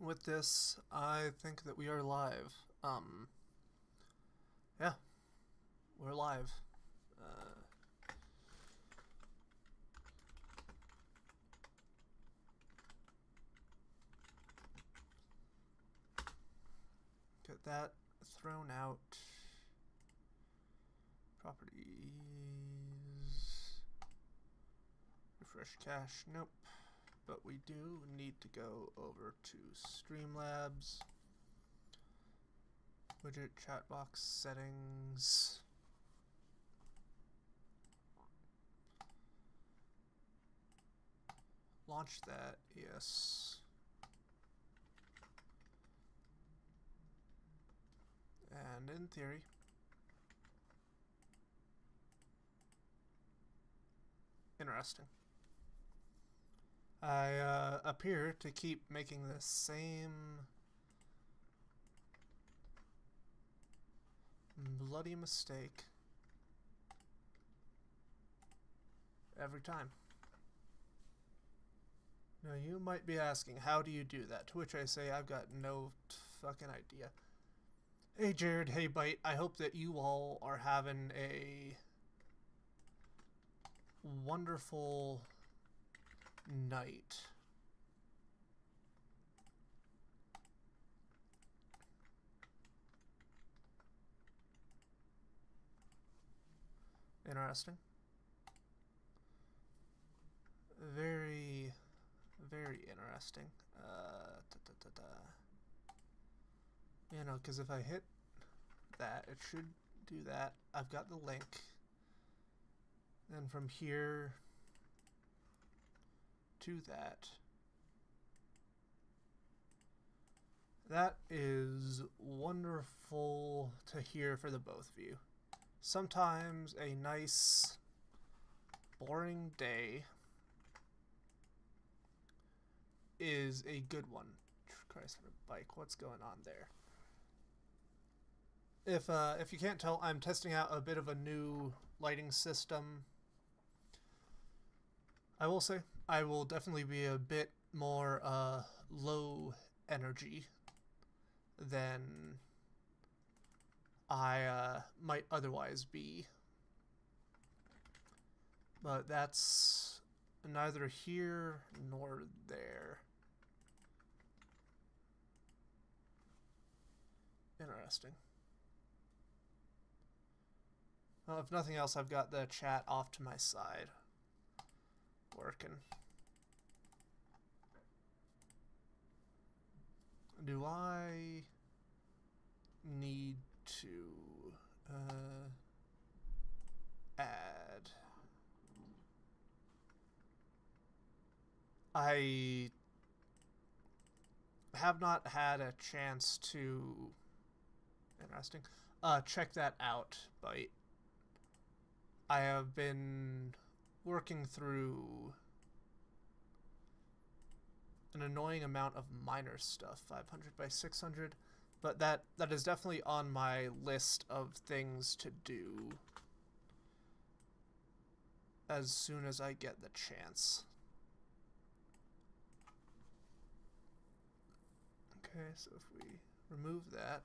with this, I think that we are live. Yeah, we're live. Get that thrown out. Properties. Refresh cache. Nope. But we do need to go over to Streamlabs. Widget chatbox settings. Launch that, yes. And in theory, interesting. I appear to keep making the same bloody mistake every time. Now you might be asking, how do you do that? To which I say, I've got no fucking idea. Hey Jared, hey Bite, I hope that you all are having a wonderful night. Interesting. Very, very interesting. You know, because if I hit that, it should do that. I've got the link. Then from here to that. That is wonderful to hear for the both of you. Sometimes a nice, boring day is a good one. Christ, for a bike, what's going on there? If you can't tell, I'm testing out a bit of a new lighting system. I will say I will definitely be a bit more low energy than I might otherwise be. But that's neither here nor there. Interesting. Well, if nothing else, I've got the chat off to my side. Working. Do I need to add? I have not had a chance to check that out, but I have been working through an annoying amount of minor stuff, 500 by 600, but that is definitely on my list of things to do as soon as I get the chance. Okay, so if we remove that,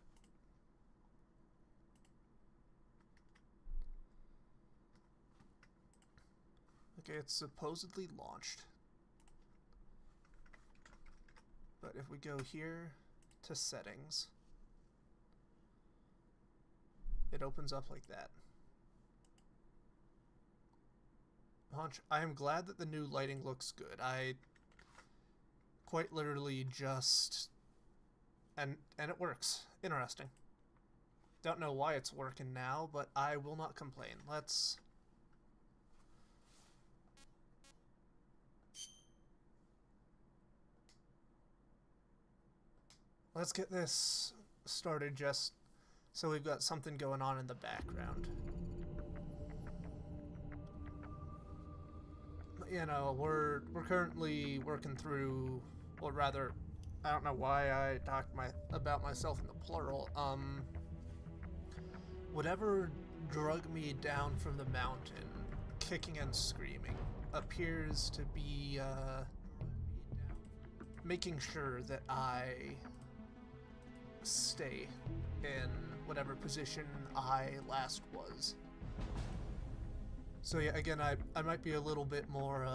okay, it's supposedly launched. But if we go here to settings, it opens up like that. Hunch, I am glad that the new lighting looks good. I quite literally just... And it works. Interesting. Don't know why it's working now, but I will not complain. Let's get this started just so we've got something going on in the background. You know, we're currently working through, or rather, I don't know why I talked about myself in the plural. Whatever drug me down from the mountain, kicking and screaming, appears to be making sure that I stay in whatever position I last was. So yeah, again, I might be a little bit more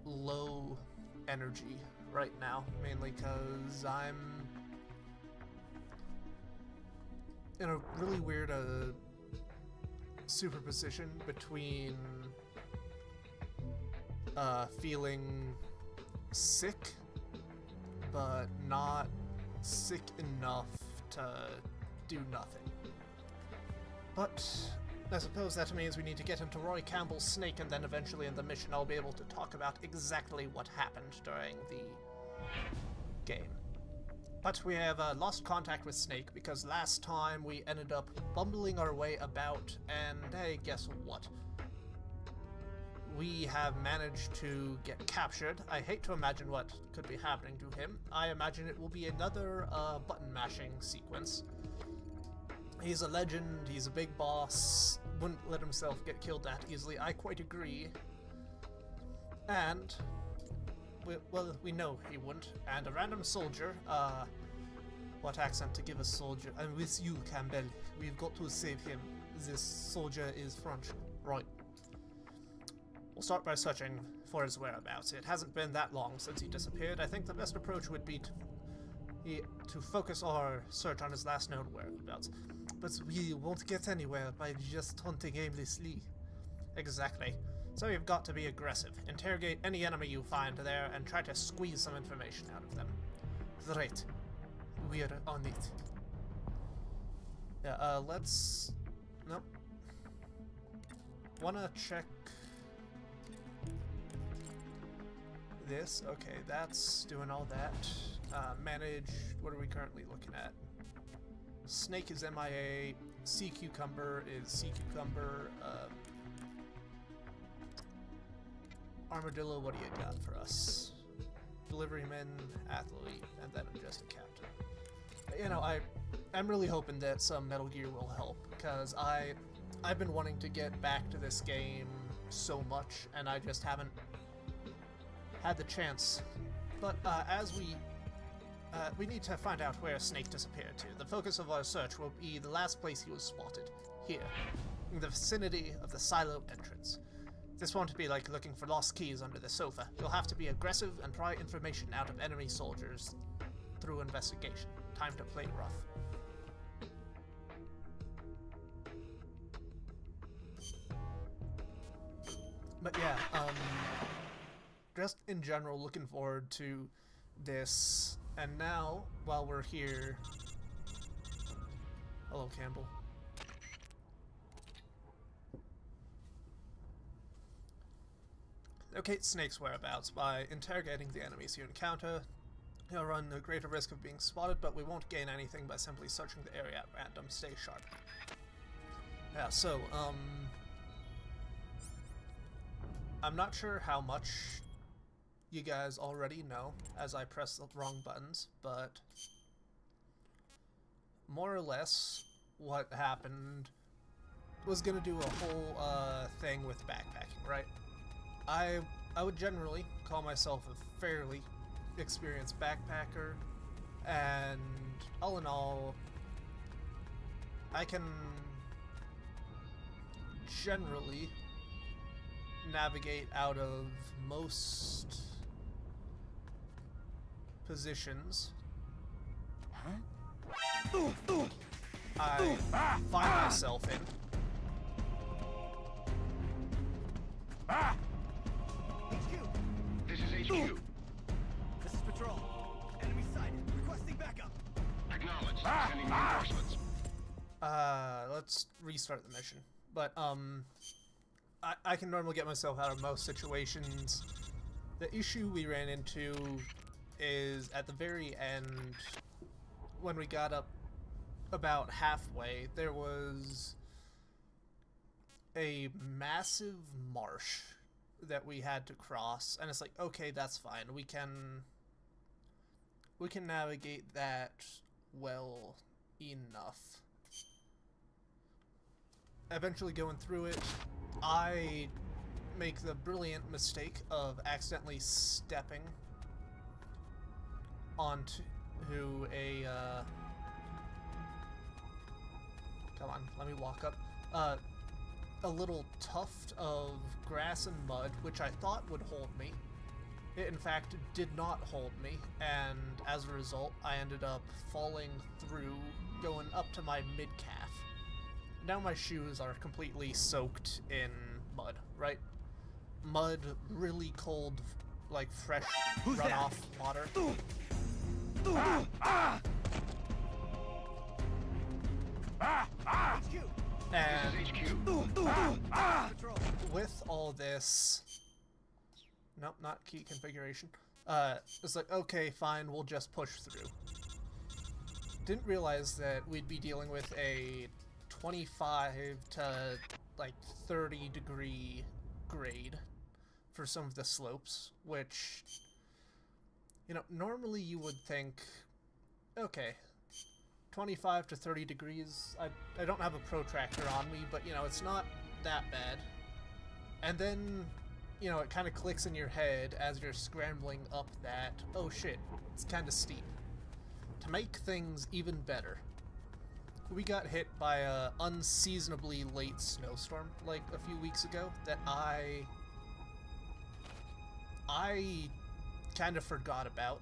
low energy right now, mainly because I'm in a really weird superposition between feeling sick, but not sick enough to do nothing. But I suppose that means we need to get into Roy Campbell's Snake, and then eventually in the mission I'll be able to talk about exactly what happened during the game. But we have lost contact with Snake because last time we ended up bumbling our way about, and hey, guess what? We have managed to get captured. I hate to imagine what could be happening to him. I imagine it will be another button mashing sequence. He's a legend, he's a big boss, wouldn't let himself get killed that easily, I quite agree. And, well, we know he wouldn't. And a random soldier, what accent to give a soldier? I'm with you, Campbell. We've got to save him. This soldier is French. Right. We'll start by searching for his whereabouts. It hasn't been that long since he disappeared. I think the best approach would be to focus our search on his last known whereabouts. But we won't get anywhere by just hunting aimlessly. Exactly. So you've got to be aggressive. Interrogate any enemy you find there and try to squeeze some information out of them. Right. We're on it. Yeah, let's... Nope. Wanna check... this? Okay, that's doing all that. Manage... What are we currently looking at? Snake is MIA. Sea Cucumber is Sea Cucumber. Armadillo, what do you got for us? Deliveryman, athlete, and then just a captain. You know, I'm really hoping that some Metal Gear will help, because I've been wanting to get back to this game so much, and I just haven't had the chance. But as we need to find out where Snake disappeared to. The focus of our search will be the last place he was spotted. Here, in the vicinity of the silo entrance. This won't be like looking for lost keys under the sofa. You'll have to be aggressive and pry information out of enemy soldiers through investigation. Time to play rough. But yeah, just in general, looking forward to this. And now, while we're here... Hello, Campbell. Locate Snake's whereabouts by interrogating the enemies you encounter. You'll run a greater risk of being spotted, but we won't gain anything by simply searching the area at random. Stay sharp. Yeah, so, I'm not sure how much you guys already know as I press the wrong buttons, but more or less what happened was gonna do a whole thing with backpacking, right? I would generally call myself a fairly experienced backpacker, and all in all, I can generally navigate out of most positions I find myself in. This is HQ. This is Patrol. Enemy sighted. Requesting backup. Acknowledged. Sending reinforcements. Let's restart the mission. But, I can normally get myself out of most situations. The issue we ran into is at the very end, when we got up about halfway, there was a massive marsh that we had to cross, and it's like, okay, that's fine. We can navigate that well enough. Eventually going through it, I make the brilliant mistake of accidentally stepping onto a, come on, let me walk up, a little tuft of grass and mud, which I thought would hold me. It, in fact, did not hold me, and as a result, I ended up falling through, going up to my mid-calf. Now my shoes are completely soaked in mud, right? Mud, really cold, like fresh runoff water. HQ! And This is HQ. Patrol! with all this... Nope, not key configuration. It's like, okay, fine, we'll just push through. Didn't realize that we'd be dealing with a 25 to, like, 30 degree grade for some of the slopes, which, you know, normally you would think, okay, 25 to 30 degrees, I don't have a protractor on me, but, you know, it's not that bad. And then, you know, it kind of clicks in your head as you're scrambling up that, oh shit, it's kind of steep. To make things even better, we got hit by a unseasonably late snowstorm, like, a few weeks ago, that I kind of forgot about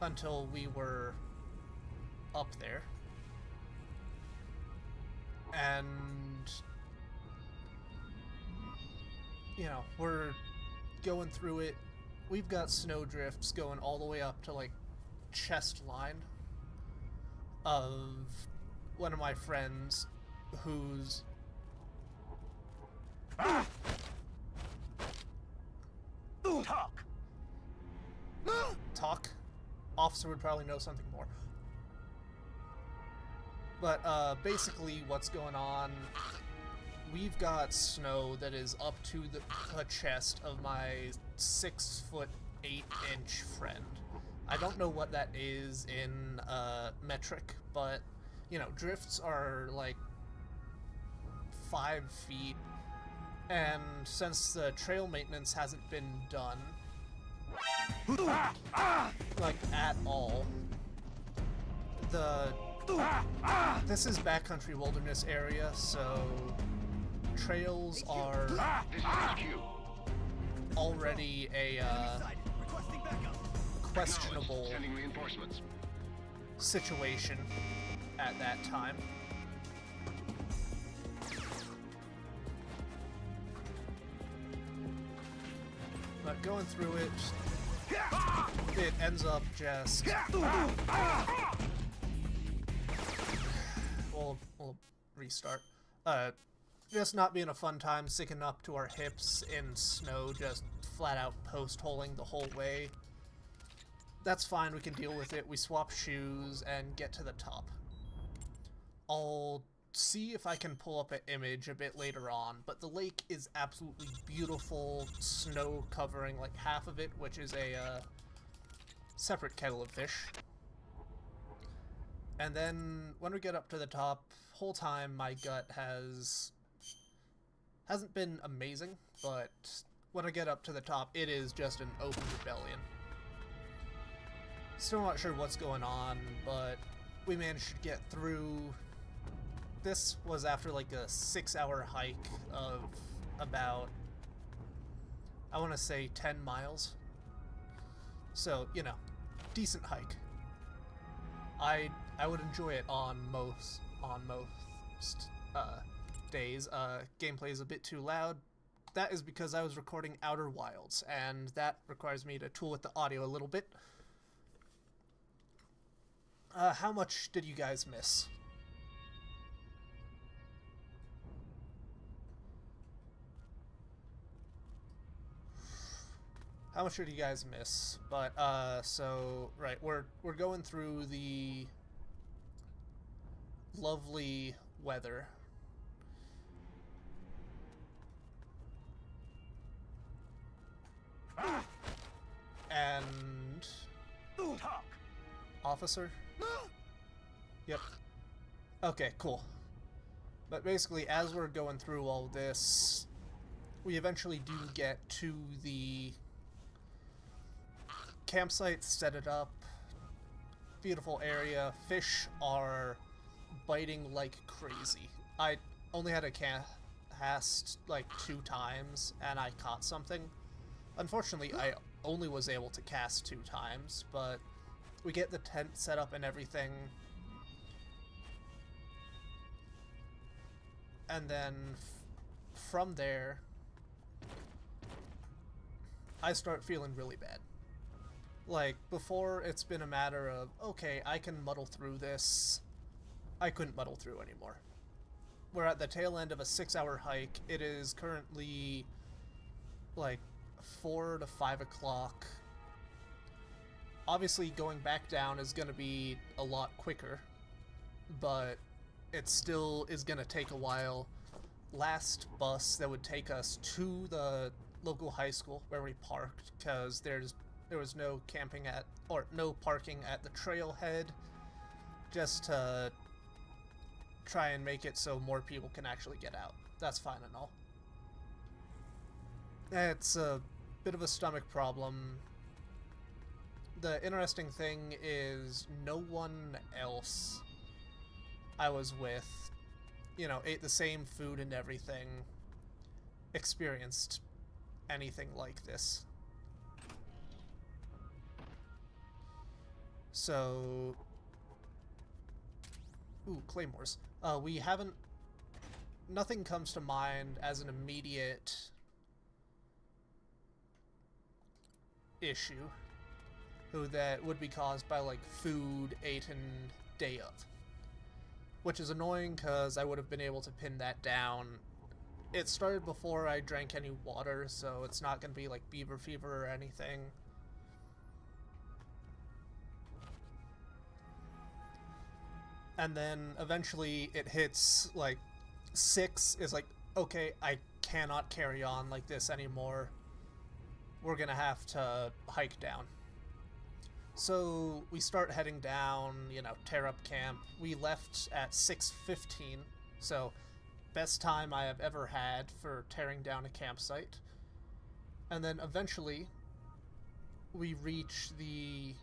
until we were up there. And, you know, we're going through it. We've got snow drifts going all the way up to, like, chest line of one of my friends who's talk. Officer would probably know something more. But basically what's going on, we've got snow that is up to the chest of my 6'8" friend. I don't know what that is in metric, but, you know, drifts are like 5 feet, and since the trail maintenance hasn't been done, like, at all, this is backcountry wilderness area, so trails are This is HQ. already a Side, requesting backup! questionable Sending reinforcements. situation at that time. But going through it, it ends up just... We'll restart. Just not being a fun time, sticking up to our hips in snow, just flat out post-holing the whole way. That's fine, we can deal with it. We swap shoes and get to the top. I'll see if I can pull up an image a bit later on, but the lake is absolutely beautiful, snow covering like half of it, which is a separate kettle of fish. And then when we get up to the top, whole time my gut hasn't been amazing, but when I get up to the top, it is just an open rebellion. Still not sure what's going on, but we managed to get through. This was after like a 6-hour hike of about, I want to say 10 miles. So, you know, decent hike. I would enjoy it on most days. Gameplay is a bit too loud. That is because I was recording Outer Wilds, and that requires me to tool with the audio a little bit. How much did you guys miss? How much did you guys miss? But, so, right, we're going through the lovely weather. And... Officer? Yep. Okay, cool. But basically, as we're going through all this, we eventually do get to the campsite, set it up. Beautiful area. Fish are biting like crazy. I only had to cast like 2 times, and I caught something. Unfortunately, I only was able to cast 2 times, but we get the tent set up and everything. And then from there, I start feeling really bad. Like, before, it's been a matter of, okay, I can muddle through this. I couldn't muddle through anymore. We're at the tail end of a 6-hour hike. It is currently, like, 4 to 5 o'clock. Obviously, going back down is going to be a lot quicker, but it still is going to take a while. Last bus that would take us to the local high school where we parked, because there was no camping at, or no parking at the trailhead, just to try and make it so more people can actually get out. That's fine and all. It's a bit of a stomach problem. The interesting thing is no one else I was with, you know, ate the same food and everything, experienced anything like this. So, ooh, claymores. We haven't, nothing comes to mind as an immediate issue that would be caused by, like, food eaten day of. Which is annoying, because I would have been able to pin that down. It started before I drank any water, so it's not going to be, like, beaver fever or anything. And then eventually it hits, like, 6 is like, okay, I cannot carry on like this anymore. We're gonna have to hike down. So we start heading down, you know, tear up camp. We left at 6:15, so best time I have ever had for tearing down a campsite. And then eventually we reach the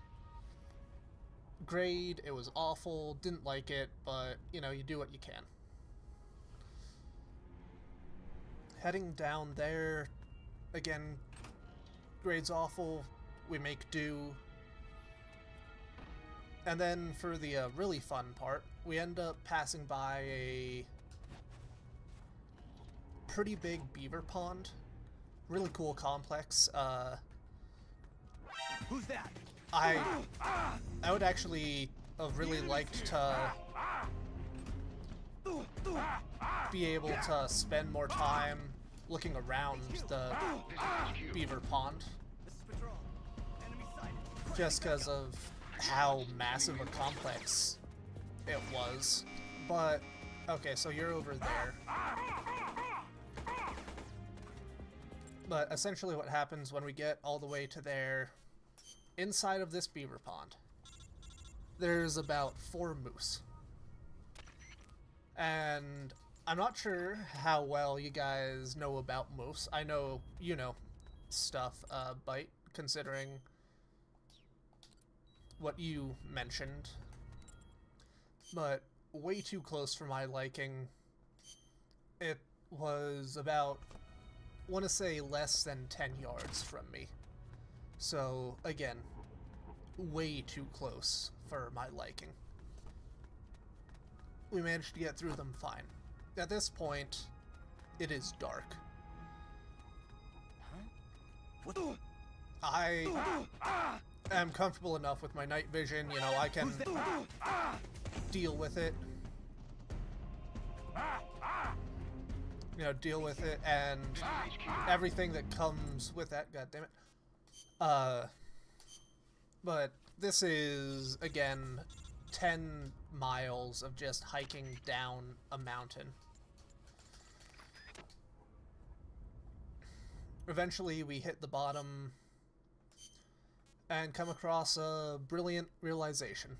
grade. It was awful, didn't like it, but, you know, you do what you can. Heading down there, again, grade's awful, we make do. And then for the really fun part, we end up passing by a pretty big beaver pond. Really cool complex. Who's that? I would actually have really liked to be able to spend more time looking around the beaver pond, This is patrol. Enemy sighted. just because of how massive a complex it was. But, okay, so you're over there. But essentially what happens when we get all the way to there, inside of this beaver pond, there's about 4 moose. And I'm not sure how well you guys know about moose. I know you know stuff, Bite, considering what you mentioned. But way too close for my liking. It was about, I want to say, less than 10 yards from me. So, again, way too close for my liking. We managed to get through them fine. At this point, it is dark. What the? I am comfortable enough with my night vision, you know, I can deal with it. You know, deal with it, and everything that comes with that, goddammit. But this is, again, 10 miles of just hiking down a mountain. Eventually we hit the bottom and come across a brilliant realization.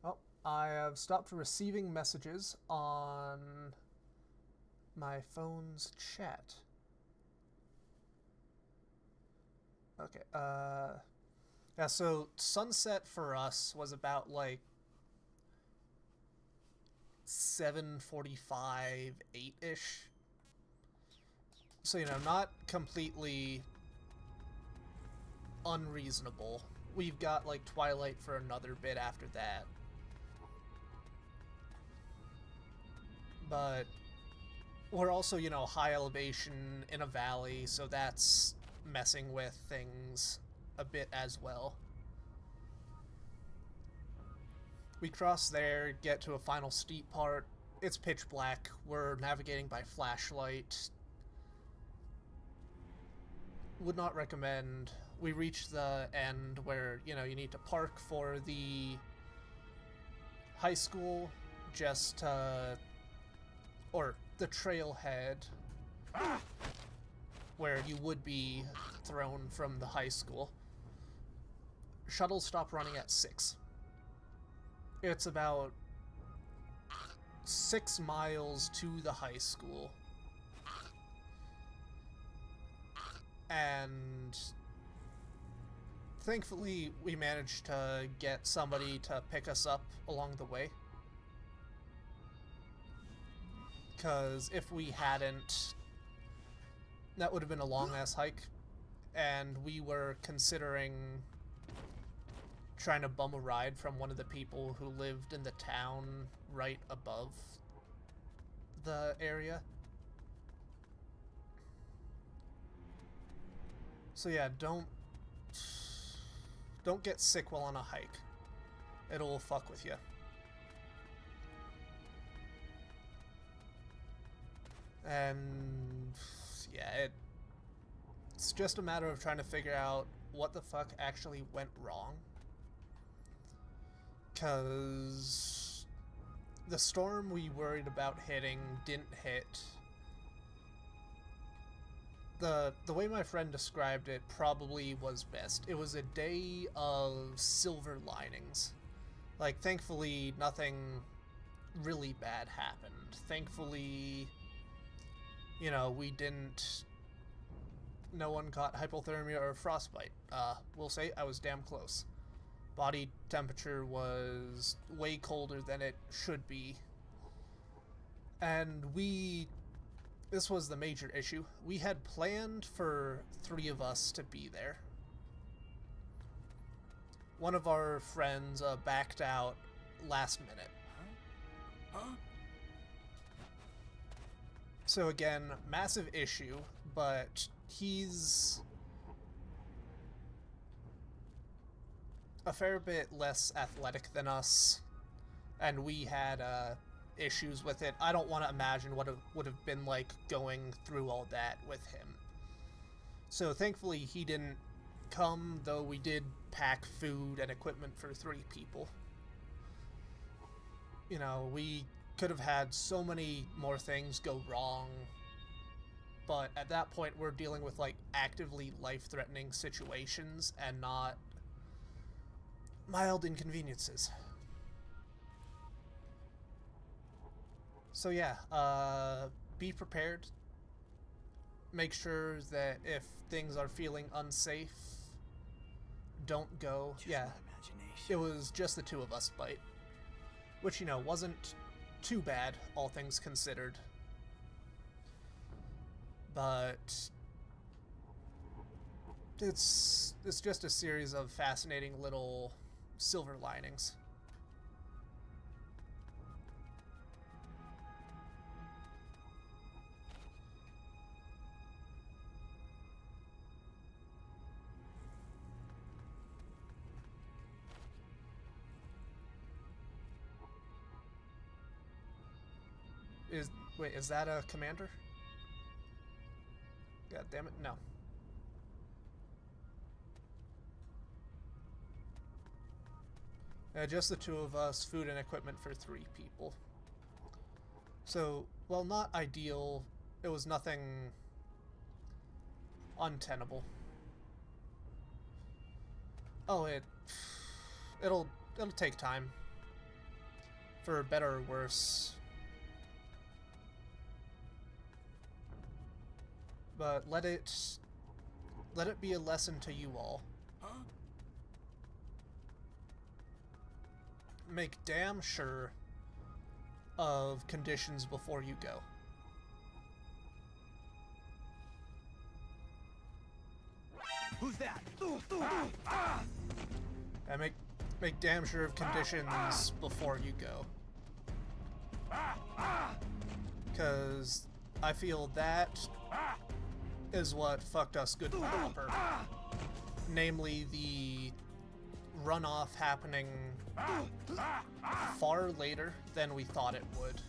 Oh, I have stopped receiving messages on my phone's chat. Okay. Yeah. So sunset for us was about like 7:45, 8-ish. So not completely unreasonable. We've got like twilight for another bit after that. But we're also, high elevation in a valley, so that's messing with things a bit as well. We cross there, get to a final steep part. It's pitch black. We're navigating by flashlight. Would not recommend. We reach the end where, you need to park for the high school, just or the trailhead where you would be thrown from the high school. Shuttles stop running at 6. It's about 6 miles to the high school. And thankfully, we managed to get somebody to pick us up along the way. Because if we hadn't, that would have been a long-ass hike. And we were considering trying to bum a ride from one of the people who lived in the town right above the area. So yeah, don't get sick while on a hike. It'll fuck with you. And yeah, it's just a matter of trying to figure out what the fuck actually went wrong. Because the storm we worried about hitting didn't hit. The way my friend described it probably was best. It was a day of silver linings. Like, thankfully, nothing really bad happened. Thankfully, we didn't... No one caught hypothermia or frostbite. We'll say I was damn close. Body temperature was way colder than it should be. And this was the major issue. We had planned for 3 of us to be there. One of our friends backed out last minute. Huh? So again, massive issue, but he's a fair bit less athletic than us, and we had issues with it. I don't want to imagine what it would have been like going through all that with him. So thankfully he didn't come, though we did pack food and equipment for 3 people. We could have had so many more things go wrong, but at that point we're dealing with like actively life-threatening situations and not mild inconveniences. So yeah, be prepared. Make sure that if things are feeling unsafe, don't go. Just yeah, my imagination. it was just the 2 of us bite, which wasn't too bad, all things considered. But it's just a series of fascinating little silver linings. Wait, is that a commander? God damn it, no. Just the 2 of us, food and equipment for 3 people. So, well, not ideal. It was nothing untenable. Oh, it'll take time. For better or worse. But let it let it be a lesson to you all. Huh? Make damn sure of conditions before you go. Who's that? And make damn sure of conditions before you go. Because I feel that is what fucked us good and proper. Namely, the runoff happening far later than we thought it would.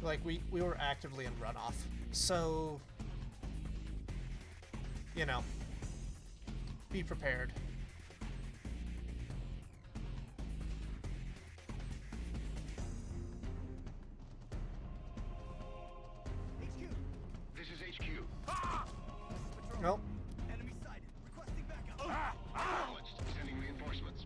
Like, we were actively in runoff. So, you know, be prepared. HQ. This is HQ. This is patrol. Nope. Enemy sighted. Requesting backup. Acknowledged. Sending reinforcements.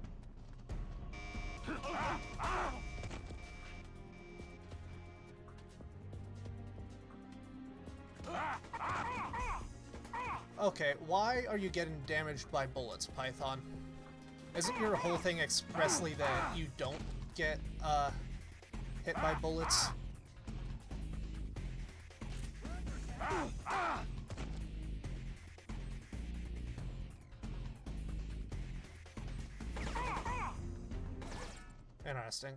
Okay, why are you getting damaged by bullets, Python? Isn't your whole thing expressly that you don't get, hit by bullets? Interesting.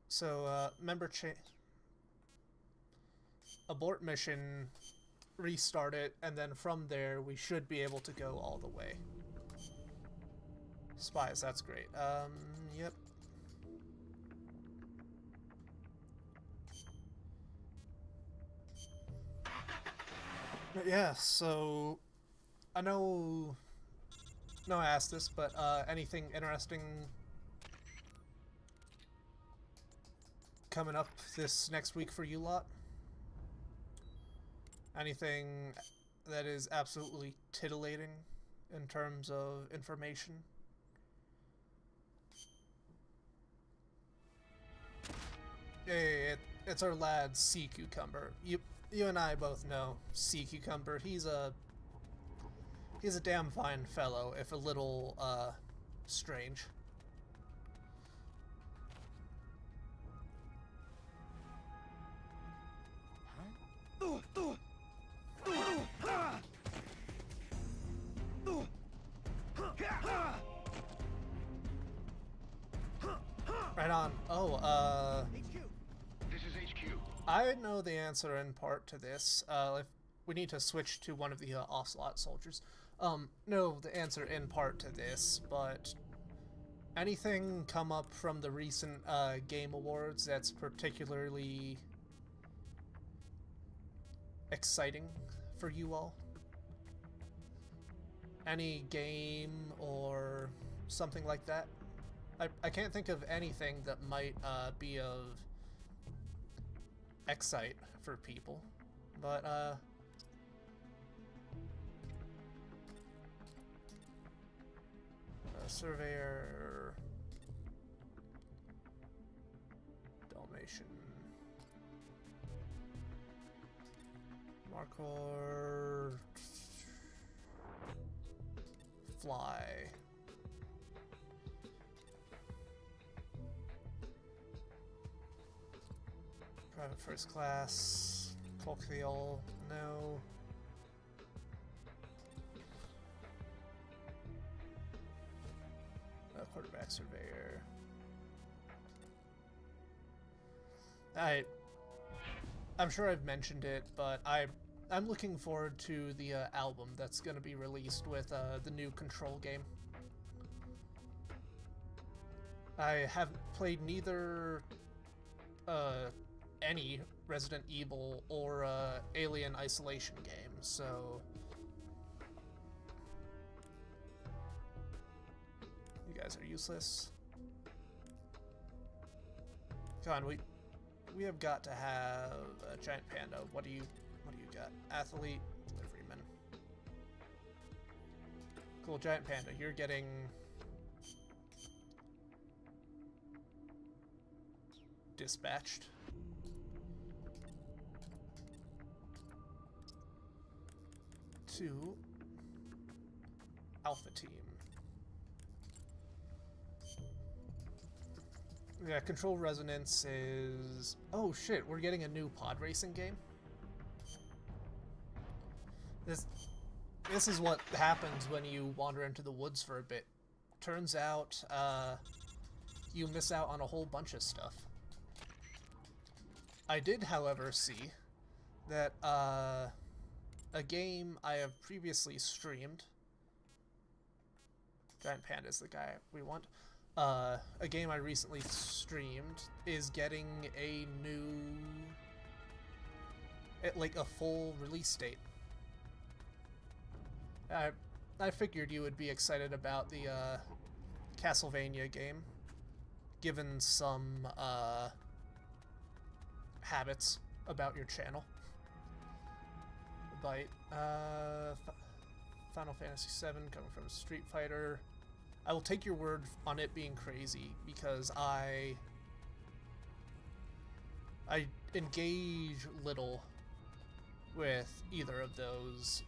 So, abort mission, restart it, and then from there we should be able to go all the way. Spies, that's great. Yep. But yeah, so I know I asked this, but anything interesting coming up this next week for you lot? Anything that is absolutely titillating in terms of information? Hey, it's our lad Sea Cucumber. You and I both know Sea Cucumber. He's a damn fine fellow, if a little strange. Right on. Oh, HQ. This is HQ. I know the answer in part to this. If we need to switch to one of the Ocelot soldiers. No, the answer in part to this, but anything come up from the recent Game Awards that's particularly exciting for you all? Any game or something like that? I can't think of anything that might be of excite for people, but Surveyor, Dalmatian, Marcor, Fly. Private first class, colloquial, no. Quarterback surveyor. I'm sure I've mentioned it, but I'm looking forward to the album that's going to be released with the new Control game. I haven't played neither any Resident Evil or Alien Isolation game, so you guys are useless. Come on, we have got to have a giant panda. What do you got? Athlete, deliveryman. Cool, giant panda. You're getting dispatched. to Alpha Team. Yeah, Control Resonance is... Oh shit, we're getting a new pod racing game? This is what happens when you wander into the woods for a bit. Turns out, you miss out on a whole bunch of stuff. I did, however, see that, a game I have previously streamed... Giant Panda is the guy we want. A game I recently streamed is getting a new... like, a full release date. I figured you would be excited about the, Castlevania game, given some, habits about your channel. Bite, Final Fantasy VII coming from Street Fighter. I will take your word on it being crazy, because I engage little with either of those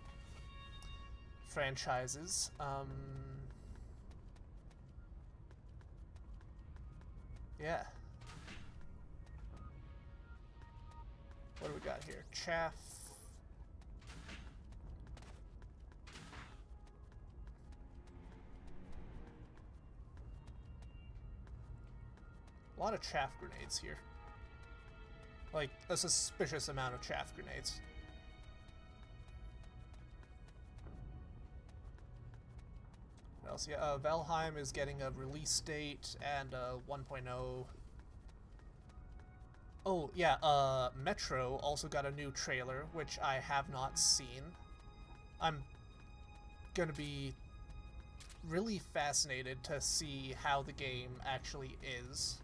franchises. Yeah. What do we got here? Chaff. A lot of chaff grenades here. Like, a suspicious amount of chaff grenades. What else? Yeah, Valheim is getting a release date and 1.0. Oh, yeah, Metro also got a new trailer, which I have not seen. I'm gonna be really fascinated to see how the game actually is.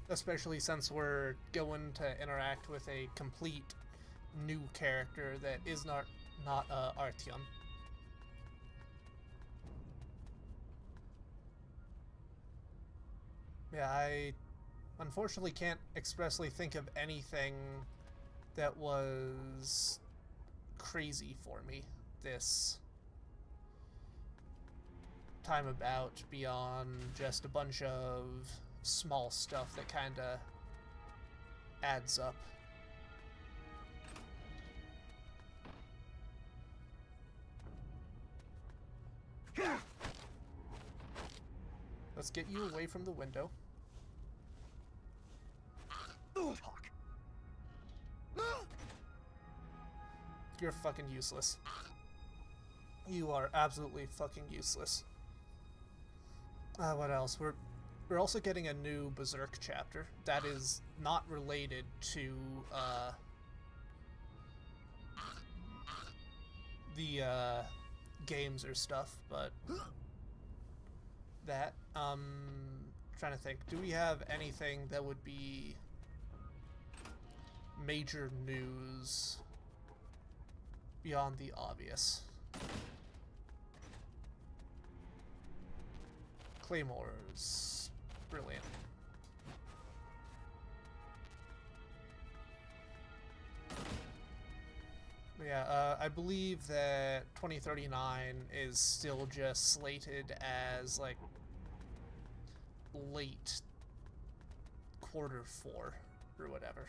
Especially since we're going to interact with a complete new character that is not Artyom. Yeah, I unfortunately can't expressly think of anything that was crazy for me this time about beyond just a bunch of small stuff that kinda adds up. Let's get you away from the window. Fuck. You're fucking useless. You are absolutely fucking useless. What else? We're also getting a new Berserk chapter that is not related to the games or stuff, but that trying to think, do we have anything that would be major news beyond the obvious? Claymores. Brilliant. Yeah, I believe that 2039 is still just slated as, like, late Q4 or whatever.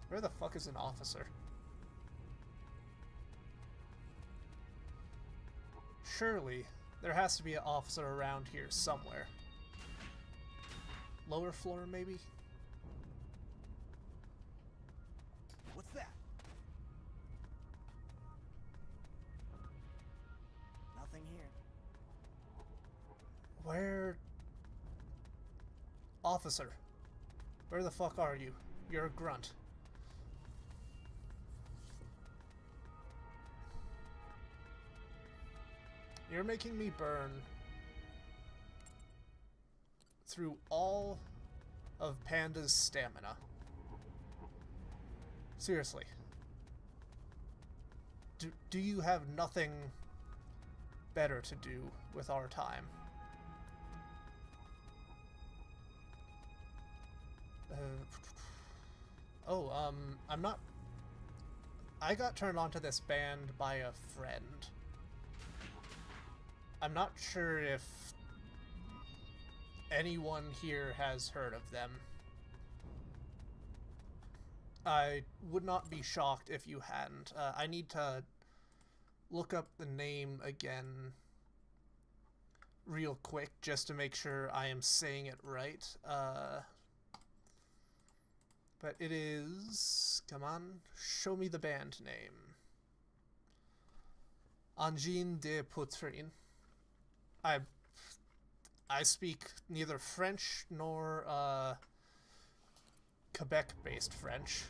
Where the fuck is an officer? Surely, there has to be an officer around here somewhere. Lower floor, maybe? What's that? Nothing here. Where... Officer, where the fuck are you? You're a grunt. You're making me burn through all of Panda's stamina. Seriously. Do you have nothing better to do with our time? I'm not... I got turned on to this band by a friend. I'm not sure if anyone here has heard of them. I would not be shocked if you hadn't. I need to look up the name again real quick just to make sure I am saying it right. But it is... Come on, show me the band name. Angine de Poitrine. I speak neither French nor Quebec-based French.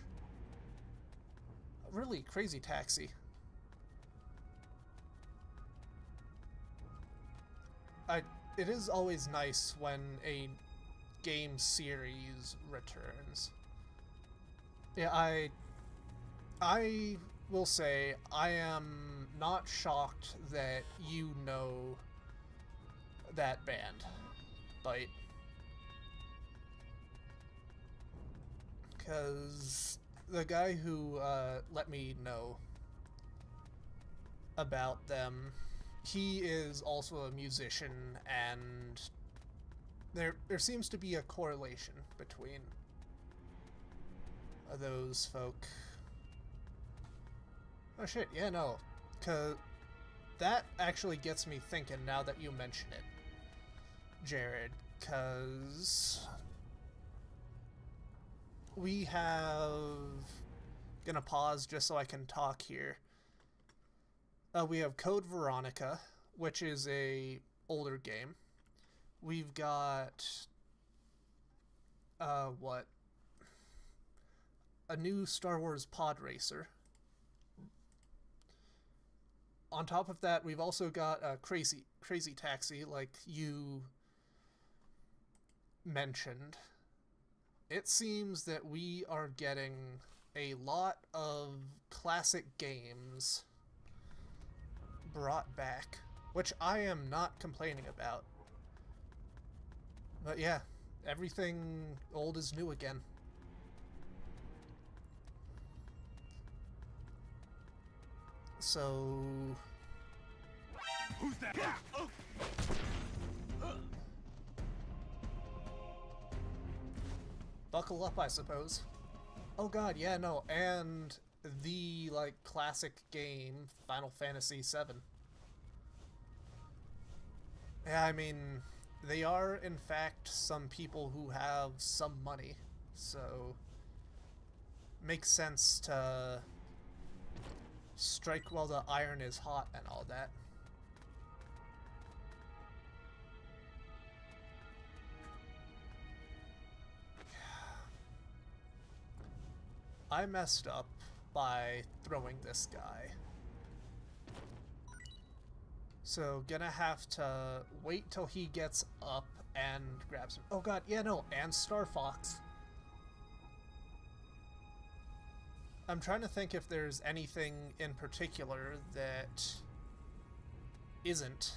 Really crazy taxi. It is always nice when a game series returns. Yeah, I will say I am not shocked that you know that band, Bite. Because the guy who let me know about them, he is also a musician, and there seems to be a correlation between those folk. Oh shit, yeah, no. 'Cause that actually gets me thinking now that you mention it, Jared, 'cause we have... Gonna pause just so I can talk here. We have Code Veronica, which is a older game. We've got... what? A new Star Wars pod racer. On top of that, we've also got Crazy Taxi, like you mentioned. It seems that we are getting a lot of classic games brought back, which I am not complaining about. But yeah, everything old is new again. So... Who's that? Oh. Buckle up, I suppose. Oh god, yeah, no, and the, like, classic game, Final Fantasy VII. Yeah, I mean, they are, in fact, some people who have some money, so... Makes sense to strike while the iron is hot and all that. I messed up by throwing this guy. So, gonna have to wait till he gets up and grabs him. Oh god, yeah, no, and Star Fox. I'm trying to think if there's anything in particular that isn't,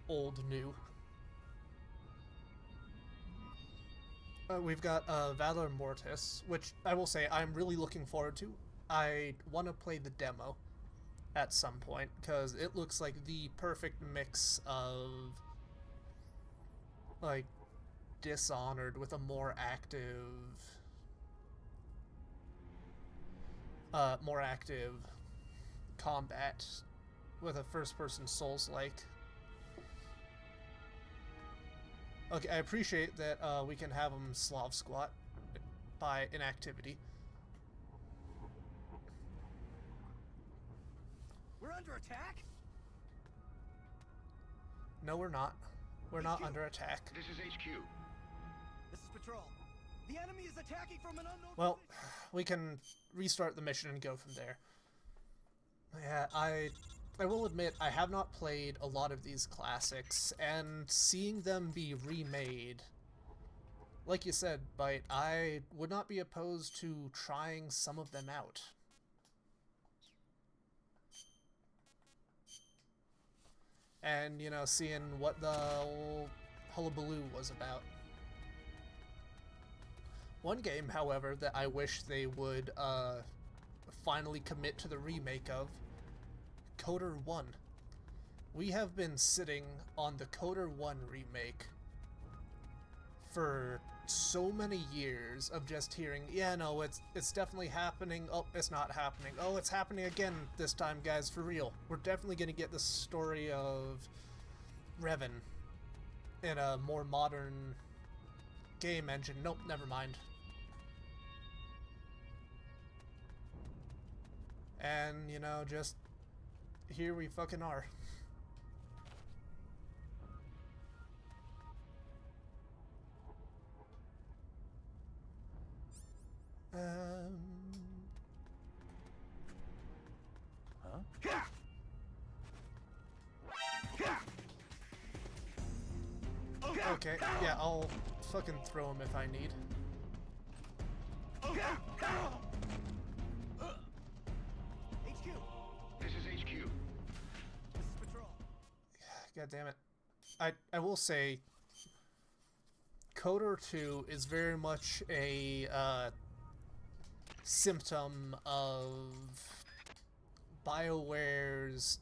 old new. We've got Valor Mortis, which I will say I'm really looking forward to. I want to play the demo at some point, because it looks like the perfect mix of, like, Dishonored with a more active combat with a first-person Souls-like. Okay, I appreciate that we can have them Slav squat by inactivity. We're under attack? No, we're not. We're not HQ. under attack. This is HQ. This is Patrol. The enemy is attacking from an unknown Well, position. we can restart the mission and go from there. Yeah, I will admit, I have not played a lot of these classics, and seeing them be remade, like you said, Bite, I would not be opposed to trying some of them out. And, you know, seeing what the whole hullabaloo was about. One game, however, that I wish they would finally commit to the remake of, Coder 1. We have been sitting on the Coder 1 remake for so many years of just hearing, yeah, no, it's definitely happening. Oh, it's not happening. Oh, it's happening again this time, guys, for real. We're definitely going to get the story of Revan in a more modern game engine. Nope, never mind. And, you know, just here we fucking are. Huh? Okay, yeah, I'll fucking throw him if I need. HQ. This is HQ. This is patrol. God damn it. I will say, Coder 2 is very much a symptom of BioWare's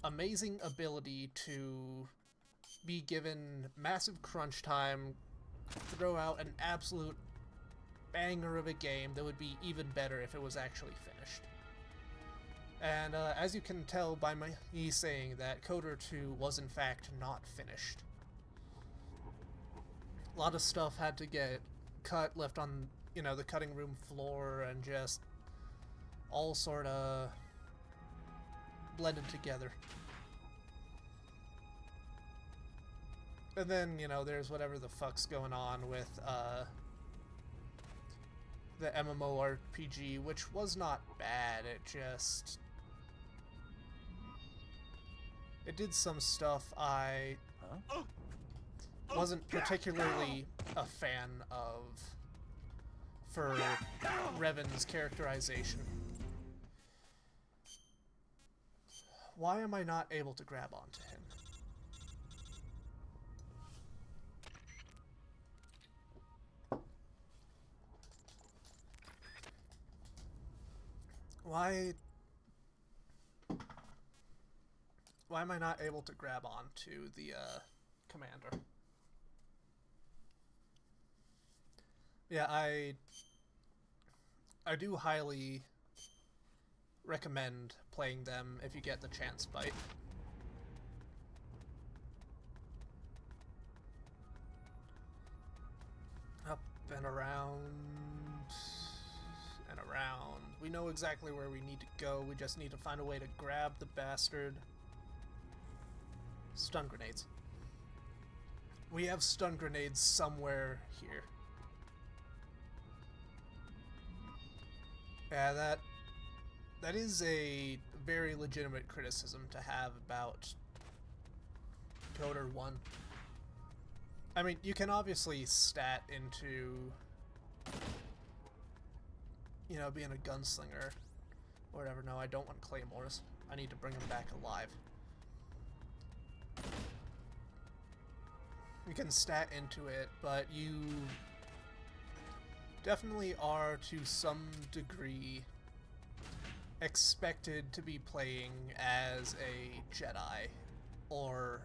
amazing ability to be given massive crunch time, throw out an absolute banger of a game that would be even better if it was actually finished. And as you can tell by me saying that, Coder 2 was in fact not finished. A lot of stuff had to get cut, left on, you know, the cutting room floor, and just all sort of blended together. And then, you know, there's whatever the fuck's going on with the MMORPG, which was not bad. It did some stuff I wasn't particularly a fan of for Revan's characterization. Why am I not able to grab onto him? Why am I not able to grab onto the commander? Yeah, I do highly recommend playing them if you get the chance bite. Up and around and around. We know exactly where we need to go. We just need to find a way to grab the bastard. Stun grenades. We have stun grenades somewhere here. Yeah, that is a very legitimate criticism to have about Coder 1. I mean, you can obviously stat into, you know, being a gunslinger or whatever. No, I don't want claymores. I need to bring them back alive. You can stat into it, but you definitely are, to some degree, expected to be playing as a Jedi, or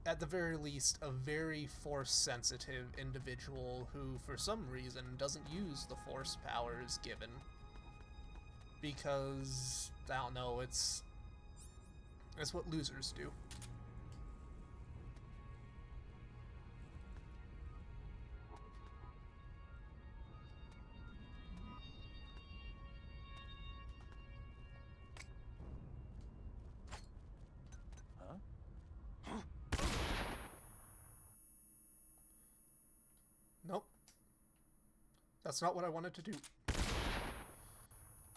at the very least a very Force-sensitive individual who, for some reason, doesn't use the Force powers given. Because, I don't know, it's what losers do. Nope. That's not what I wanted to do.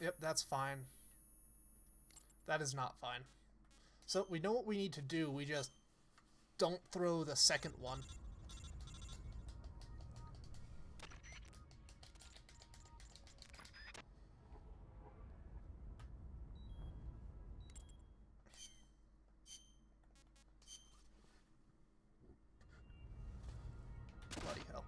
Yep, that's fine. That is not fine. So we know what we need to do, we just don't throw the second one. Bloody hell.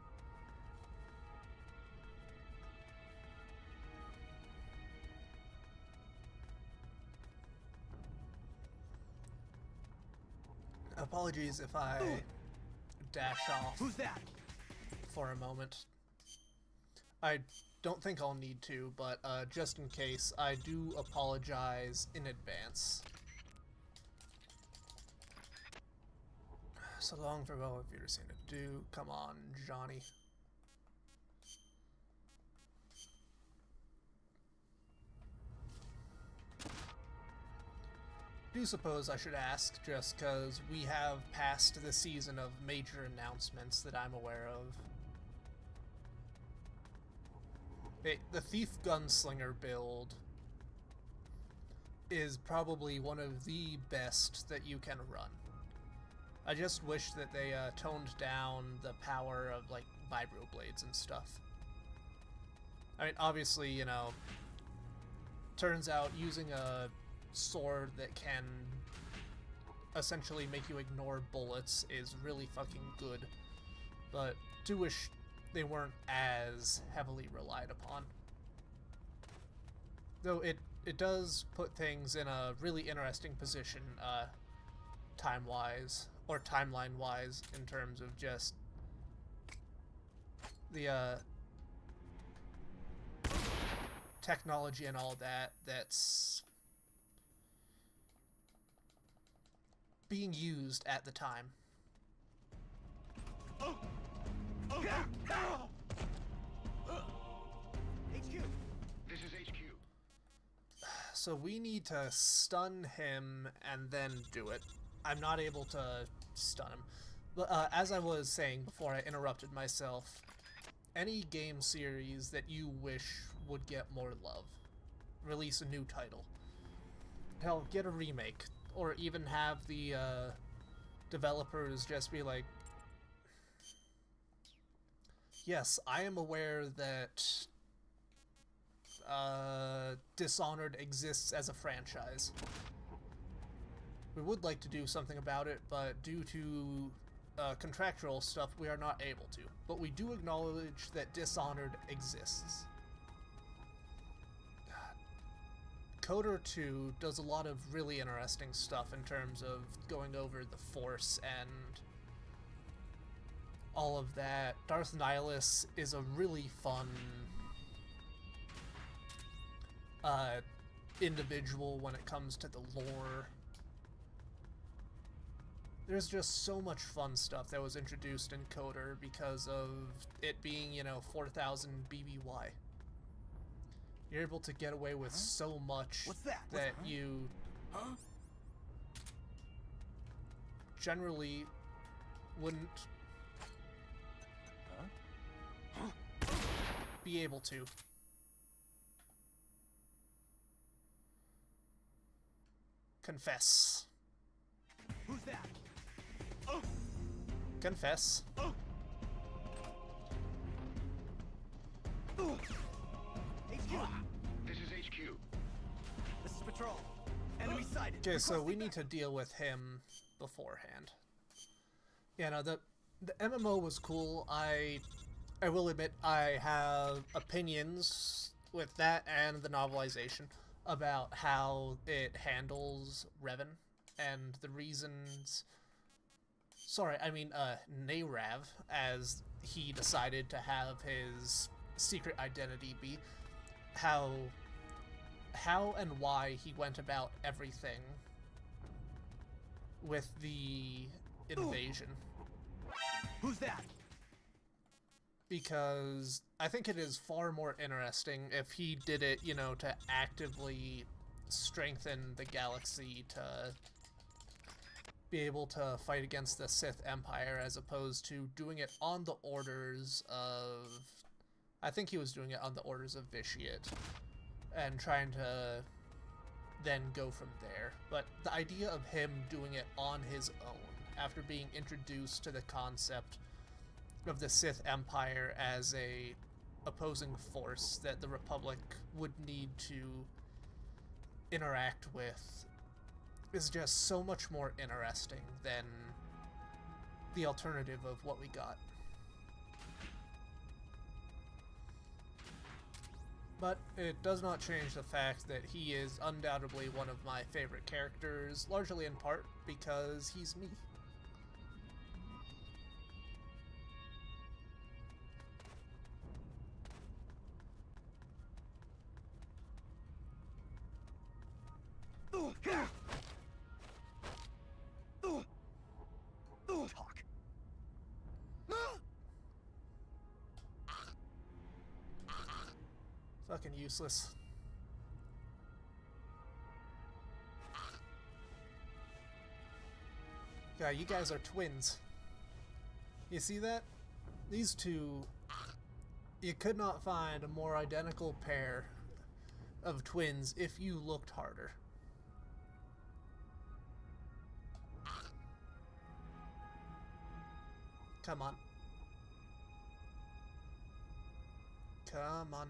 Apologies if I dash off Who's that? for a moment. I don't think I'll need to, but just in case, I do apologize in advance. So long farewell, if you've seen it do. Come on, Johnny. Do suppose I should ask, just because we have passed the season of major announcements that I'm aware of. The Thief Gunslinger build is probably one of the best that you can run. I just wish that they toned down the power of, like, vibroblades and stuff. I mean, obviously, you know, turns out using a sword that can essentially make you ignore bullets is really fucking good, but do wish they weren't as heavily relied upon. Though it does put things in a really interesting position, time-wise, or timeline-wise, in terms of just the technology and all that that's being used at the time. HQ. This is HQ. So we need to stun him and then do it. I'm not able to stun him. But as I was saying before I interrupted myself, any game series that you wish would get more love, release a new title. Hell, get a remake. Or even have the developers just be like, yes, I am aware that Dishonored exists as a franchise. We would like to do something about it, but due to contractual stuff, we are not able to. But we do acknowledge that Dishonored exists. Coder 2 does a lot of really interesting stuff in terms of going over the Force and all of that. Darth Nihilus is a really fun individual when it comes to the lore. There's just so much fun stuff that was introduced in Coder because of it being, you know, 4,000 BBY. You're able to get away with so much What's that? that you generally wouldn't be able to. Confess. Who's that? Confess. HQ. This is HQ. This is patrol. Enemy sighted. Okay, so we Requesting need to deal with him beforehand. Yeah, no, the MMO was cool. I will admit I have opinions with that and the novelization about how it handles Revan and the reasons. Sorry, I mean Narav, as he decided to have his secret identity be. How and why he went about everything with the invasion. Who's that? Because I think it is far more interesting if he did it, you know, to actively strengthen the galaxy to be able to fight against the Sith Empire as opposed to doing it on the orders of... I think he was doing it on the orders of Vitiate and trying to then go from there. But the idea of him doing it on his own after being introduced to the concept of the Sith Empire as a opposing force that the Republic would need to interact with is just so much more interesting than the alternative of what we got. But it does not change the fact that he is undoubtedly one of my favorite characters, largely in part because he's me. Fucking useless. Yeah, you guys are twins. You see that? These two, you could not find a more identical pair of twins if you looked harder. Come on. Come on.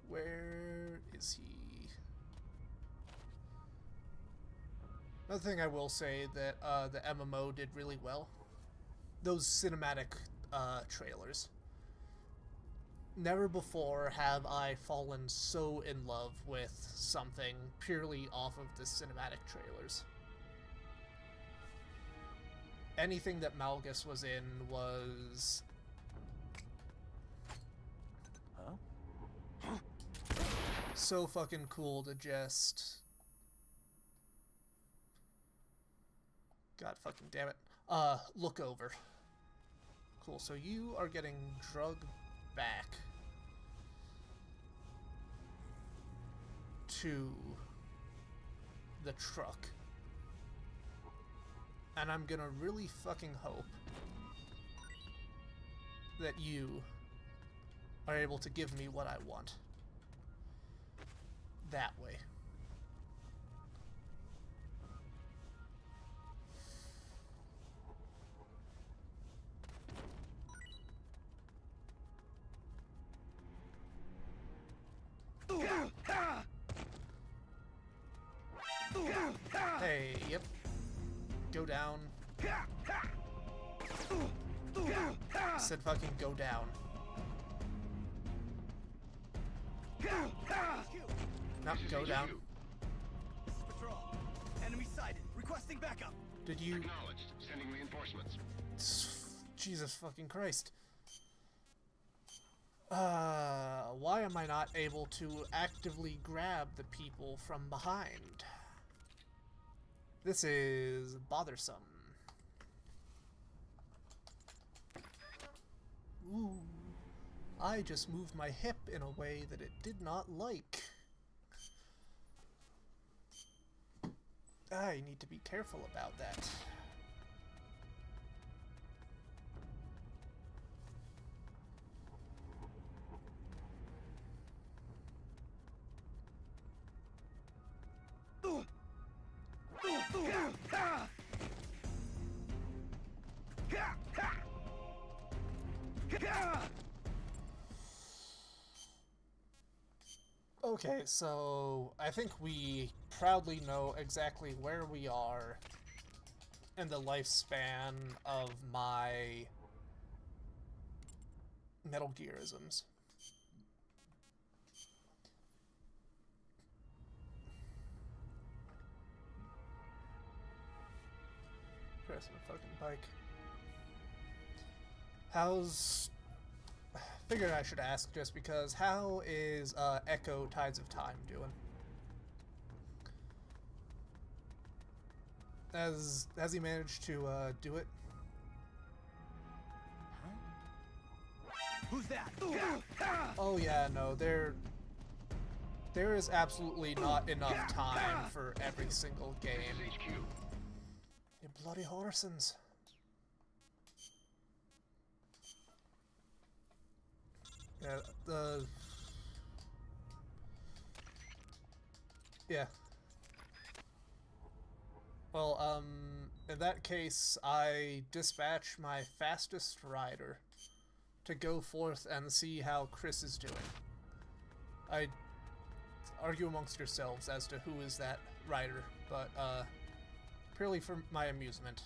Where is he? Another thing I will say that the MMO did really well. Those cinematic trailers. Never before have I fallen so in love with something purely off of the cinematic trailers. Anything that Malgus was in was... Huh? so fucking cool to just... God fucking damn it. Look over. Cool, so you are getting drugged back to the truck. And I'm gonna really fucking hope that you are able to give me what I want. That way. Hey, yep. Go down. Said fucking go down. Nope, go down. This is Patrol. Enemy sighted. Requesting backup. Did you... Acknowledged. Sending reinforcements. Jesus fucking Christ. Why am I not able to actively grab the people from behind? This is bothersome. Ooh. I just moved my hip in a way that it did not like. I need to be careful about that. Okay, so I think we proudly know exactly where we are in the lifespan of my Metal Gearisms. Pressing a fucking bike. How's... Figured I should ask just because, how is Echo Tides of Time doing? Has he managed to do it? Who's that? Oh yeah, no, there is absolutely not enough time for every single game. This is HQ. You bloody Horsons. Yeah, yeah. Well, in that case, I dispatch my fastest rider to go forth and see how Chris is doing. I argue amongst yourselves as to who is that rider, but, purely for my amusement,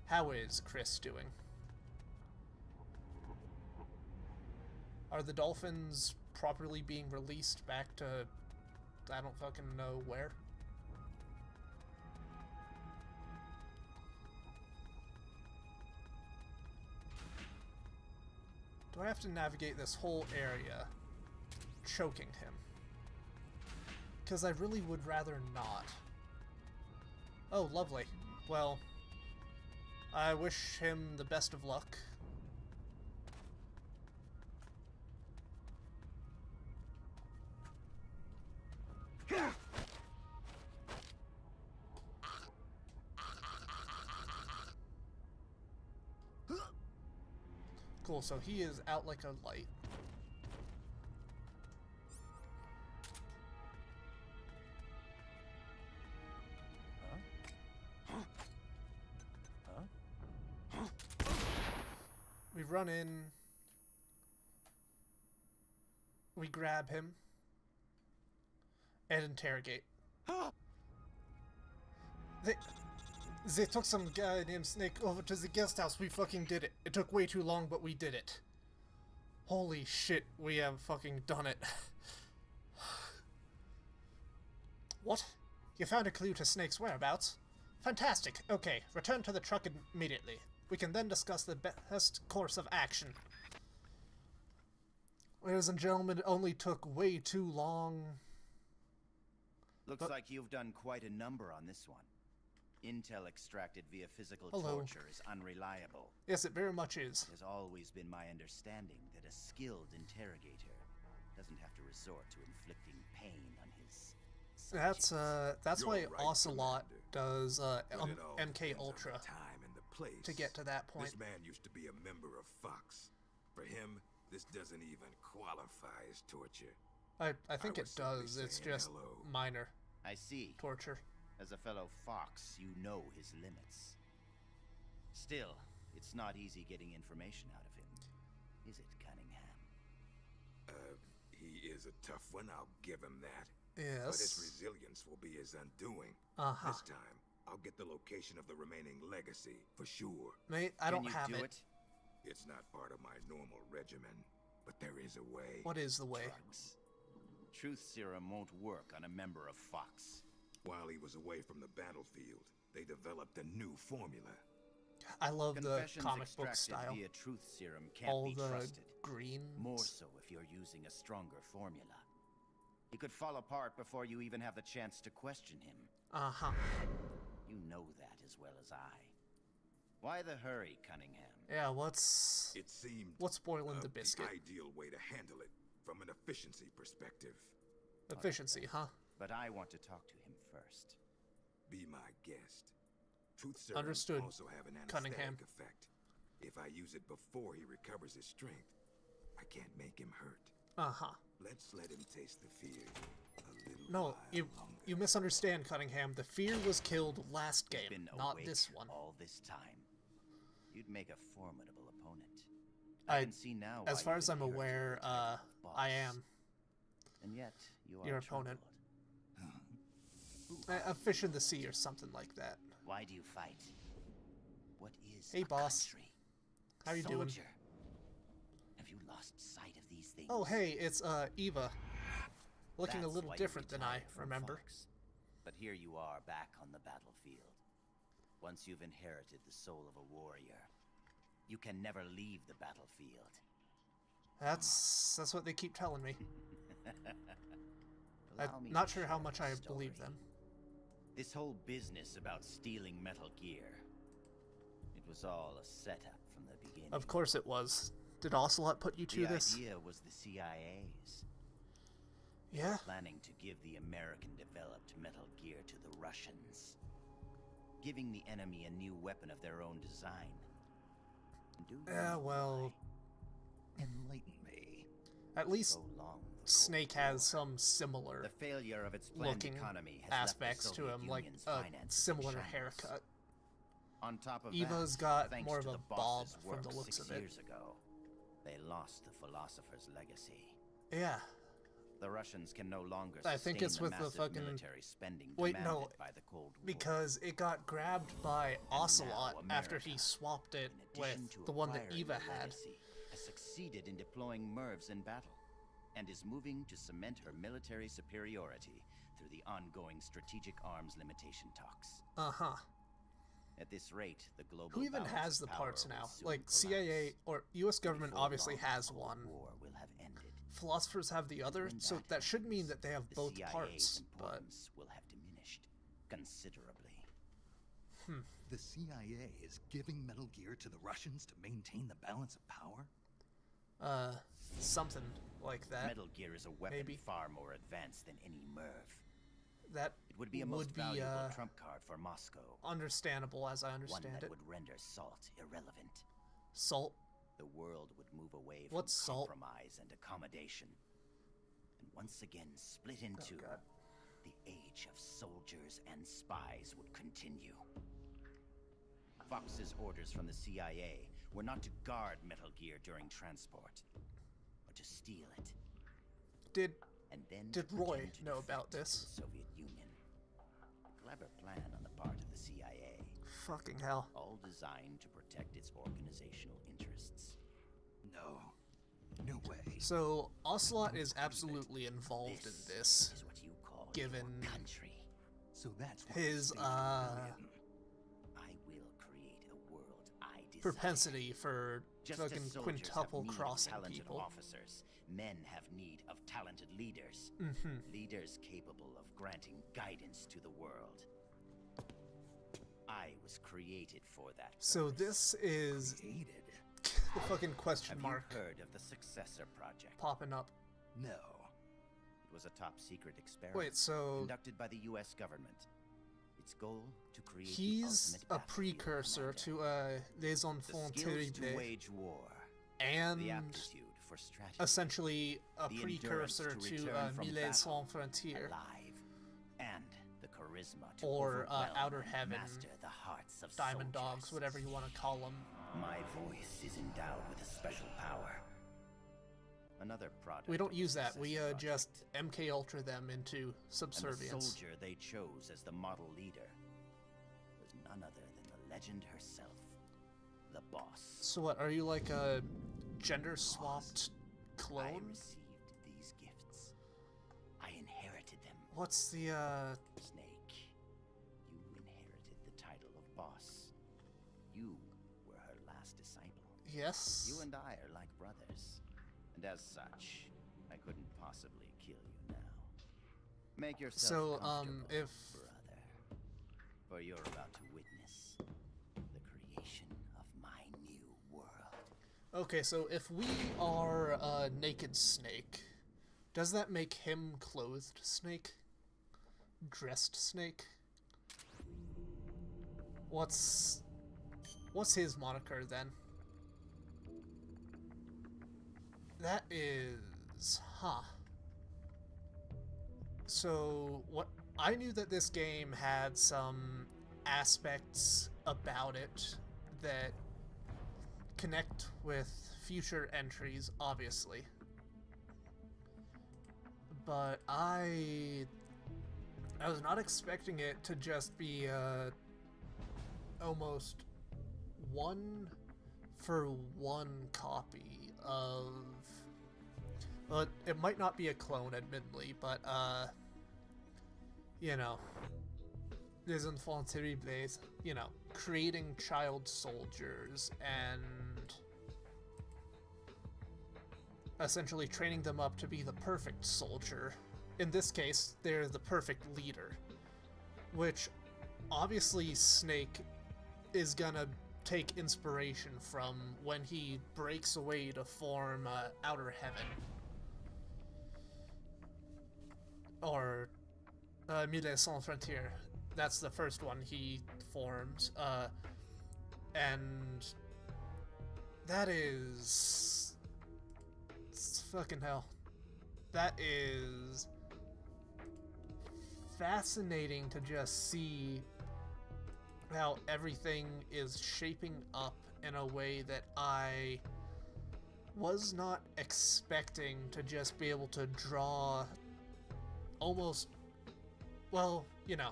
how is Chris doing? Are the dolphins properly being released back to... I don't fucking know where? Do I have to navigate this whole area choking him? Because I really would rather not. Oh, lovely. Well, I wish him the best of luck. Cool, so he is out like a light. We run in. We grab him. And interrogate. They took some guy named Snake over to the guest house. We fucking did it. It took way too long, but we did it. Holy shit, we have fucking done it. What? You found a clue to Snake's whereabouts? Fantastic. Okay, return to the truck immediately. We can then discuss the best course of action. Ladies and gentlemen, it only took way too long. Looks like you've done quite a number on this one. Intel extracted via physical Hello. torture is unreliable. Yes, it very much is. It has always been my understanding that a skilled interrogator doesn't have to resort to inflicting pain on his subjects. That's You're why right, Ocelot Commander. does But it all MK depends on Ultra the time and the place. to get to that point. This man used to be a member of Fox. For him, this doesn't even qualify as torture. I think I it was simply does. It's saying just hello. minor I see. torture. As a fellow Fox, you know his limits. Still, it's not easy getting information out of him. Is it, Cunningham? He is a tough one, I'll give him that. But his Yes. resilience will be his undoing. Uh-huh. This time, I'll get the location of the remaining legacy, for sure. Mate, I don't Can you have do it. It's not part of my normal regimen, but there is a way. What is the way? Drugs. Truth serum won't work on a member of Fox. While he was away from the battlefield, they developed a new formula. I love the Confessions comic book extracted style. via truth serum can't All be the trusted. greens. More so if you're using a stronger formula. He could fall apart before you even have the chance to question him. Uh-huh. You know that as well as I. Why the hurry, Cunningham? Yeah, what's It seemed boiling the biscuit? the ideal way to handle it from an efficiency perspective. Efficiency, huh? But I want to talk to him first. Be my guest. Truth serums Understood, also have an anesthetic Cunningham. effect. If I use it before he recovers his strength, I can't make him hurt. Uh-huh. Let's let him taste the fear a little No, while you longer. misunderstand, Cunningham. The fear was killed last You've game, been not awake this one. all this time. You'd make a formidable opponent. I- can see now. As why far you've as I'm inherited aware, the title of boss. I am And yet, you are your opponent. troubled. A fish in the sea or something like that. Why do you fight? What is Hey, a boss. country? How you doing? Soldier. Have you lost sight of these things? Oh, hey, it's Eva. Looking a That's little why you different than I retired from remember. Fox. But here you are back on the battlefield. Once you've inherited the soul of a warrior, you can never leave the battlefield. That's what they keep telling me. Allow me I'm not to sure how share much a I story. believe them. This whole business about stealing Metal Gear, it was all a setup from the beginning. Of course it was. Did Ocelot put you to The this? idea was the CIA's. Yeah? Planning to give the American-developed Metal Gear to the Russians. Giving the enemy a new weapon of their own design. Do you Yeah, know well, why? Enlighten me. at least So long the Snake Cold War. has some similar The failure of its planned looking economy has aspects left the to Soviet him, like Union's a finances in similar shambles. haircut. On top of Eva's that, got thanks more of to a the bob boss's from work the looks 6 of it. years ago, they lost the philosopher's legacy. Yeah. The Russians can no longer I think sustain it's with the massive fucking- military spending Wait, demanded no, by the Cold War. Because it got grabbed by Ocelot now after he America, swapped it in addition with to the one that acquiring Eva the had. legacy, has succeeded in deploying MIRVs in battle, and is moving to cement her military superiority through the ongoing strategic arms limitation talks. Uh-huh. At this rate, the global Who even balance has of the power parts will now? soon Like, collapse. CIA or US government Before obviously long, has the Cold one War will have ended. philosophers have the other, When so that should mean happens, that they have the both CIA's parts. But importance will have diminished considerably. The CIA is giving Metal Gear to the Russians to maintain the balance of power? something like that. Metal Gear is a weapon maybe. far more advanced than any MIRV. That It would be a most valuable trump card for Moscow. understandable, as I One understand that it. would render SALT irrelevant. Salt. The world would move away from What's SALT? compromise and accommodation, and once again split in two. God. The age of soldiers and spies would continue. Fox's orders from the CIA were not to guard Metal Gear during transport, but to steal it, Did and then Did to Roy pretend to know about defect this? the Soviet Union. A clever plan on the part of the CIA, fucking hell? all designed to protect its organizational interests. No. No way. So Ocelot is absolutely involved in this, is what you call given your country. So that's why his the stage rebellion. I will create a world I desire. propensity for Just fucking as soldiers quintuple have need crossing of talented people. officers, men have need of talented leaders. Leaders capable of granting guidance to the world. I was created for that So purpose. this is Created? the fucking question Have mark you heard of the Successor Project? popping up. No. It was a top secret experiment Wait, so conducted by the US government. Its goal to create the he's ultimate a battlefield precursor commander. to Les The Enfants skills to Terribles, wage war, and the aptitude for strategy, essentially a the precursor endurance to return from Mille battle Sans Frontières, alive, and the charisma to or overwhelm Outer and Heaven, master the hearts of Diamond soldiers. Dogs, whatever you want to call them. My voice is endowed with a special power. Another product. We don't of the use that. We Successor just Project. MK Ultra them into And the subservience. soldier they chose as the model leader was none other than the legend herself, the boss. So what, are you like a gender swapped I clone? received these gifts. I inherited them. What's the Snake, you inherited the title of boss. You were her last disciple. yes? You and I are like brothers, and as such, I couldn't possibly kill you now. Make yourself So, comfortable, if brother, for you're about to witness the creation of my new world. Okay, so if we are a naked Snake, does that make him clothed Snake? Dressed Snake? What's his moniker then? That is, So what I knew that this game had some aspects about it that connect with future entries, obviously. But I was not expecting it to just be almost one for one copy of, well, it might not be a clone, admittedly, but you know, Les Enfants Terribles, you know, creating child soldiers and essentially training them up to be the perfect soldier. In this case, they're the perfect leader, which obviously Snake is gonna take inspiration from when he breaks away to form Outer Heaven. Or Mille Sans Frontières. That's the first one he forms. And that is... it's fucking hell. That is fascinating to just see how everything is shaping up in a way that I was not expecting to just be able to draw almost, well, you know,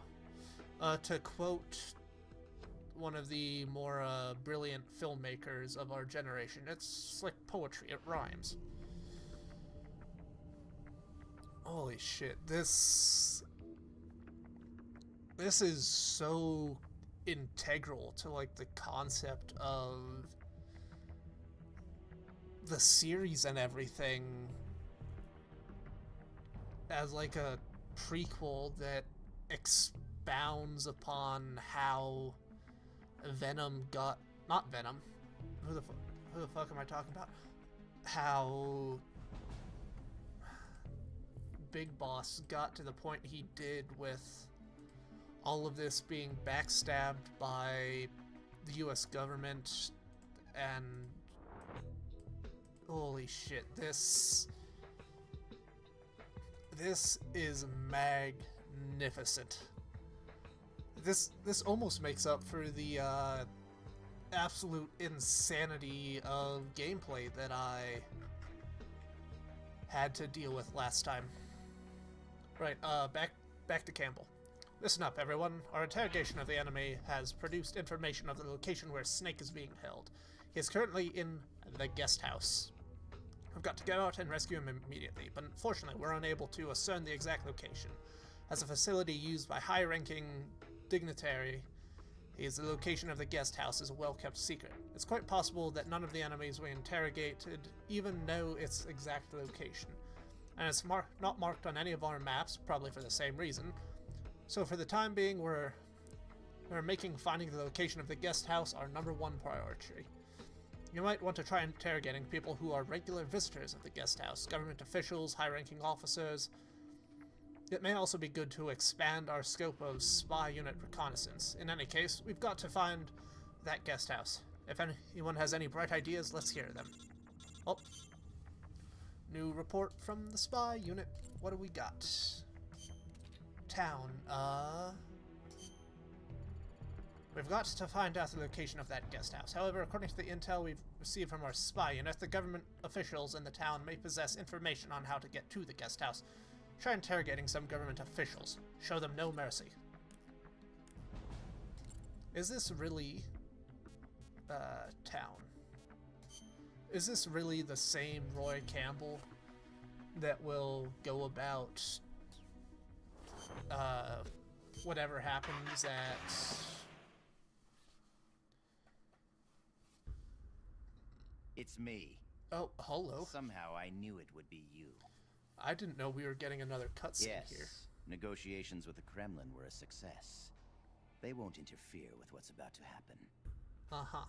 to quote one of the more brilliant filmmakers of our generation, it's like poetry, it rhymes. Holy shit, this is so integral to like the concept of the series and everything as like a prequel that expounds upon how Venom got, not Venom, who the fuck am I talking about? How Big Boss got to the point he did with all of this being backstabbed by the US government, and holy shit, this is magnificent. This almost makes up for the absolute insanity of gameplay that I had to deal with last time. Right, back to Campbell. Listen up, everyone. Our interrogation of the enemy has produced information of the location where Snake is being held. He is currently in the guest house. We've got to go out and rescue him immediately, but unfortunately we're unable to discern the exact location. As a facility used by high-ranking dignitary, the location of the guest house is a well-kept secret. It's quite possible that none of the enemies we interrogated even know its exact location. And it's not marked on any of our maps, probably for the same reason. So for the time being, we're making finding the location of the guest house our #1 priority. You might want to try interrogating people who are regular visitors of the guest house, government officials, high-ranking officers. It may also be good to expand our scope of spy unit reconnaissance. In any case, we've got to find that guest house. If anyone has any bright ideas, let's hear them. Oh. New report from the spy unit. What do we got? Town. We've got to find out the location of that guest house. However, according to the intel we've received from our spy unit, the government officials in the town may possess information on how to get to the guest house. Try interrogating some government officials. Show them no mercy. Is this really town? Is this really the same Roy Campbell that will go about whatever happens at... It's me. Oh, hello. Somehow I knew it would be you. I didn't know we were getting another cutscene Yes, here. negotiations with the Kremlin were a success. They won't interfere with what's about to happen. Uh-huh.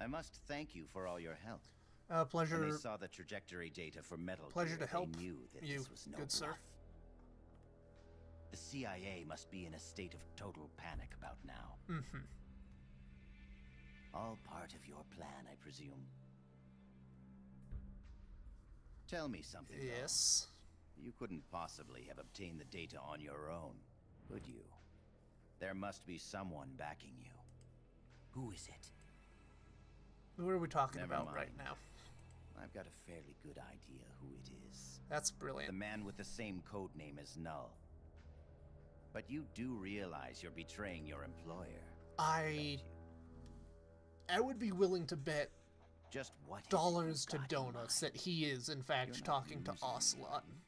I must thank you for all your help. Pleasure. When they saw the trajectory data for Metal Pleasure Gear, to help they knew that you, this was no good sir. bluff. The CIA must be in a state of total panic about now. Mm-hmm. All part of your plan, I presume. Tell me something, though. Yes. You couldn't possibly have obtained the data on your own, could you? There must be someone backing you. Who is it? Who are we talking Never about mind. right now? I've got a fairly good idea who it is. That's The brilliant. man with the same code name as Null. But you do realize you're betraying your employer, don't you? I would be willing to bet Just what has dollars you to got in donuts mind? that he is, in fact, You're not talking to losing Ocelot. anything.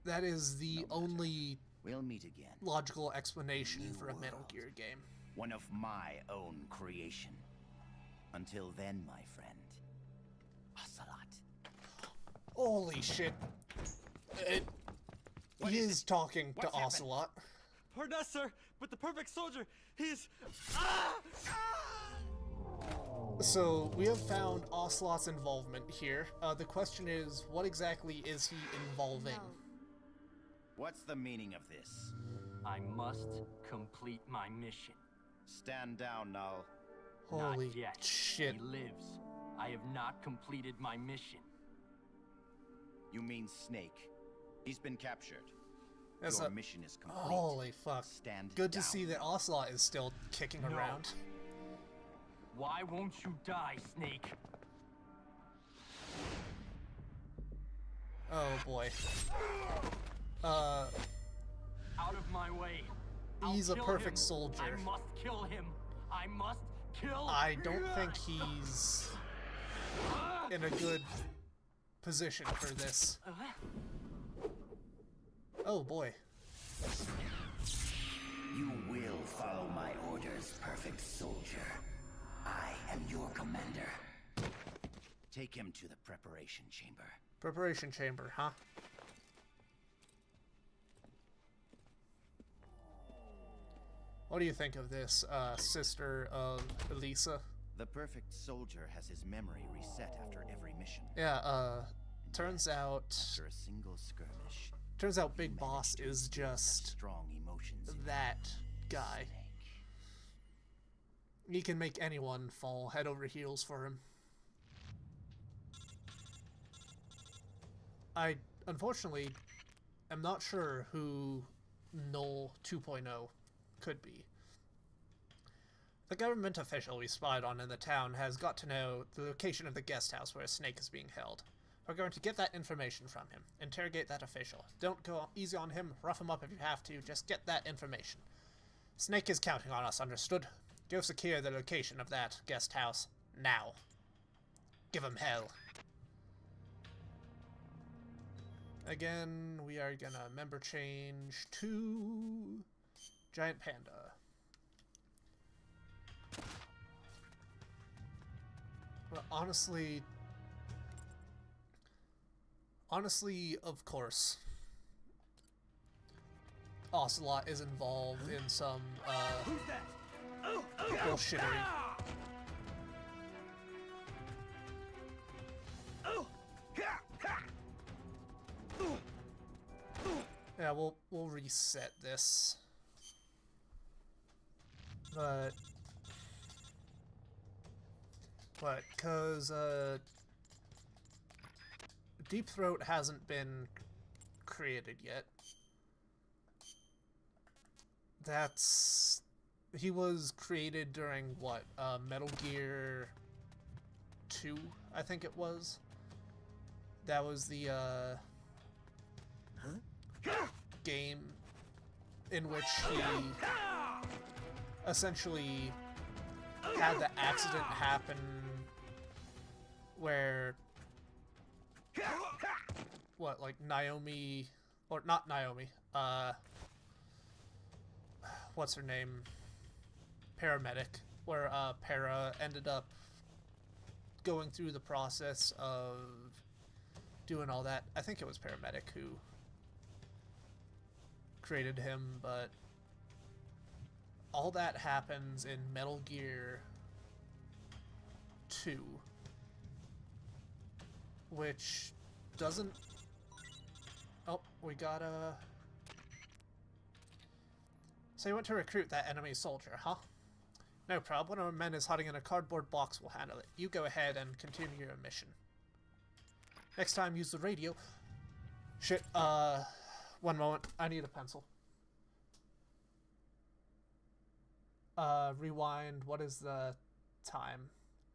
That is the No matter. only We'll meet again. logical explanation New for a Metal world. Gear game. One of my own creation. Until then, my friend. Ocelot. Holy shit. What He is is it? talking to What's happened? Ocelot. Pardon us, sir, but the perfect soldier, he's... Ah! So, we have found Ocelot's involvement here. The question is, what exactly is he involving? What's the meaning of this? I must complete my mission. Stand down, Null. Holy Not yet. shit. He lives. I have not completed my mission. You mean Snake. He's been captured. That's Your a... mission is complete. Holy fuck. Stand Good to down. see that Ocelot is still kicking No. around. Why won't you die, Snake? Oh boy. Out of my way. I'll He's a kill perfect him. soldier. I must kill him. I must kill I don't think he's in a good position for this. Oh boy. You will follow my orders, perfect soldier. I am your commander. Take him to the preparation chamber. Preparation chamber, huh? What do you think of this, sister of Elisa? The perfect soldier has his memory reset after every mission. Yeah, turns out... After a single skirmish, Turns out Big you Boss managed to is instill the just strong emotions in that guy. Snake. He can make anyone fall head over heels for him. I, unfortunately, am not sure who Null 2.0 could be. The government official we spied on in the town has got to know the location of the guest house where Snake is being held. We're going to get that information from him. Interrogate that official. Don't go easy on him, rough him up if you have to, just get that information. Snake is counting on us, understood? Go secure the location of that guest house, now. Give him hell. Again, we are gonna member change to Giant Panda. But honestly, of course, Ocelot is involved in some, Who's that? bullshittery. Yeah, we'll reset this. But cause Deep Throat hasn't been created yet. He was created during what? Metal Gear 2, I think it was. That was the game in which he essentially had the accident happen where like Naomi, or not Naomi, what's her name? Paramedic, where Para ended up going through the process of doing all that. I think it was Paramedic who created him, but all that happens in Metal Gear 2, which doesn't... Oh, we gotta... So you want to recruit that enemy soldier, huh? No problem. One of our men is hiding in a cardboard box. We'll handle it. You go ahead and continue your mission. Next time, use the radio. Shit, one moment. I need a pencil. Rewind. What is the time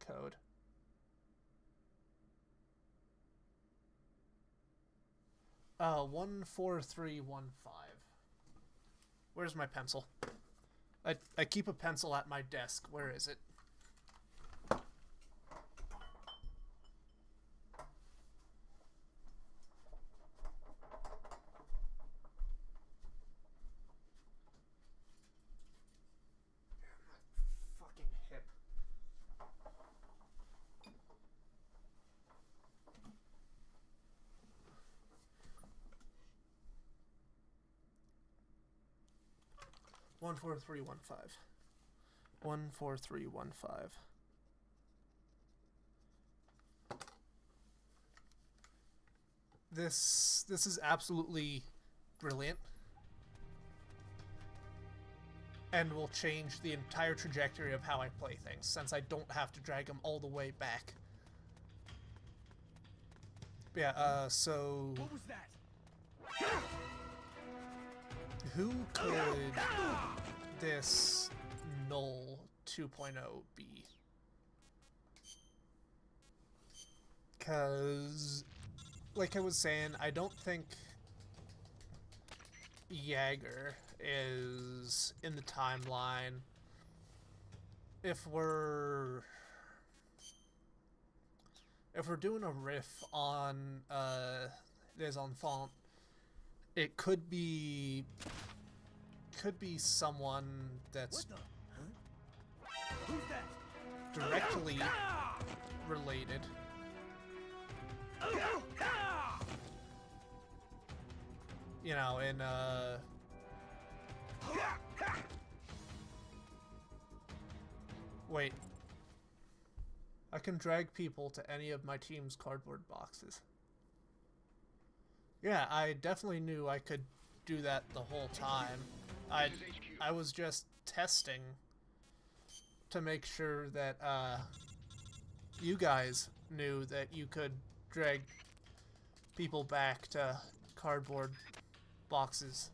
code? Uh, 14315. Where's my pencil? I keep a pencil at my desk. Where is it? Fucking hip. One, 14315. 14315. This is absolutely brilliant, and will change the entire trajectory of how I play things, since I don't have to drag them all the way back. Yeah, so... What was that? Who could this Null 2.0 be? Because, like I was saying, I don't think Jaeger is in the timeline. If we're doing a riff on Les Enfants, it could be someone that's Who's that? directly related. you know, in, wait. I can drag people to any of my team's cardboard boxes. Yeah, I definitely knew I could do that the whole time. I was just testing to make sure that, you guys knew that you could drag people back to cardboard boxes.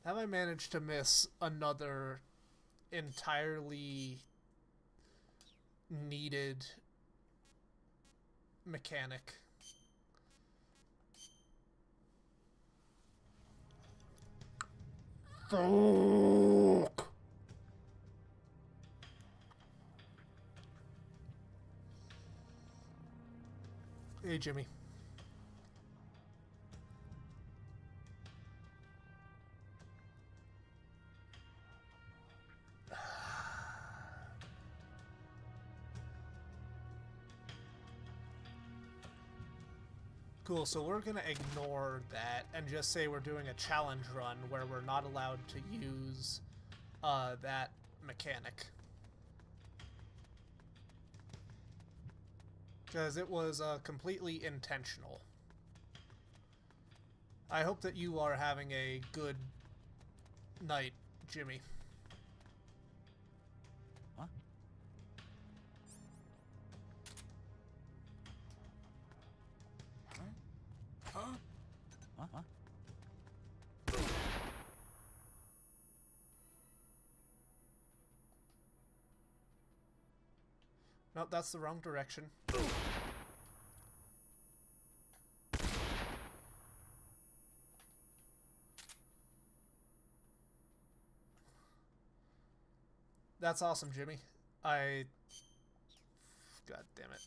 Have I managed to miss another entirely needed mechanic? Fuck! Hey, Jimmy. Cool, so we're gonna ignore that and just say we're doing a challenge run where we're not allowed to use that mechanic. Because it was completely intentional. I hope that you are having a good night, Jimmy. Huh? Huh? Nope, that's the wrong direction. That's awesome, Jimmy. God damn it.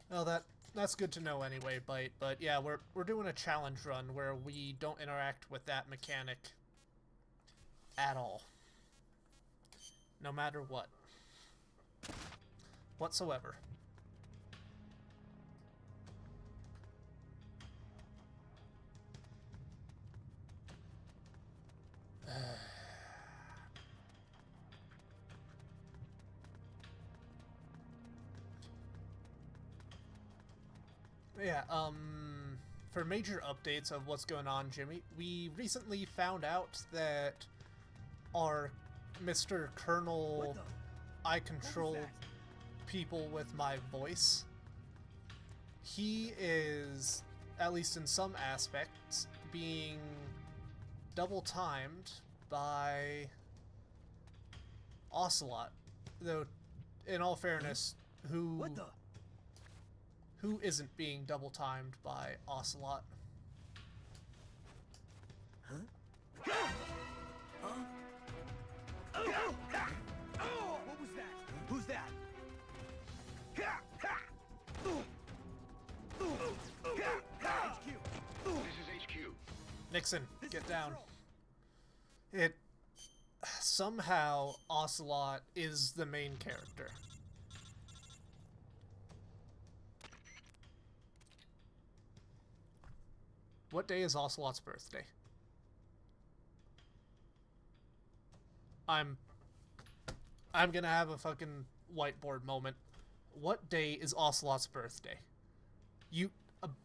Well, that's good to know anyway, Bite. But yeah, we're doing a challenge run where we don't interact with that mechanic at all. No matter what. Whatsoever. Yeah, for major updates of what's going on, Jimmy, we recently found out that our Mr. Colonel, I control people with my voice, he is, at least in some aspects, being double-timed by Ocelot. Though, in all fairness, who isn't being double-timed by Ocelot? What was that? Who's that? HQ. This is HQ. Nixon, get down. It... Somehow, Ocelot is the main character. What day is Ocelot's birthday? I'm gonna have a fucking whiteboard moment. What day is Ocelot's birthday?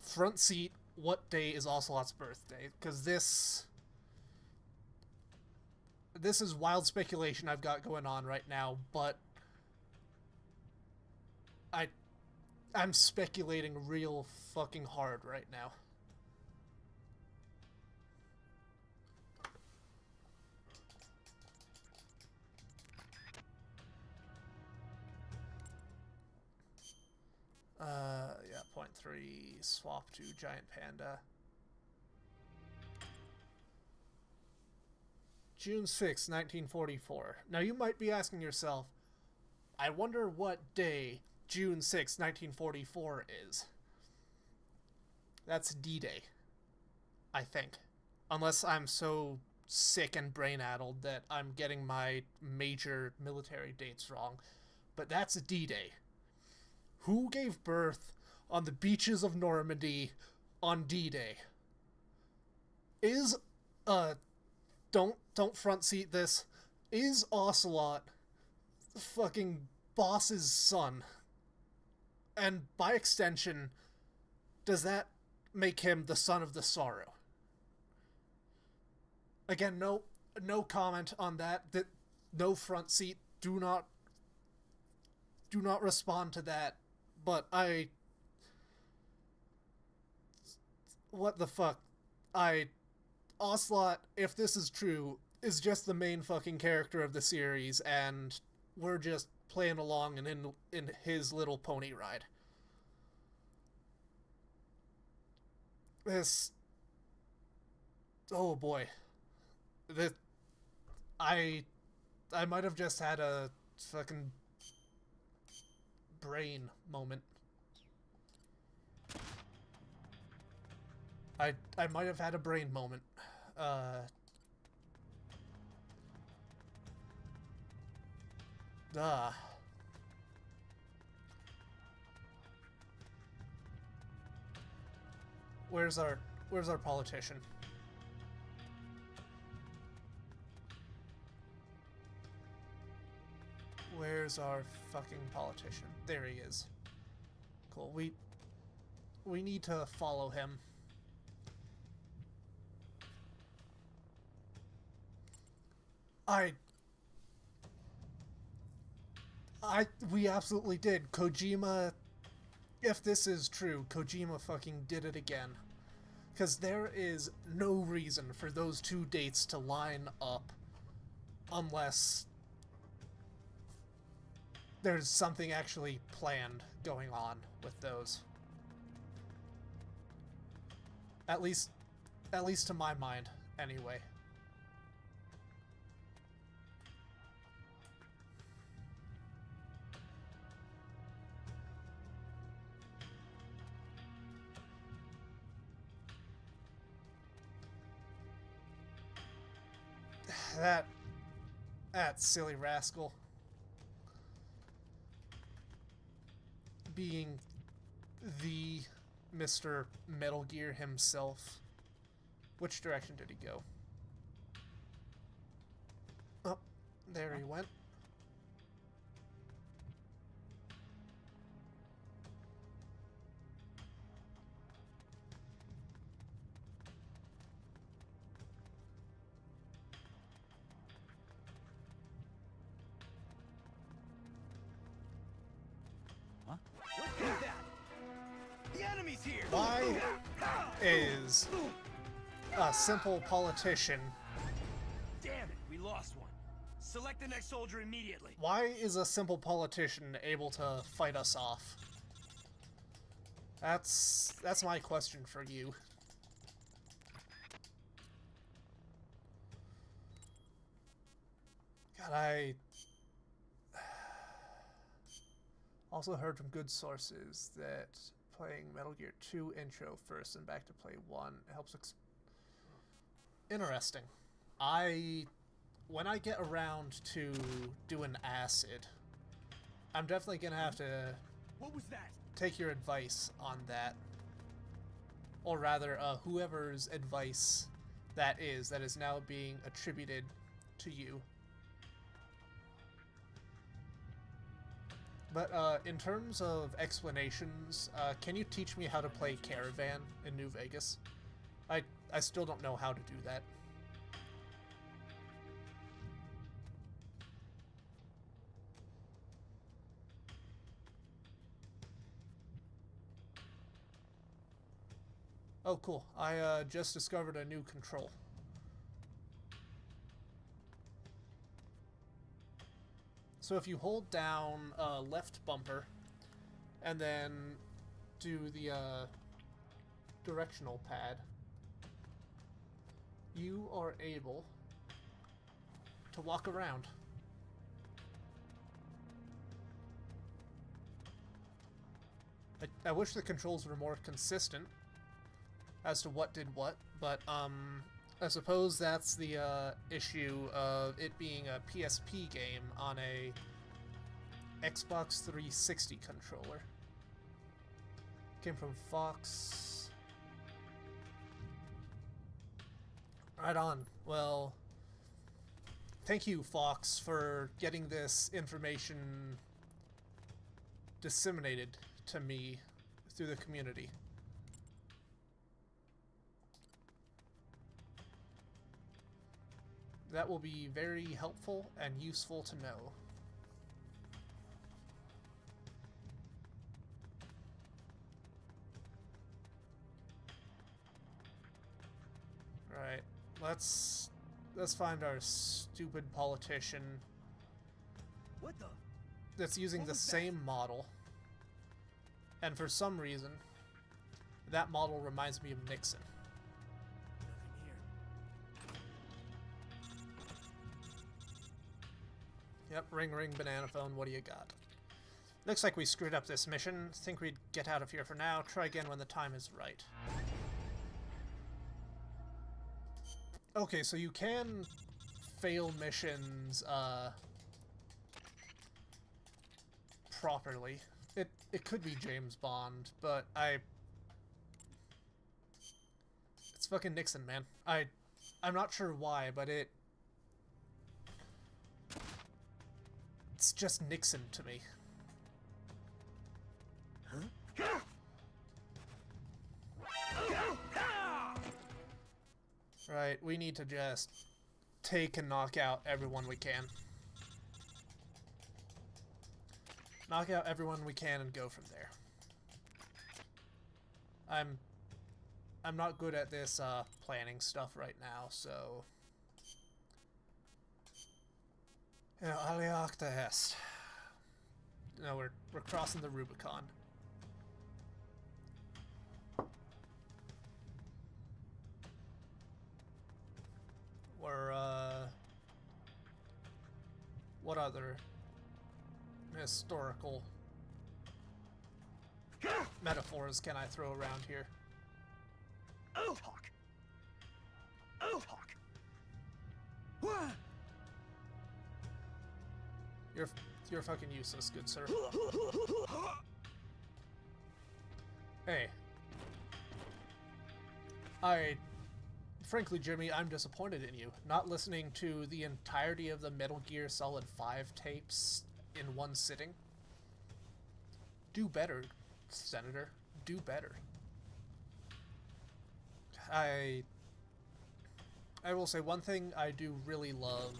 Front seat, what day is Ocelot's birthday? Because this is wild speculation I've got going on right now, but I'm speculating real fucking hard right now. Yeah, 0.3, swap to Giant Panda. June 6, 1944. Now you might be asking yourself, I wonder what day June 6, 1944 is. That's D-Day, I think. Unless I'm so sick and brain-addled that I'm getting my major military dates wrong. but that's D-Day. Who gave birth on the beaches of Normandy on D-Day? Is, don't front seat this, is Ocelot fucking Boss's son? And by extension, does that make him the son of the Sorrow? Again, no comment on that. That no front seat. Do not respond to that. But what the fuck? Ocelot, if this is true, is just the main fucking character of the series, and we're just playing along and in his little pony ride. This, oh boy, that I might have just had a fucking brain moment. I might have had a brain moment. Where's our politician? Where's our fucking politician? There he is. Cool. We need to follow him. We absolutely did. Kojima, if this is true, Kojima fucking did it again. Because there is no reason for those two dates to line up unless there's something actually planned going on with those. At least to my mind, anyway. That silly rascal. Being the Mr. Metal Gear himself. Which direction did he go? Oh, there he went. Why is a simple politician... Damn it, we lost one. Select the next soldier immediately. Why is a simple politician able to fight us off? That's my question for you. God, I also heard from good sources that playing Metal Gear 2 intro first and back to play 1 helps interesting. When I get around to doing acid, I'm definitely gonna have to What was that? take your advice on that. Or rather, whoever's advice that is now being attributed to you. But in terms of explanations, can you teach me how to play Caravan in New Vegas? I still don't know how to do that. Oh, cool. I just discovered a new control. So if you hold down left bumper and then do the directional pad, you are able to walk around. I wish the controls were more consistent as to what did what, but I suppose that's the issue of it being a PSP game on a Xbox 360 controller. Came from Fox. Right on. Well, thank you, Fox, for getting this information disseminated to me through the community. That will be very helpful and useful to know. Right, let's find our stupid politician What the? that's using What the was that? same model. And for some reason, that model reminds me of Nixon. Nothing here. Yep, ring ring banana phone, what do you got? Looks like we screwed up this mission. Think we'd get out of here for now. Try again when the time is right. Okay, so you can fail missions properly. It could be James Bond, but it's fucking Nixon, man. I'm not sure why, but it's just Nixon to me. Right, we need to just take and knock out everyone we can. Knock out everyone we can and go from there. I'm not good at this planning stuff right now, so Aliakta Hest. No, we're crossing the Rubicon. We're what other historical metaphors can I throw around here? Oh, Hawk. Oh, Hawk. What? You're fucking useless, good sir. Hey. Frankly, Jimmy, I'm disappointed in you. Not listening to the entirety of the Metal Gear Solid 5 tapes in one sitting. Do better, Senator. Do better. I will say one thing I do really love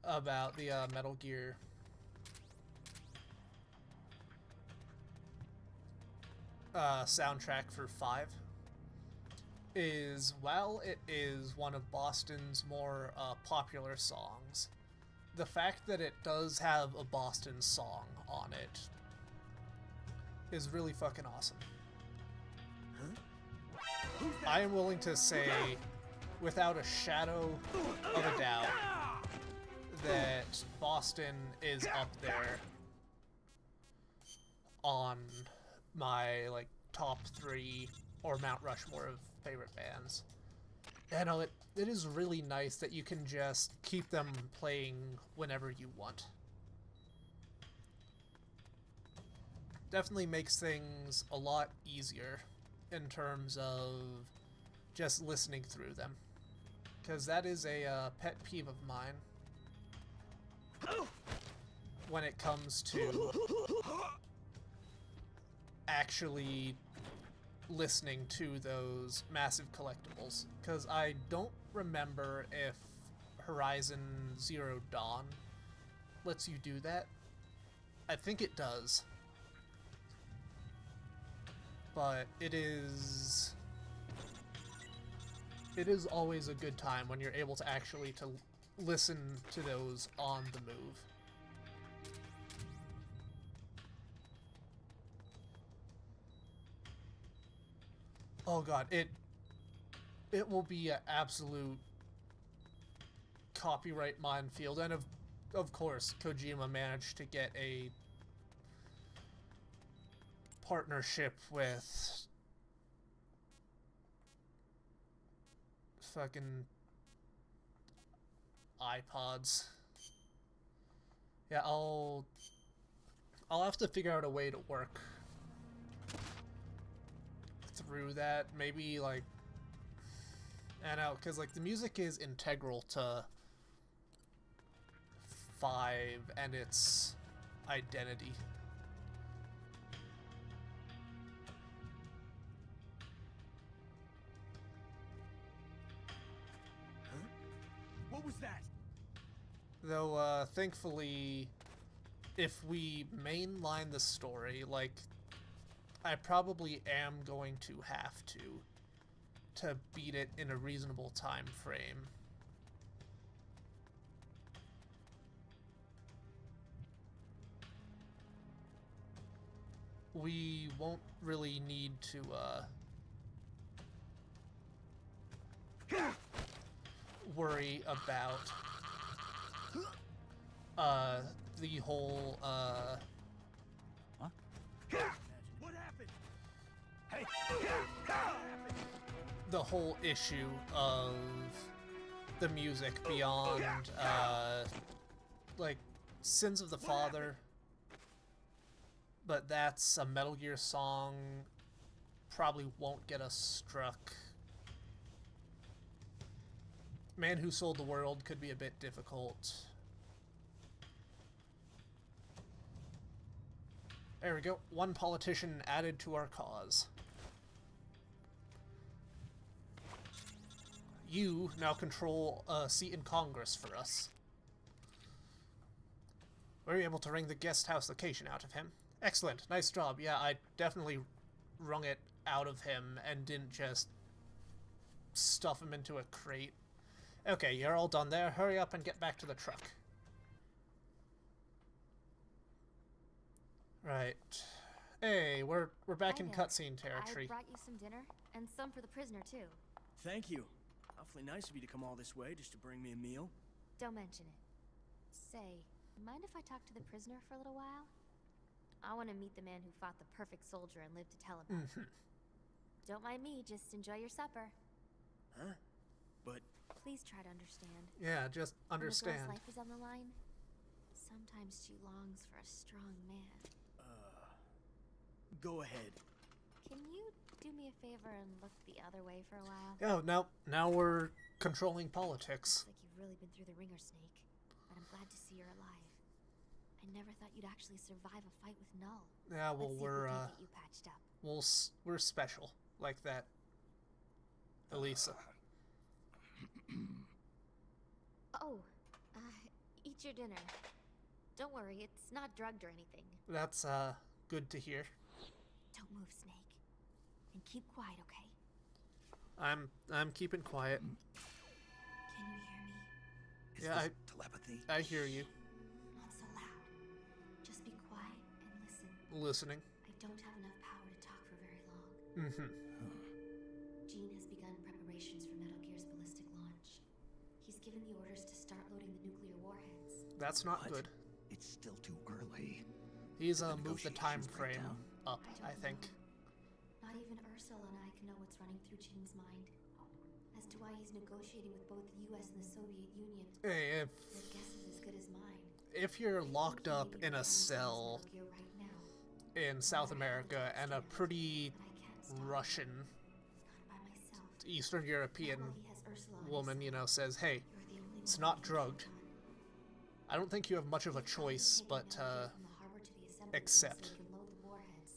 about the Metal Gear soundtrack for 5 is, while it is one of Boston's more popular songs, the fact that it does have a Boston song on it is really fucking awesome. I am willing to say, without a shadow of a doubt, that Boston is up there on my like top 3 or Mount Rushmore of favorite bands. And it is really nice that you can just keep them playing whenever you want. Definitely makes things a lot easier in terms of just listening through them, because that is a pet peeve of mine when it comes to actually listening to those massive collectibles, because I don't remember if Horizon Zero Dawn lets you do that. I think it does, but it is always a good time when you're able to actually listen to those on the move. Oh god, it will be an absolute copyright minefield, and of course Kojima managed to get a partnership with fucking iPods. Yeah, I'll have to figure out a way to work through that. Maybe, like, I don't know, because, like, the music is integral to 5 and its identity. What was that? Though, thankfully, if we mainline the story, like, I probably am going to have to beat it in a reasonable time frame. We won't really need to, worry about the whole What happened? Hey! What happened? the whole issue of the music beyond like Sins of the Father, but that's a Metal Gear song, probably won't get us struck. Man Who Sold the World could be a bit difficult. There we go. One politician added to our cause. You now control a seat in Congress for us. Were you able to wring the guest house location out of him? Excellent. Nice job. Yeah, I definitely wrung it out of him and didn't just stuff him into a crate. Okay, you're all done there. Hurry up and get back to the truck. Right. Hey, we're back in cutscene territory. I brought you some dinner, and some for the prisoner, too. Thank you. Awfully nice of you to come all this way just to bring me a meal. Don't mention it. Say, mind if I talk to the prisoner for a little while? I want to meet the man who fought the perfect soldier and lived to tell about it. Don't mind me, just enjoy your supper. Huh? But... Please try to understand. Yeah, just understand. When a girl's life is on the line, sometimes she longs for a strong man. Go ahead. Can you do me a favor and look the other way for a while? Oh, now we're controlling politics. Looks like you've really been through the ringer, Snake. But I'm glad to see you're alive. I never thought you'd actually survive a fight with Null. Yeah, well, Let's see if we can get you patched up. we're special like that, Elisa. Oh, eat your dinner. Don't worry, it's not drugged or anything. That's good to hear. Don't move, Snake. And keep quiet, okay? I'm keeping quiet. Can you hear me? Is Yeah, this telepathy? I hear you. Not so loud. Just be quiet and listen. Listening. I don't have enough power to talk for very long. Gene has begun preparations for Metal Gear's ballistic launch. He's given the orders to start loading the nuclear warheads. That's not What? good. It's still too early. He's The moved the time negotiations break frame down. up, I I think. know. Not even Ursula and I can know what's running through Gene's mind. As to why he's negotiating with both the US and the Soviet Union. Hey, Your guess is as good as mine. if you're locked He may up be in a preparing for his cell Metal Gear right now, in South America and a pretty but I can't stop. Russian, Not by myself. Eastern European Not while he has Ursula on his woman, side. you know, says, hey, You're the only it's one not who can drugged. get it done. I don't think you have much of a He's choice taking but Metal Gear from the harbor to the assembly plant accept. so he can load the warheads.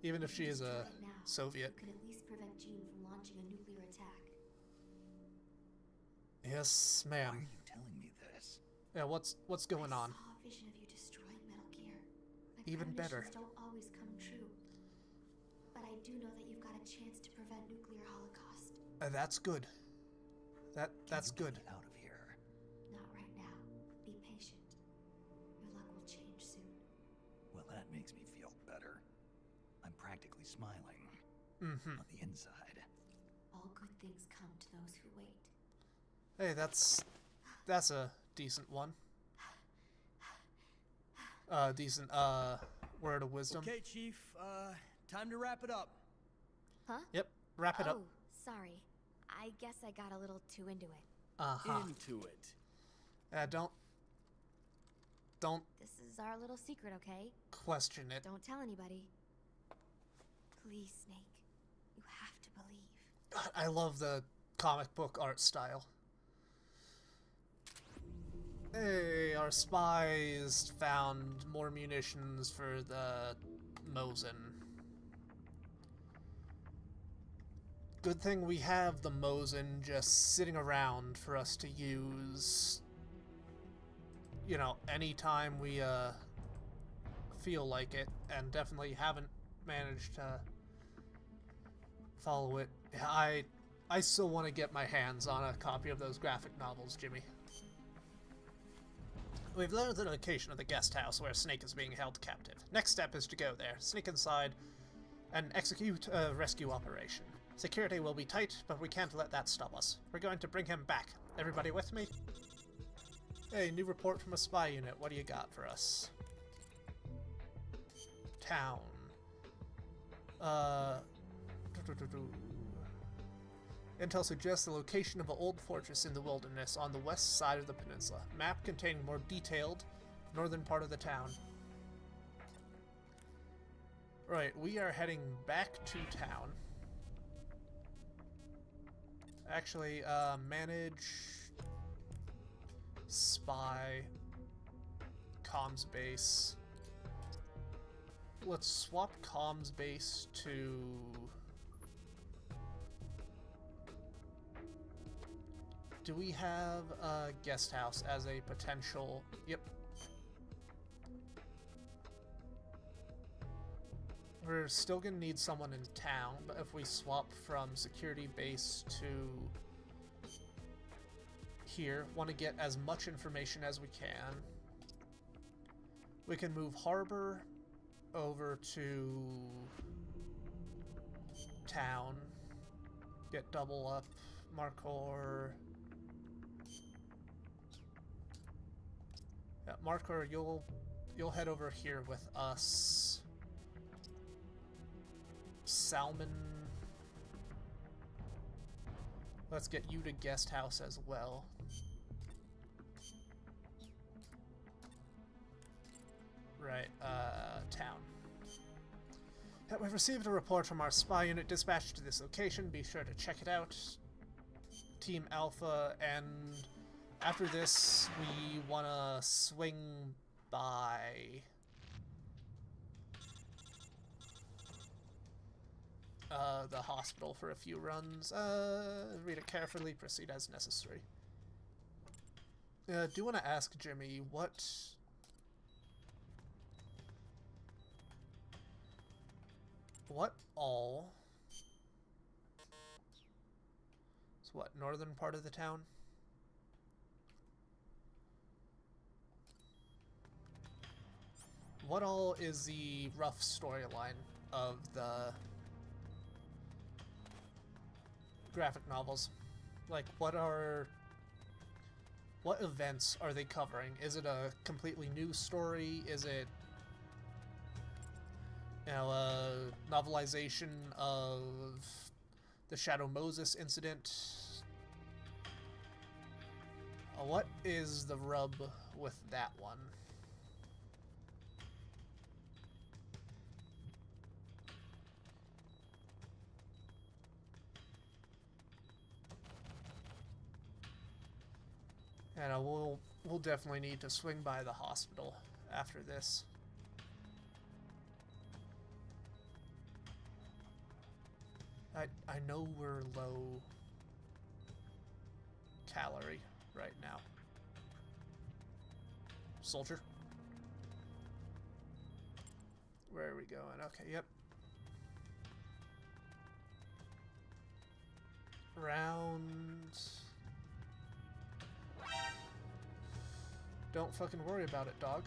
even if If she you is destroy a it now, Soviet. You can at least prevent Gene from launching a nuclear attack. Yes, Why are ma'am. you telling me this? Yeah, what's going on? I saw a vision of you destroying Metal Gear. My Even better. premonitions don't always come true. But I do know that you've got a chance to prevent nuclear holocaust. That's good. That's Can you good. Get out of here. Not right now. Be patient. Your luck will change soon. Well, that makes me feel better. I'm practically smiling. On the inside. All good things come to those who wait. Hey, that's a decent one. Decent word of wisdom. Okay, Chief, time to wrap it up. Huh? Yep, wrap it up. Oh, sorry. I guess I got a little too into it. Uh-huh. Into it. Don't This is our little secret, okay? question it. Don't tell anybody. Please, Snake. You have to believe. God, I love the comic book art style. Hey, our spies found more munitions for the Mosin. Good thing we have the Mosin just sitting around for us to use, you know, anytime we feel like it, and definitely haven't managed to follow it. I still want to get my hands on a copy of those graphic novels, Jimmy. We've learned the location of the guest house where Snake is being held captive. Next step is to go there, sneak inside, and execute a rescue operation. Security will be tight, but we can't let that stop us. We're going to bring him back. Everybody with me? Hey, new report from a spy unit. What do you got for us? Town. Intel suggests the location of an old fortress in the wilderness on the west side of the peninsula. Map containing more detailed northern part of the town. Right, we are heading back to town. Actually, manage spy comms base. Let's swap comms base to do we have a guest house as a potential? Yep. We're still gonna need someone in town, but if we swap from security base to here, want to get as much information as we can. We can move harbor over to town, get double up, Marcor. Yeah, Marcor, you'll head over here with us. Salmon. Let's get you to guest house as well. Right, town. Yeah, we've received a report from our spy unit dispatched to this location. Be sure to check it out. Team Alpha, and after this, we want to swing by the hospital for a few runs. Read it carefully, proceed as necessary. Do want to ask Jimmy what all? It's what, northern part of the town? What all is the rough storyline of the graphic novels? Like, what events are they covering? Is it a completely new story? Is it, you know, a novelization of the Shadow Moses incident? What is the rub with that one? And we'll definitely need to swing by the hospital after this. I know we're low calorie right now. Soldier? Where are we going? Okay, yep. Round. Don't fucking worry about it, dog.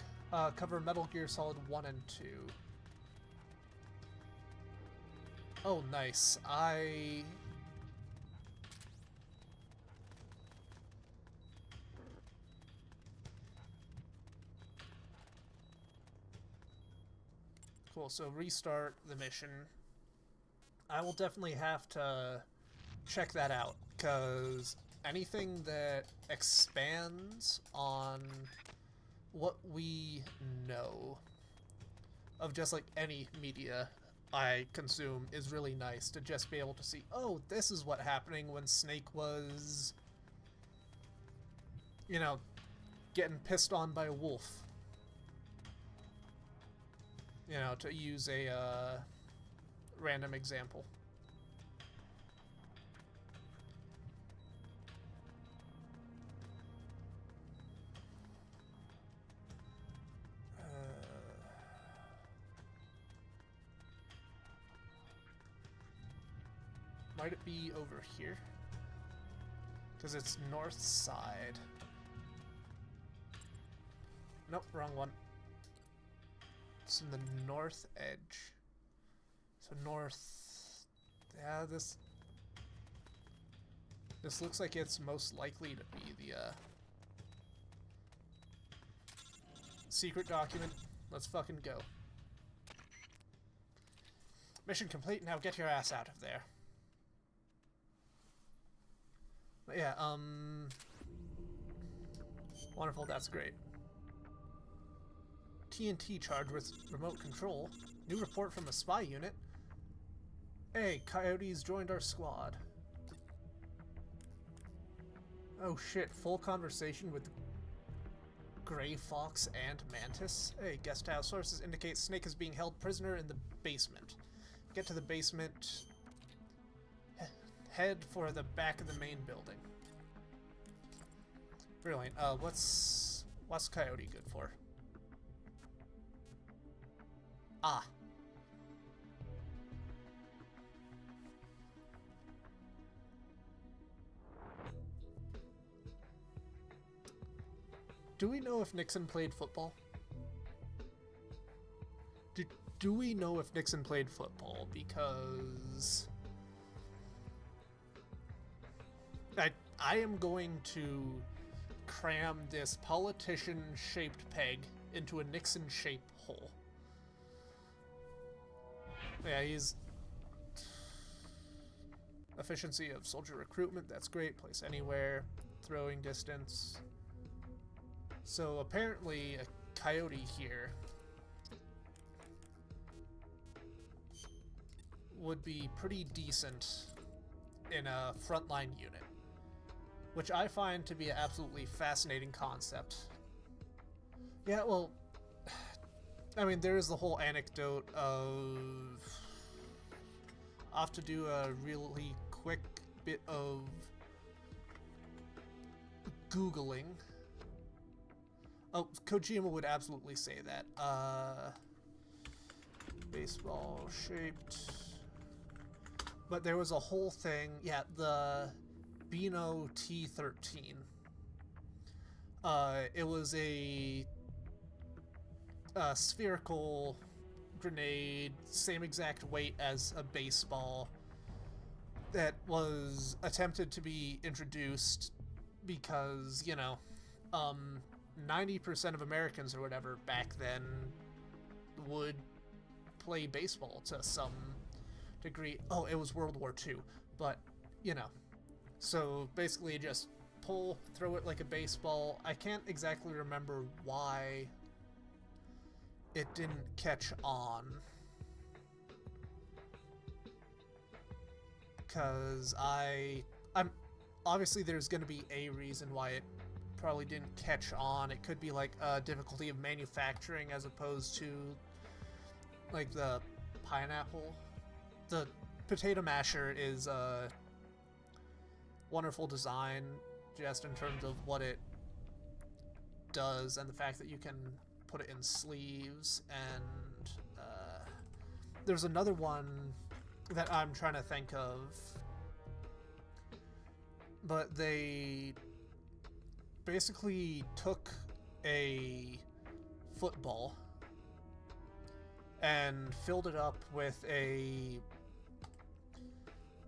Cover Metal Gear Solid 1 and 2. Oh, nice. Cool, so restart the mission. I will definitely have to check that out, because anything that expands on what we know of just like any media I consume is really nice to just be able to see, oh, this is what happening when Snake was, you know, getting pissed on by a wolf. You know, to use a random example. Might it be over here? Because it's north side. Nope, wrong one. It's in the north edge. So north... Yeah, this looks like it's most likely to be the secret document. Let's fucking go. Mission complete, now get your ass out of there. But yeah, wonderful, that's great. TNT charge with remote control. New report from a spy unit. Hey, coyotes joined our squad. Oh shit, full conversation with Gray Fox and Mantis. Hey, guest house sources indicate Snake is being held prisoner in the basement. Get to the basement. Head for the back of the main building. Brilliant. What's Coyote good for? Ah. Do we know if Nixon played football? Do we know if Nixon played football? Because I am going to cram this politician-shaped peg into a Nixon-shaped hole. Yeah, he's... Efficiency of soldier recruitment, that's great. Place anywhere. Throwing distance. So apparently a coyote here would be pretty decent in a frontline unit, which I find to be an absolutely fascinating concept. Yeah, well, I mean, there is the whole anecdote of... I'll have to do a really quick bit of Googling. Oh, Kojima would absolutely say that. Baseball shaped. But there was a whole thing, yeah, the Beano T-13. It was a spherical grenade, same exact weight as a baseball, that was attempted to be introduced because, you know, 90% of Americans or whatever back then would play baseball to some degree. Oh, it was World War II, but, you know. So basically just throw it like a baseball. I can't exactly remember why it didn't catch on. Because I'm obviously there's going to be a reason why it probably didn't catch on. It could be like a difficulty of manufacturing as opposed to like the pineapple. The potato masher is a wonderful design just in terms of what it does and the fact that you can put it in sleeves. And there's another one that I'm trying to think of, but they basically took a football and filled it up with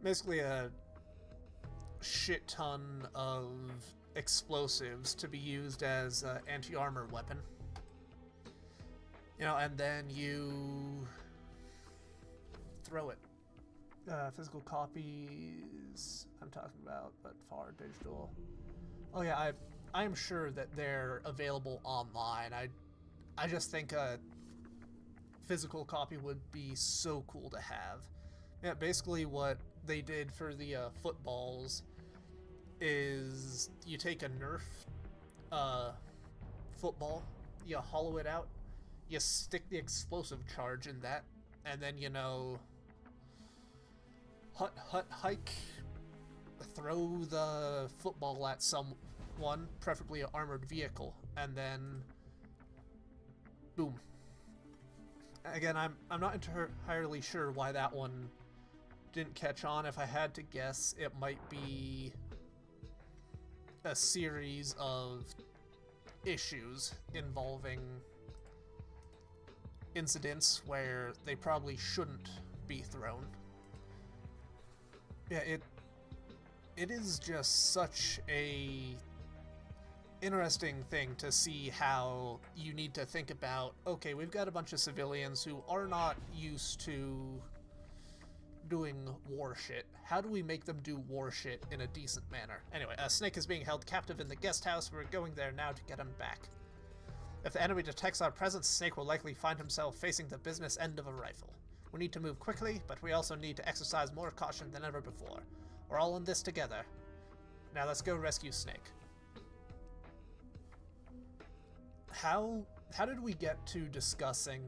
basically a shit ton of explosives to be used as an anti-armor weapon. You know, and then you throw it. Physical copies I'm talking about, but far digital. Oh yeah, I'm sure that they're available online. I just think a physical copy would be so cool to have. Yeah, basically what they did for the footballs is you take a Nerf football, you hollow it out, you stick the explosive charge in that, and then, you know, hike, throw the football at someone, preferably an armored vehicle, and then boom. Again, I'm not entirely sure why that one didn't catch on. If I had to guess, it might be a series of issues involving incidents where they probably shouldn't be thrown. Yeah, it is just such a interesting thing to see how you need to think about, okay, we've got a bunch of civilians who are not used to doing war shit. How do we make them do war shit in a decent manner? Anyway, Snake is being held captive in the guest house. We're going there now to get him back. If the enemy detects our presence, Snake will likely find himself facing the business end of a rifle. We need to move quickly, but we also need to exercise more caution than ever before. We're all in this together. Now let's go rescue Snake. How did we get to discussing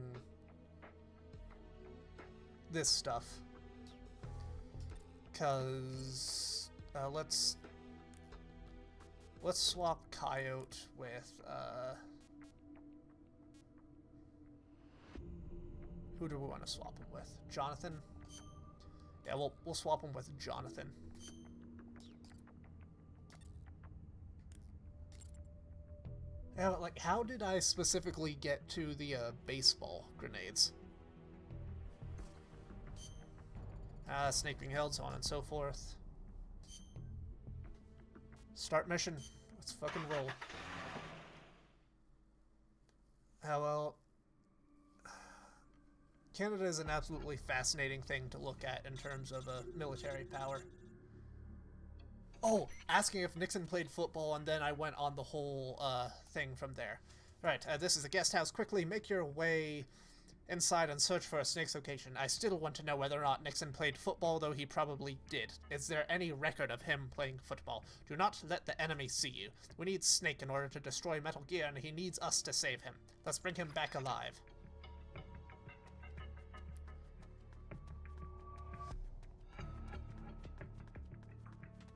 this stuff? Because let's swap Coyote with who do we want to swap him with? Jonathan? Yeah, we'll swap him with Jonathan. Yeah, but like, how did I specifically get to the baseball grenades? Snake being held, so on and so forth. Start mission. Let's fucking roll. Well, Canada is an absolutely fascinating thing to look at in terms of military power. Oh, asking if Nixon played football, and then I went on the whole thing from there. Right, this is the guest house. Quickly make your way inside and search for a Snake's location. I still want to know whether or not Nixon played football, though he probably did. Is there any record of him playing football? Do not let the enemy see you. We need Snake in order to destroy Metal Gear, and he needs us to save him. Let's bring him back alive.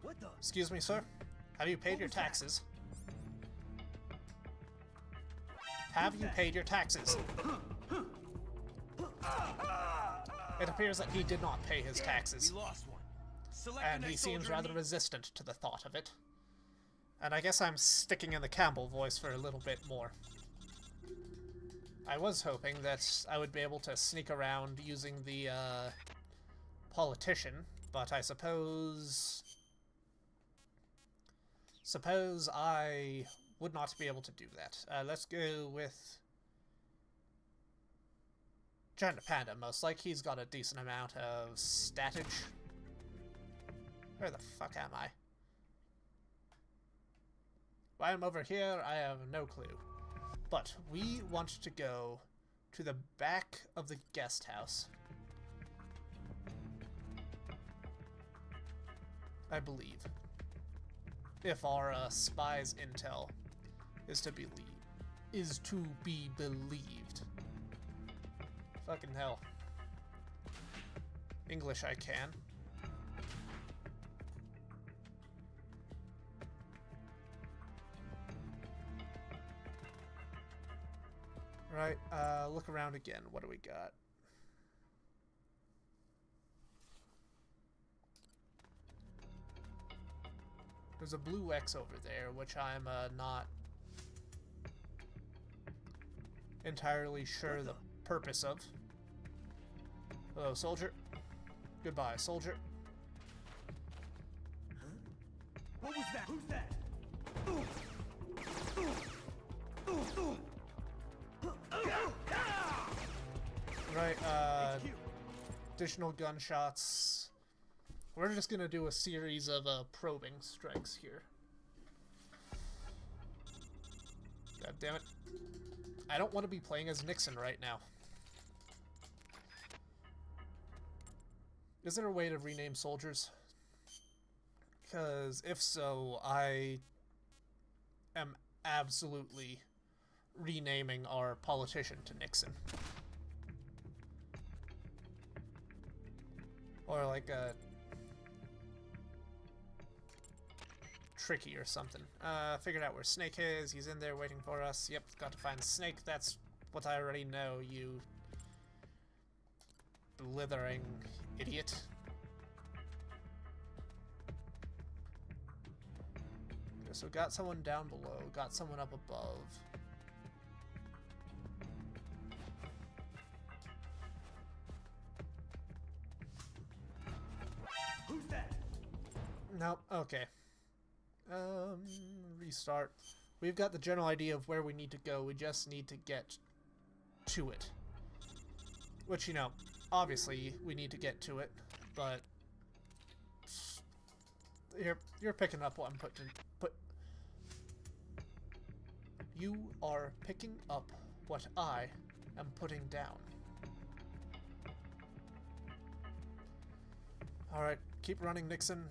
What the? Excuse me, sir? Have you paid your taxes? Have you paid your taxes? It appears that he did not pay his taxes, We lost one. Select and the he next seems soldier rather and resistant to the thought of it. And I guess I'm sticking in the Campbell voice for a little bit more. I was hoping that I would be able to sneak around using the politician, but I suppose I would not be able to do that. Let's go with Giant Panda. Most like he's got a decent amount of statage. Where the fuck am I? Why I'm over here, I have no clue. But we want to go to the back of the guest house. I believe. If our spy's intel is to be believed. Fucking hell. English I can. Right, look around again. What do we got? There's a blue X over there, which I'm not entirely sure the purpose of. Hello, soldier. Goodbye, soldier. What was that? Who's that? Right, additional gunshots We're just gonna do a series of probing strikes here. God damn it. I don't want to be playing as Nixon right now. Is there a way to rename soldiers? Because if so, I am absolutely renaming our politician to Nixon. Or like a Tricky or something. Figured out where Snake is. He's in there waiting for us. Yep, got to find Snake. That's what I already know, you blithering idiot. Okay, so got someone down below, got someone up above. Who's that? Nope, okay. Restart. We've got the general idea of where we need to go. We just need to get to it. Which, you know, obviously we need to get to it, but you're picking up what I'm You are picking up what I am putting down. Alright, keep running, Nixon.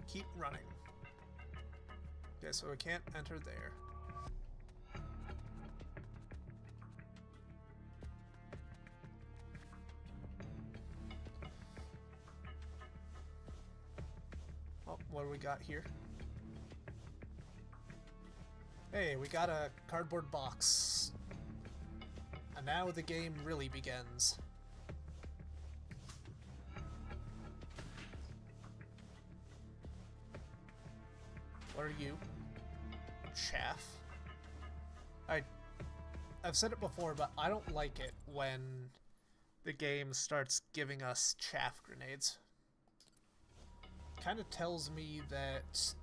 Keep running. Okay, so we can't enter there. Oh, what do we got here? Hey, we got a cardboard box. And now the game really begins. What are you? Chaff? I've said it before, but I don't like it when the game starts giving us chaff grenades. Kind of tells me that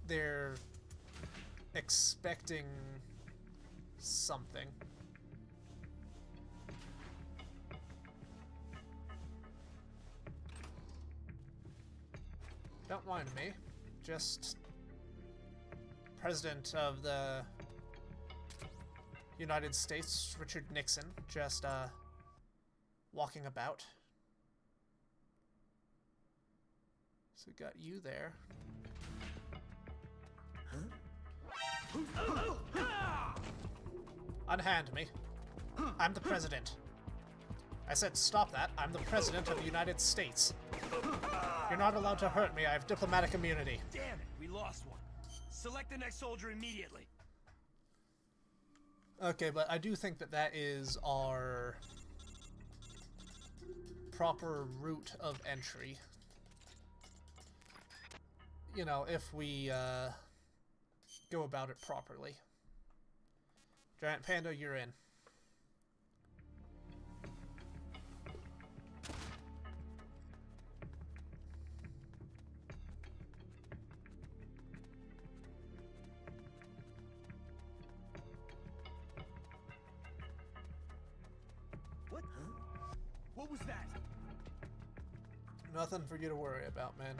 they're expecting something. Don't mind me. Just President of the United States, Richard Nixon, just walking about. So got you there. Unhand me. I'm the president. I said stop that. I'm the president of the United States. You're not allowed to hurt me. I have diplomatic immunity. Damn it, we lost one. Select the next soldier immediately. Okay, but I do think that that is our proper route of entry. You know, if we go about it properly. Giant Panda, you're in. What? What was that? Nothing for you to worry about, man.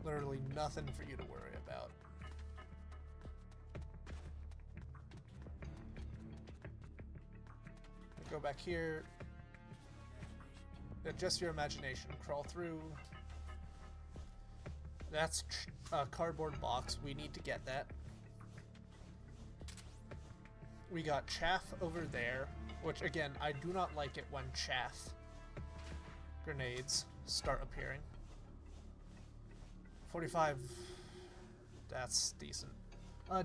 Literally nothing for you to worry about. Go back here. Just your imagination. Crawl through. That's a cardboard box. We need to get that. We got chaff over there, which again, I do not like it when chaff grenades start appearing. 45. That's decent.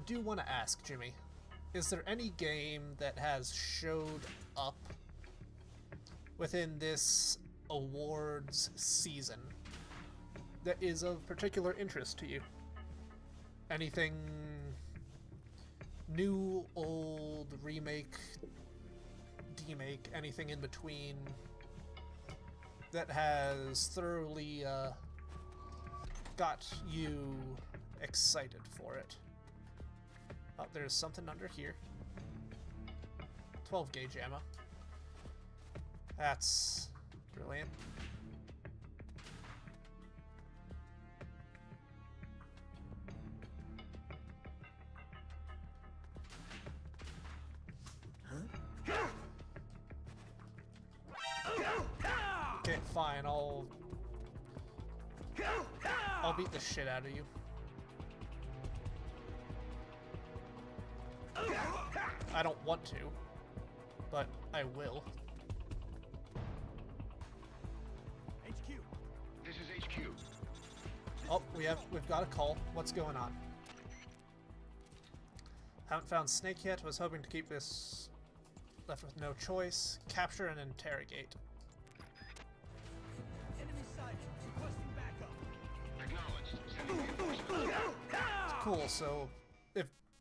Do want to ask, Jimmy, is there any game that has showed up within this awards season that is of particular interest to you? Anything new, old, remake, demake, anything in between that has thoroughly got you excited for it? Oh, there's something under here. 12 gauge ammo. That's brilliant. Okay, fine, I'll beat the shit out of you. I don't want to, but I will. HQ. This is HQ. Oh, we've got a call. What's going on? Haven't found Snake yet. Was hoping to keep this left with no choice. Capture and interrogate. Enemy sighted. Requesting backup. Acknowledged. Sending reinforcements. Cool, so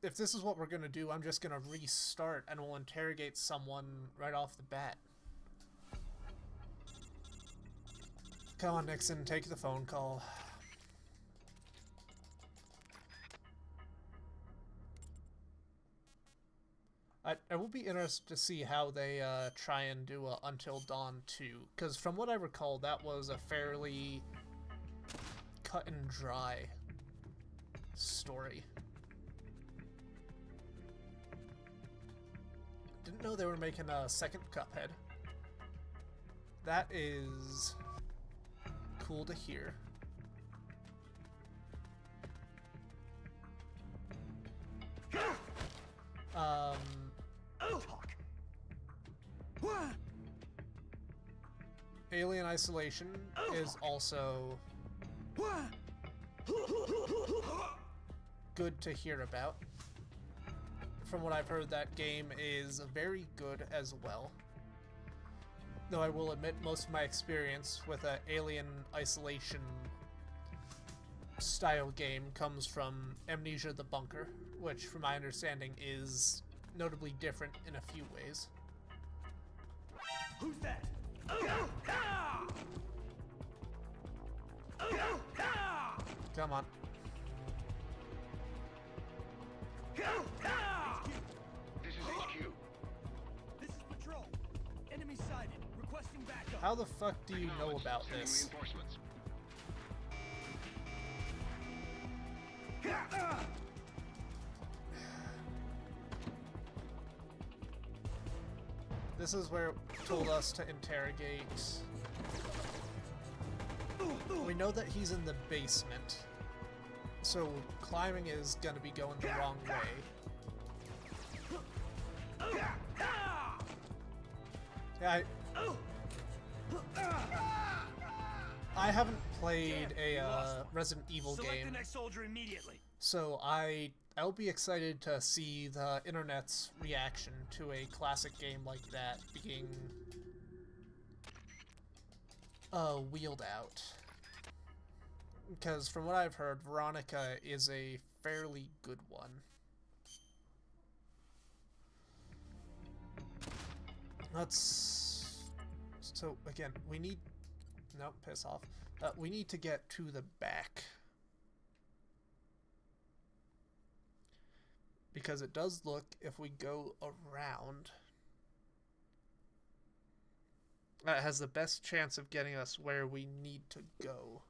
if this is what we're gonna do, I'm just gonna restart and we'll interrogate someone right off the bat. Come on, Nixon, take the phone call. I will be interested to see how they try and do Until Dawn 2, because from what I recall, that was a fairly cut and dry story. Didn't know they were making a second Cuphead. That is cool to hear. Alien Isolation is also good to hear about. From what I've heard, that game is very good as well. Though I will admit most of my experience with an Alien Isolation style game comes from Amnesia: The Bunker, which from my understanding is notably different in a few ways. Who's that? Come on. This is HQ. This is patrol. Enemy sighted. Requesting backup. How the fuck do you know Acknowledged. about Sending this? reinforcements. This is where it told us to interrogate. We know that he's in the basement, so climbing is gonna be going the wrong way. Yeah, I haven't played a Resident Evil Select game, the next soldier immediately. so I'll be excited to see the internet's reaction to a classic game like that being wheeled out. Because from what I've heard, Veronica is a fairly good one. So again, we need... Nope, piss off. We need to get to the back. Because it does look, if we go around, it has the best chance of getting us where we need to go.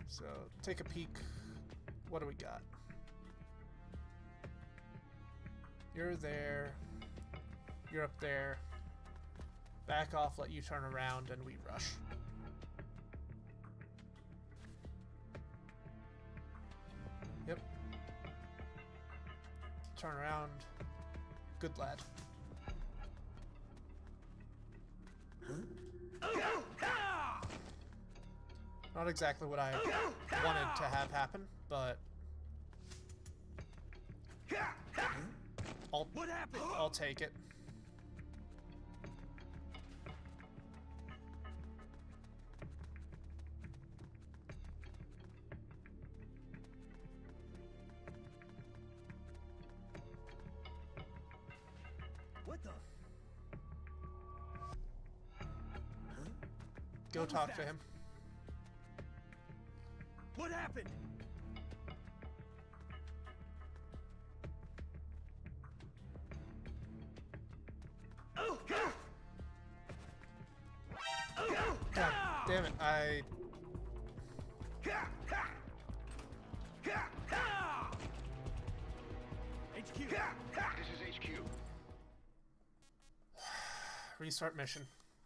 So, take a peek. What do we got? You're there. You're up there. Back off, let you turn around, and we rush. Yep. Turn around. Good lad. Not exactly what I wanted to have happen, but What happened? I'll take it. What the? Go What was talk to that? him. What happened? God damn it, HQ. This is HQ. Restart mission.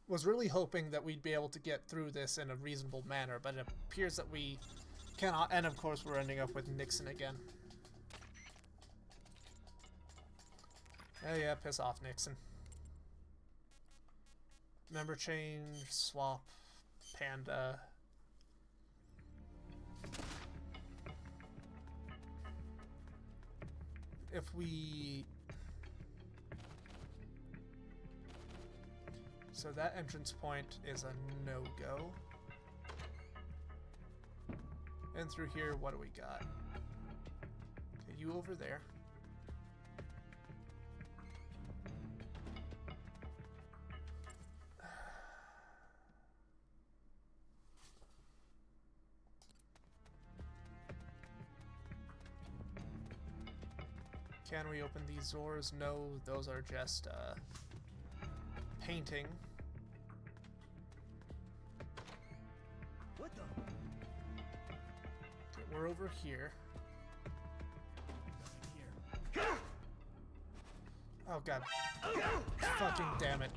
Was really hoping that we'd be able to get through this in a reasonable manner, but it appears that we cannot, and of course we're ending up with Nixon again. Oh yeah, piss off, Nixon. Member change, swap, panda. If we... So that entrance point is a no-go. And through here, what do we got? Okay, you over there. Can we open these doors? No, those are just painting. What the? Okay, we're over here. Here. Oh god. Fucking damn it.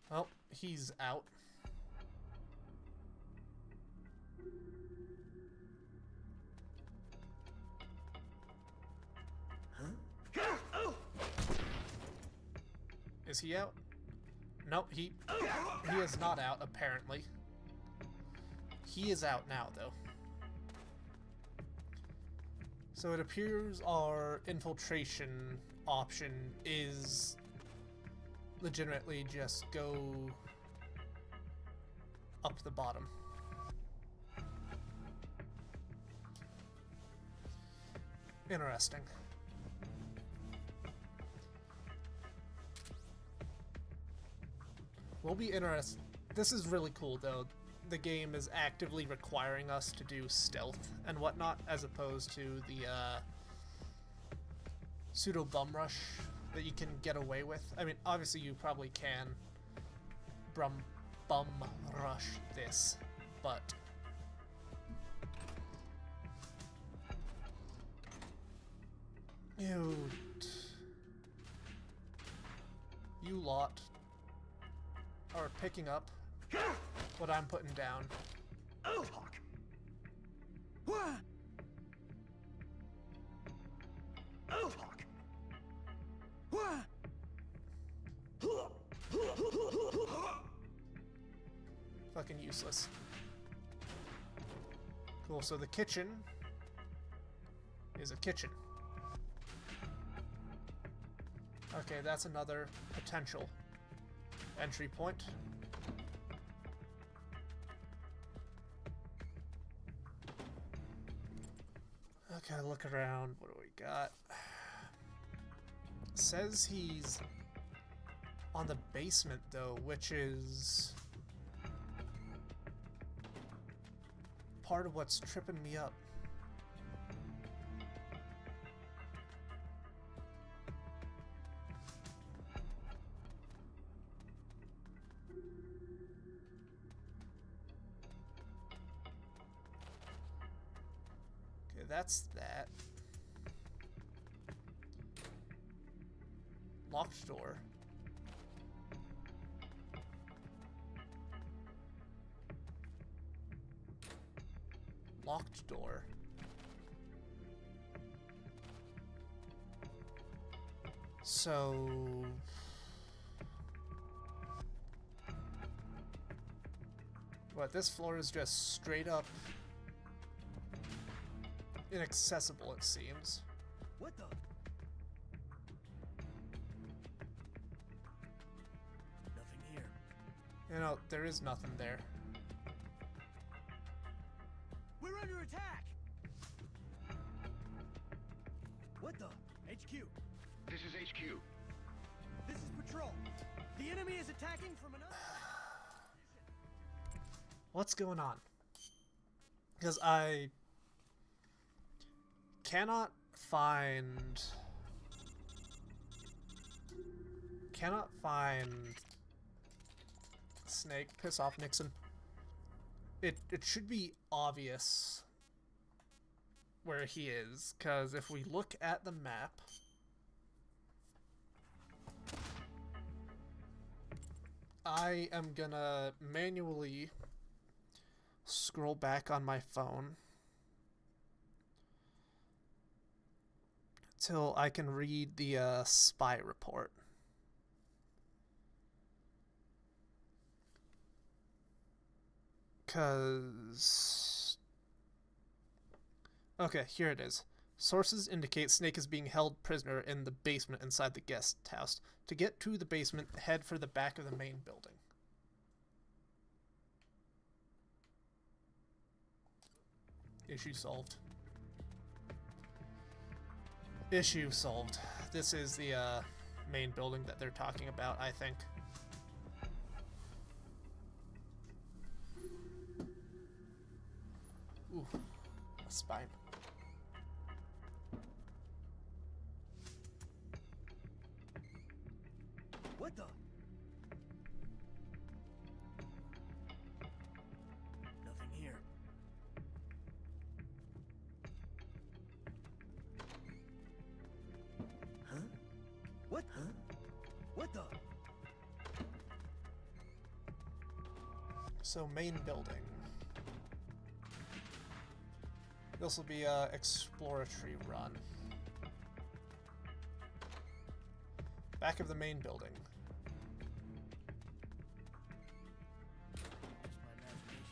Well, he's out. Is he out? Nope, he is not out, apparently. He is out now, though. So it appears our infiltration option is legitimately just go up the bottom. Interesting. We'll be interested. This is really cool, though. The game is actively requiring us to do stealth and whatnot, as opposed to the pseudo bum rush that you can get away with. I mean, obviously you probably can bum rush this, but you lot are picking up what I'm putting down. Talk. What? Talk. What? Fucking useless. Cool, so the kitchen is a kitchen. Okay, that's another potential entry point. Okay, look around. What do we got? Says he's on the basement, though, which is part of what's tripping me up. Okay, that's that. Locked door. Locked door. So... what, this floor is just straight up inaccessible, it seems. What the? Nothing here. You know, there is nothing there. We're under attack! What the? HQ. This is HQ. This is patrol. The enemy is attacking from another... What's going on? Because Cannot find Snake. Piss off, Nixon. It should be obvious where he is, because if we look at the map, I am gonna manually scroll back on my phone till I can read the spy report. Okay, here it is. Sources indicate Snake is being held prisoner in the basement inside the guest house. To get to the basement, head for the back of the main building. Issue solved. Issue solved. This is the main building that they're talking about, I think. Ooh, a spine. What the? Nothing here. Huh? What? Huh? What the? So, main building. This will be a exploratory run. Back of the main building. Just my imagination.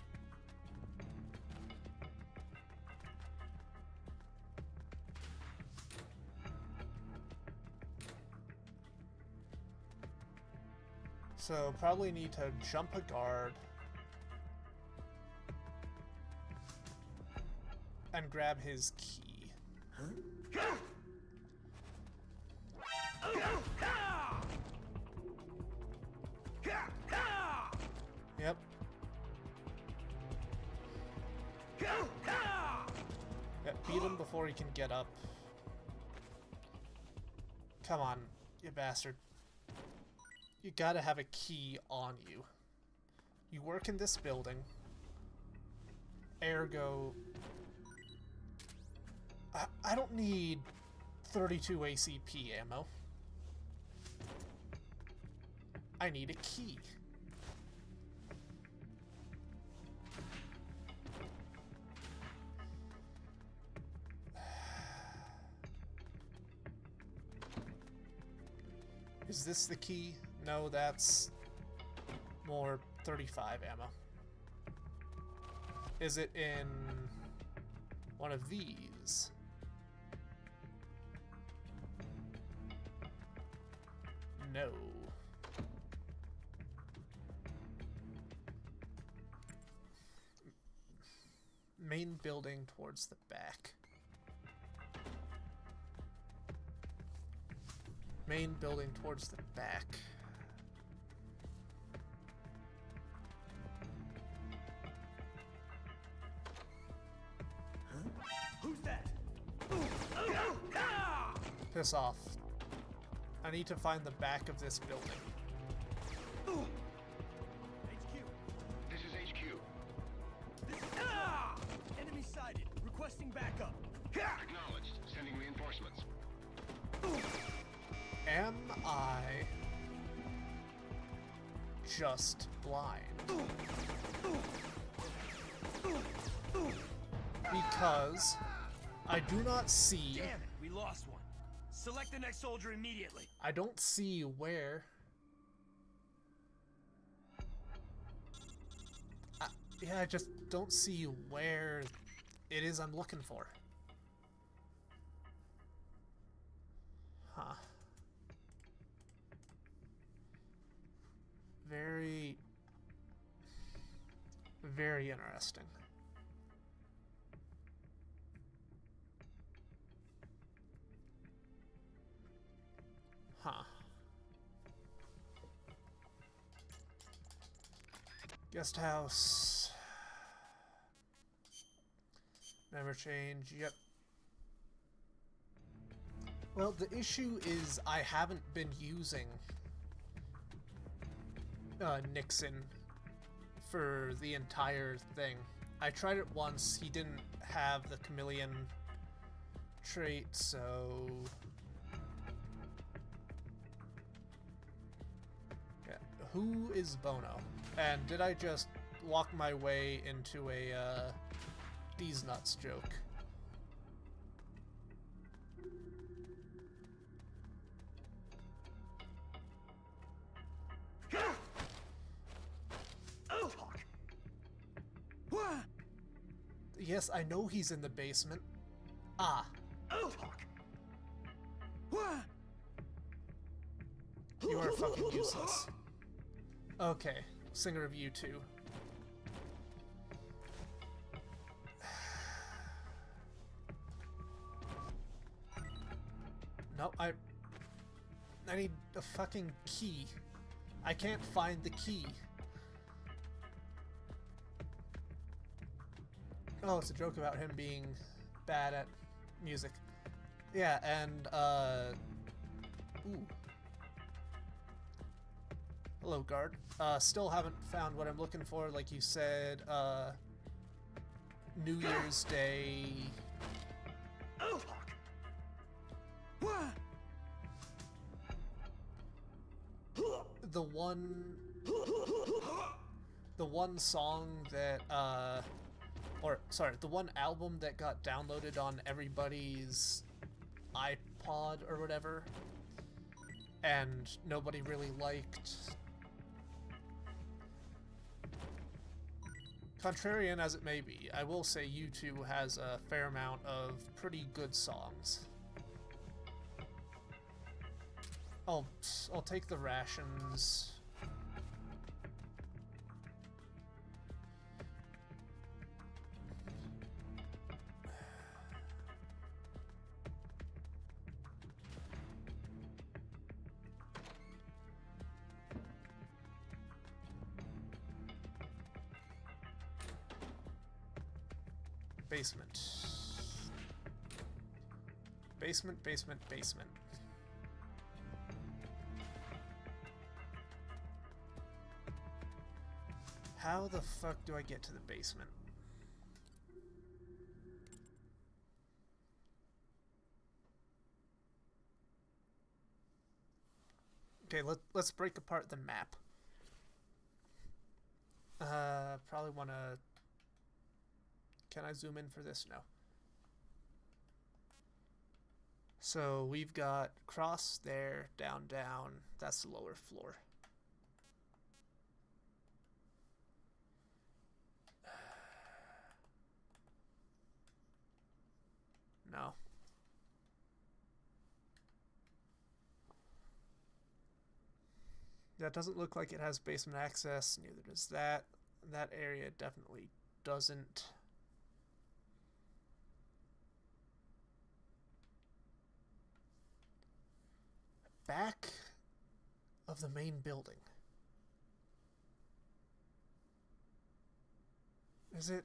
So probably need to jump a guard and grab his key. Yep. Yeah, beat him before he can get up. Come on, you bastard. You gotta have a key on you. You work in this building. Ergo... I don't need 32 ACP ammo. I need a key. Is this the key? No, that's more 35 ammo. Is it in one of these? No. Main building towards the back. Main building towards the back. Who's that? Piss off. I need to find the back of this building. HQ. This is HQ. Enemy sighted. Requesting backup. Acknowledged. Sending reinforcements. Am I just blind? Because I do not see... Damn it, we lost one. Select the next soldier immediately. I don't see where... yeah, I just don't see where it is I'm looking for. Huh. Very... very interesting. Huh. Guest house. Never change. Yep. Well, the issue is I haven't been using Nixon for the entire thing. I tried it once, he didn't have the chameleon trait, so... Yeah. Who is Bono? And did I just walk my way into a These Nuts joke? Yes, I know he's in the basement. Ah. You are fucking useless. Okay, singer of U2. No, I need a fucking key. I can't find the key. Oh, it's a joke about him being bad at music. Yeah, and, ooh. Hello, guard. Still haven't found what I'm looking for, like you said, New Year's Day... The one song that, the one album that got downloaded on everybody's iPod or whatever, and nobody really liked. Contrarian as it may be, I will say U2 has a fair amount of pretty good songs. I'll take the rations. Basement. Basement, basement, basement. How the fuck do I get to the basement? Okay, let's break apart the map. Probably want to... Can I zoom in for this? No. So we've got cross there, down, down. That's the lower floor. No. That doesn't look like it has basement access. Neither does that. That area definitely doesn't. Back of the main building. Is it?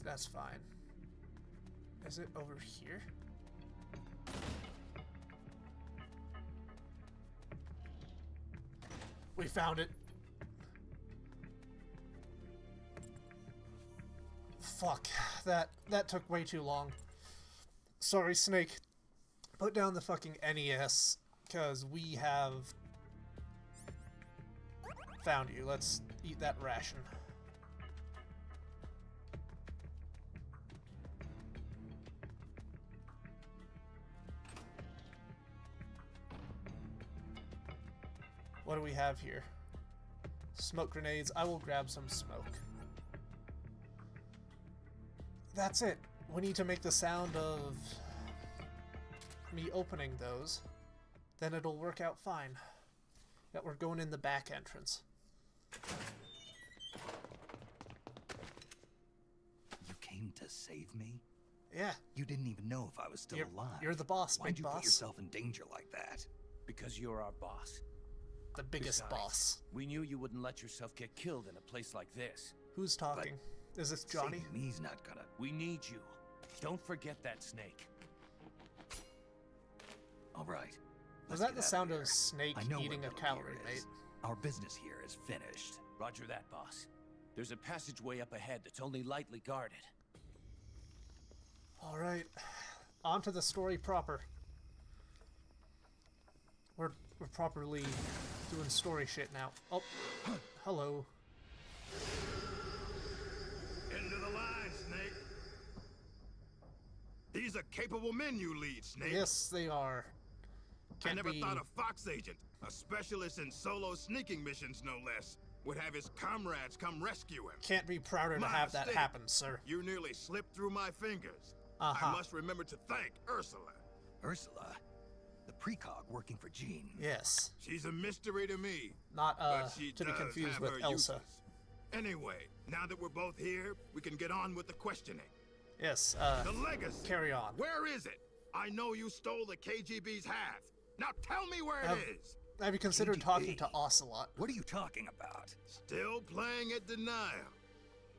That's fine. Is it over here? We found it. Fuck. That took way too long. Sorry, Snake. Put down the fucking NES, because we have found you. Let's eat that ration. What do we have here? Smoke grenades. I will grab some smoke. That's it. We need to make the sound of me opening those. Then it'll work out fine. Yeah, we're going in the back entrance. You came to save me? Yeah. You didn't even know if I was still alive. You're the boss, Why'd big you boss. put yourself in danger like that? Because you're our boss. The biggest Besides, boss. We knew you wouldn't let yourself get killed in a place like this. Who's talking? Is this Johnny? Saving me's not gonna. We need you. Don't forget that, Snake. All right. Was let's that get the out sound here. of Snake I know where eating a Metal calorie, Gear mate? is. Our business here is finished. Roger that, boss. There's a passageway up ahead that's only lightly guarded. All right, on to the story proper. We're properly doing story shit now. Oh, hello. Into the line, Snake. These are capable men you lead, Snake. Yes, they are. I Can't never be... thought a Fox agent, a specialist in solo sneaking missions no less, would have his comrades come rescue him. Can't be prouder to My have that mistake. happen, sir. You nearly slipped through my fingers. Uh-huh. I must remember to thank Ursula. Ursula, the precog working for Jean. Yes. She's a mystery to me. Not, but she to be does confused have with her Elsa. uses. Anyway, now that we're both here, we can get on with the questioning. Yes, The legacy. carry on. Where is it? I know you stole the KGB's half. Now tell me where Have- it is. Have you considered KGB. talking to Ocelot? What are you talking about? Still playing at denial.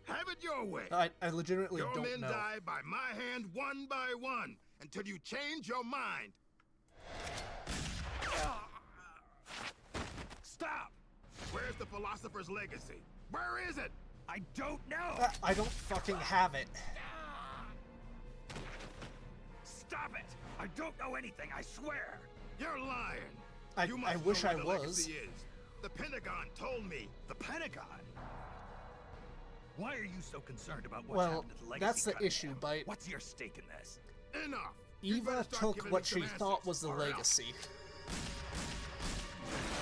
Have it your way. I legitimately Your don't men know. die by my hand one by one until you change your mind. Stop! Where's the philosopher's legacy? Where is it? I don't know! I don't fucking have it. Stop it! I don't know anything, I swear! You're lying. I You must wish know I where the was. legacy is. The Pentagon told me. The Pentagon? Why are you so concerned about what's Well, happened to the legacy? that's the Cunningham? issue, Bite. What's your stake in this? Enough. You better Eva start took giving what me she some thought answers, was the or else. legacy.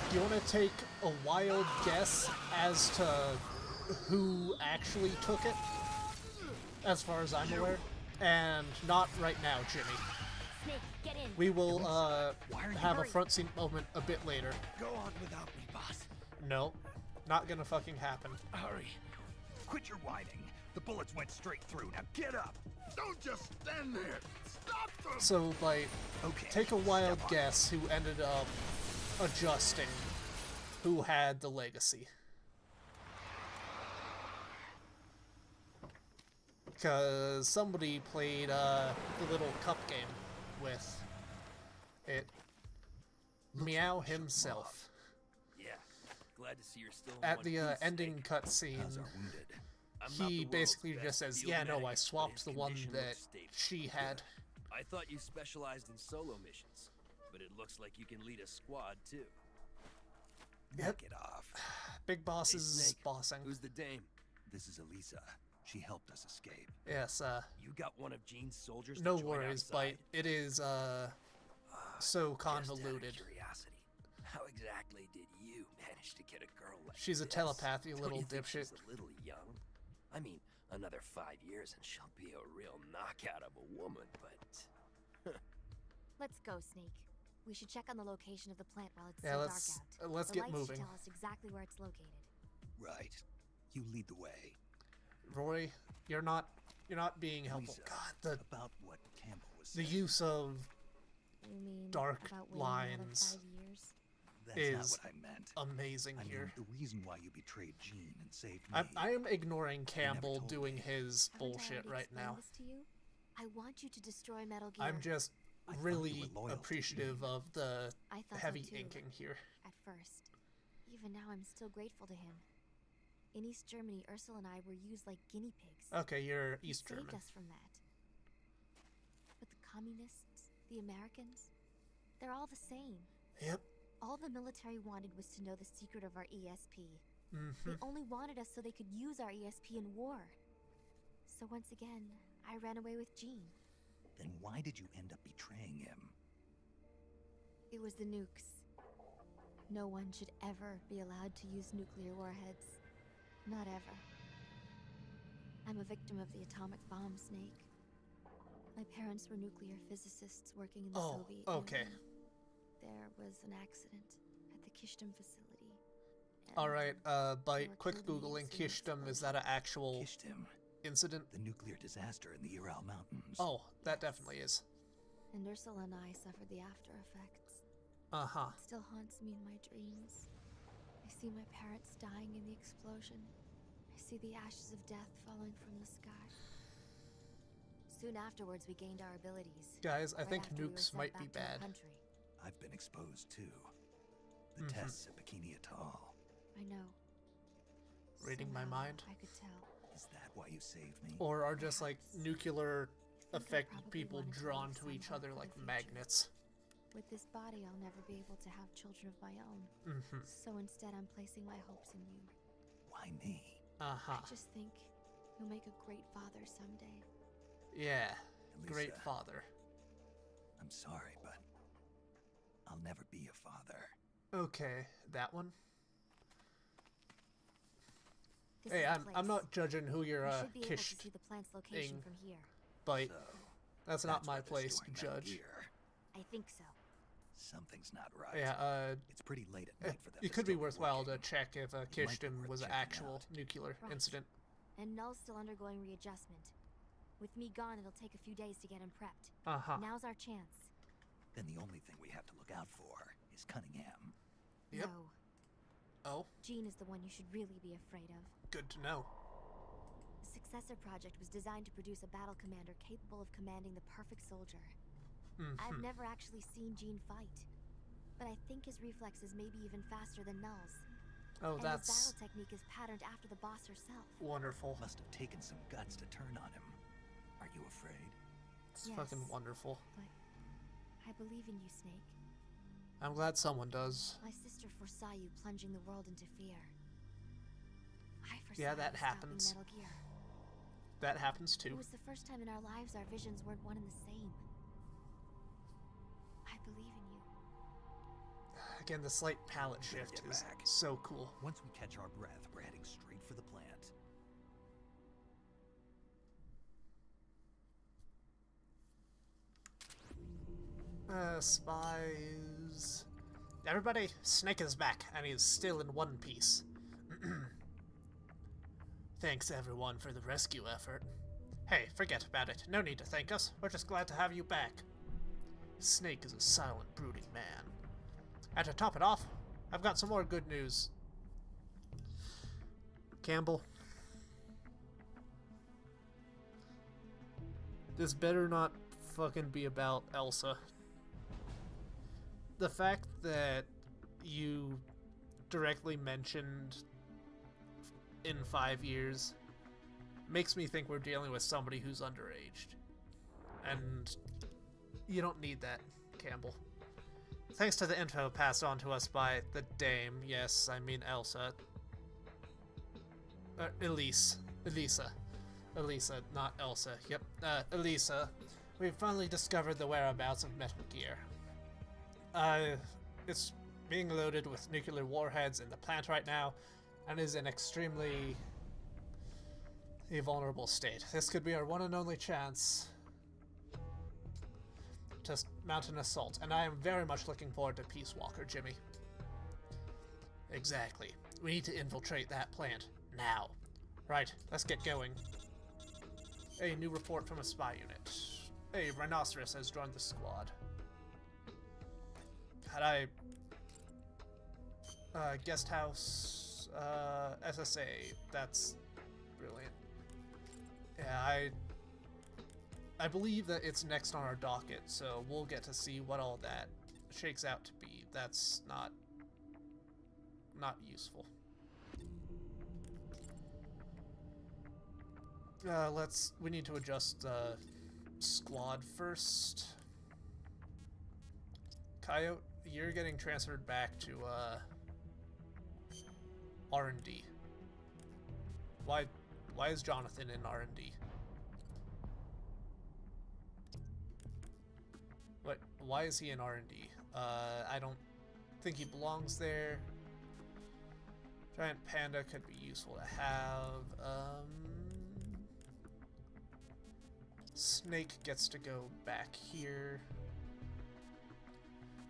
Do you want to take a wild guess as to who actually took it? As far as I'm aware. And not right now, Jimmy. Snake, get in. We will Why are you have a hurrying? front seat moment a bit later. Go on without me, boss. No, not gonna fucking happen. Hurry. Quit your whining. The bullets went straight through. Now get up. Don't just stand there. Stop them. So, like, Okay. take a wild step on guess who ended up adjusting who had the legacy. Because somebody played the little cup game with it. Meow himself. Yeah. Glad to see you're still in At one the piece, ending Snake. cutscene, How's our wounded? I'm not the he world's basically best just says, field yeah, no, medic, I but swapped his the one condition that looks stable. she had. I thought you specialized in solo missions, but it looks like you can lead a squad too. Yep. Knock it off. Big boss Hey, is Snake, bossing. Who's the dame? This is Elisa. She helped us escape. Yes, You got one of Jean's soldiers to no join worries, outside? Bite. It is, so Just out of convoluted. curiosity, how exactly did you manage to get a girl like She's a this? telepath, you Don't little think dipshit. She's a little young. I mean, another 5 years and she'll be a real knockout of a woman, but Let's go, Snake. We should check on the location of the plant while it's Yeah, still dark out. let's The get lights moving. should tell us exactly where it's located. Right. You lead the way. Roy, you're not being helpful. Lisa, God, the about what Campbell was the saying. use of You mean Dark about waiting lines. another 5 years? That's is not what I meant. amazing I mean, here. the reason why you betrayed Jean and saved me. I am ignoring Campbell told doing me. his Haven't I bullshit already right explained now. this to you? I want you to destroy Metal Gear. I'm just I thought you really were loyal to appreciative Jean. of the I thought heavy so too, inking here. at first. Even now, I'm still grateful to him. In East Germany, Ursula and I were used like guinea pigs. Okay, you're He East saved German. us from that. But the communists, the Americans, they're all the same. Yep. All the military wanted was to know the secret of our ESP. hmm They only wanted us so they could use our ESP in war. So once again, I ran away with Jean. Then why did you end up betraying him? It was the nukes. No one should ever be allowed to use nuclear warheads. Not ever. I'm a victim of the atomic bomb, Snake. My parents were nuclear physicists working in the Oh, Soviet okay. Union. There was an accident at the Kishtim facility. and Alright, they by were quick killed in the Googling ensuing Kishtim, is explosion. that an actual Kishtim, incident? the nuclear disaster in the Ural Mountains. Oh, that definitely is. And Ursula and I suffered the after effects. Uh-huh. It still haunts me in my dreams. I see my parents dying in the explosion, I see the ashes of death falling from the sky. Soon afterwards, we gained our abilities. Guys, I right think after we were nukes sent might back be to our bad. country. I've been exposed too. The tests at Bikini Atoll. I know. Reading my Somehow mind? I could tell. Is that why you saved me? Or are just like nuclear I affected probably people wanted to drawn leave to some each hope other for like the future. magnets? With this body, I'll never be able to have children of my own. So instead, I'm placing my hopes in you. Why me? Uh-huh. I just think you'll make a great father someday. Yeah. Great Elisa. father. I'm sorry, but I'll never be a father. Okay, that one. This Hey, is the I'm place. not judging who you're You should be able to kissed, see the plant's location from here. but So, that's not that's my why they're place to storing Metal judge. Gear. I think so. Something's not right. Yeah, It's pretty late at night for them. it to could be still worthwhile to working. check if might be Kishtim worth was an checking actual out. nuclear Right. incident. And Null's still undergoing readjustment. With me gone, it'll take a few days to get him prepped. Uh-huh. Now's our chance. Then the only thing we have to look out for is Cunningham. Yep. No, Oh, Jean is the one you should really be afraid of. good to know. The Successor Project was designed to produce a battle commander capable of commanding the perfect soldier. I've never actually seen Jean fight, but I think his reflexes may be even faster than Null's. Oh, And his that's battle technique is patterned after the boss herself. wonderful. Must have taken some guts to turn on him. Are you afraid? It's Yes. fucking wonderful. But I believe in you, Snake. I'm glad someone does. My sister foresaw you plunging the world into fear. I foresaw Yeah, that you stopping happens. Metal Gear. That happens It too. was the first time in our lives our visions weren't one and the same. I believe in you. Again, the slight palette Better shift get is back. so cool. Once we catch our breath, we're heading straight for the plant. Spies. Everybody, Snake is back, and he's still in one piece. Thanks, everyone, for the rescue effort. Hey, forget about it. No need to thank us. We're just glad to have you back. Snake is a silent, brooding man. And to top it off, I've got some more good news. Campbell. This better not fucking be about Elsa. The fact that you directly mentioned in 5 years makes me think we're dealing with somebody who's underaged. And you don't need that, Campbell. Thanks to the info passed on to us by the dame, yes, I mean Elsa. Elisa, not Elsa. Yep, Elisa. We've finally discovered the whereabouts of Metal Gear. It's being loaded with nuclear warheads in the plant right now, and is in extremely a vulnerable state. This could be our one and only chance to mount an assault, and I am very much looking forward to Peace Walker, Jimmy. Exactly. We need to infiltrate that plant now. Right, let's get going. A new report from a spy unit. A rhinoceros has joined the squad. Had I... guest house... SSA. That's brilliant. Yeah, I believe that it's next on our docket, so we'll get to see what all that shakes out to be. That's not useful. We need to adjust the squad first. Coyote, you're getting transferred back to R&D. Why is Jonathan in R&D? What? Why is he in R&D? I don't think he belongs there. Giant Panda could be useful to have. Snake gets to go back here.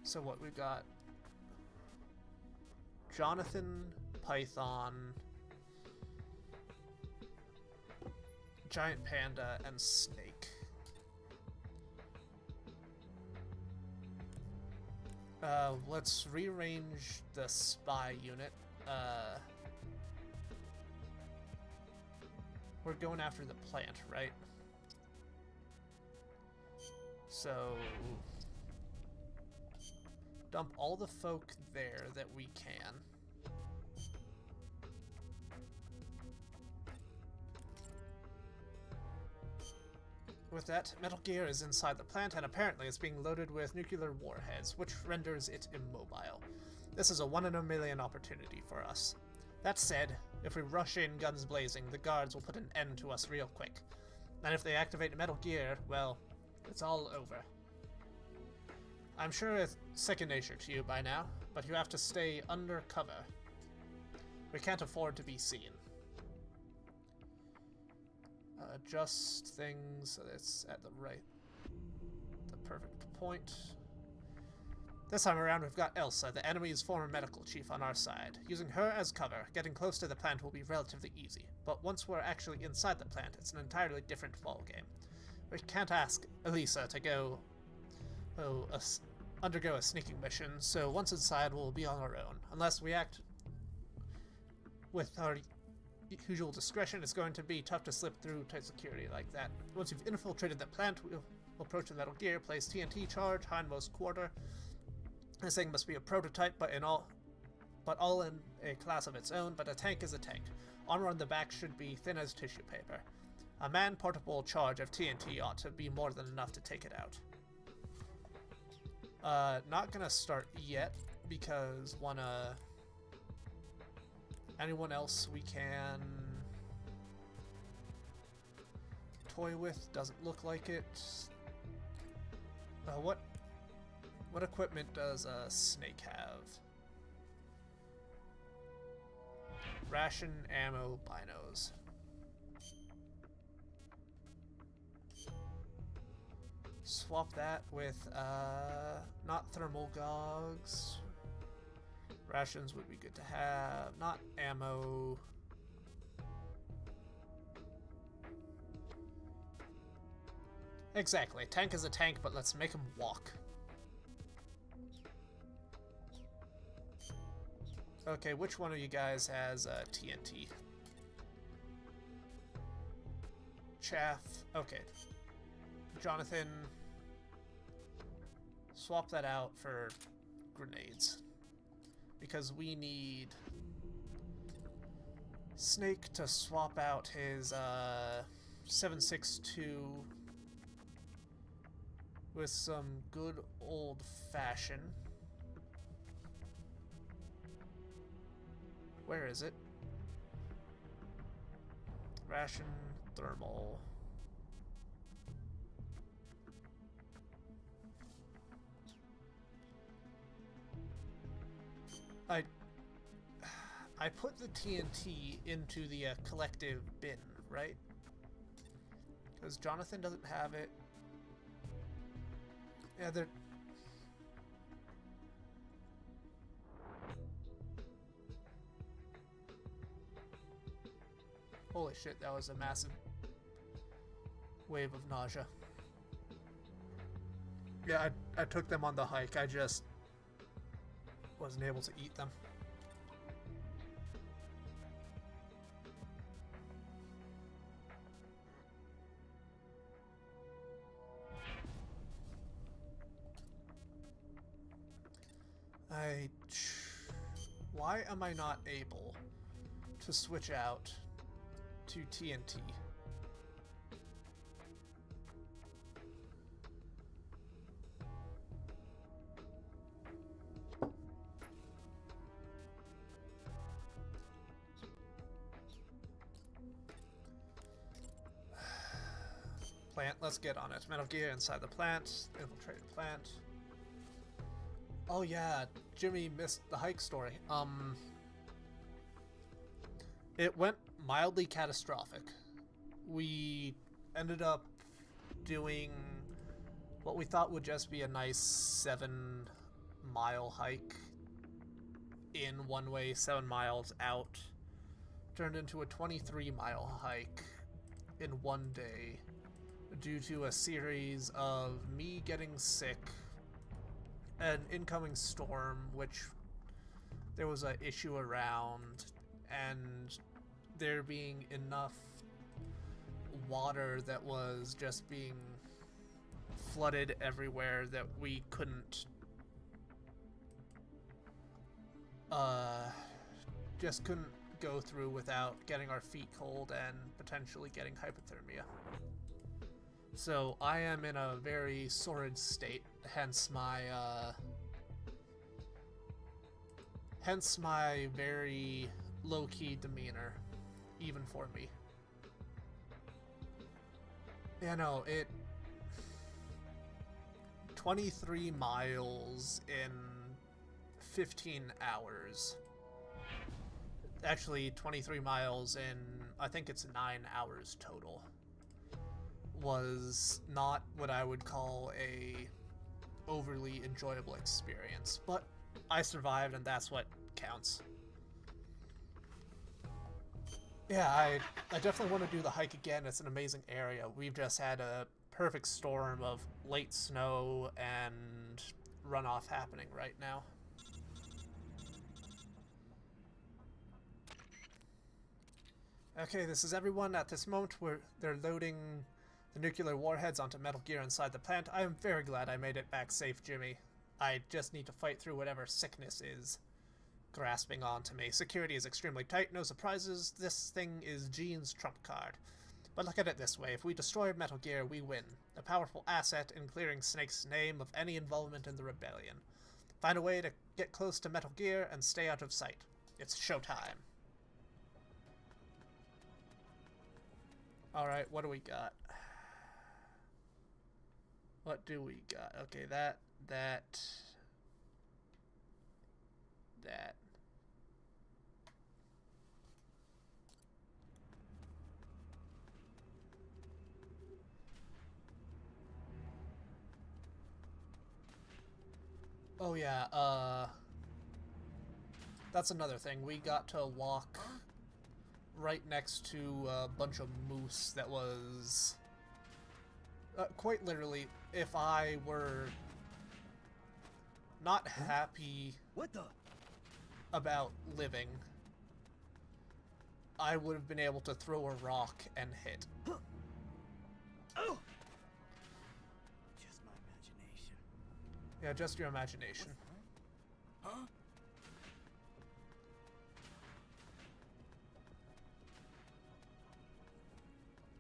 So what we've got? Jonathan, Python, Giant Panda, and Snake. Let's rearrange the spy unit. we're going after the plant, right? So dump all the folk there that we can. With that, Metal Gear is inside the plant and apparently it's being loaded with nuclear warheads, which renders it immobile. This is a 1 in a million opportunity for us. That said, if we rush in guns blazing, the guards will put an end to us real quick. And if they activate Metal Gear, well, it's all over. I'm sure it's second nature to you by now, but you have to stay undercover. We can't afford to be seen. Adjust things so that it's at the perfect point. This time around, we've got Elsa, the enemy's former medical chief, on our side. Using her as cover, getting close to the plant will be relatively easy. But once we're actually inside the plant, it's an entirely different ballgame. We can't ask Elisa to go undergo a sneaking mission, so once inside, we'll be on our own. Unless we act with our usual discretion, it's going to be tough to slip through tight security like that. Once you've infiltrated the plant, we'll approach the Metal Gear, place TNT charge, hindmost quarter. This thing must be a prototype, but all in a class of its own, but a tank is a tank. Armor on the back should be thin as tissue paper. A man-portable charge of TNT ought to be more than enough to take it out. Not gonna start yet, because anyone else we can toy with? Doesn't look like it. What equipment does a snake have? Ration, ammo, binos. Swap that with, not thermal gogs. Rations would be good to have. Not ammo. Exactly. Tank is a tank, but let's make him walk. Okay, which one of you guys has TNT? Chaff. Okay. Jonathan, swap that out for grenades. Because we need Snake to swap out his 7.62 with some good old-fashioned. Where is it? Ration, thermal. I put the TNT into the collective bin, right? Because Jonathan doesn't have it. Yeah, they're... Holy shit, that was a massive wave of nausea. Yeah, I took them on the hike. I just wasn't able to eat them. Why am I not able to switch out to TNT? Plant, let's get on it. Metal Gear inside the plant. Infiltrated plant. Oh yeah, Jimmy missed the hike story. It went mildly catastrophic. We ended up doing what we thought would just be a nice 7-mile hike in one way, 7 miles out. Turned into a 23-mile hike in one day due to a series of me getting sick, an incoming storm, which there was an issue around, and there being enough water that was just being flooded everywhere that we couldn't just couldn't go through without getting our feet cold and potentially getting hypothermia. So I am in a very sordid state, hence my very low-key demeanor, even for me. Yeah, no, 23 miles in 15 hours. Actually, 23 miles in, I think it's 9 hours total. Was not what I would call a overly enjoyable experience, but I survived and that's what counts. Yeah, I definitely want to do the hike again. It's an amazing area. We've just had a perfect storm of late snow and runoff happening right now. Okay, this is everyone. At this moment, they're loading the nuclear warheads onto Metal Gear inside the plant. I am very glad I made it back safe, Jimmy. I just need to fight through whatever sickness is grasping onto me. Security is extremely tight, no surprises. This thing is Gene's trump card. But look at it this way, if we destroy Metal Gear, we win. A powerful asset in clearing Snake's name of any involvement in the rebellion. Find a way to get close to Metal Gear and stay out of sight. It's showtime. Alright, what do we got? What do we got? Okay, that. Oh yeah, that's another thing. We got to walk right next to a bunch of moose that was... quite literally, if I were not happy about living, I would have been able to throw a rock and hit. Oh! Just my imagination. Yeah, just your imagination. Huh?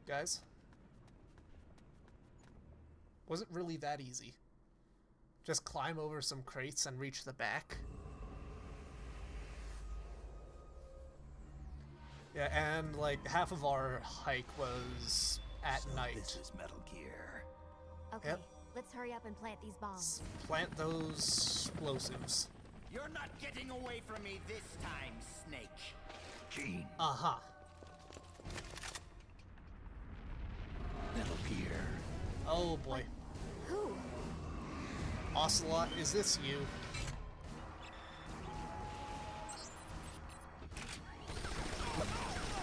Guys? Was it really that easy? Just climb over some crates and reach the back? Yeah, and like half of our hike was at night. This is Metal Gear. Okay, Yep. let's hurry up and plant these bombs. Plant those explosives. You're not getting away from me this time, Snake. Gene, Uh-huh. Metal Gear. Oh boy. Who? Ocelot, is this you?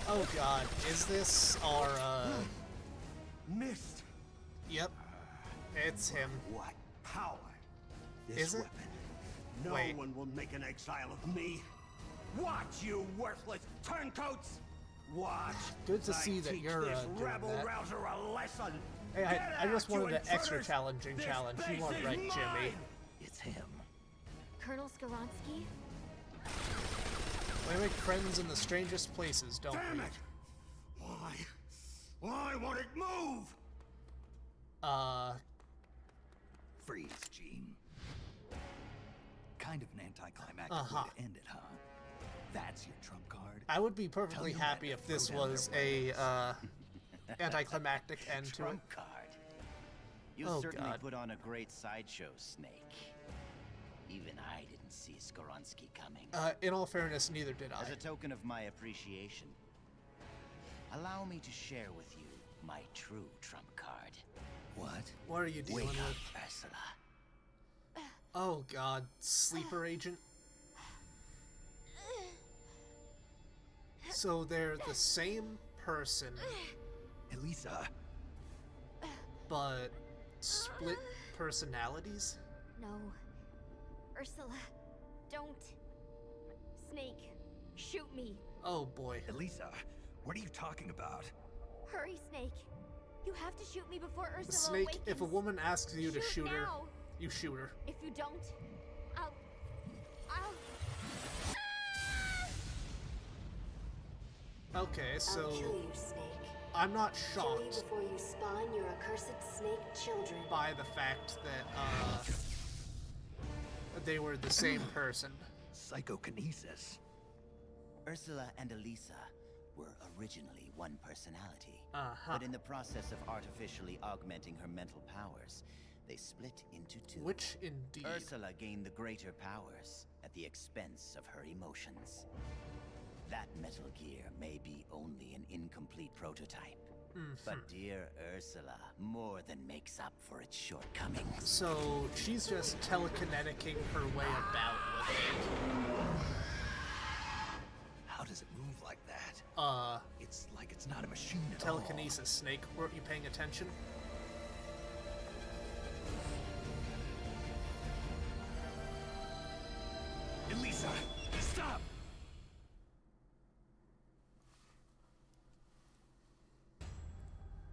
Oh god, is this our, Missed. Yep. It's him. What power? Is it? No Wait. one will make an exile of me. Watch, you worthless turncoats! Watch. Good to I see that teach you're, this doing rebel that. rouser a lesson. Hey, Get I just out, you wanted an extra intruders! challenging This challenge. You base weren't is right, Jimmy. mine! It's him. Colonel Skoronsky? We make friends in the strangest places, don't Damn we? it! Why won't it move? Freeze, Gene. Kind of an anticlimactic Uh-huh. way to end it, huh? That's your trump card? I would be perfectly Tell your happy men if to this throw down was their a, anticlimactic end to it. Trump card. You Oh, certainly God. put on a great sideshow, Snake. Even I didn't see Skoronsky coming. In all fairness, neither did I. As a token of my appreciation, allow me to share with you my true trump card. What? What are you dealing Wake up, with? Ursula. Oh god, sleeper agent? So they're the same person, Elisa, but split personalities? No. Ursula, don't. Snake, shoot me. Oh boy. Elisa, what are you talking about? Hurry, Snake. You have to shoot me before Ursula Snake, awakens. if a woman asks you to shoot her, now. you shoot her. If you don't, I'll... Okay, so I'll kill you, Snake. I'm not Kill you shocked before you spawn your accursed snake children. by the fact that they were the same person. Psychokinesis. Ursula and Elisa were originally one personality. Uh-huh. But in the process of artificially augmenting her mental powers, they split into two. Which indeed. Ursula gained the greater powers at the expense of her emotions. That Metal Gear may be only an incomplete prototype. But dear Ursula more than makes up for its shortcomings. So she's just telekineticking her way about with it. How does it move like that? It's like it's not a machine at all. Telekinesis, Snake. Weren't you paying attention? Elisa, stop!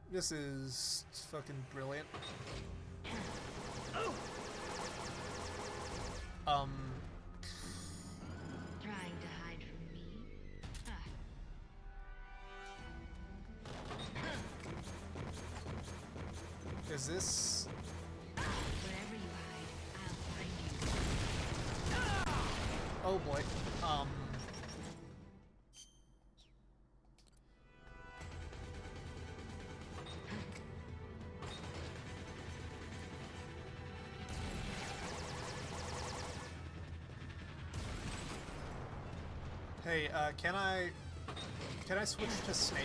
This is fucking brilliant. Trying to hide from me? Is this... Wherever you hide, I'll find you. Oh boy. Hey, can I switch to Snake?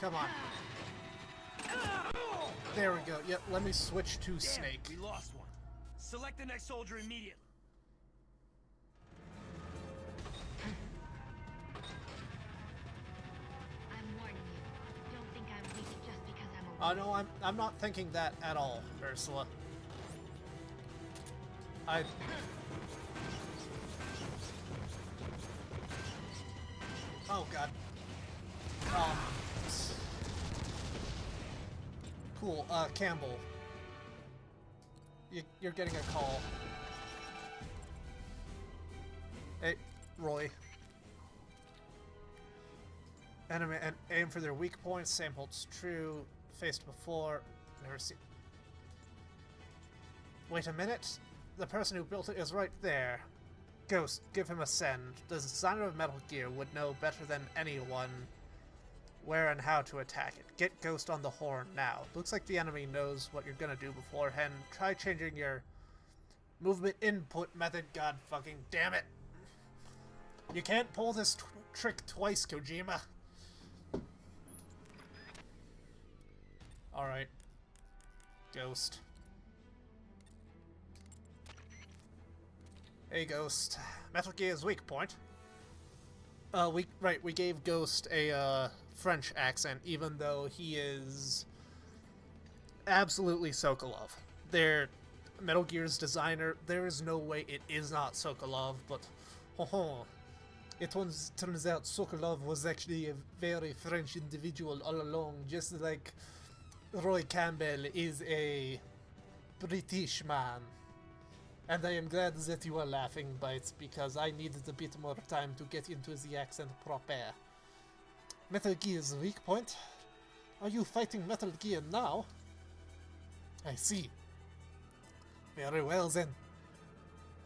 Come on. There we go. Yep, let me switch to Snake. We lost one. Select the next soldier immediately. I'm warning you. Don't think I'm weak just because I'm a woman. No, I'm not thinking that at all, Ursula. Oh god. Cool, Campbell. You're getting a call. Hey, Roy. Enemy and aim for their weak points. Same holds true. Faced before. Never seen. Wait a minute. The person who built it is right there. Ghost, give him a send. The designer of Metal Gear would know better than anyone where and how to attack it. Get Ghost on the horn now. Looks like the enemy knows what you're gonna do beforehand. Try changing your movement input method. God fucking damn it. You can't pull this trick twice, Kojima. Alright. Ghost. Hey, Ghost. Metal Gear's weak point. We gave Ghost a, French accent, even though he is absolutely Sokolov. Metal Gear's designer, there is no way it is not Sokolov, but, it turns out Sokolov was actually a very French individual all along, just like Roy Campbell is a British man. And I am glad that you are laughing, Bites, because I needed a bit more time to get into the accent proper. Metal Gear's weak point? Are you fighting Metal Gear now? I see. Very well then.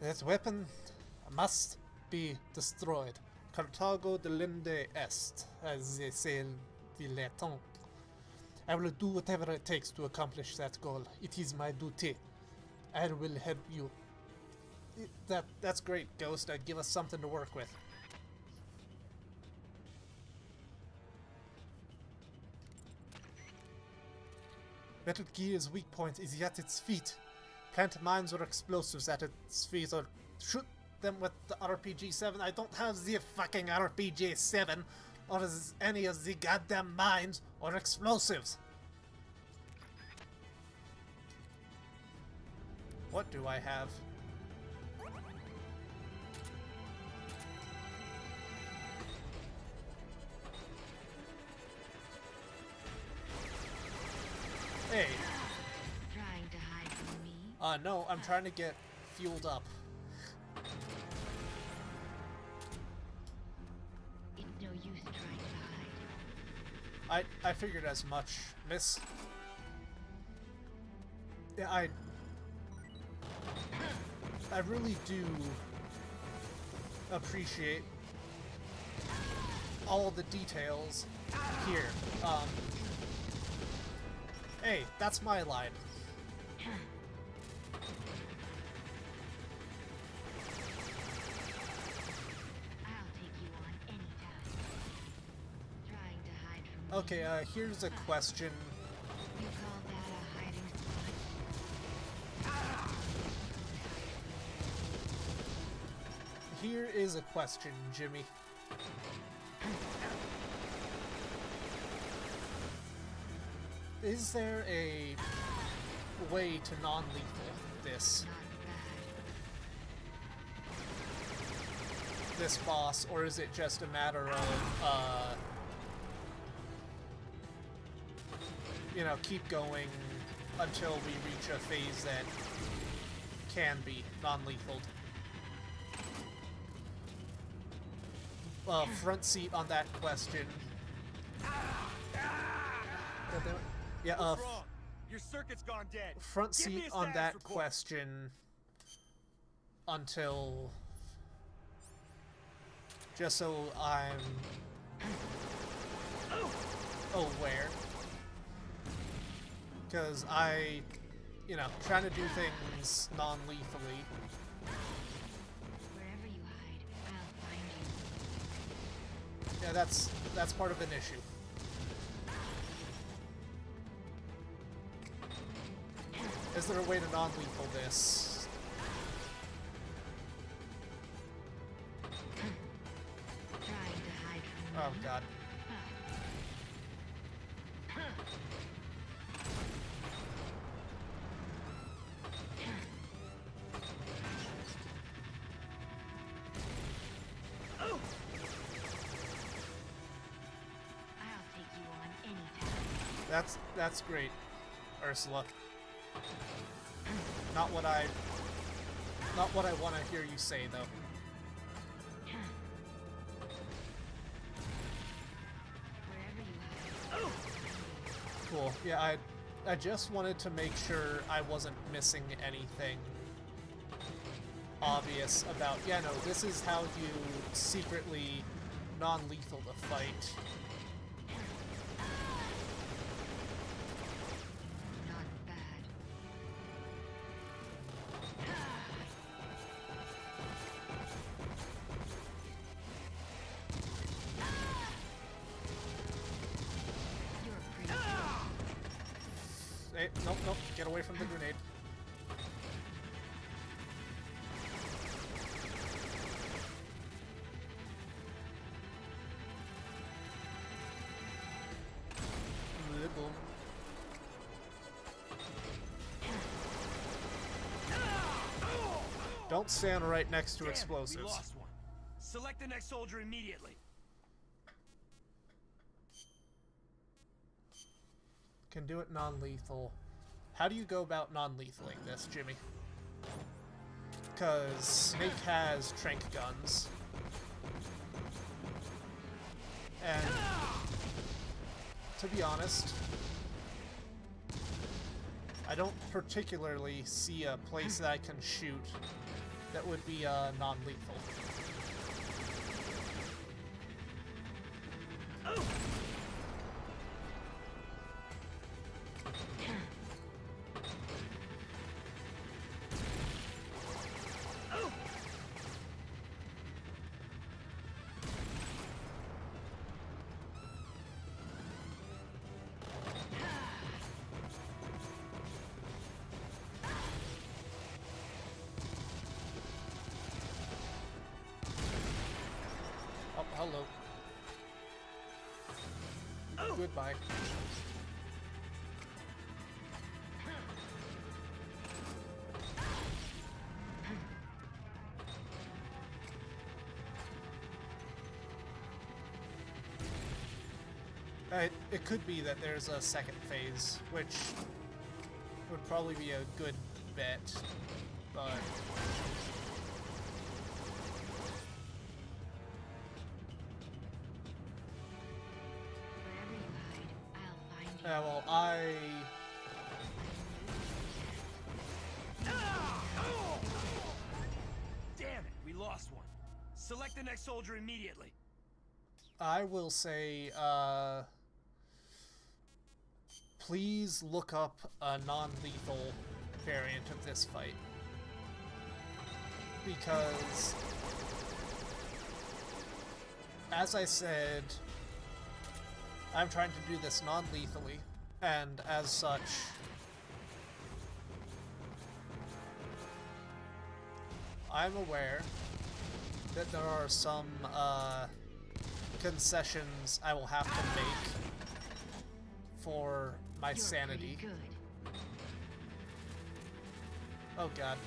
That weapon must be destroyed. Carthago delende est, as they say in the Latin. I will do whatever it takes to accomplish that goal. It is my duty. I will help you. That's great, Ghost. Give us something to work with. Metal Gear's weak point is at its feet. Plant mines or explosives at its feet, or shoot them with the RPG-7. I don't have the fucking RPG-7, or any of the goddamn mines or explosives. What do I have? No, I'm trying to get fueled up. It's no use trying to hide. I figured as much, miss. Yeah, I really do appreciate all the details here. Hey, that's my line. I'll take you on anytime. Trying to hide from me. Okay, here's a question. You call that a hiding spot? Here is a question, Jimmy. Is there a way to non-lethal this Not bad. this boss, or is it just a matter of you know, keep going until we reach a phase that can be non-lethal? Front seat on that question. Yeah, What's wrong? Your circuit's gone dead. Front Give me seat a on status that report. question until just so I'm aware, because you know, trying to do things non-lethally. Wherever you hide, I'll find you. Yeah, that's part of an issue. Is there a way to non-lethal this? Trying to hide from me. Oh god. I'll take you on anytime. That's great, Ursula. Not what I want to hear you say, though. Wherever you hide. Cool. Yeah, I just wanted to make sure I wasn't missing anything obvious about, yeah, no, this is how you secretly non-lethal the fight. Not bad. You're pretty good. Hey, nope, nope, get away from the grenade. Boom. Don't stand right next to Damn it, explosives. We lost one. Select the next soldier immediately. Can do it non-lethal. How do you go about non-lethaling this, Jimmy? Because Snake has trank guns. And to be honest, I don't particularly see a place that I can shoot that would be non-lethal. Oh, hello. Goodbye. It could be that there's a second phase, which would probably be a good bit, but Wherever you hide, I'll find you. yeah, well, Damn it, we lost one. Select the next soldier immediately. I will say, please look up a non-lethal variant of this fight. Because, as I said, I'm trying to do this non-lethally, and as such, I'm aware that there are some, concessions I will have to make for my You're sanity. pretty good. Oh god.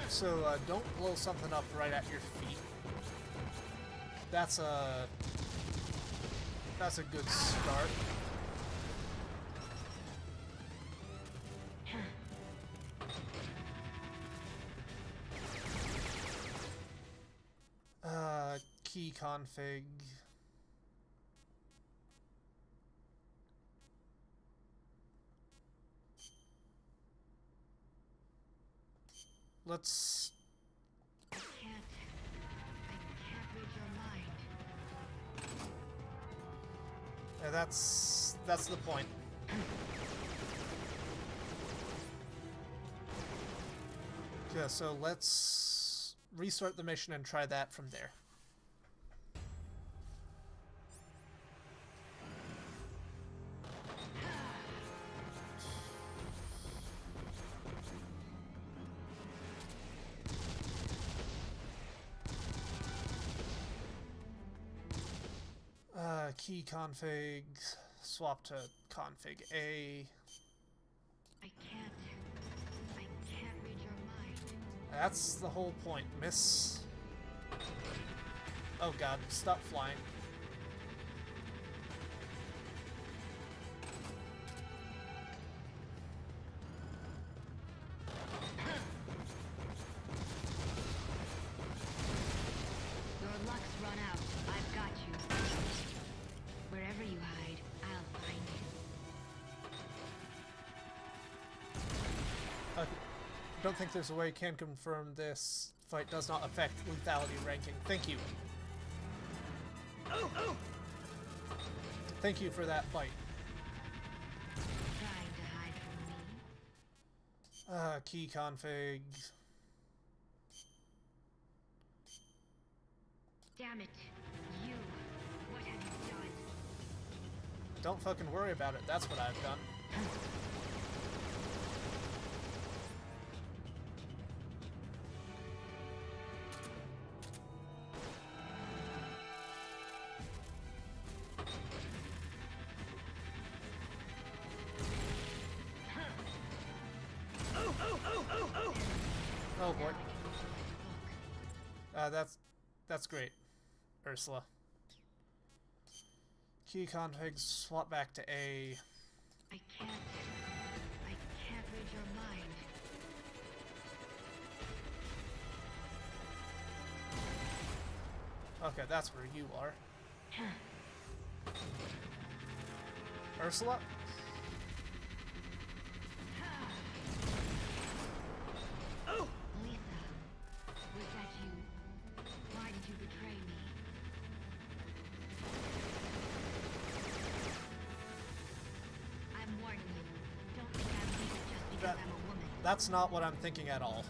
So, don't blow something up right at your feet. That's a good start. Key config. Let's... I can't read your mind. Yeah, that's the point. Yeah, so let's restart the mission and try that from there. Key config, swap to config A. I can't read your mind. That's the whole point, miss. Oh god, stop flying. Your luck's run out. I've got you. Wherever you hide, I'll find you. Don't think there's a way can confirm this fight does not affect lethality ranking. Thank you. Thank you for that fight. Trying to hide from me. Key config. Damn it. You. What have you done? Don't fucking worry about it. That's what I've done. Oh boy. That's great, Ursula. Key config, swap back to A. I can't read your mind. Okay, that's where you are. Ursula? Letha, was that you? Why did you betray me? I'm warning you. Don't think I'm weak just because I'm a woman. That's not what I'm thinking at all.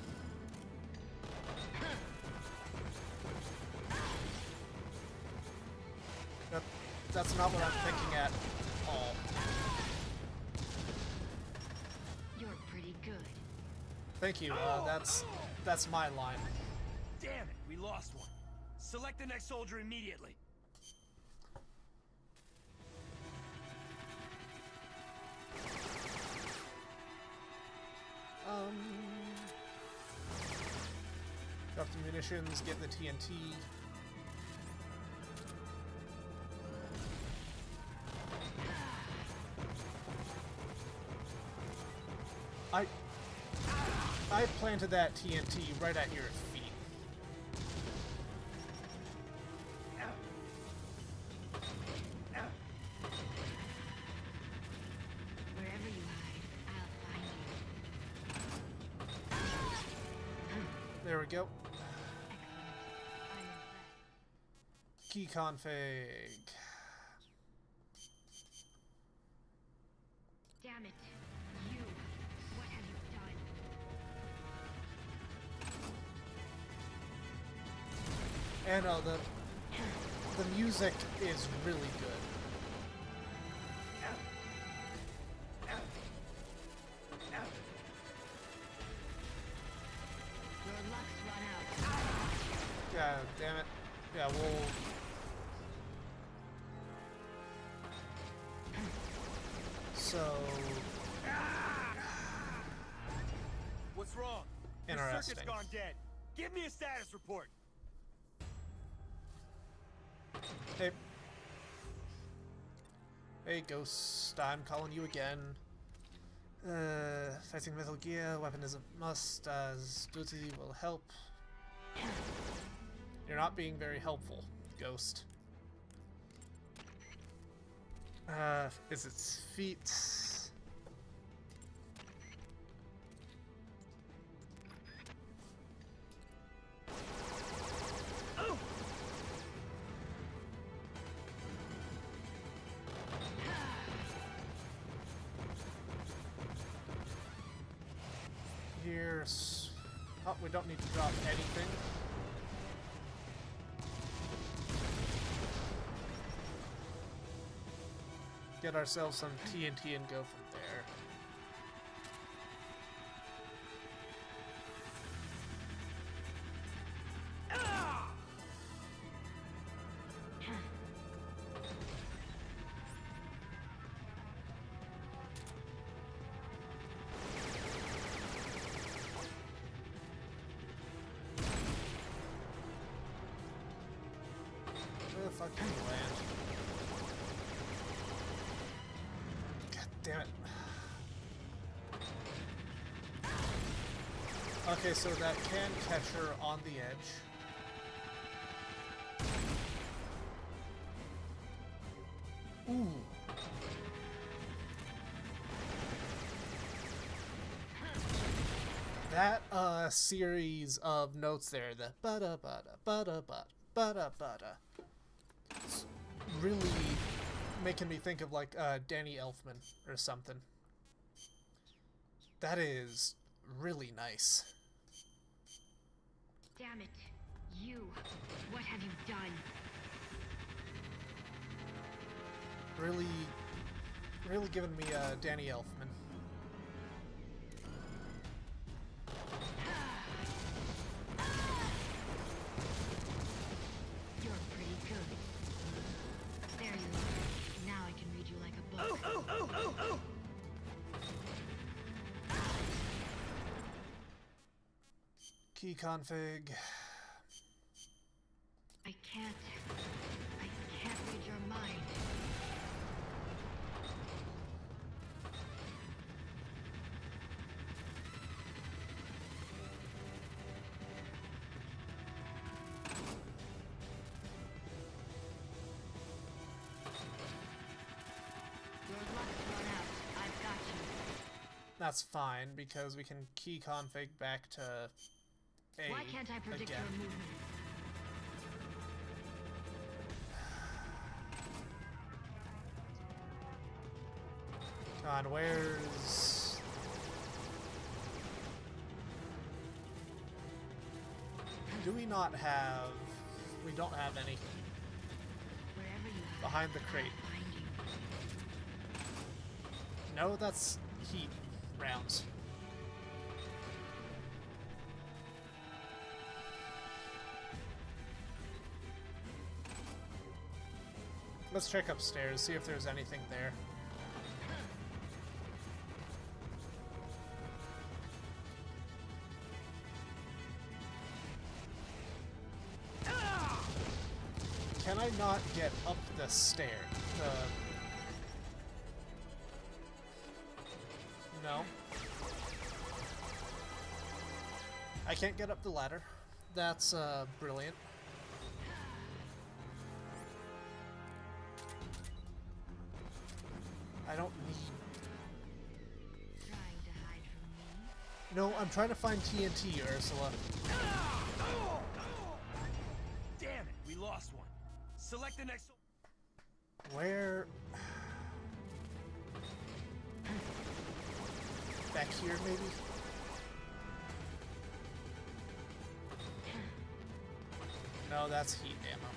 That's not what I'm thinking at all. You're pretty good. Thank you. That's my line. Damn it, we lost one. Select the next soldier immediately. Drop the munitions, get the TNT. I planted that TNT right at your feet. Wherever you hide, I'll find you. There we go. I'm impressed. Key config. Damn it. You. What have you done? And the music is really good. Your luck's run out. God damn it. Yeah, we'll... So... What's wrong? Your Interesting. circuit's gone dead. Give me a status report. Hey. Hey, Ghost. I'm calling you again. Fighting Metal Gear, weapon is a must, as duty will help. You're not being very helpful, Ghost. Is its feet? Here's... Oh, we don't need to drop anything. Get ourselves some TNT and go from there. Where the fuck can you land? God damn it. Okay, so that can catch her on the edge. Ooh. That series of notes there, the bada bada bada bada bada bada, it's really making me think of like Danny Elfman or something. That is really nice. Damn it. You. What have you done? Really giving me Danny Elfman. You're pretty good. There you are. Now I can read you like a book. Key config. I can't read your mind. Your luck's run out. I've got you. That's fine because we can key config back to A Why can't I predict again. your movement? Come on, where's... Do we not have... We don't have any. Wherever you hide, Behind the crate. I'll find you. No, that's heat rounds. Let's check upstairs, see if there's anything there. Can I not get up the stair? No. I can't get up the ladder. That's brilliant. I don't need... Trying to hide from me? No, I'm trying to find TNT, Ursula. Damn it, we lost one. Select the next. Where? Back here, maybe? No, that's heat ammo.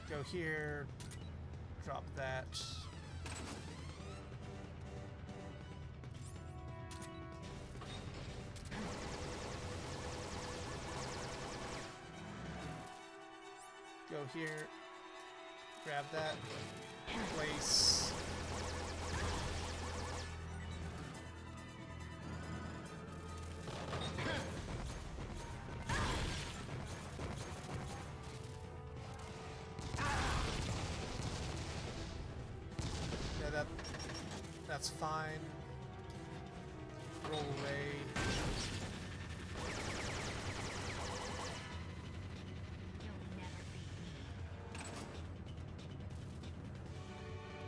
Go here. Drop that. Go here, grab that, place. Yeah, that's fine. Roll away.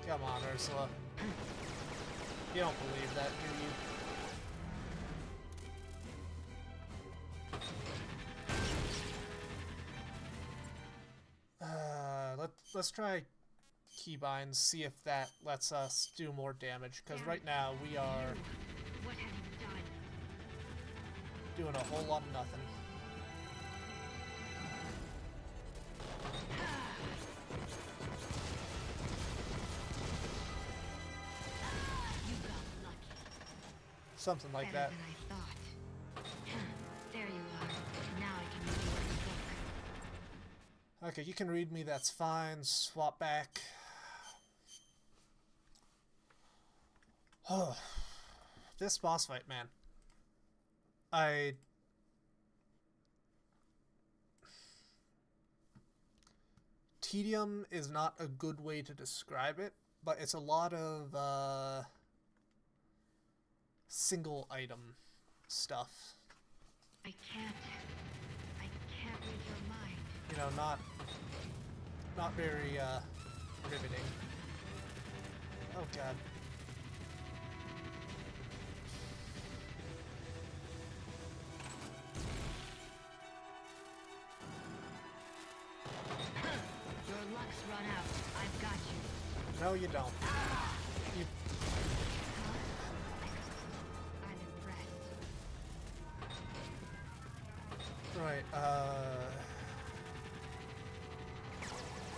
Come on, Ursula. You don't believe that, do you? Let's try keybinds, see if that lets us do more damage, because right now we are What have you done? doing a whole lot of nothing. You got lucky. Something like Better that. than I thought. There you are. Now I can read you in the book. Okay, you can read me, that's fine. Swap back. Oh, this boss fight, man. Tedium is not a good way to describe it, but it's a lot of single item stuff. I can't read your mind. You know, not very riveting. Oh god. Your luck's run out. I've got you. No, you don't. You... I'm impressed. Right,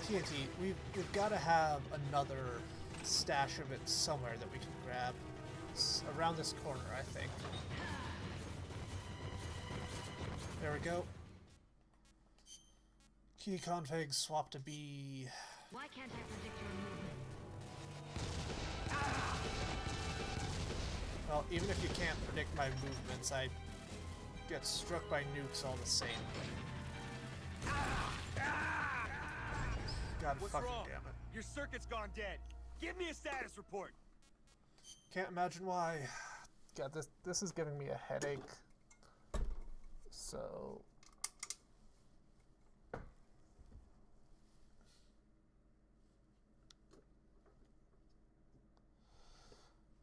TNT, we've got to have another stash of it somewhere that we can grab. It's around this corner, I think. There we go. Key config swap to B. Why can't I predict your movement? Well, even if you can't predict my movements, I get struck by nukes all the same. God What's fucking wrong? damn it. Your circuit's gone dead. Give me a status report. Can't imagine why. God, this is giving me a headache. So...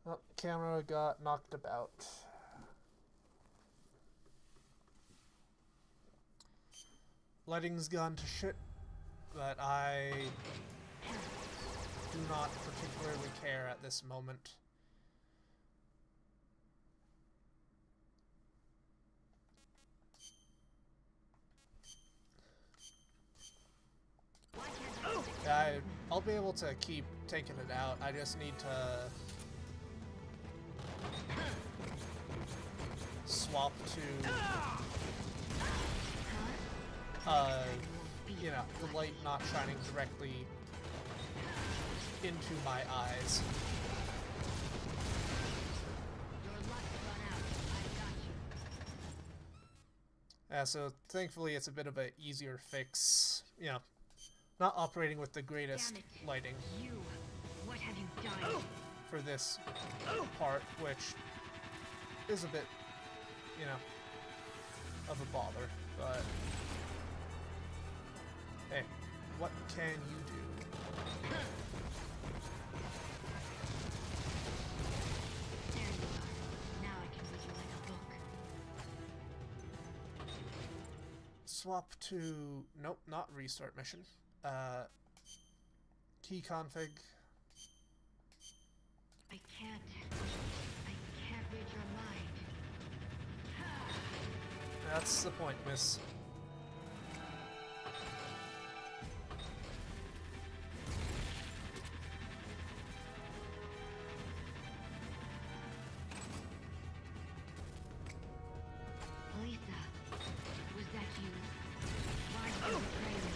Oh, camera got knocked about. Lighting's gone to shit, but I do not particularly care at this moment. I'll be able to keep taking it out. I just need to swap to you know, the light not shining directly into my eyes. Your luck's run out. I've got you. So thankfully it's a bit of an easier fix. You know, not operating with the greatest lighting You! What have you done? for this part, which is a bit, you know, of a bother, but hey, what can you do? There you are. Now I can read you like a book. Swap to, nope, not restart mission. Key config. I can't read your mind. That's the point, miss. Lisa, was that you? Why did you betray me?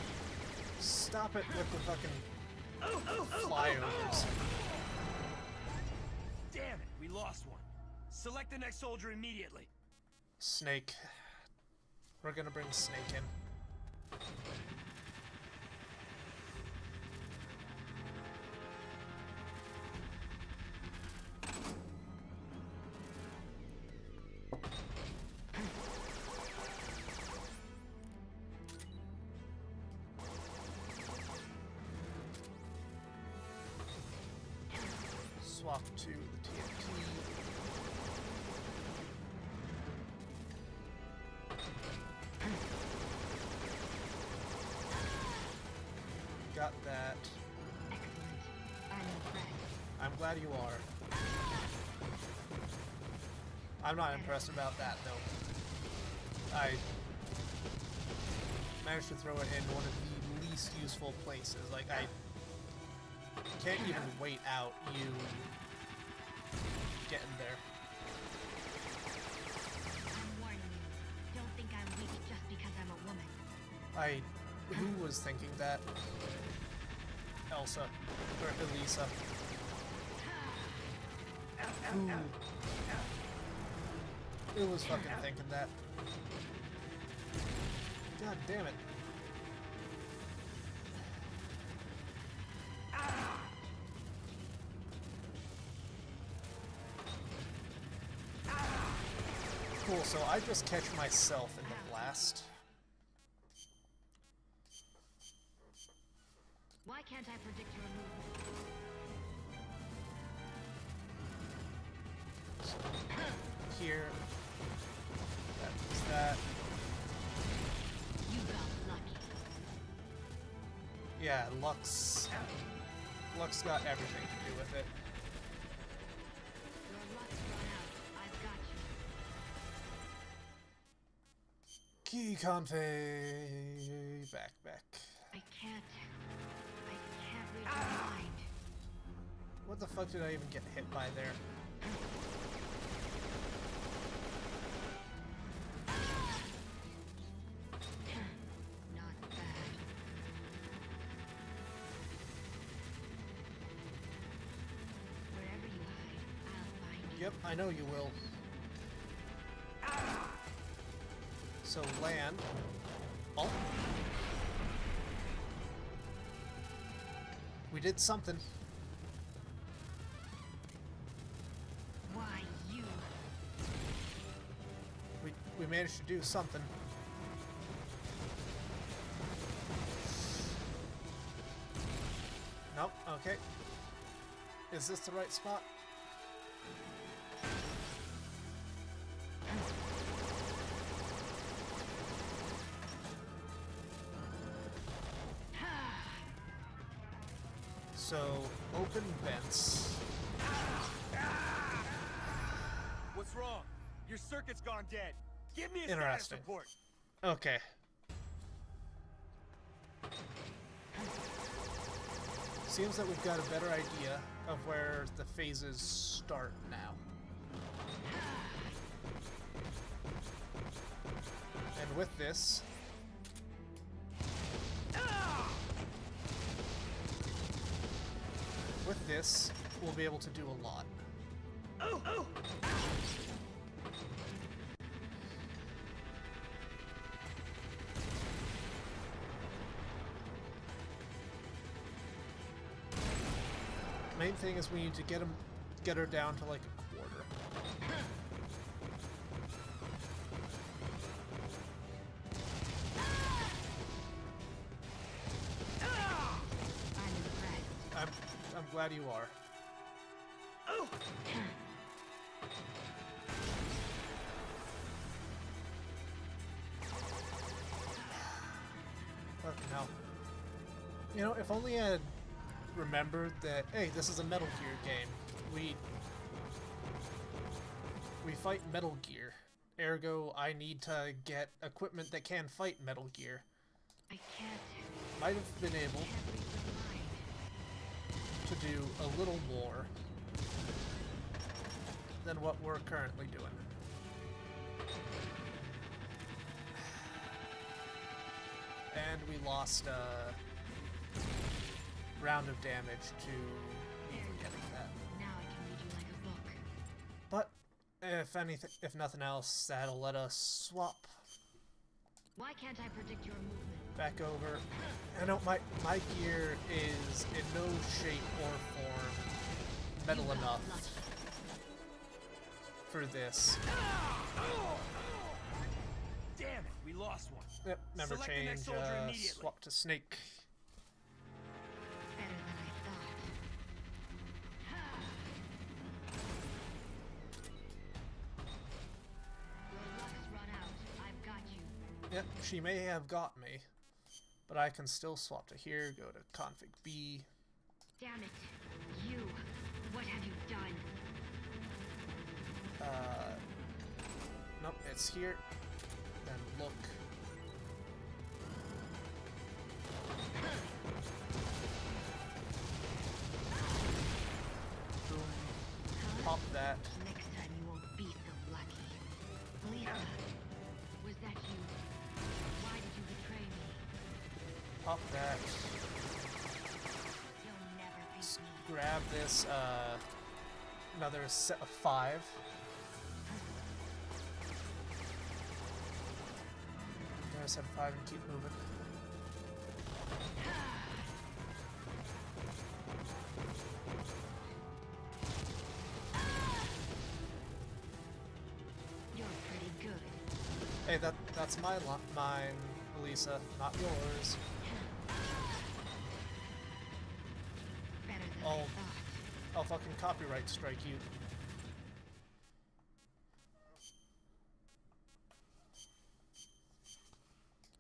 Stop it with the fucking flyovers. Damn it, we lost one. Select the next soldier immediately. Snake. We're gonna bring Snake in. Swap to the TNT. Got that. Excellent. I'm impressed. I'm glad you are. I'm not impressed about that, though. I managed to throw it in one of the least useful places. Like, I can't even wait out you getting there. I'm warning you. Don't think I'm weak just because I'm a woman. Who was thinking that? Elsa. Or Elisa. Who was fucking thinking that? God damn it. Cool, so I just catch myself in the blast. Why can't I predict your movement? Here. That was that. You got lucky. Yeah, Lux. Lux got everything to do with it. Your luck's run out. I've got you. Key config. Back. I can't read your mind. What the fuck did I even get hit by there? Not bad. Wherever you hide, I'll find you. Yep, I know you will. So land. Oh. We did something. Why you? We managed to do something. Nope, okay. Is this the right spot? So, open vents. What's wrong? Your circuit's gone dead. Give me a status Interesting. report. Okay. Seems that we've got a better idea of where the phases start now. And with this... With this, we'll be able to do a lot. main thing is we need to get her down to like a quarter. I'm impressed. I'm glad you are. Fucking hell. You know, if only I had remembered that, hey, this is a Metal Gear game. We fight Metal Gear. Ergo, I need to get equipment that can fight Metal Gear. I can't. Might have been able Can't read your mind. to do a little more than what we're currently doing. And we lost a round of damage to me forgetting that. Now I can read you like a book. But if nothing else, that'll let us swap Why can't I predict your movement? back over. I know my gear is in no shape or form metal You got enough lucky. for this. Damn it, we lost one. Yep, never Select the next change. soldier immediately. Swap to Snake. Better than I thought. Your luck's run out. I've got you. Yep, she may have got me, but I can still swap to here, go to config B. Damn it. You. What have you done? Nope, it's here. Then look. Boom. Pop that. Next time you won't be so lucky. Lisa, was that you? Why did you betray me? Pop that. You'll never beat me. Grab this, another set of 5. Grab a set of 5 and keep moving. You're pretty good. Hey, that's mine, Elisa, not yours. Better than I Oh. thought. I'll fucking copyright strike you.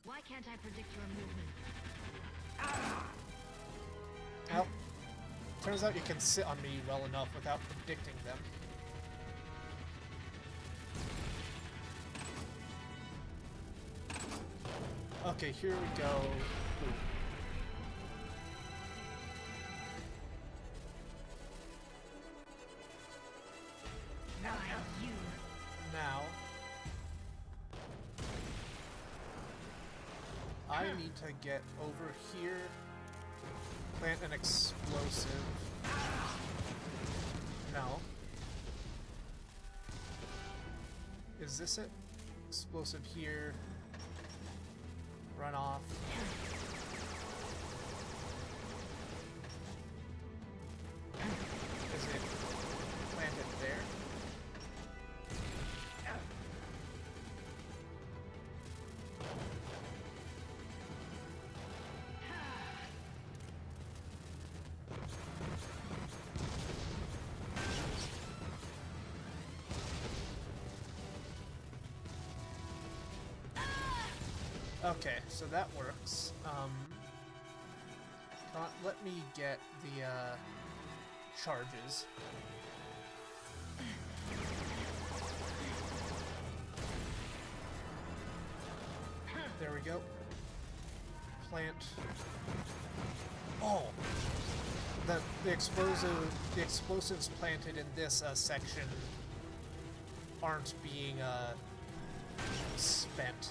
Why can't I predict your movement? Well, turns out you can sit on me well enough without predicting them. Okay, here we go. Ooh. Why you? Now, I need to get over here, plant an explosive. No. Is this it? Explosive here. Run off. Is it planted there? Okay, so that works. Let me get the charges. There we go. Plant. Oh, the explosives planted in this section aren't being spent.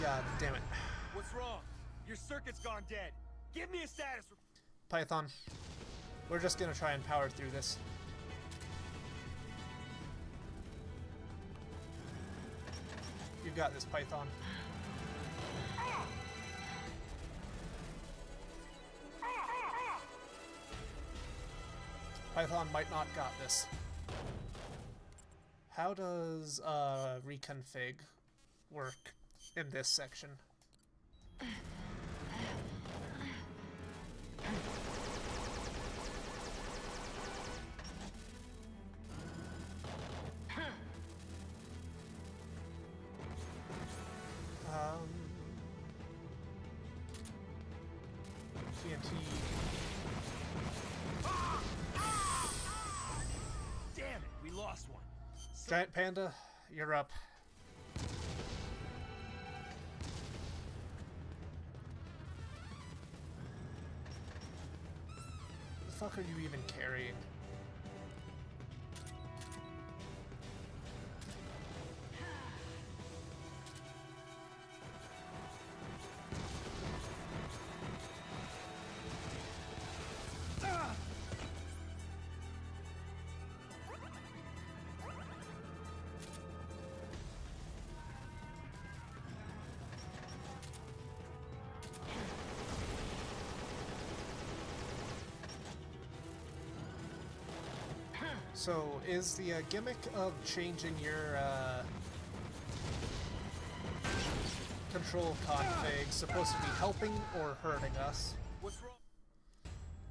God damn it. What's wrong? Your circuit's gone dead. Give me a status report. Python. We're just gonna try and power through this. You got this, Python. Python might not got this. How does reconfig work in this section? TNT. Damn it, we lost one. Giant Panda, you're up. What the fuck are you even carrying? So, is the gimmick of changing your control config supposed to be helping or hurting us? What's wrong?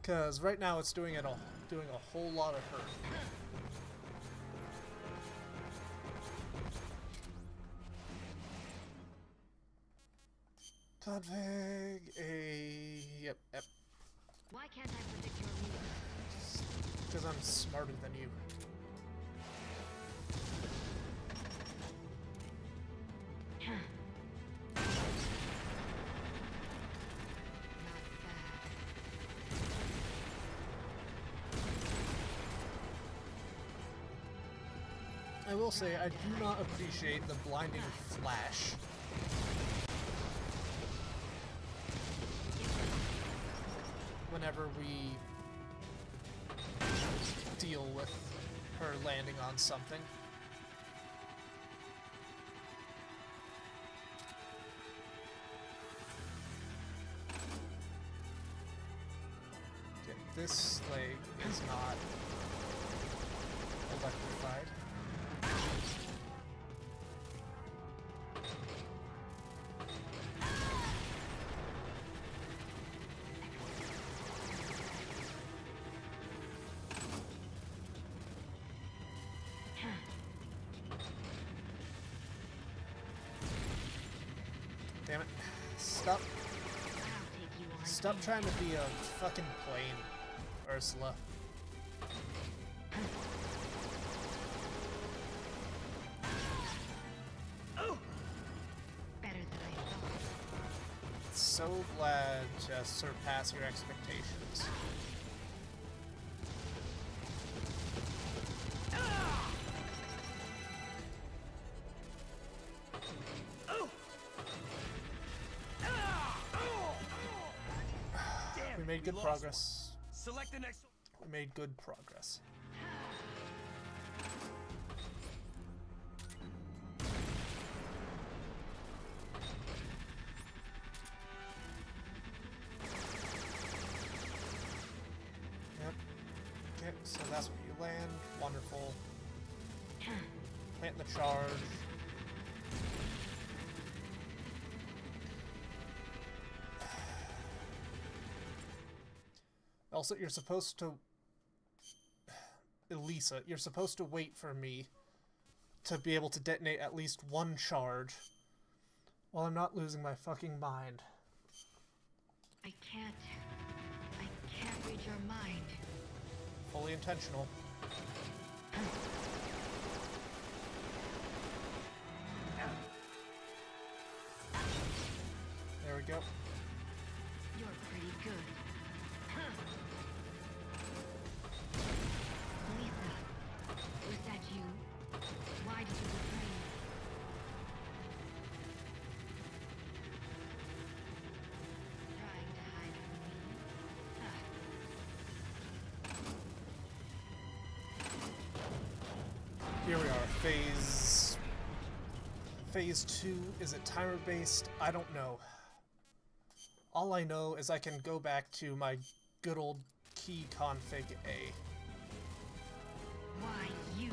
Because right now it's doing a whole lot of hurt. Config yep. Why can't I predict your moves? Because I'm smarter than you. I will say, I do not appreciate the blinding flash. Whenever we deal with her landing on something. Okay, this leg is not electrified. Damn it. Stop. Stop trying to be a fucking plane, Ursula. Better than I thought. So glad to surpass your expectations. We made good progress. Select the next. We made good progress. Yep. Okay, so that's where you land. Wonderful. Plant the charge. Also, you're supposed to... Elisa, you're supposed to wait for me to be able to detonate at least one charge while I'm not losing my fucking mind. I can't read your mind. Fully intentional. There we go. You're pretty good. Lisa, was that you? Why did you betray me? Trying to hide from me? Phase 2, is it timer based? I don't know. All I know is I can go back to my good old key config A. Why you?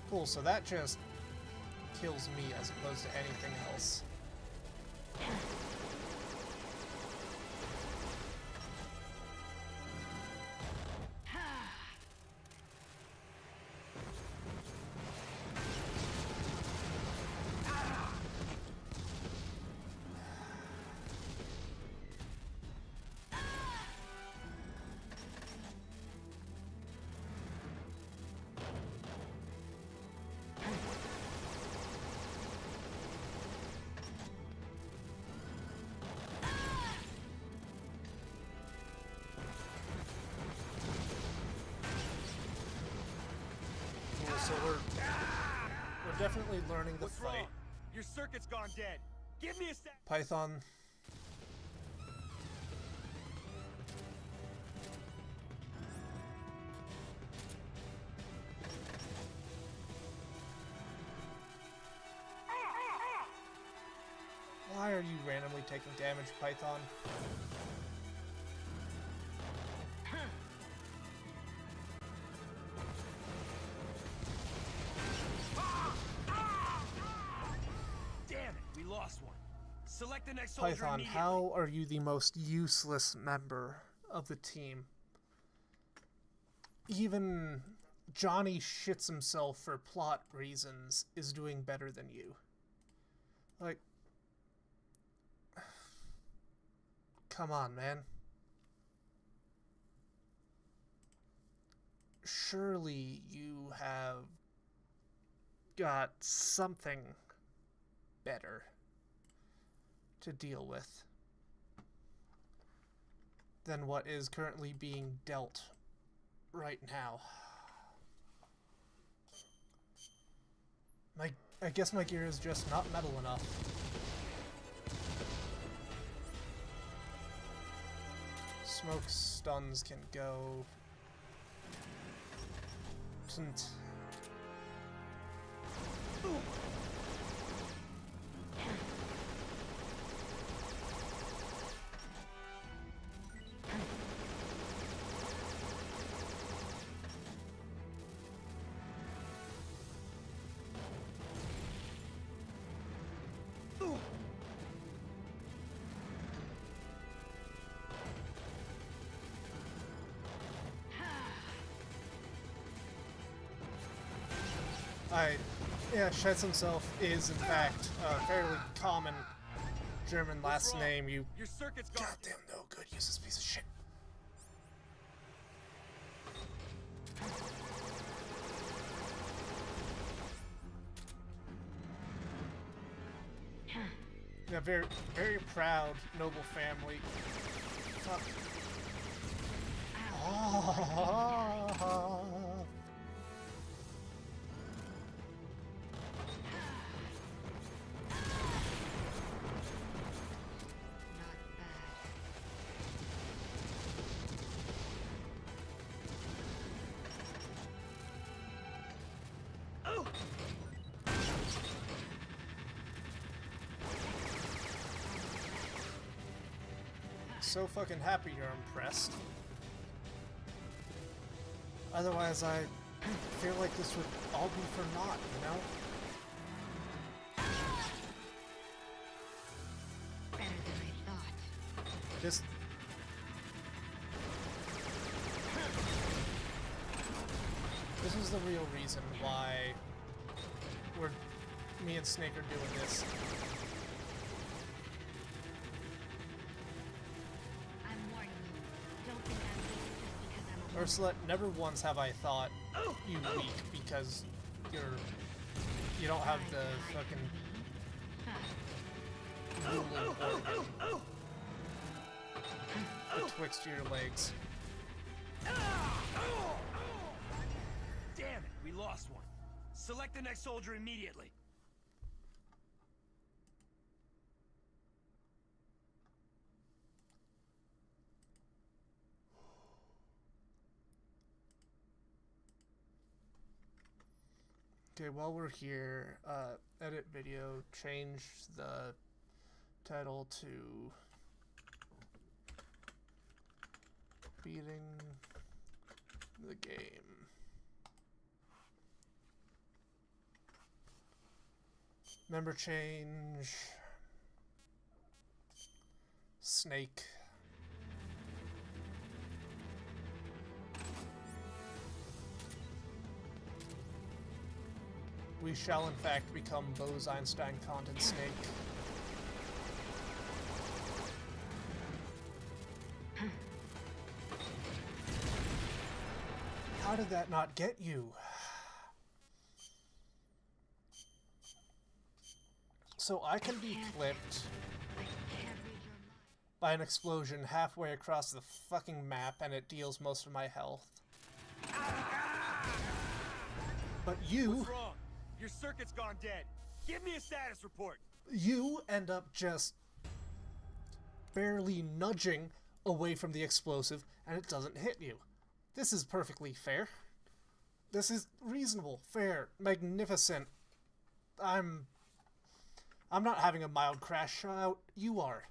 Cool, so that just kills me as opposed to anything else. So we're definitely learning the What's fight. wrong? Your circuit's gone dead. Give me a sec. Python. Why are you randomly taking damage, Python? Damn it, we lost one. Select the next soldier Python, immediately. how are you the most useless member of the team? Even Johnny shits himself for plot reasons is doing better than you. Like, come on, man. Surely you have got something better to deal with than what is currently being dealt right now. I guess my gear is just not metal enough. Smoke stuns can go. Shouldn't. Yeah, Sheds himself is in fact a fairly common German last name. You Your circuit's gone. goddamn no good useless piece of shit. Yeah, very, very proud, noble family. Oh. So fucking happy you're impressed. Otherwise, I feel like this would all be for naught, you know? Better than I thought. This is the real reason why me and Snake are doing this. I'm warning you. Don't think I'm weak just because I'm a woman. Ursula, never once have I thought you weak because you don't have the fucking ruling organ betwixt your legs. Damn it, we lost one. Select the next soldier immediately. Okay, while we're here, edit video, change the title to Beating the Game. Member change, Snake. We shall in fact become Bose Einstein Condon Snake. How did that not get you? So I can be clipped by an explosion halfway across the fucking map and it deals most of my health. But you... What's wrong? Your circuit's gone dead. Give me a status report. You end up just barely nudging away from the explosive and it doesn't hit you. This is perfectly fair. This is reasonable, fair, magnificent. I'm not having a mild crash out. You are.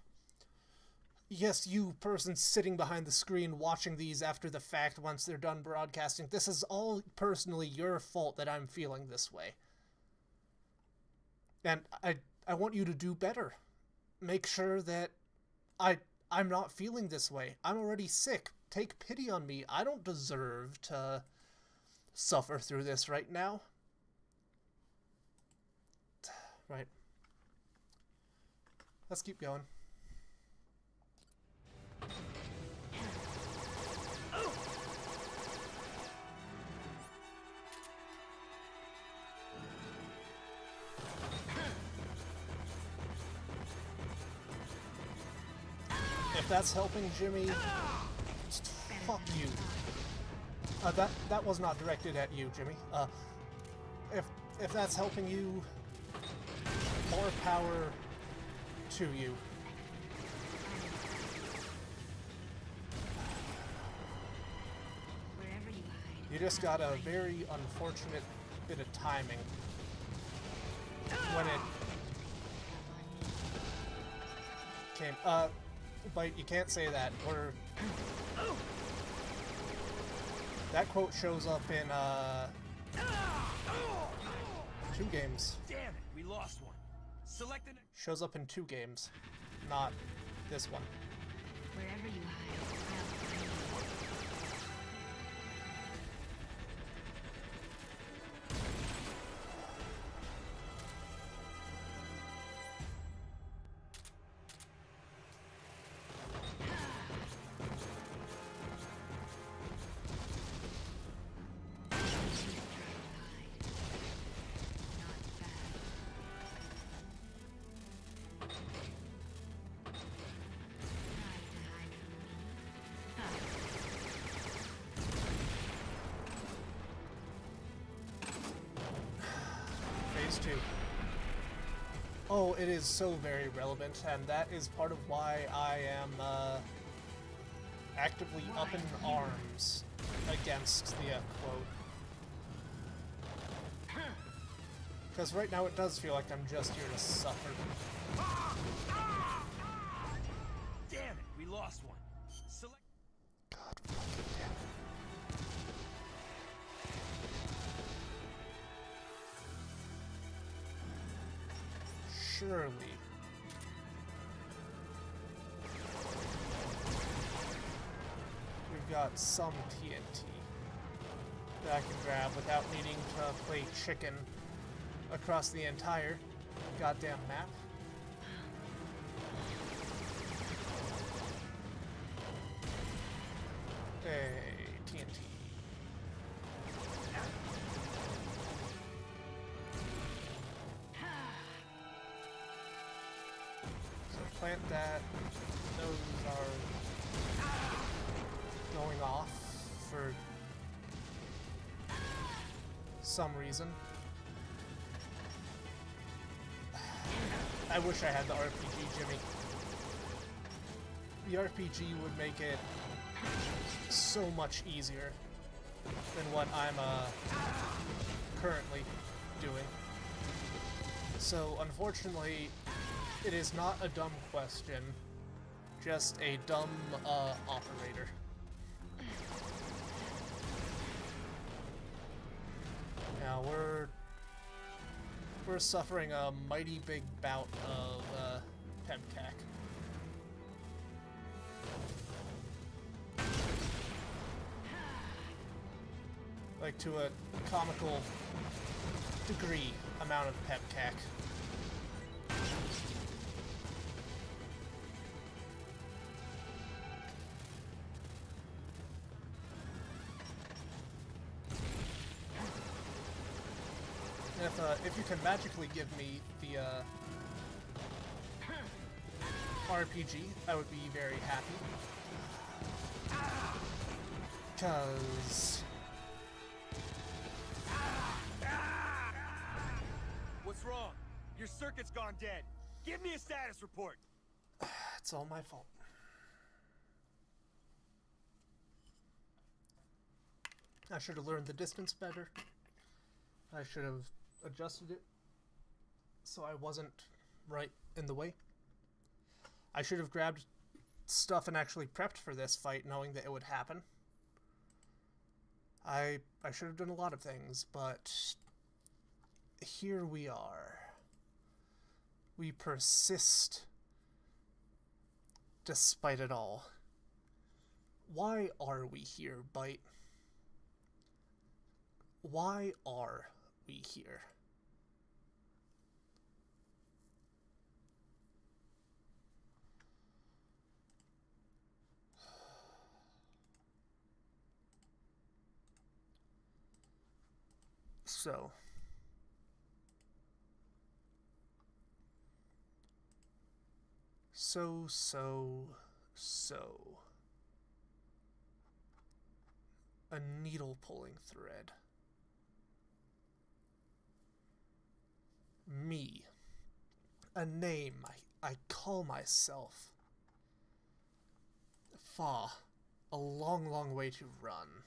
Yes, you person sitting behind the screen watching these after the fact once they're done broadcasting. This is all personally your fault that I'm feeling this way. And I want you to do better. Make sure that I'm not feeling this way. I'm already sick. Take pity on me. I don't deserve to suffer through this right now. Right. Let's keep going. If that's helping Jimmy, fuck you. That was not directed at you, Jimmy. If that's helping you, more power to you. You just got a very unfortunate bit of timing when it came. But you can't say that. That quote shows up in 2 games. Damn it, we lost one. Select an. Shows up in 2 games, not this one. Wherever you hide, I'll find you. Phase 2. Oh, it is so very relevant, and that is part of why I am actively up in arms against the quote. Because right now it does feel like I'm just here to suffer. Damn it, we lost one. Select. God fucking damn it. Surely. We've got some TNT that I can grab without needing to play chicken across the entire goddamn map. Hey, TNT. So plant that. Those are going off for some reason. I wish I had the RPG, Jimmy. The RPG would make it so much easier than what I'm currently doing. So, unfortunately, it is not a dumb question, just a dumb, operator. Now, we're suffering a mighty big bout of, Pemcac. Like, to a comical degree amount of Pemcac. If you can magically give me the RPG, I would be very happy. 'Cause What's wrong? Your circuit's gone dead. Give me a status report. it's all my fault. I should have learned the distance better. I should have adjusted it so I wasn't right in the way. I should have grabbed stuff and actually prepped for this fight knowing that it would happen. I should have done a lot of things, but here we are. We persist despite it all. Why are we here, Bite? Why are we here? So, a needle pulling thread. Me. A name I call myself. Fa. A long, long way to run.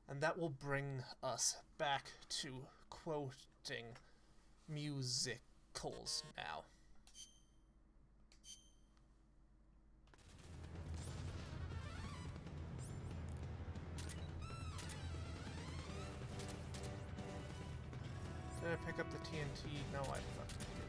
And that will bring us back to quoting musicals now. Did I pick up the TNT? No, I fucking didn't.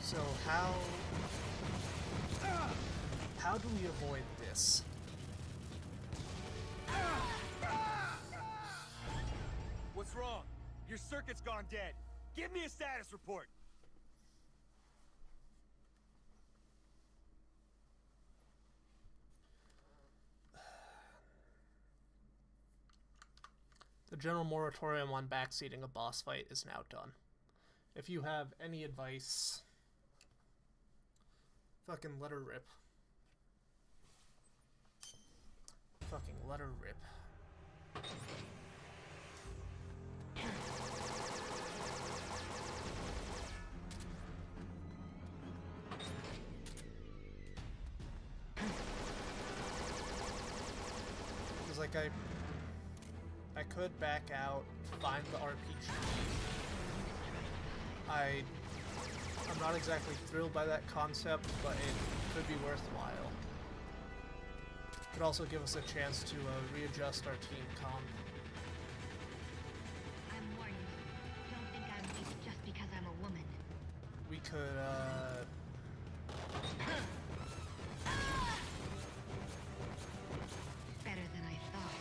So how do we avoid this? What's wrong? Your circuit's gone dead. Give me a status report. The general moratorium on backseating a boss fight is now done. If you have any advice, fucking let her rip. Fucking let her rip. It's like I could back out, find the RPG. I'm not exactly thrilled by that concept, but it could be worthwhile. Could also give us a chance to readjust our team comp. I'm warning you. Don't think I'm weak just because I'm a woman. We could, Better than I thought.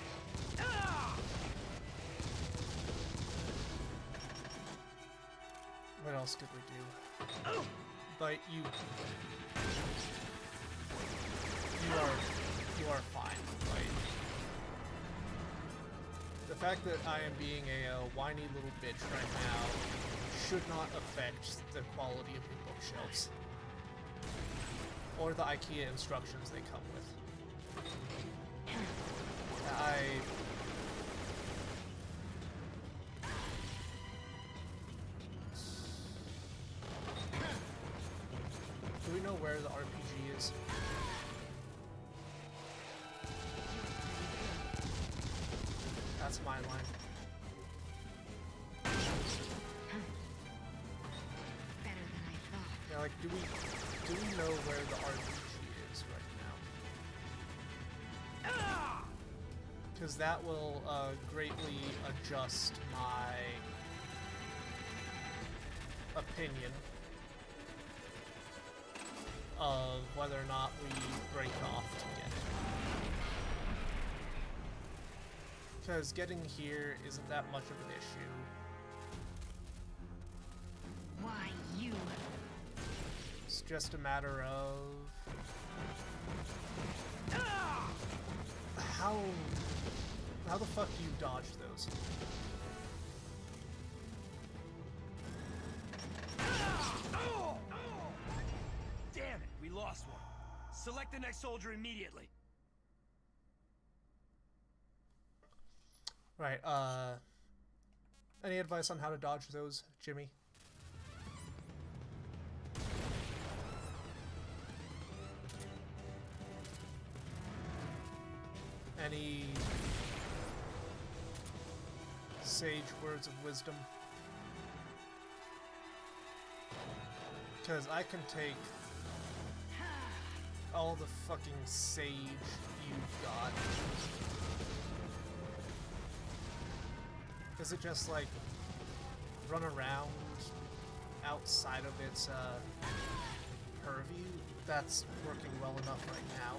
what else could we do? But you are fine, right? The the fact that I am being a whiny little bitch right now should not affect the quality of your bookshelves. Or the IKEA instructions they come with. Do we know where the RPG is? That's my line. Better than I thought. Yeah, like, do we know where the RPG is right now? Because that will greatly adjust my opinion of whether or not we break off to get it. Because getting here isn't that much of an issue. Why you? It's just a matter of how the fuck do you dodge those? Damn it, we lost one. Select the next soldier immediately. Right, any advice on how to dodge those, Jimmy? Any sage words of wisdom? Because I can take all the fucking sage you've got. Does it just, like, run around outside of its purview? That's working well enough right now.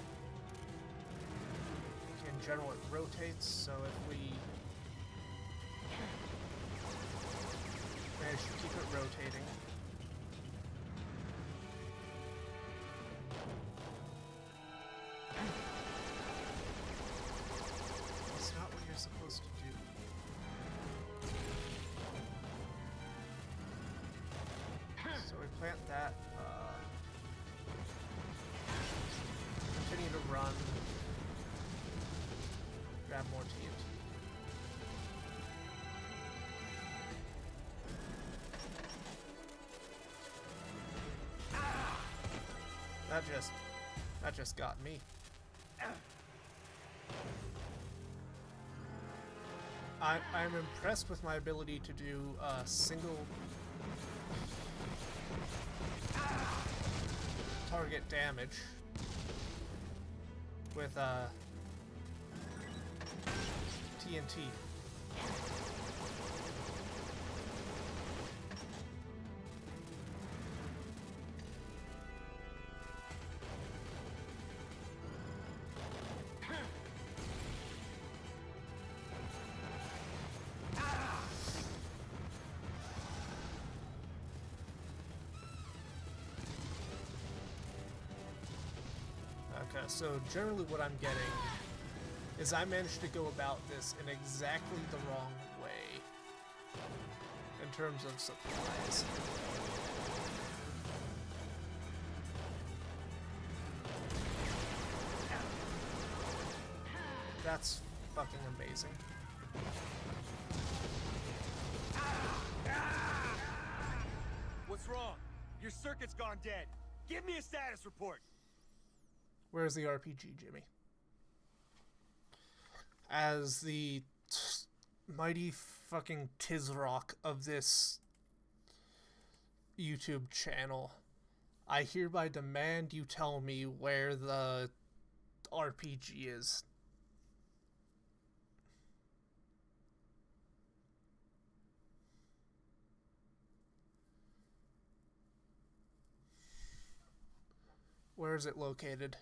In general, it rotates, so if we manage to keep it rotating. It's not what you're supposed to do. So we plant that, continue to run, grab more TNT. That just got me. I'm impressed with my ability to do single target damage with TNT. Okay, so generally what I'm getting is I managed to go about this in exactly the wrong way in terms of supplies. That's fucking amazing. What's wrong? Your circuit's gone dead. Give me a status report. Where's the RPG, Jimmy? As the mighty fucking Tizrock of this YouTube channel, I hereby demand you tell me where the RPG is. Where is it located?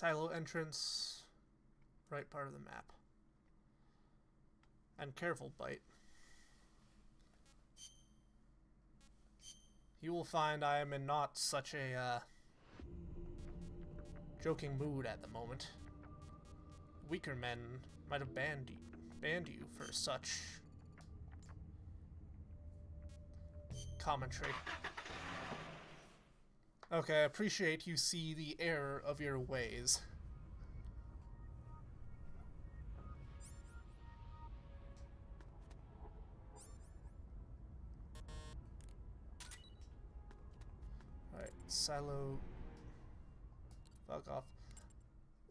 Silo entrance, right part of the map. And careful, Bite. You will find I am in not such a joking mood at the moment. Weaker men might have banned you for such commentary. Okay, I appreciate you see the error of your ways. Alright, silo. Fuck off.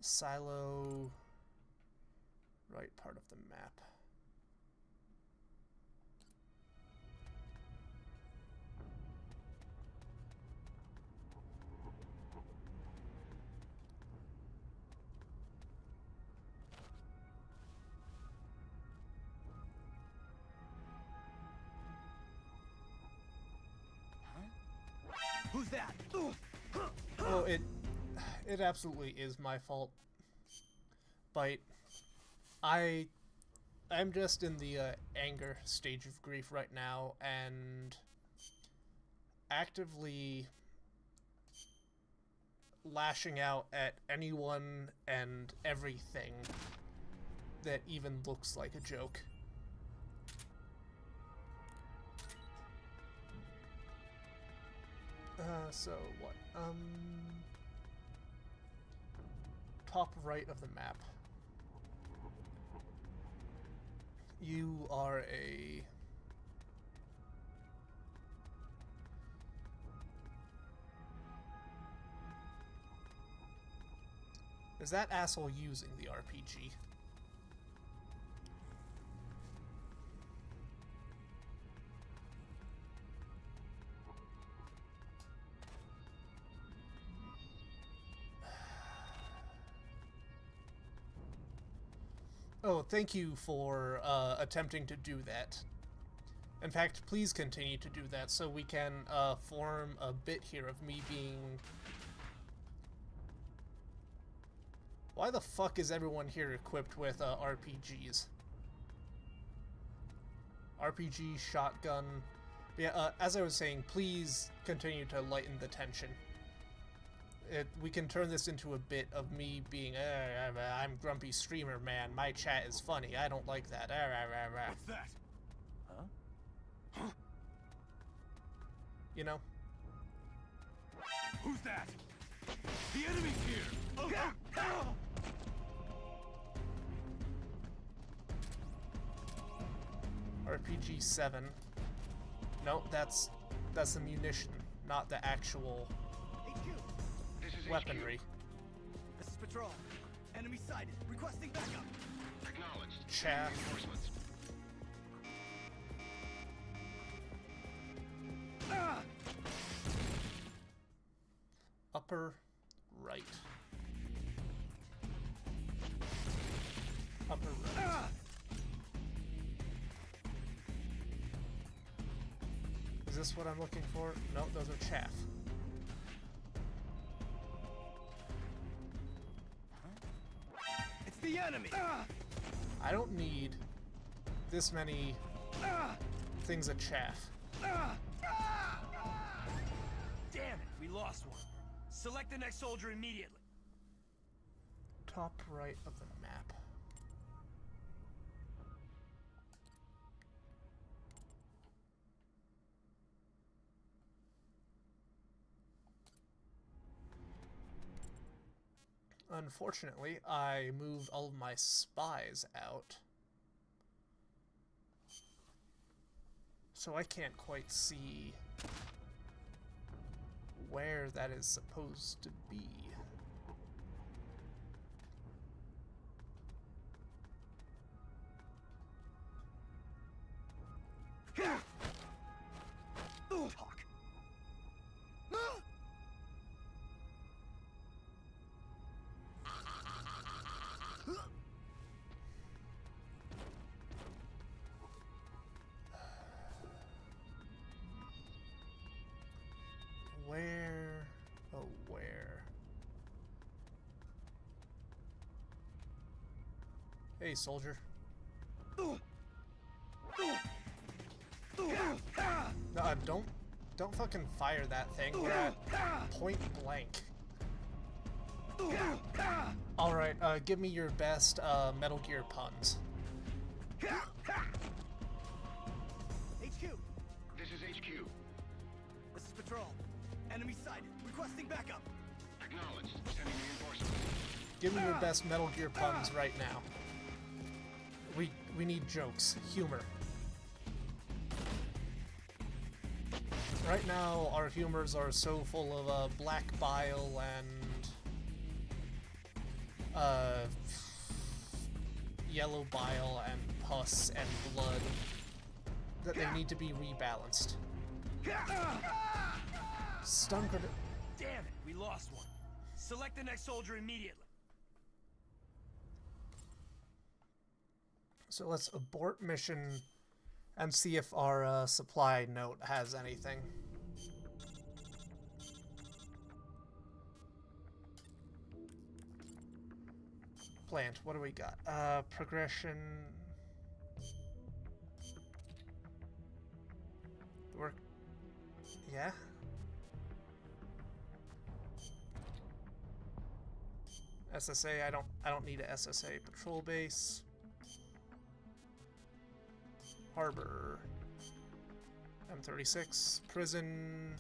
Silo. Right part of the map. Who's that? Oh, it absolutely is my fault. Bite. I'm just in the anger stage of grief right now, and actively lashing out at anyone and everything that even looks like a joke. So what? Top right of the map. You are a... Is that asshole using the RPG? Oh, thank you for attempting to do that. In fact, please continue to do that so we can form a bit here of me being... Why the fuck is everyone here equipped with RPGs? RPG, shotgun... Yeah, as I was saying, please continue to lighten the tension. We can turn this into a bit of me being, I'm grumpy streamer man, my chat is funny, I don't like that. What's that? Huh? You know? Who's that? The enemy's here! RPG 7. No, that's the munition, not the actual This is weaponry. HQ. This is Patrol. Enemy sighted. Requesting backup. Acknowledged. Chaff. Reinforcements. Upper right. Upper right. Is this what I'm looking for? No, those are chaff. It's the enemy! I don't need this many things of chaff. Damn it, we lost one. Select the next soldier immediately. Top right of the map. Unfortunately, I moved all of my spies out. So I can't quite see where that is supposed to be. Talk. Where? Oh, where? Hey, soldier. No, don't fucking fire that thing. We're at point blank. Alright, give me your best Metal Gear puns. HQ! This is HQ. This is Patrol. Enemy sighted. Requesting backup. Acknowledged. Sending reinforcements. Give me your best Metal Gear puns right now. We need jokes, humor. Right now, our humors are so full of black bile and yellow bile and pus and blood that they need to be rebalanced. Stun grenade. Damn it, we lost one. Select the next soldier immediately. So let's abort mission and see if our supply note has anything. Plant, what do we got? Progression. Work. Yeah. SSA, I don't need a SSA. Patrol base. Harbor. M36. Prison.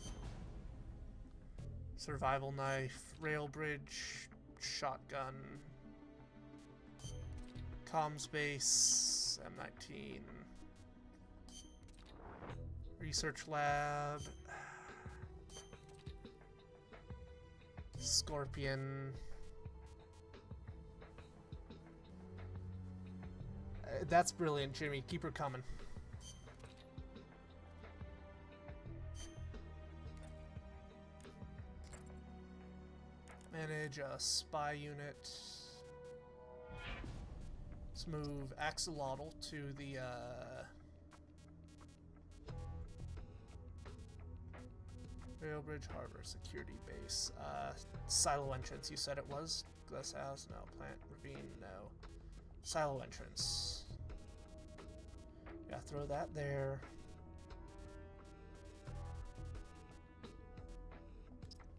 Survival knife. Rail bridge. Shotgun. Comms base. M19. Research lab. Scorpion. That's brilliant, Jimmy. Keep her coming. Manage a spy unit. Let's move Axolotl to the Railbridge Harbor Security Base. Silo entrance, you said it was? Glass house? No. Plant ravine? No. Silo entrance. Yeah, throw that there.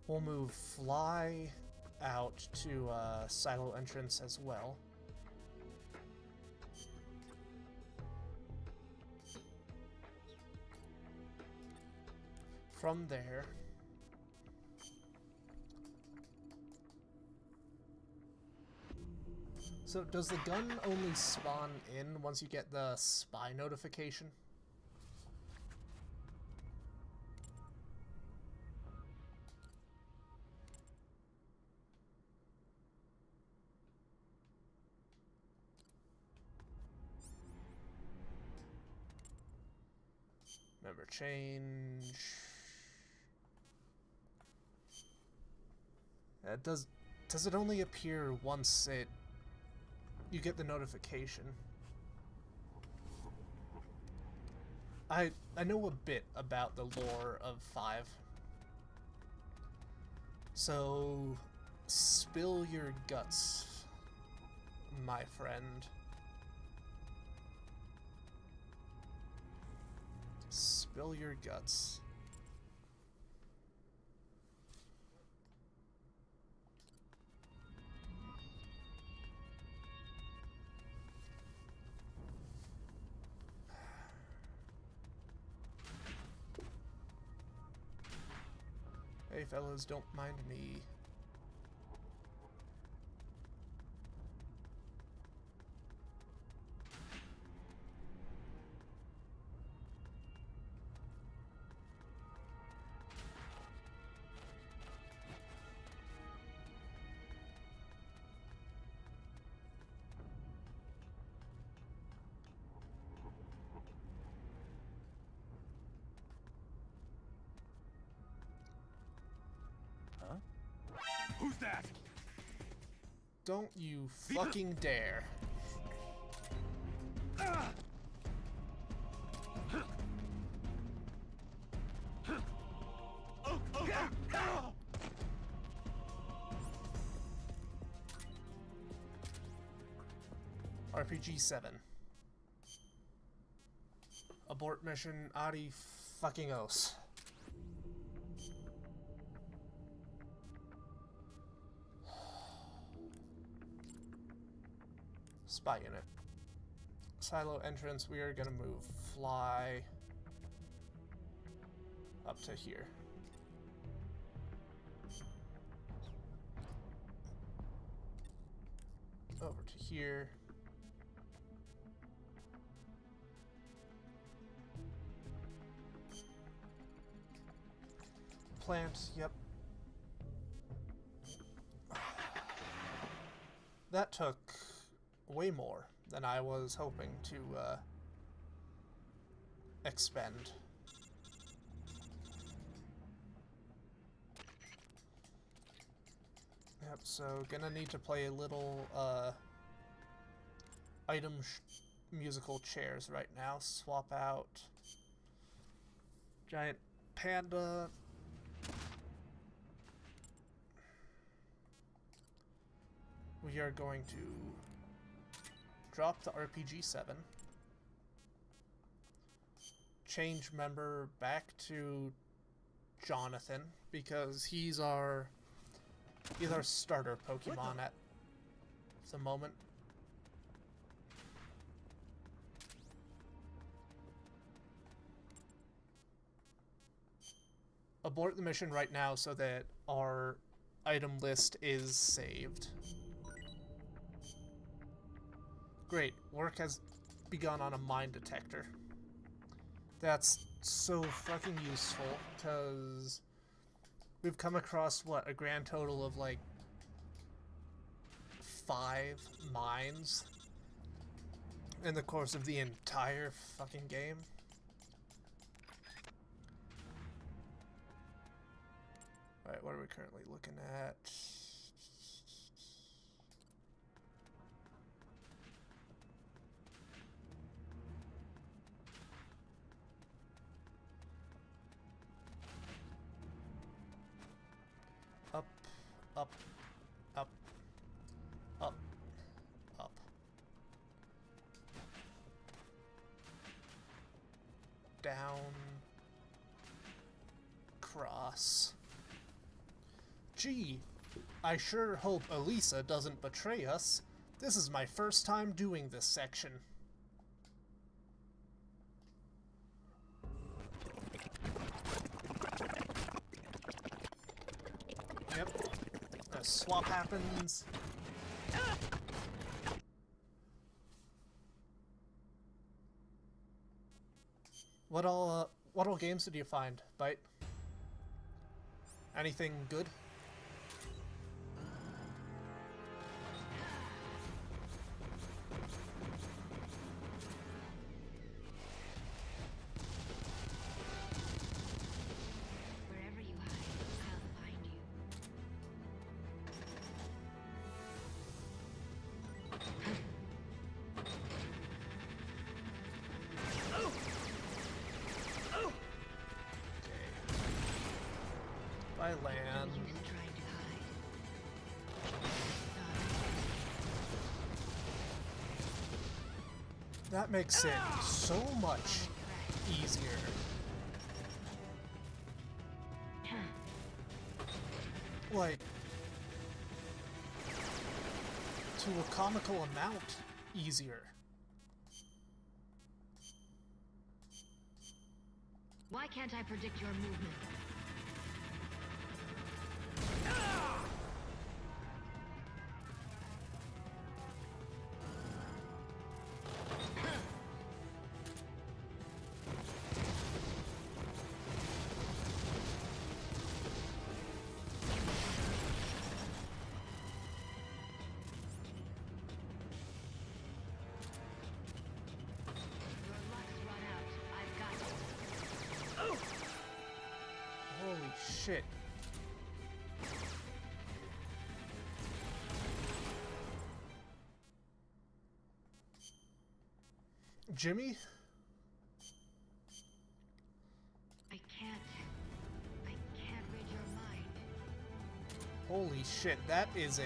We'll move fly out to silo entrance as well. From there, so does the gun only spawn in once you get the spy notification? Member change. Does it only appear once you get the notification? I know a bit about the lore of 5. So spill your guts, my friend. Spill your guts. Hey fellas, don't mind me. Who's that? Don't you fucking dare. RPG 7. Abort mission, adi fucking os. Spy unit. Silo entrance, we are gonna move. Fly up to here. Over to here. Plant, yep. That took way more than I was hoping to expend. Yep, so gonna need to play a little item musical chairs right now. Swap out giant panda. We are going to drop the RPG 7. Change member back to Jonathan because he's our starter Pokemon at the moment. Abort the mission right now so that our item list is saved. Great, work has begun on a mine detector. That's so fucking useful, because we've come across, what, a grand total of like 5 mines in the course of the entire fucking game. Alright, what are we currently looking at? Up, up, up, up, up. Down, cross. Gee, I sure hope Elisa doesn't betray us. This is my first time doing this section. Yep. A swap happens. What all games did you find, Bite? Anything good? Land. That makes it so much easier. Like, to a comical amount easier. Why can't I predict your movement? Holy shit. Jimmy? I can't read your mind. Holy shit, that is a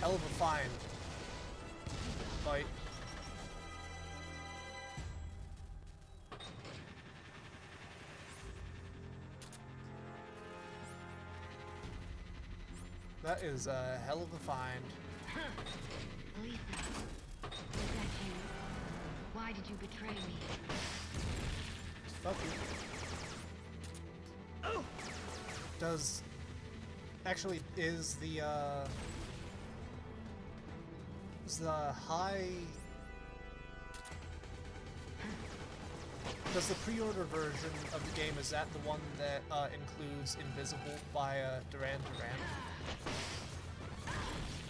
hell of a find. Fight. That is a hell of a find. Lisa, is that you? Why did you betray me? Fuck you. Oh! Does... Actually, is the high... Does the pre-order version of the game, is that the one that includes Invisible by Duran Duran?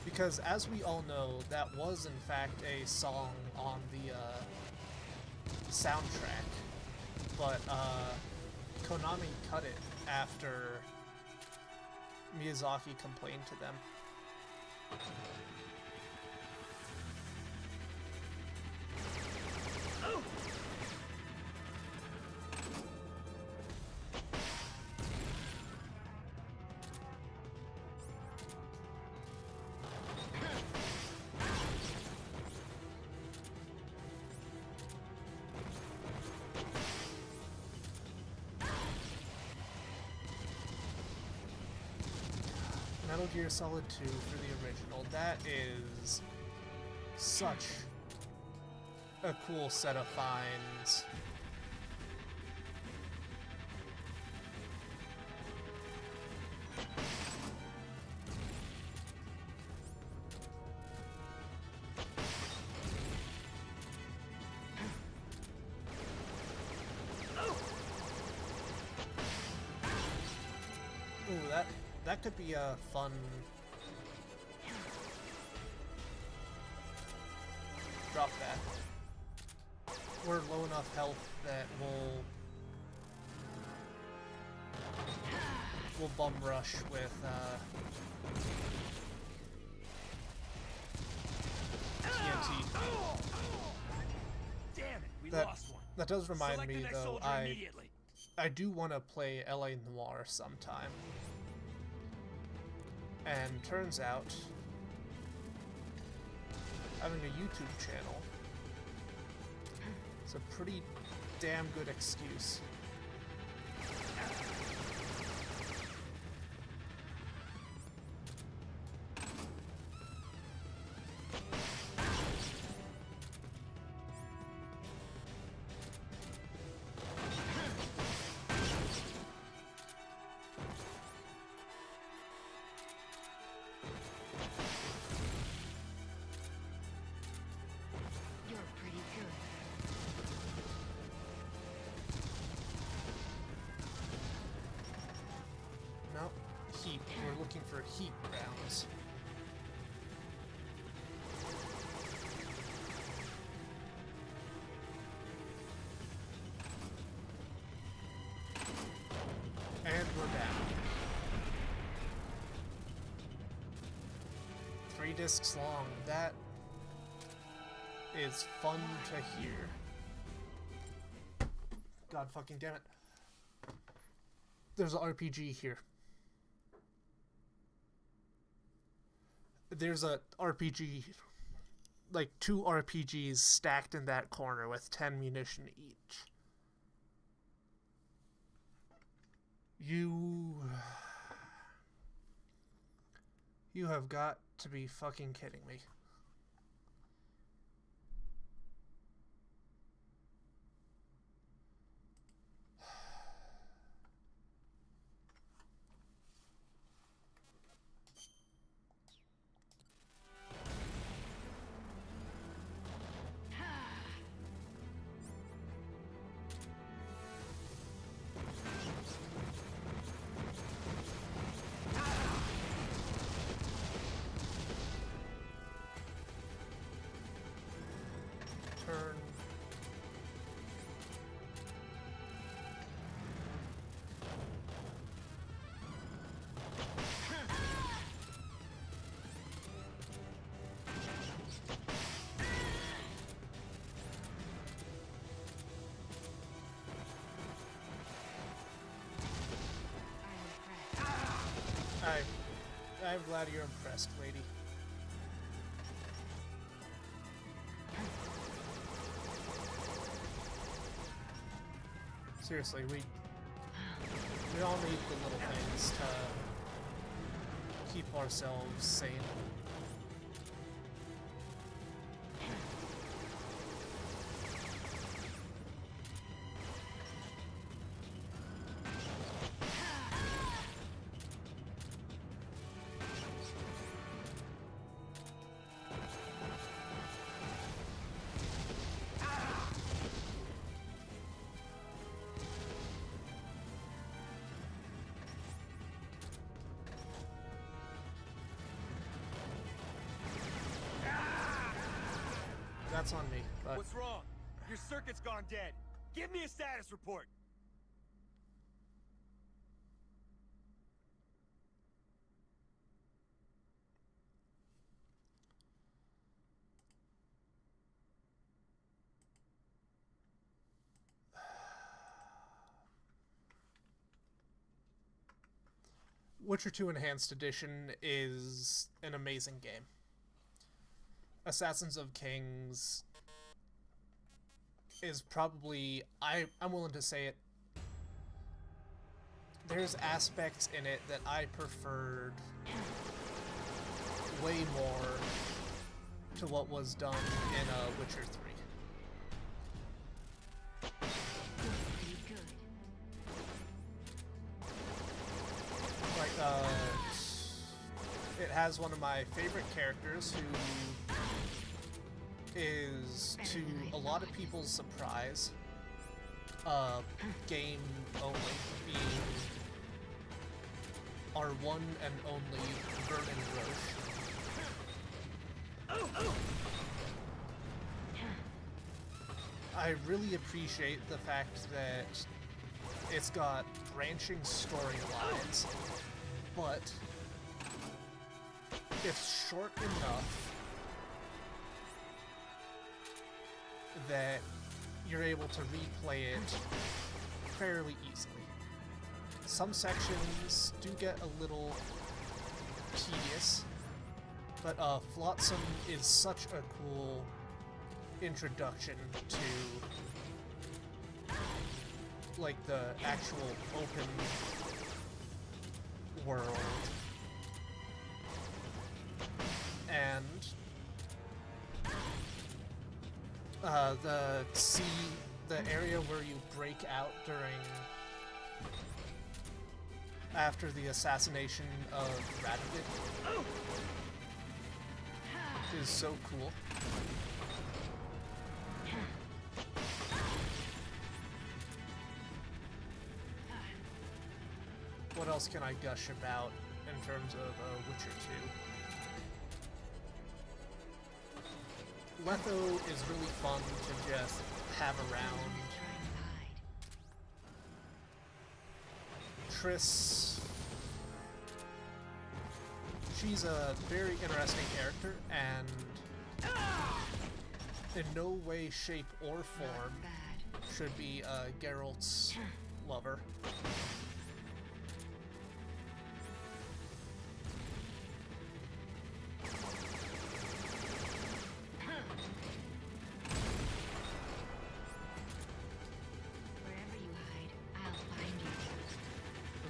Because as we all know, that was in fact a song on the soundtrack, but Konami cut it after Miyazaki complained to them. Metal Gear Solid 2 for the original. That is such a cool set of finds. Ooh, that could be a fun... Drop that. We're low enough health that we'll bum rush with TNT. Damn it, we That, lost one. that does remind Select me the next though, soldier immediately. I do want to play LA Noire sometime. And turns out, having a YouTube channel is a pretty damn good excuse. You're pretty good. No, heat. We're looking for heat rounds. And we're down. 3 discs long. That is fun to hear. God fucking damn it. There's an RPG here. There's a RPG, like 2 RPGs stacked in that corner with 10 munition each. You have got to be fucking kidding me. Turn. I'm glad you're impressed, lady. Seriously, we all need the little things to keep ourselves sane. That's on me, but... What's wrong? Your circuit's gone dead. Give me a status report. Witcher 2 Enhanced Edition is an amazing game. Assassins of Kings is probably, I'm willing to say it, there's aspects in it that I preferred way more to what was done in Witcher 3. Like, it has one of my favorite characters who is, to a lot of people's surprise, game only, being our one and only Vernon Roche. I really appreciate the fact that it's got branching storylines, but it's short enough that you're able to replay it fairly easily. Some sections do get a little tedious, but Flotsam is such a cool introduction to like the actual open world, and the area where you break out after the assassination of Radovid is so cool. What else can I gush about in terms of Witcher 2? Letho is really fun to just have around. Triss, she's a very interesting character, and in no way, shape, or form should be Geralt's lover.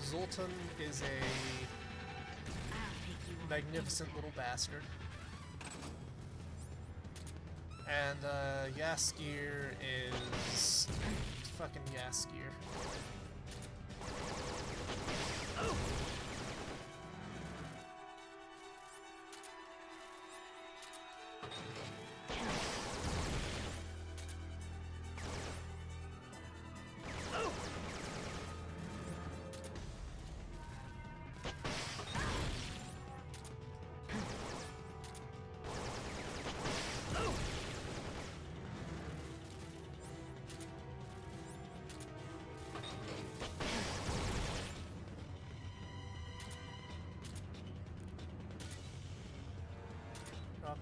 Zoltan is a magnificent little bastard. And Yaskir is fucking Yaskir.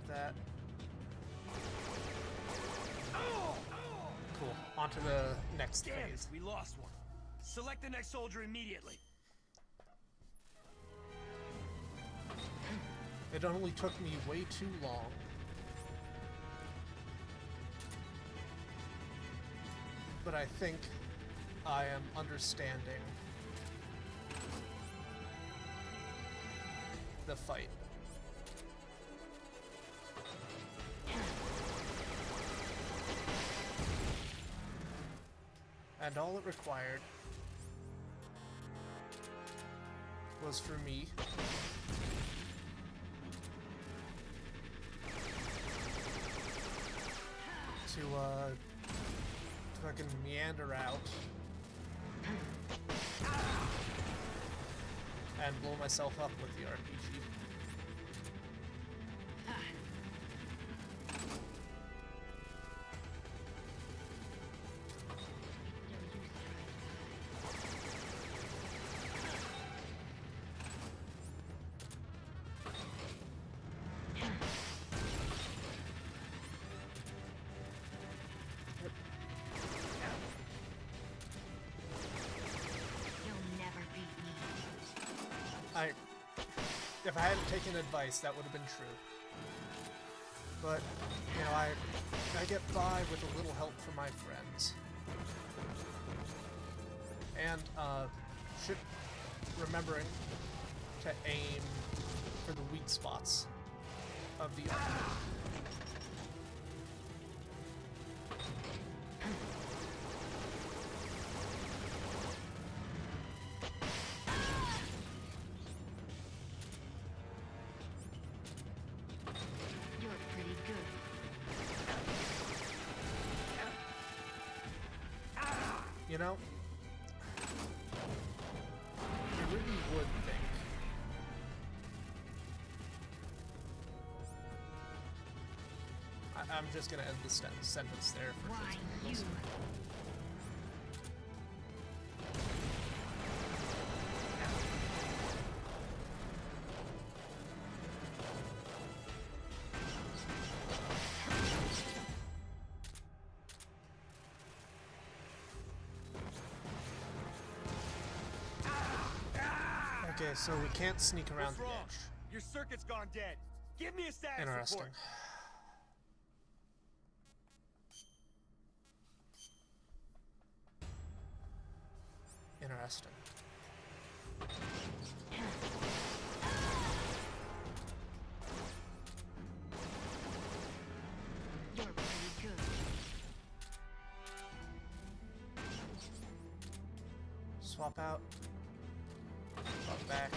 That. Cool. On to the next phase. We lost one. Select the next soldier immediately. It only took me way too long. But I think I am understanding the fight. And all it required was for me to fucking meander out and blow myself up with the RPG. If I hadn't taken advice, that would have been true. But, you know, I get by with a little help from my friends. And, remembering to aim for the weak spots of the enemy. You know, you really would think I'm just gonna end the sentence there for Why you? Okay, so we can't sneak around What's the wrong? edge. Your circuit's gone dead. Give me a status Interesting. report. Interesting. You're pretty good. Swap out. Swap back.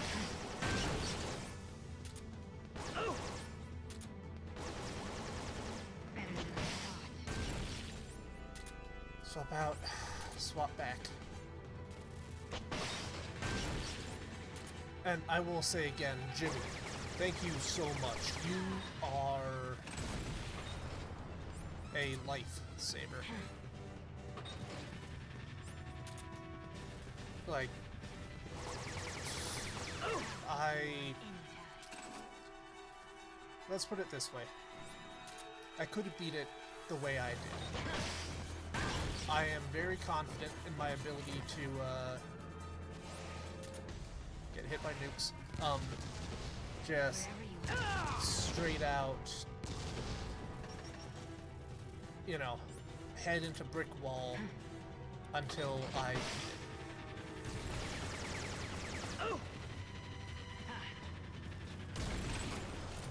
Better than I thought. Swap out. Swap back. And I will say again, Jimmy, thank you so much. You are a lifesaver. Like, let's put it this way. I could have beat it the way I did. I am very confident in my ability to, get hit by nukes. Just straight out, you know, head into brick wall until I beat it.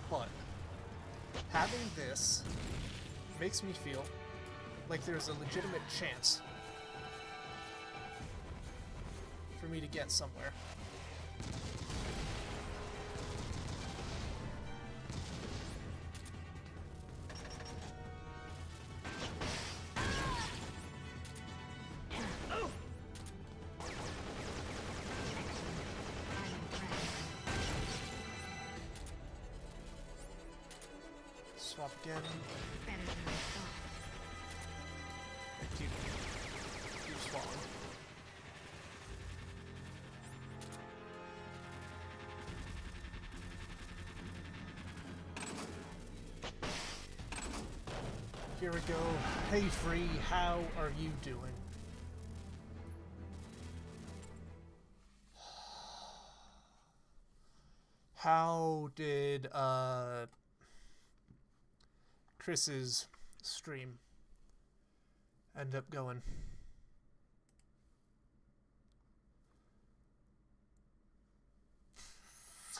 But having this makes me feel like there's a legitimate chance for me to get somewhere. Swap again. Better than I thought. Keep swapping. Here we go. Hey Free, how are you doing? How did Chris's stream end up going?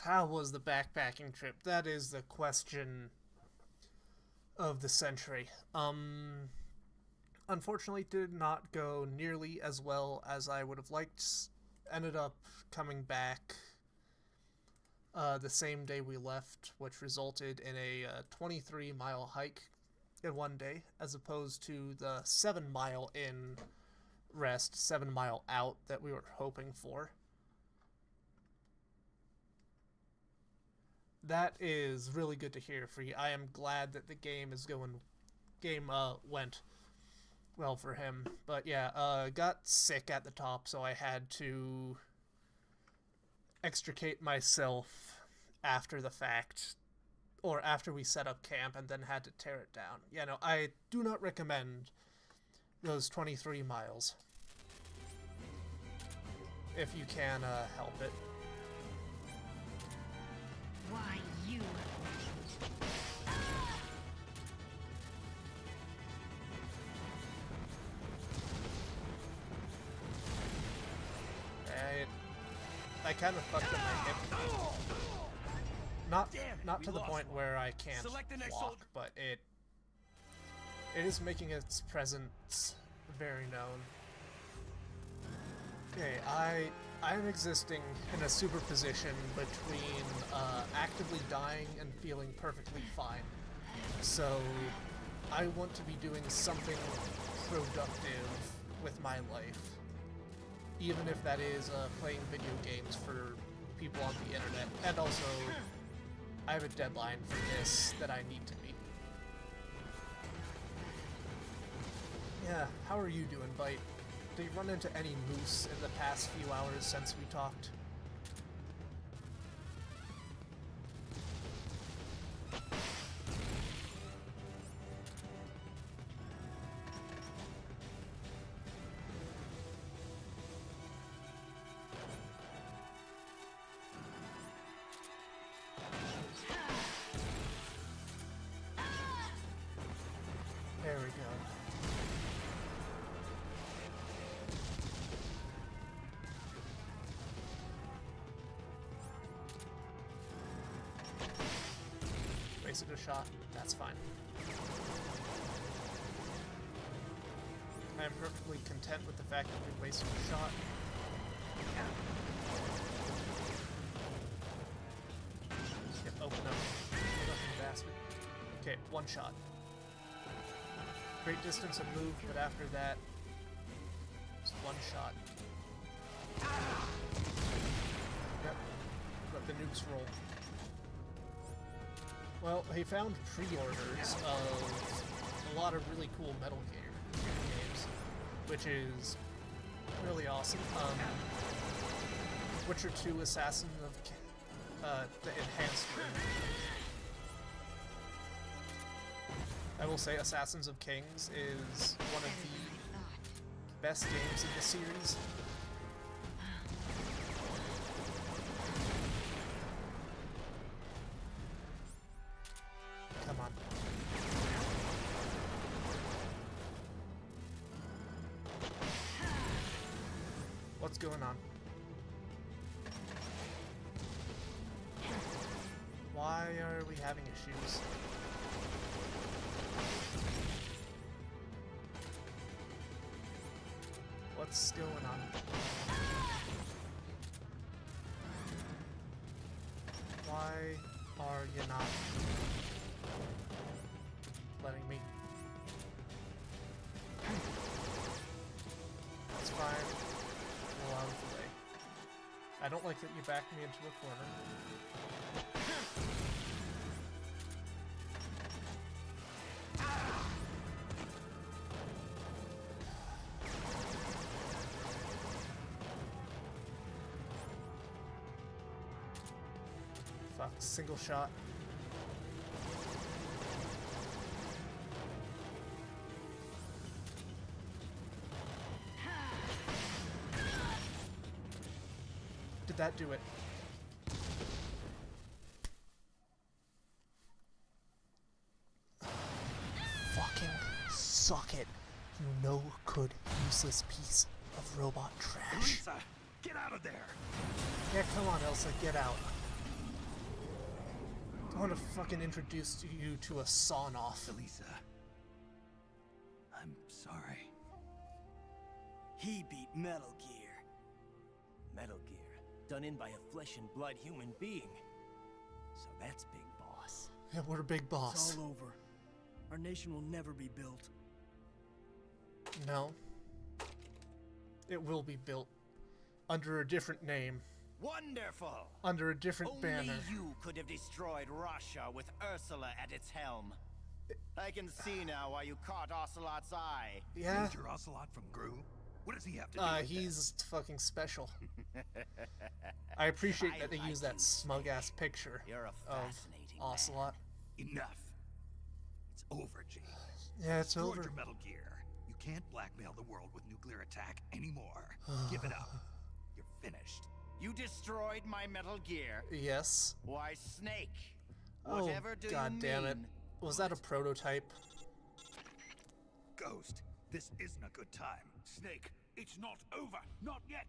how was the backpacking trip? That is the question of the century. Unfortunately, did not go nearly as well as I would have liked. Ended up coming back the same day we left, which resulted in a 23-mile hike in one day, as opposed to the 7-mile in rest, 7-mile out that we were hoping for. That is really good to hear for you. I am glad that the game went well for him. But yeah, got sick at the top, so I had to extricate myself after the fact, or after we set up camp, and then had to tear it down. Yeah, no, I do not recommend those 23 miles if you can help it. Why you? I kind of fucked up my hip. Not to the point where I can't walk, but it is making its presence very known. Okay, I am existing in a superposition between actively dying and feeling perfectly fine. So I want to be doing something productive with my life. Even if that is playing video games for people on the internet. And also, I have a deadline for this that I need to meet. Yeah, how are you doing, Bite? Did you run into any moose in the past few hours since we talked? There we go. Wasted a shot. That's fine. I am perfectly content with the fact that we wasted a shot. Yep, open up. Nothing bastard. Okay, one shot. Great distance of move, but after that, it's one shot. Yep. Let the nukes roll. Well, he found pre-orders of a lot of really cool Metal Gear games, which is really awesome. Witcher 2 Assassin of the enhanced version. I will say Assassins of Kings is one of the best games in the series. Come on. What's going on? Why are we having issues? What's going on? Why are you not letting me? That's fine. Well, out of the way. I don't like that you backed me into a corner. Fuck, single shot. Did that do it? Fucking suck it, you no good, useless piece of robot trash. Elisa, get out of there! Yeah, come on, Elsa, get out. I want to fucking introduce you to a sawn-off. Elisa, I'm sorry. He beat Metal Gear. Metal Gear, done in by a flesh and blood human being. So that's Big Boss. Yeah, we're a big boss. It's all over. Our nation will never be built. No. It will be built. Under a different name. Wonderful! Under a different Only banner. you could have destroyed Russia with Ursula at its helm. I can see now why you caught Ocelot's eye. Yeah. Major Ocelot from Gru? What does he have to do with He's fucking special. I appreciate that they use that smug-ass picture You're a of fascinating Ocelot. that? Enough. It's over, Gene. Yeah, it's Destroyed over. your Metal Gear. You can't blackmail the world with nuclear attack anymore. Give it up. You're finished. You destroyed my Metal Gear. Yes. Why, Snake? Oh, Whatever do god you damn it. mean? Was that a prototype? Ghost, this isn't a good time. Snake, it's not over. Not yet.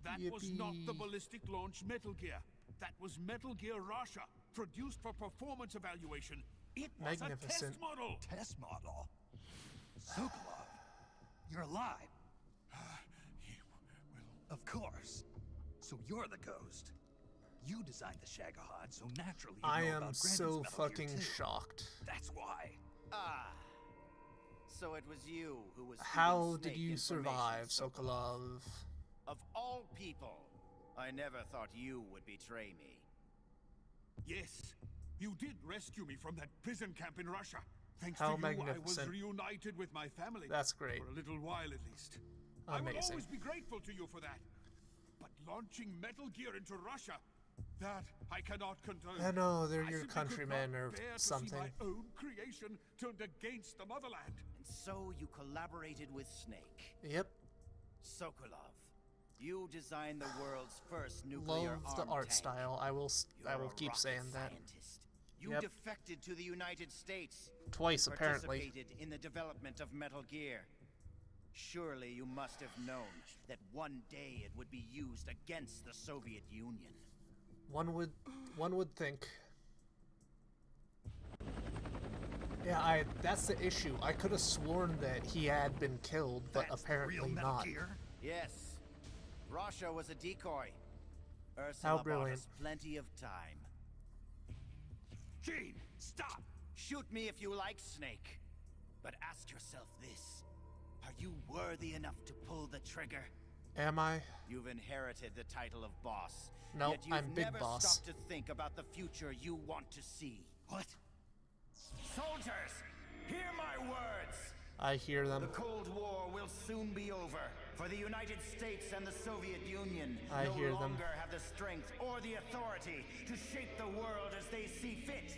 That was not the Yippee. ballistic launch Metal Gear. That was Metal Gear Russia, produced for performance evaluation. It was a Magnificent. test model. Test model? Sokolov, you're alive. Of course. So you're the ghost. You designed the Shagohod, so naturally you I know am about so Grandin's Metal Gear fucking too. shocked. That's why. Ah. So it was you who was How feeding did Snake you information, survive, Sokolov? Sokolov? Of all people, I never thought you would betray me. Yes, you did rescue me from that prison camp in Russia. Thanks How to you, I was magnificent. reunited with my family. That's great. For a little while at least. I will Amazing. always be grateful to you for that. But launching Metal Gear into Russia, that I cannot condone. I know, they're I your simply could countrymen not or bear to something. see my own creation turned against the motherland. And so you collaborated with Snake. Yep. Sokolov, you designed the world's first nuclear Love the arm art tank. style. I will You're a keep rocket saying that. scientist. You Yep. defected to the United States. Twice, apparently. Participated in the development of Metal Gear. Surely you must have known that one day it would be used against the Soviet Union. One would think. Yeah, that's the issue. I could have sworn that he had been killed, but That's apparently the real Metal not. Gear? Yes, Russia was a decoy. Ursula How bought brilliant. us plenty of time. Gene, stop! Shoot me if you like, Snake. But ask yourself this. Are you worthy enough to pull the trigger? Am I? You've inherited the title of boss. No, yet you've I'm Big never Boss. stopped to think about the future you want to see. What? Soldiers, hear my words! I hear them. The Cold War will soon be over. For the United States and the Soviet Union I no hear them. longer have the strength or the authority to shape the world as they see fit.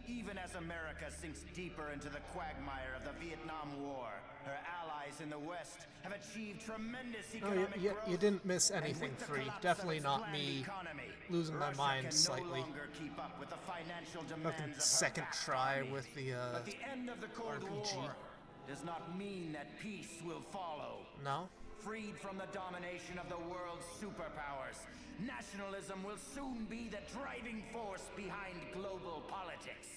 Even as America sinks deeper into the quagmire of the Vietnam War, her allies in the West have achieved tremendous Oh, economic you growth. didn't miss And anything, with the Free. collapse Definitely of its not planned me economy, losing my Russia mind can slightly. No longer keep up with the financial Fucking demands of her second vast try army. with the But the end of the Cold RPG. War does not mean that peace will follow. No? Freed from the domination of the world's superpowers, nationalism will soon be the driving force behind global politics.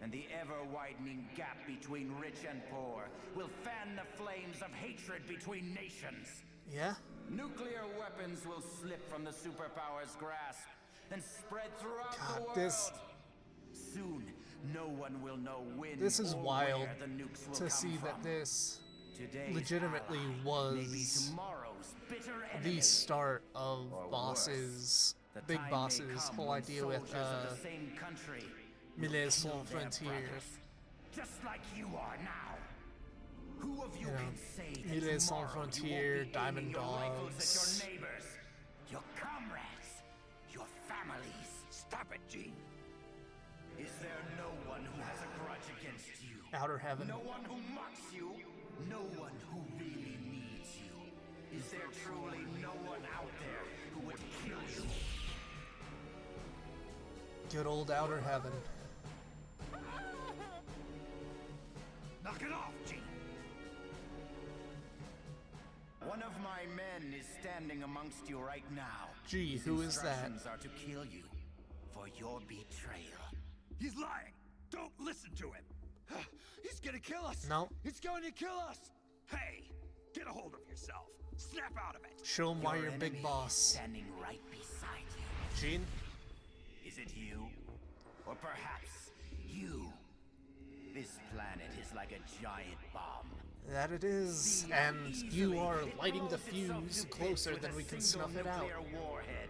And the ever-widening gap between rich and poor will fan the flames of hatred between nations. Yeah? Nuclear weapons will slip from the superpowers' grasp and spread throughout the God, world. this- Soon, no one will know when This is or wild where the nukes will to come see from. that this Today's legitimately ally may be was tomorrow's bitter the enemy. start of Or Boss's, The Big time may Boss's come whole when idea with soldiers of the same country will Millet kill Sans their Frontières. brothers, just like you are now. Who of you You know, can say that Millet Sans tomorrow you won't Frontières, be Diamond aiming your rifles Dogs. at your neighbors, your comrades, your families? Stop it, Gene. Is there no one who has a grudge against you? Outer Heaven. No one who mocks you? No one who really needs you? Is there truly no one out there who would kill you? Good old Outer Heaven. Knock it off, Gene. One of my men is standing amongst you right now. Gee, His who is that? instructions are to kill you. for your betrayal. He's lying! Don't listen to him! He's gonna kill us! No. It's going to kill us! Hey! Get a hold of yourself! Snap out of it! Show him why Your you're big enemy boss. is standing right beside you. Gene? Is it you? Or perhaps you? This planet is like a giant bomb. That it is, and you are lighting the fuse closer than we can snuff it out. Warhead.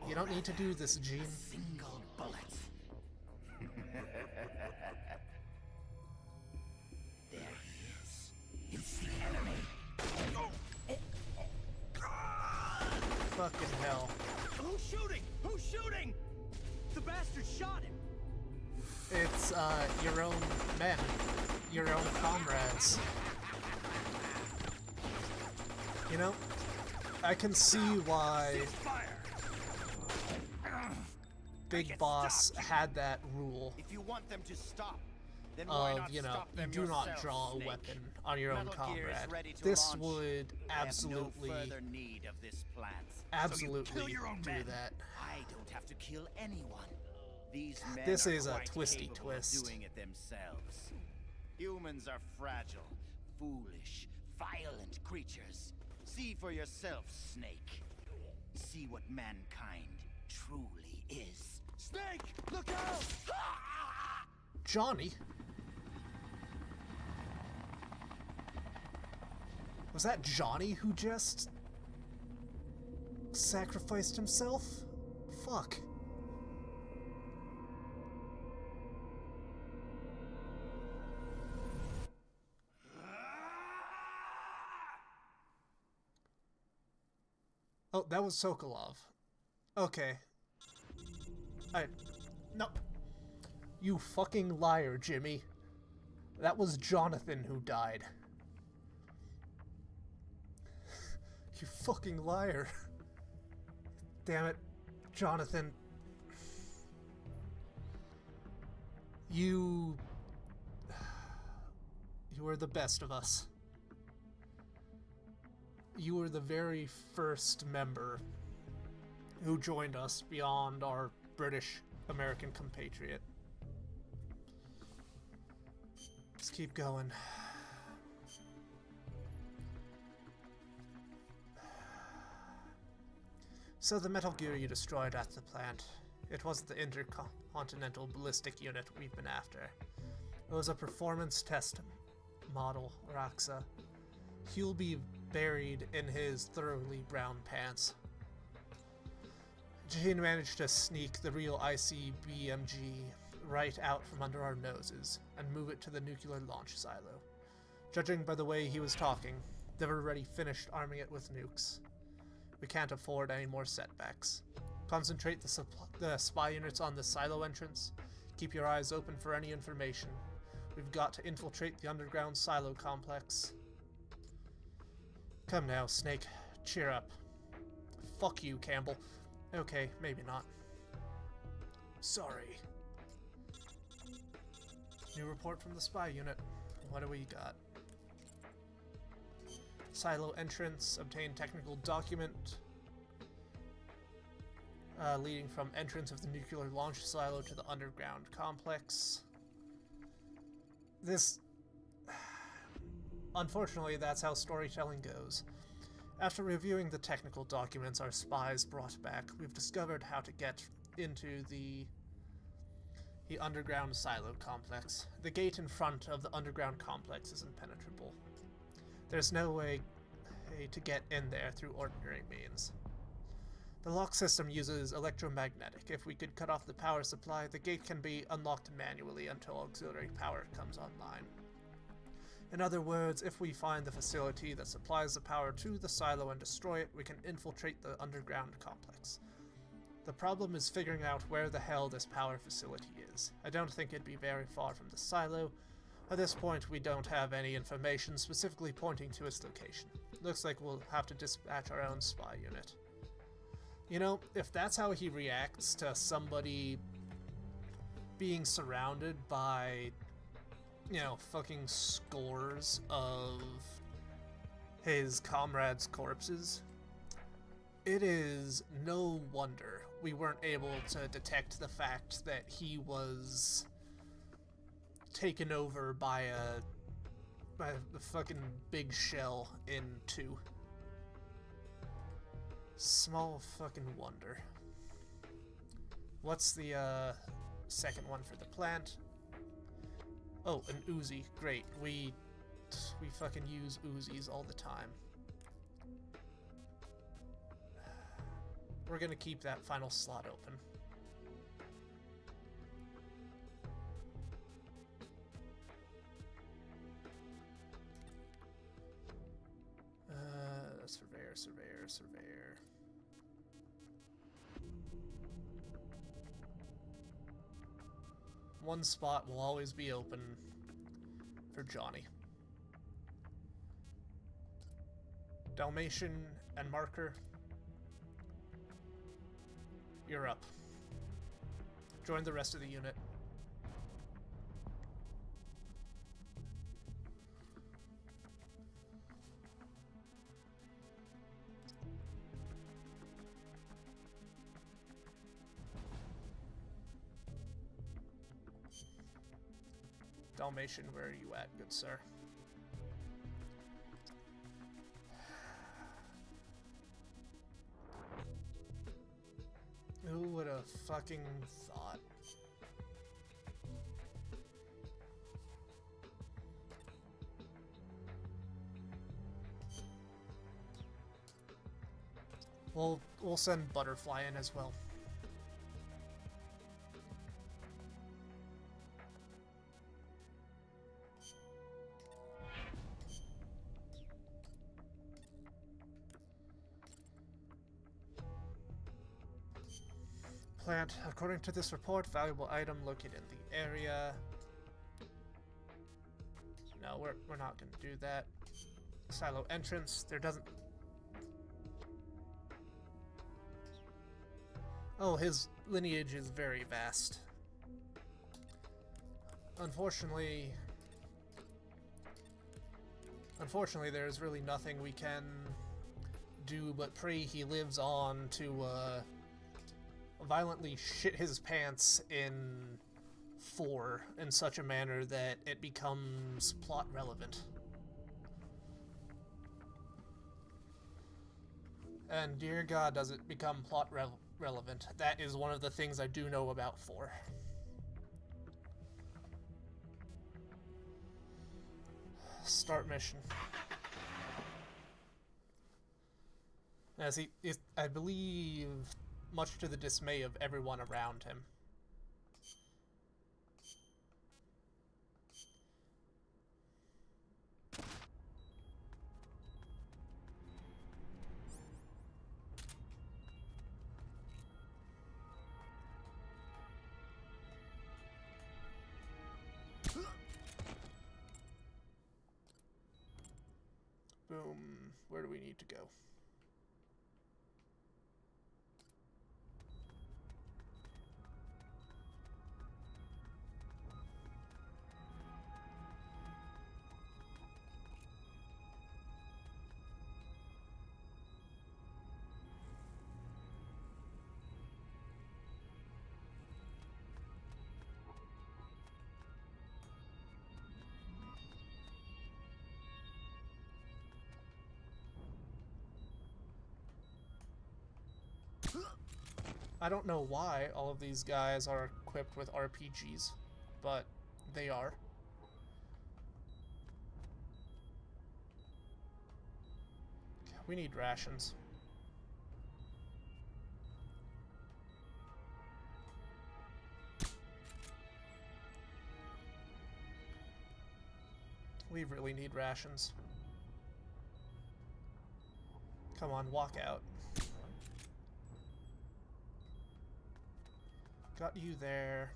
You don't need to do this, Gene. Single bullet. There he is. It's the enemy. Fucking hell. Who's shooting? Who's shooting? The bastard shot him. It's, your own men. Your own comrades. You know, I can see why Big Boss had that rule If you want them to stop, then why of, not you know, stop you them do not yourself, draw a Snake? weapon on your own Metal Gear is comrade. ready to This launch. would I have absolutely, no further need of this plant. absolutely your own do men. that. I don't have to kill anyone. These men This are is a quite twisty capable of twist. doing it themselves. Humans are fragile, foolish, violent creatures. See for yourself, Snake. See what mankind truly is. Snake, look out! Johnny? Was that Johnny who just sacrificed himself? Fuck. Oh, that was Sokolov. Okay. No. You fucking liar, Jimmy. That was Jonathan who died. You fucking liar. Damn it, Jonathan. You were the best of us. You were the very first member who joined us beyond our British-American compatriot. Let's keep going. So the Metal Gear you destroyed at the plant, it wasn't the intercontinental ballistic unit we've been after. It was a performance test model, Raxa. He'll be buried in his thoroughly brown pants. Jane managed to sneak the real ICBMG right out from under our noses and move it to the nuclear launch silo. Judging by the way he was talking, they've already finished arming it with nukes. We can't afford any more setbacks. Concentrate the spy units on the silo entrance. Keep your eyes open for any information. We've got to infiltrate the underground silo complex. Come now, Snake. Cheer up. Fuck you, Campbell. Okay, maybe not. Sorry. New report from the spy unit. What do we got? Silo entrance. Obtain technical document. Leading from entrance of the nuclear launch silo to the underground complex. This... Unfortunately, that's how storytelling goes. After reviewing the technical documents our spies brought back, we've discovered how to get into the underground silo complex. The gate in front of the underground complex is impenetrable. There's no way to get in there through ordinary means. The lock system uses electromagnetic. If we could cut off the power supply, the gate can be unlocked manually until auxiliary power comes online. In other words, if we find the facility that supplies the power to the silo and destroy it, we can infiltrate the underground complex. The problem is figuring out where the hell this power facility is. I don't think it'd be very far from the silo. At this point, we don't have any information specifically pointing to its location. Looks like we'll have to dispatch our own spy unit. You know, if that's how he reacts to somebody being surrounded by, you know, fucking scores of his comrades' corpses, it is no wonder we weren't able to detect the fact that he was taken over by the fucking big shell in 2. Small fucking wonder. What's the second one for the plant? Oh, an Uzi. Great. We fucking use Uzis all the time. We're gonna keep that final slot open. Surveyor. One spot will always be open for Johnny. Dalmatian and Marker, you're up. Join the rest of the unit. Dalmatian, where are you at, good sir? Who would have fucking thought? We'll send Butterfly in as well. Plant. According to this report, valuable item located in the area. No, we're not going to do that. Silo entrance. There doesn't... Oh, his lineage is very vast. Unfortunately, there's really nothing we can do but pray he lives on to, violently shit his pants in 4 in such a manner that it becomes plot relevant. And dear God, does it become plot relevant. That is one of the things I do know about 4. Start mission. As he is, I believe, much to the dismay of everyone around him. Boom. Where do we need to go? I don't know why all of these guys are equipped with RPGs, but they are. We need rations. We really need rations. Come on, walk out. Got you there.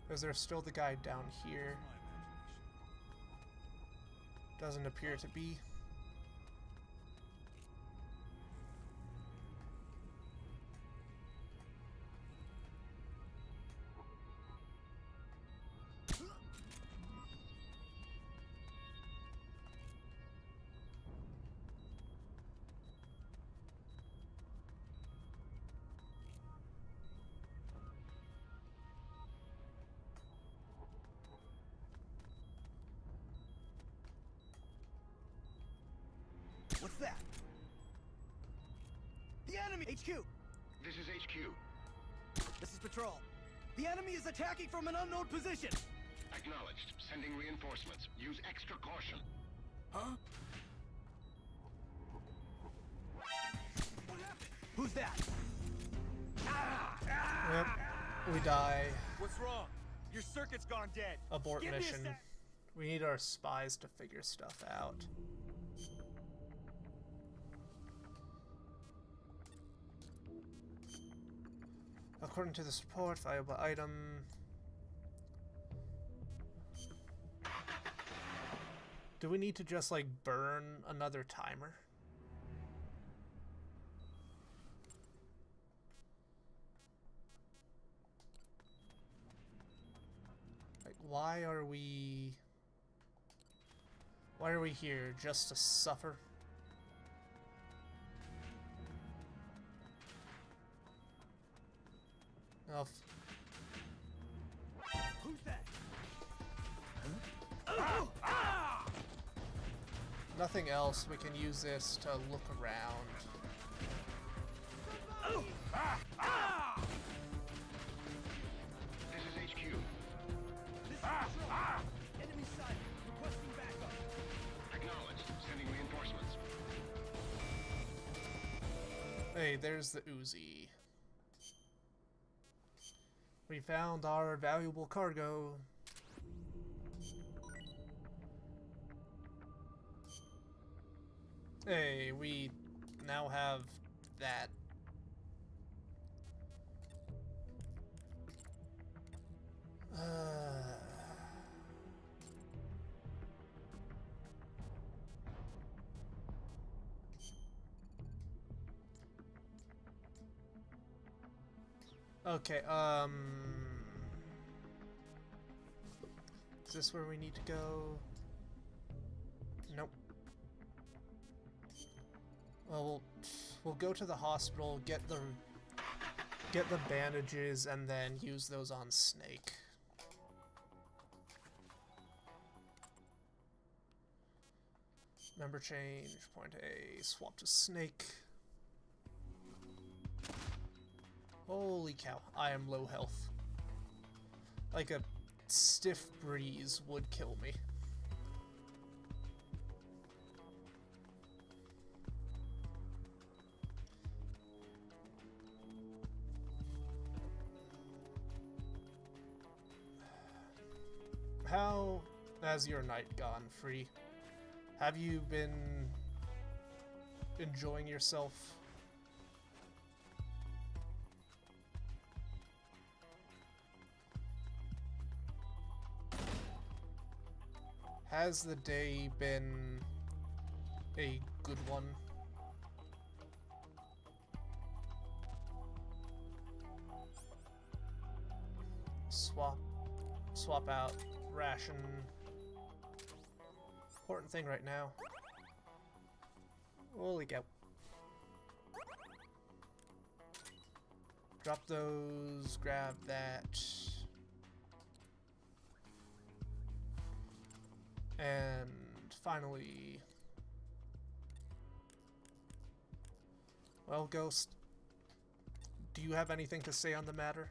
Is there still the guy down here? Doesn't appear to be. What's that? The enemy! HQ! This is HQ. This is Patrol. The enemy is attacking from an unknown position! Acknowledged. Sending reinforcements. Use extra caution. Huh? Who's that? Yep. We die. What's wrong? Your circuit's gone dead. Abort Give me a mission. sec- We need our spies to figure stuff out. According to this report, valuable item. Do we need to just like burn another timer? Like, why are we here? Just to suffer? Oh, Who's that? nothing else. We can use this to look around. This is HQ. This is Patrol. Enemy side. Requesting backup. Acknowledged. Sending reinforcements. Hey, there's the Uzi. We found our valuable cargo. Hey, we now have that. Okay, is this where we need to go? Nope. Well, we'll go to the hospital, get the bandages, and then use those on Snake. Member change, point A, swap to Snake. Holy cow, I am low health. Like a stiff breeze would kill me. How has your night gone, Free? Have you been enjoying yourself? Has the day been a good one? Swap out ration. Important thing right now. Holy cow. Drop those, grab that. And finally, well, Ghost, do you have anything to say on the matter?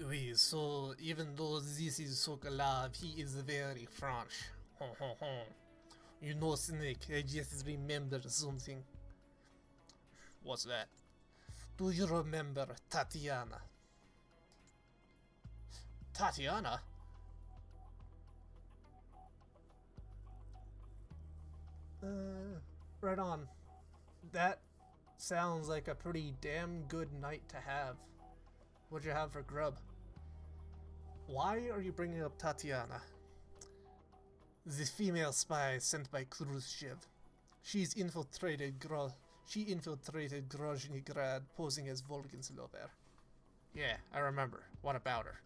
Oui, so even though this is so alive, he is very French. You know, Snake, I just remembered something. What's that? Do you remember Tatiana? Tatiana? Right on. That sounds like a pretty damn good night to have. What'd you have for grub? Why are you bringing up Tatiana? The female spy sent by Khrushchev. She infiltrated Groznygrad posing as Volgan's lover. Yeah, I remember. What about her?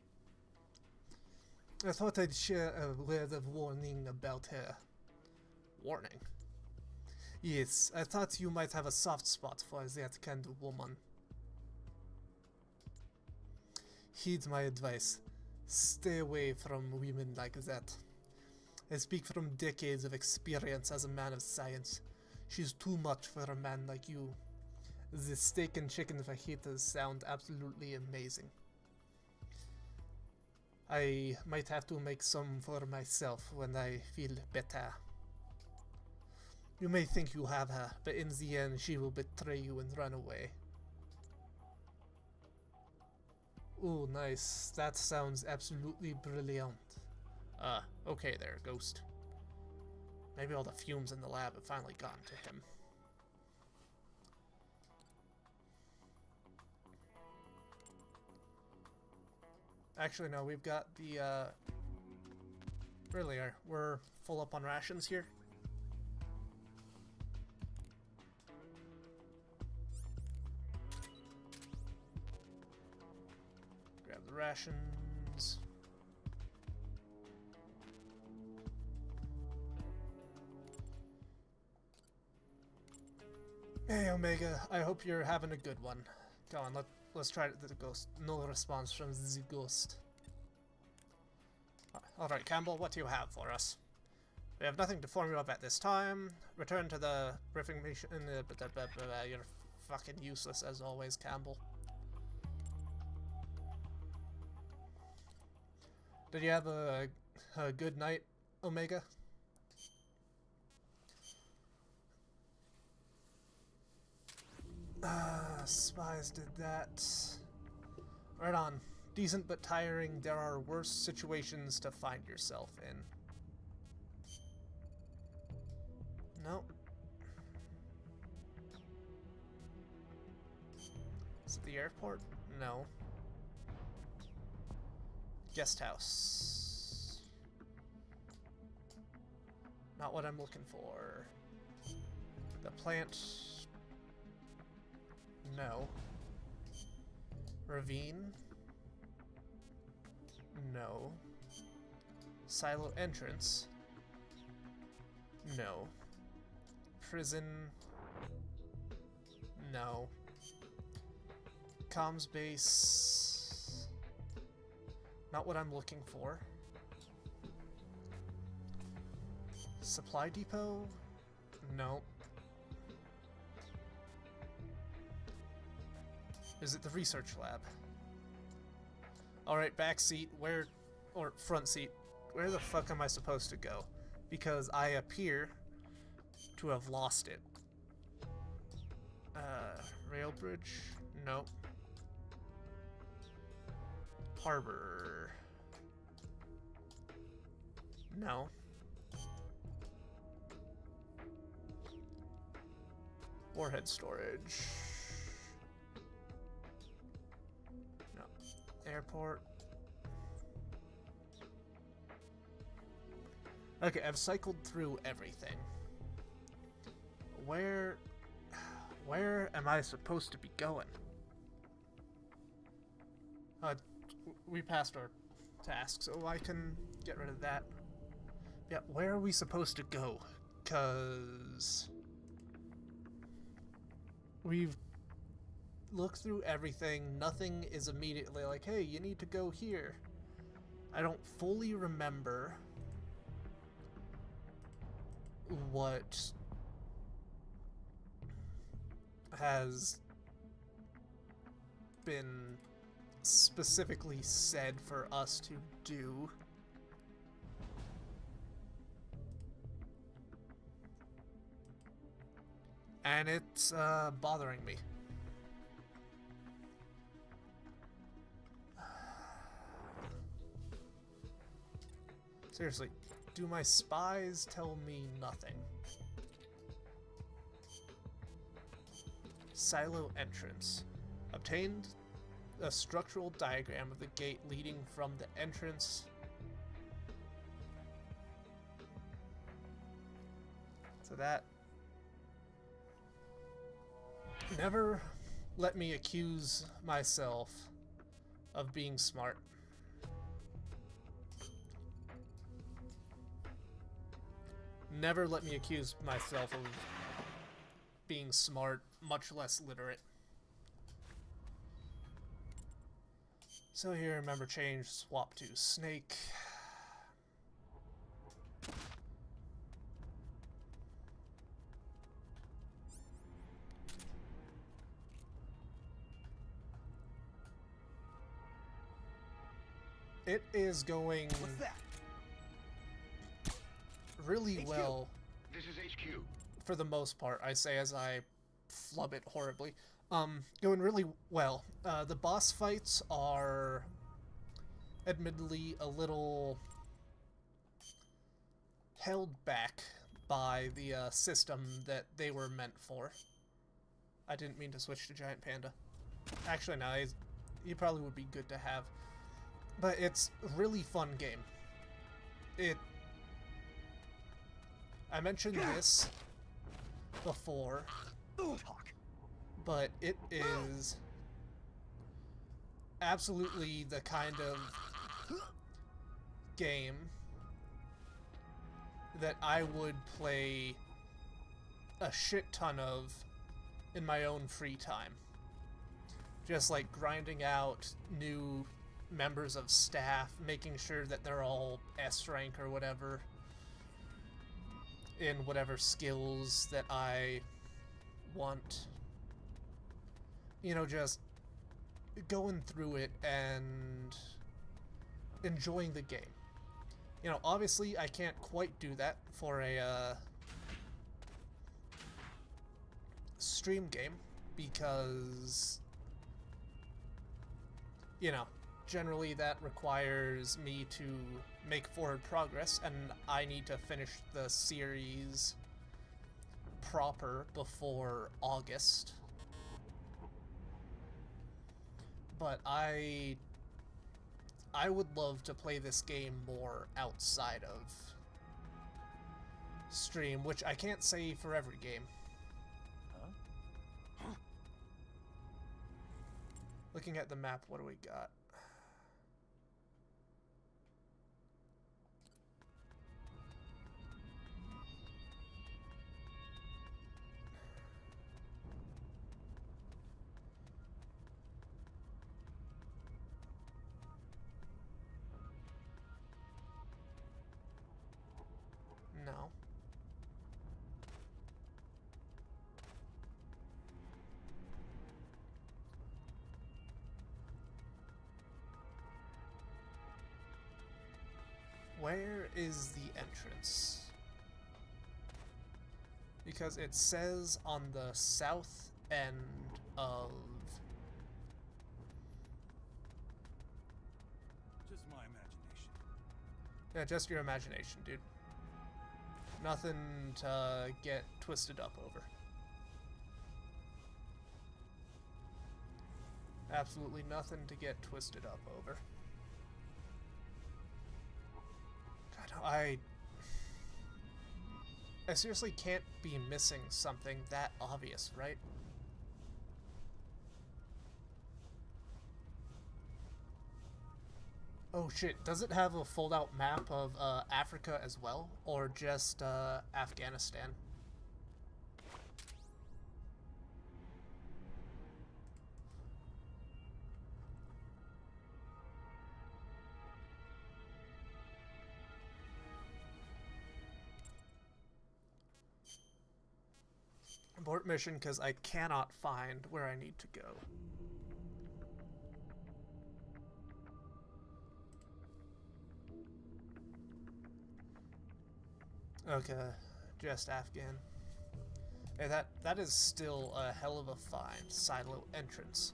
I thought I'd share a word of warning about her. Warning? Yes, I thought you might have a soft spot for that kind of woman. Heed my advice. Stay away from women like that. I speak from decades of experience as a man of science. She's too much for a man like you. The steak and chicken fajitas sound absolutely amazing. I might have to make some for myself when I feel better. You may think you have her, but in the end she will betray you and run away. Ooh, nice. That sounds absolutely brilliant. Okay there, Ghost. Maybe all the fumes in the lab have finally gotten to him. Actually, no, we've got the, earlier. We're full up on rations here. Grab the rations. Hey, Omega, I hope you're having a good one. Go on, let's try the ghost. No response from the ghost. Alright, Campbell, what do you have for us? We have nothing to form you up at this time. Return to the briefing mission. You're fucking useless as always, Campbell. Did you have a good night, Omega? Spies did that. Right on. Decent but tiring. There are worse situations to find yourself in. No. Is it the airport? No. Guest house. Not what I'm looking for. The plant. No. Ravine? No. Silo entrance? No. Prison? No. Comms base? Not what I'm looking for. Supply depot? No. Is it the research lab? Alright, back seat, where... or front seat, where the fuck am I supposed to go? Because I appear to have lost it. Rail bridge? Nope. Harbor. No. Warhead storage. No. Airport. Okay, I've cycled through everything. Where am I supposed to be going? We passed our task, so I can get rid of that. Yeah, where are we supposed to go? 'Cause we've looked through everything. Nothing is immediately like, hey, you need to go here. I don't fully remember what has been specifically said for us to do. And it's bothering me. Seriously, do my spies tell me nothing? Silo entrance. Obtained a structural diagram of the gate leading from the entrance to that. Never let me accuse myself of being smart. Never let me accuse myself of being smart, much less literate. So here, remember change, swap to snake. It is going What's that? really HQ. well This is HQ. for the most part, I say as I flub it horribly. Going really well. The boss fights are admittedly a little held back by the system that they were meant for. I didn't mean to switch to Giant Panda. Actually, no, he probably would be good to have. But it's a really fun game. I mentioned this before, but it is absolutely the kind of game that I would play a shit ton of in my own free time. Just like grinding out new members of staff, making sure that they're all S rank or whatever in whatever skills that I want. You know, just going through it and enjoying the game. You know, obviously I can't quite do that for a stream game because, you know, generally that requires me to make forward progress, and I need to finish the series proper before August. But I would love to play this game more outside of stream, which I can't say for every game. Looking at the map, what do we got? No. Where is the entrance? Because it says on the south end of... Just my imagination. Yeah, just your imagination, dude. Nothing to get twisted up over. Absolutely nothing to get twisted up over. God, I seriously can't be missing something that obvious, right? Oh shit, does it have a fold-out map of Africa as well? Or just Afghanistan? Abort mission because I cannot find where I need to go. Okay, just Afghan. Hey, that is still a hell of a find. Silo entrance.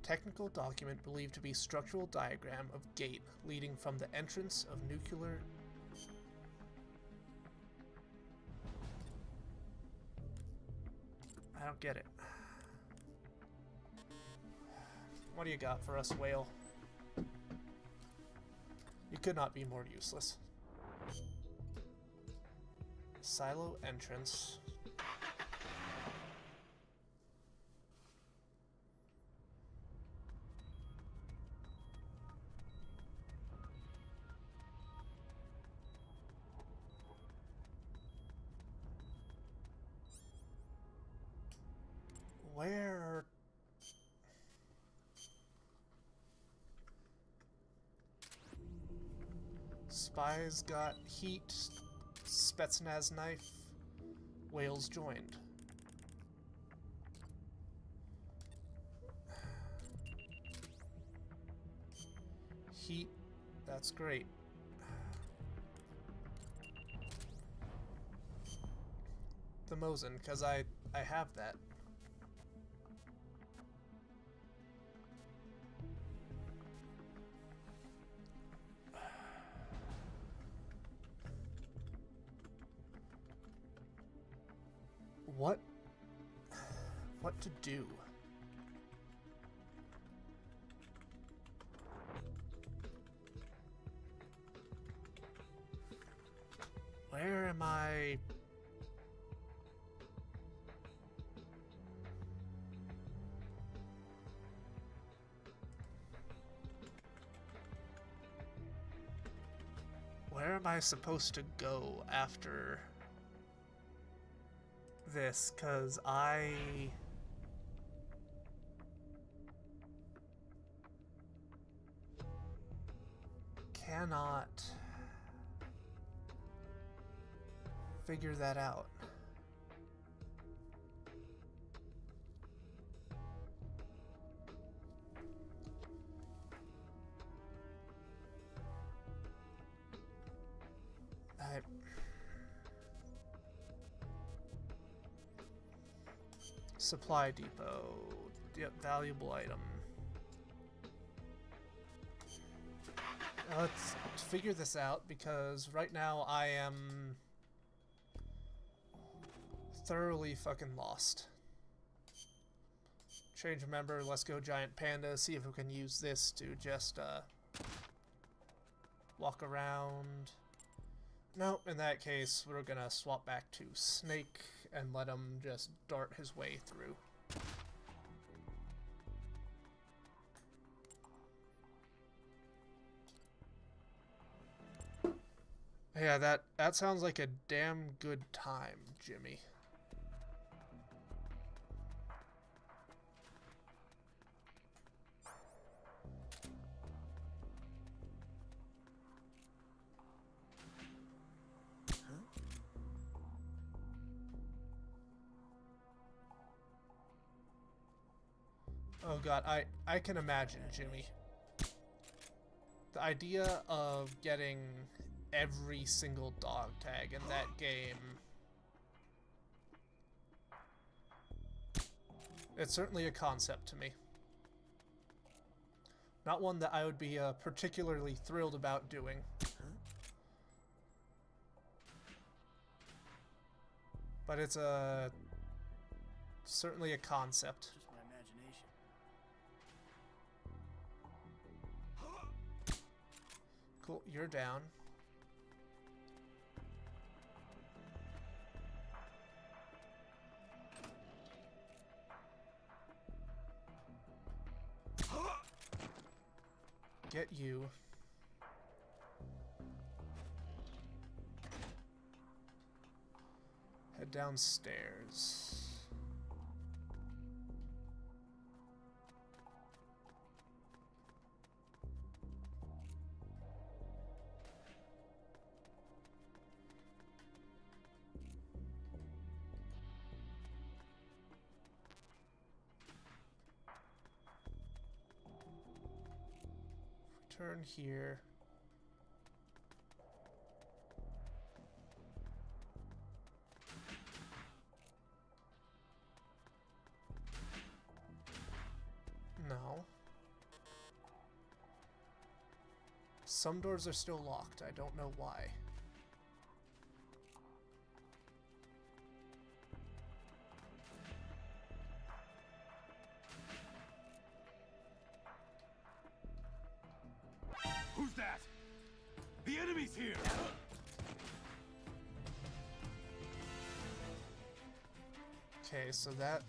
Technical document believed to be structural diagram of gate leading from the entrance of nuclear... I don't get it. What do you got for us, Whale? You could not be more useless. Silo entrance. Where... Spies got heat, Spetsnaz knife, whales joined. heat. That's great. The Mosin, because I have that. What to do? Where am I? Where am I supposed to go after this? 'Cause I cannot figure that out. Supply depot. Yep, valuable item. Let's figure this out, because right now I am thoroughly fucking lost. Change member, let's go Giant Panda, see if we can use this to just walk around. No, in that case, we're gonna swap back to Snake and let him just dart his way through. Yeah, that sounds like a damn good time, Jimmy. Oh god, I can imagine, Jimmy. The idea of getting every single dog tag in that game. It's certainly a concept to me. Not one that I would be particularly thrilled about doing. But it's certainly a concept. Just my imagination. Cool, you're down. Get you. Head downstairs. Turn here. No. Some doors are still locked. I don't know why. Who's that? The enemy's here! Okay, so that...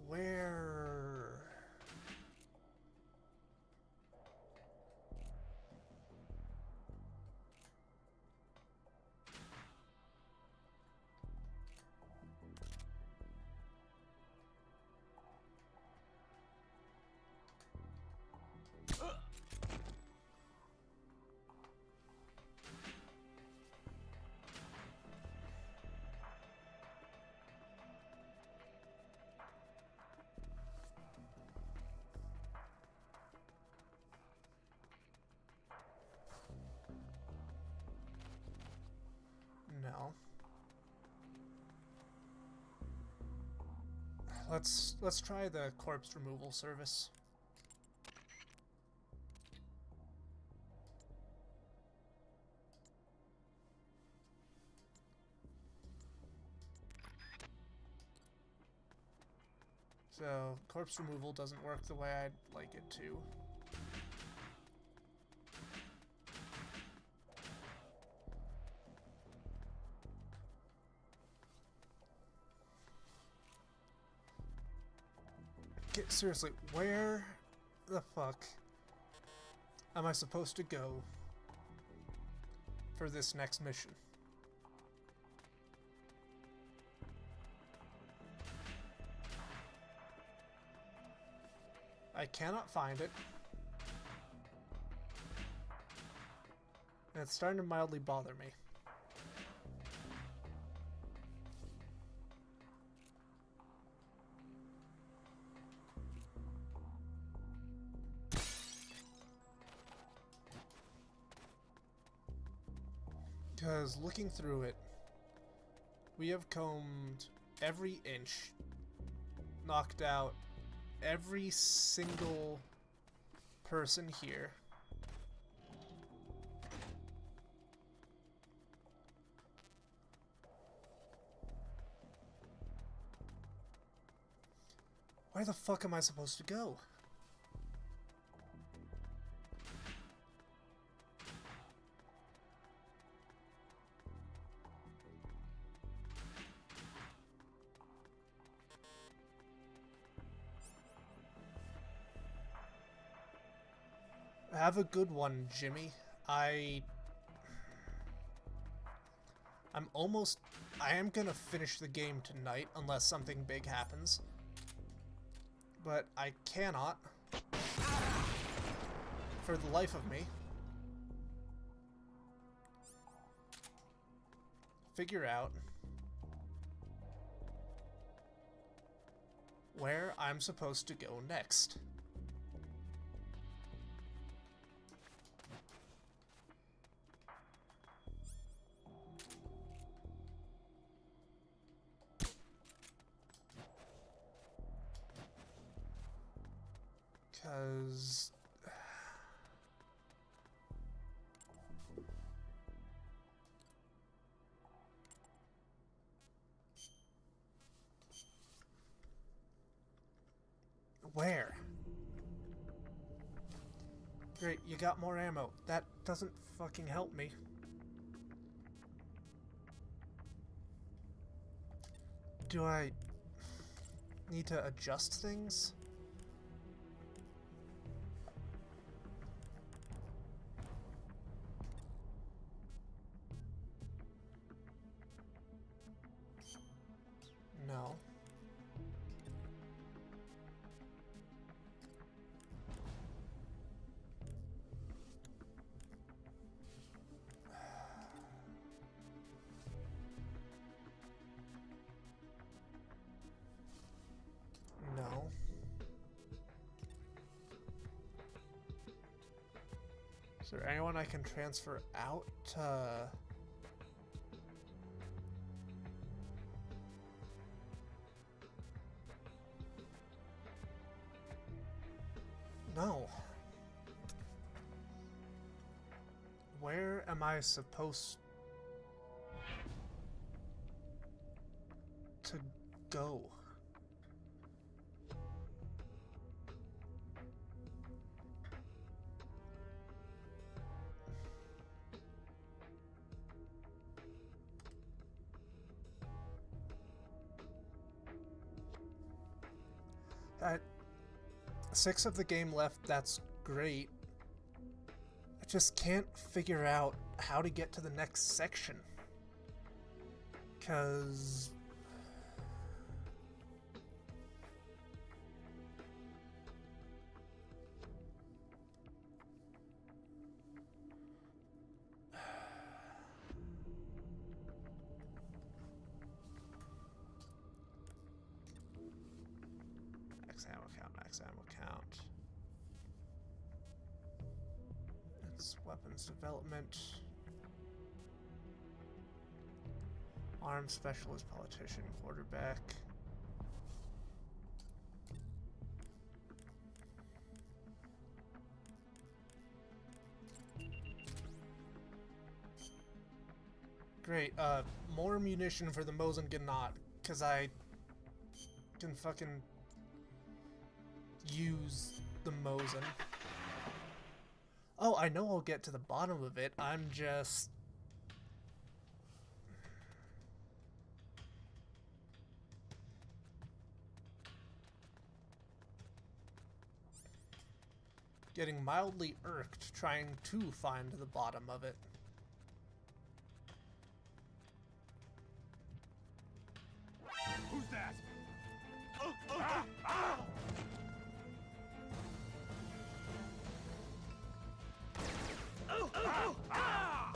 Where... let's try the corpse removal service. So, corpse removal doesn't work the way I'd like it to. Seriously, where the fuck am I supposed to go for this next mission? I cannot find it. And it's starting to mildly bother me. Because looking through it, we have combed every inch, knocked out every single person here. Where the fuck am I supposed to go? Have a good one, Jimmy. I am gonna finish the game tonight unless something big happens. But I cannot, for the life of me, figure out where I'm supposed to go next. Because where? Great, you got more ammo. That doesn't fucking help me. Do I need to adjust things? No. No. Is there anyone I can transfer out to... No. Where am I supposed to go? At 6 of the game left, that's great. I just can't figure out how to get to the next section. 'Cause... max ammo count. It's weapons development. Arms specialist, politician, quarterback. Great, more munition for the Mosin Gnat, because I can fucking use the Mosin. Oh, I know I'll get to the bottom of it, I'm just... getting mildly irked trying to find the bottom of it. Who's that? Oh, oh, ah, ah! Oh, oh, oh, ah!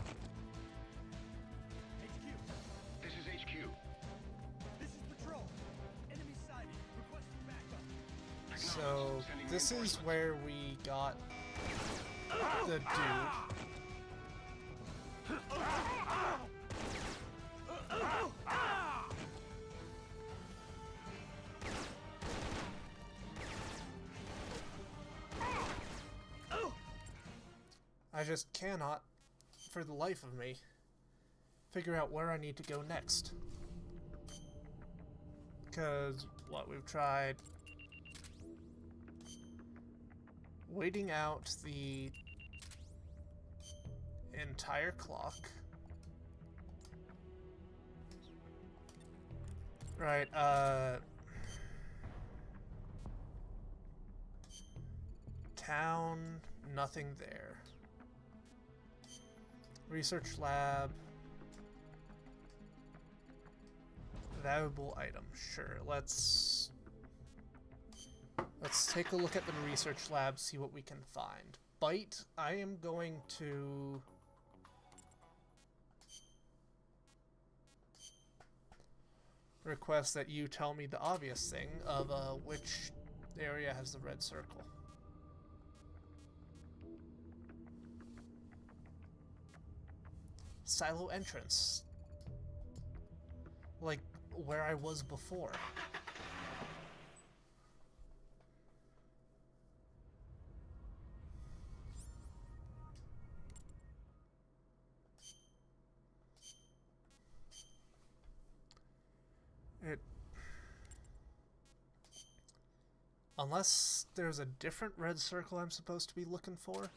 HQ, This is HQ. this is patrol. Enemy sighted. Requesting backup. So, this is where we got the dude. I just cannot, for the life of me, figure out where I need to go next. Because, what we've tried... waiting out the entire clock. Right, town, nothing there. Research lab. Valuable item, sure. Let's take a look at the research lab, see what we can find. Bite, I am going to... request that you tell me the obvious thing of which area has the red circle. Silo entrance. Like where I was before. Unless there's a different red circle I'm supposed to be looking for.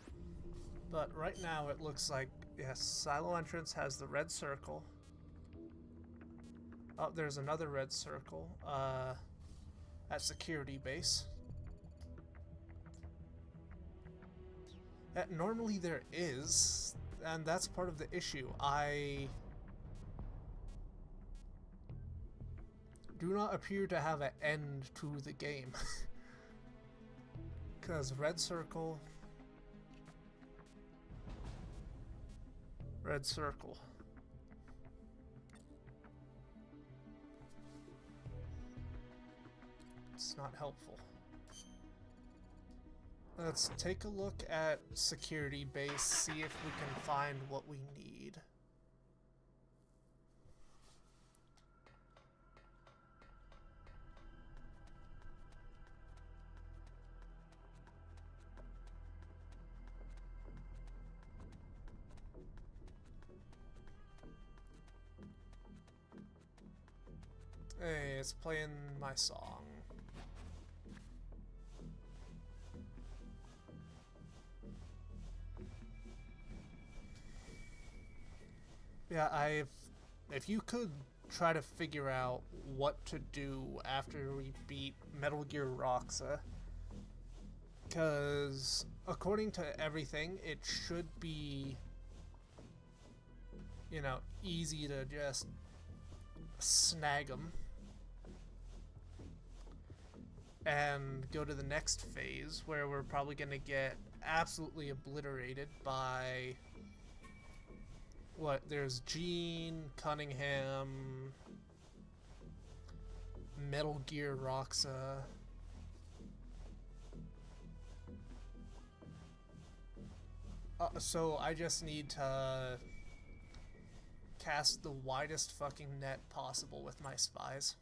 But right now it looks like, yes, silo entrance has the red circle. Oh, there's another red circle at security base. Normally there is, and that's part of the issue. I do not appear to have an end to the game. Because red circle, red circle. It's not helpful. Let's take a look at security base, see if we can find what we need. Hey, it's playing my song. Yeah, if you could try to figure out what to do after we beat Metal Gear Roxa, because according to everything, it should be, you know, easy to just snag them and go to the next phase where we're probably going to get absolutely obliterated by what, there's Gene, Cunningham, Metal Gear Roxa. So I just need to cast the widest fucking net possible with my spies.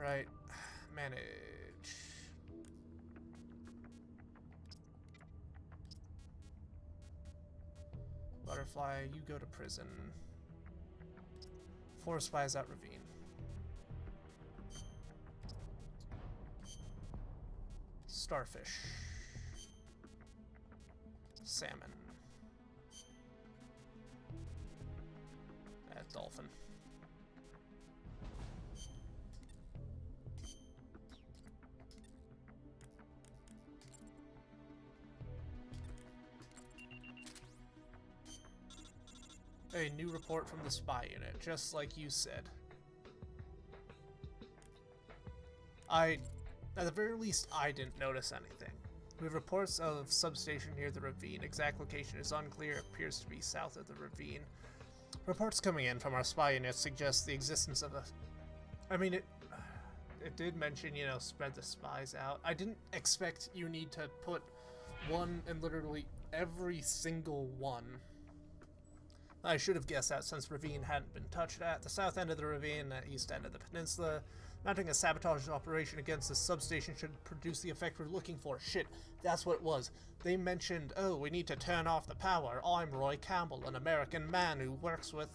Right, manage. Butterfly, you go to prison. 4 spies out ravine. Starfish. Salmon. Dolphin. A new report from the spy unit, just like you said. At the very least, I didn't notice anything. We have reports of substation near the ravine. Exact location is unclear. It appears to be south of the ravine. Reports coming in from our spy unit suggest the existence of a... I mean, it did mention, you know, spread the spies out. I didn't expect you need to put one in literally every single one. I should have guessed that since ravine hadn't been touched at. The south end of the ravine, the east end of the peninsula. Mounting a sabotage operation against the substation should produce the effect we're looking for. Shit, that's what it was. They mentioned, oh, we need to turn off the power. I'm Roy Campbell, an American man who works with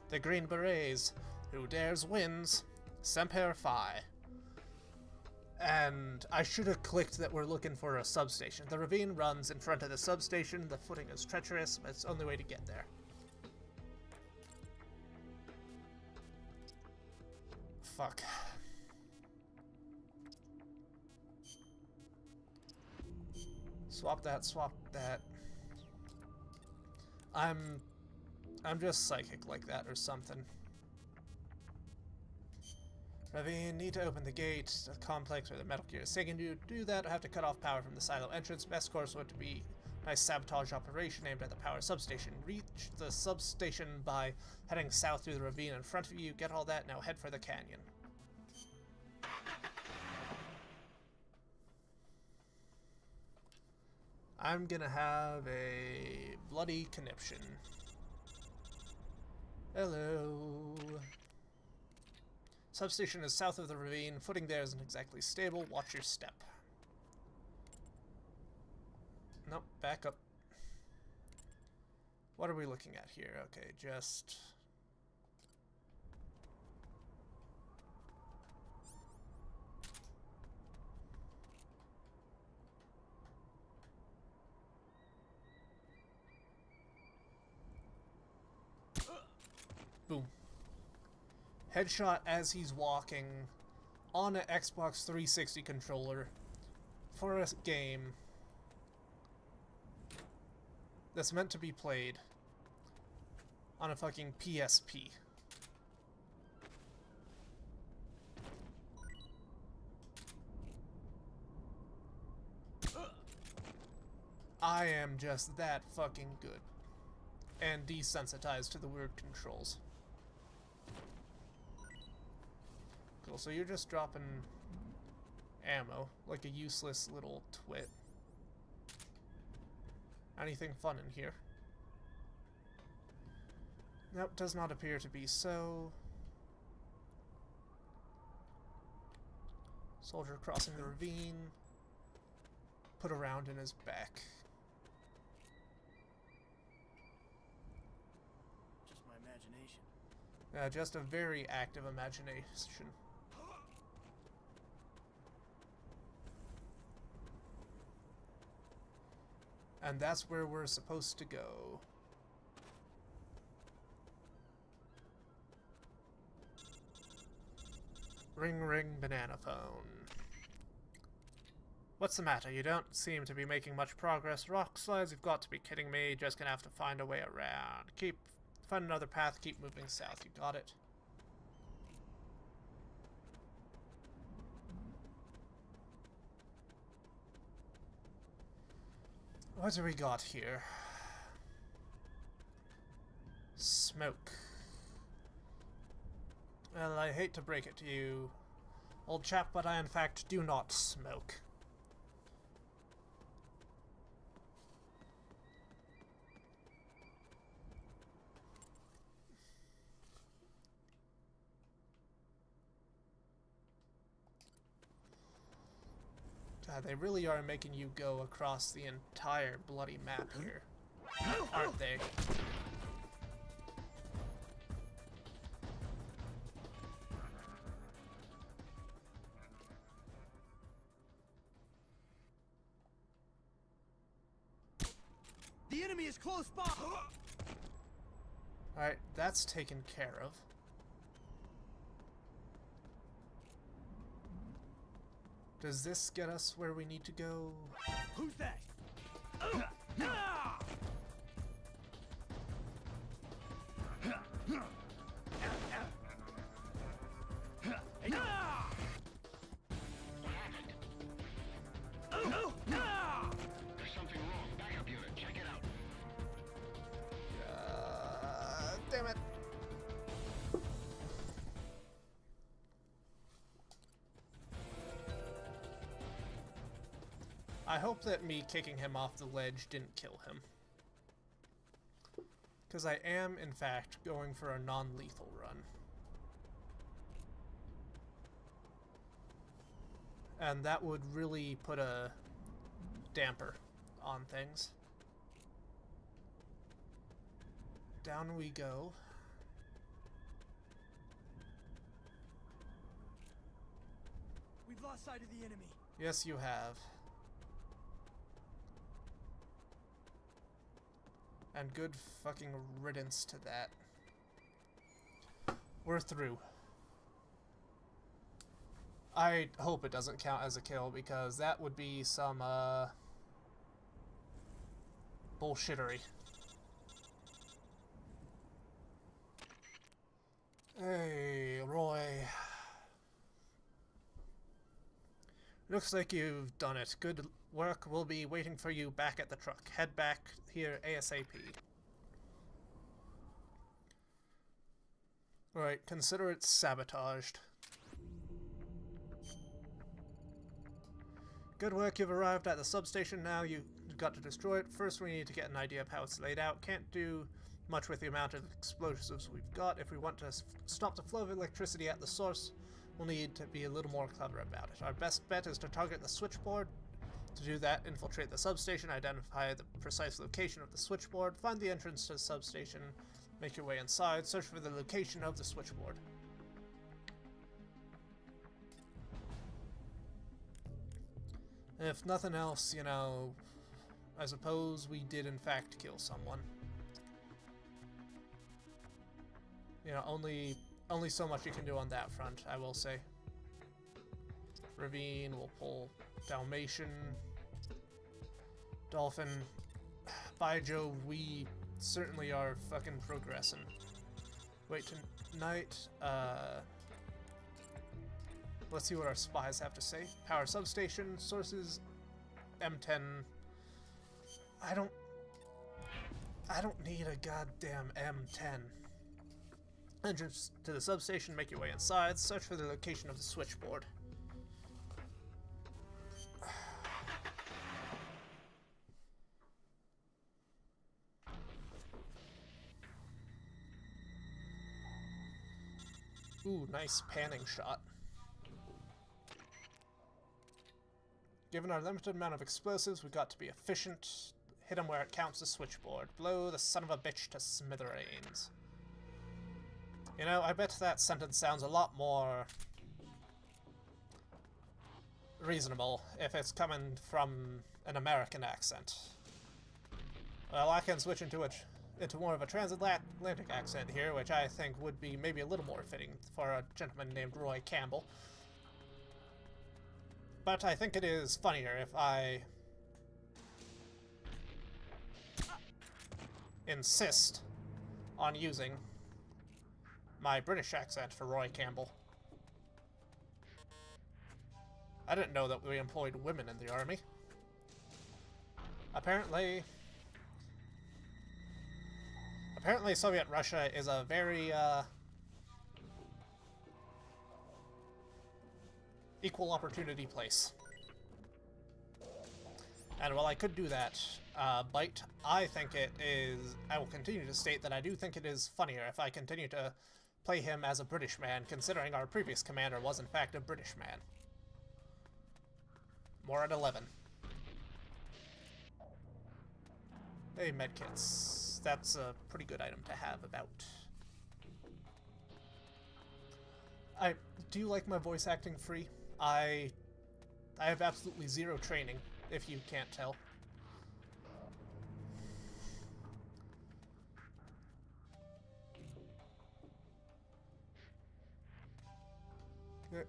the Green Berets. Who dares wins. Semper Fi. And I should have clicked that we're looking for a substation. The ravine runs in front of the substation. The footing is treacherous, but it's the only way to get there. Fuck. Swap that. I'm just psychic like that or something. Ravine, need to open the gate. The complex where the Metal Gear is taking you. To do that, I have to cut off power from the silo entrance. Best course would be a nice sabotage operation aimed at the power substation. Reach the substation by heading south through the ravine in front of you. Get all that, now head for the canyon. I'm gonna have a bloody conniption. Hello. Substation is south of the ravine. Footing there isn't exactly stable. Watch your step. Nope, back up. What are we looking at here? Okay, just... boom. Headshot as he's walking on an Xbox 360 controller for a game that's meant to be played on a fucking PSP. I am just that fucking good and desensitized to the weird controls. Cool, so you're just dropping ammo like a useless little twit. Anything fun in here? Nope, does not appear to be so. Soldier crossing the ravine. Put a round in his back. Just my imagination. Just a very active imagination. And that's where we're supposed to go. Ring ring banana phone. What's the matter? You don't seem to be making much progress. Rock slides, you've got to be kidding me. Just gonna have to find a way around. Find another path, keep moving south. You got it? What do we got here? Smoke. Well, I hate to break it to you, old chap, but I in fact do not smoke. God, they really are making you go across the entire bloody map here. aren't they? The enemy is close by. Alright, that's taken care of. Does this get us where we need to go? Who's that? There's something wrong. Backup unit, check it out. Damn it. I hope that me kicking him off the ledge didn't kill him. Because I am, in fact, going for a non-lethal run. And that would really put a damper on things. Down we go. We've lost sight of the enemy. Yes, you have. And good fucking riddance to that. We're through. I hope it doesn't count as a kill, because that would be some, bullshittery. Hey, Roy. Looks like you've done it. Good work. We'll be waiting for you back at the truck. Head back here ASAP. Alright, consider it sabotaged. Good work, you've arrived at the substation now. You've got to destroy it. First we need to get an idea of how it's laid out. Can't do much with the amount of explosives we've got. If we want to stop the flow of electricity at the source, we'll need to be a little more clever about it. Our best bet is to target the switchboard. To do that, infiltrate the substation, identify the precise location of the switchboard, find the entrance to the substation, make your way inside, search for the location of the switchboard. If nothing else, you know, I suppose we did in fact kill someone. You know, only so much you can do on that front, I will say. Ravine, we'll pull Dalmatian. Dolphin. By Jove, we certainly are fucking progressing. Wait tonight, let's see what our spies have to say. Power substation, sources, M10. I don't need a goddamn M10. Entrance to the substation, make your way inside, search for the location of the switchboard. Ooh, nice panning shot. Given our limited amount of explosives, we've got to be efficient. Hit them where it counts the switchboard. Blow the son of a bitch to smithereens. You know, I bet that sentence sounds a lot more reasonable if it's coming from an American accent. Well, I can switch into more of a transatlantic accent here, which I think would be maybe a little more fitting for a gentleman named Roy Campbell. But I think it is funnier if I insist on using my British accent for Roy Campbell. I didn't know that we employed women in the army. Apparently Soviet Russia is a very, equal opportunity place. And while I could do that, Bite, I will continue to state that I do think it is funnier if I continue to play him as a British man, considering our previous commander was in fact a British man. More at 11. Hey, medkits. That's a pretty good item to have about. Do you like my voice acting free? I have absolutely zero training, if you can't tell. Okay.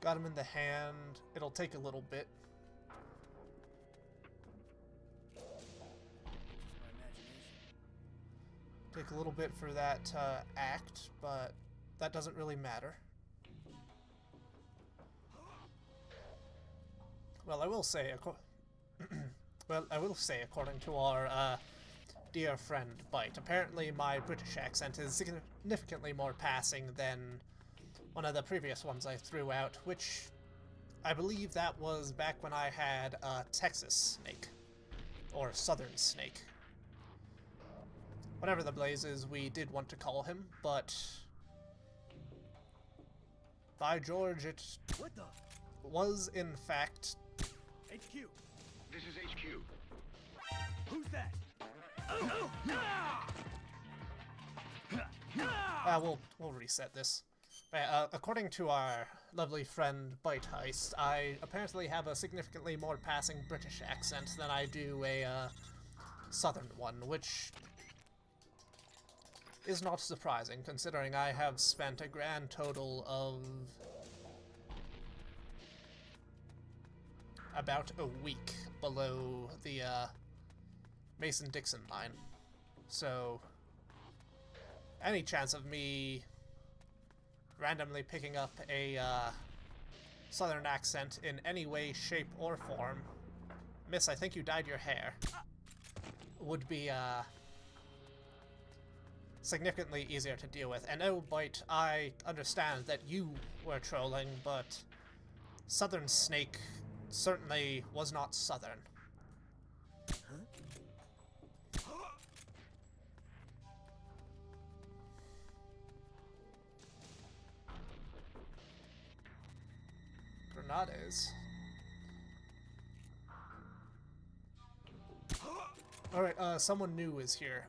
Got him in the hand. It'll take a little bit. Take a little bit for that to act, but that doesn't really matter. Well, I will say, according to our dear friend Bite, apparently my British accent is significantly more passing than one of the previous ones I threw out, which I believe that was back when I had a Texas snake, or Southern snake. Whatever the blazes we did want to call him, but by George, it was in fact HQ. This is HQ. Who's that? We'll reset this. According to our lovely friend Bite Heist, I apparently have a significantly more passing British accent than I do a Southern one, which is not surprising, considering I have spent a grand total of about a week below the Mason-Dixon line. So, any chance of me randomly picking up a Southern accent in any way, shape, or form, Miss, I think you dyed your hair, would be significantly easier to deal with. And oh, Bite, I understand that you were trolling, but Southern Snake certainly was not Southern. Grenades. Alright, someone new is here.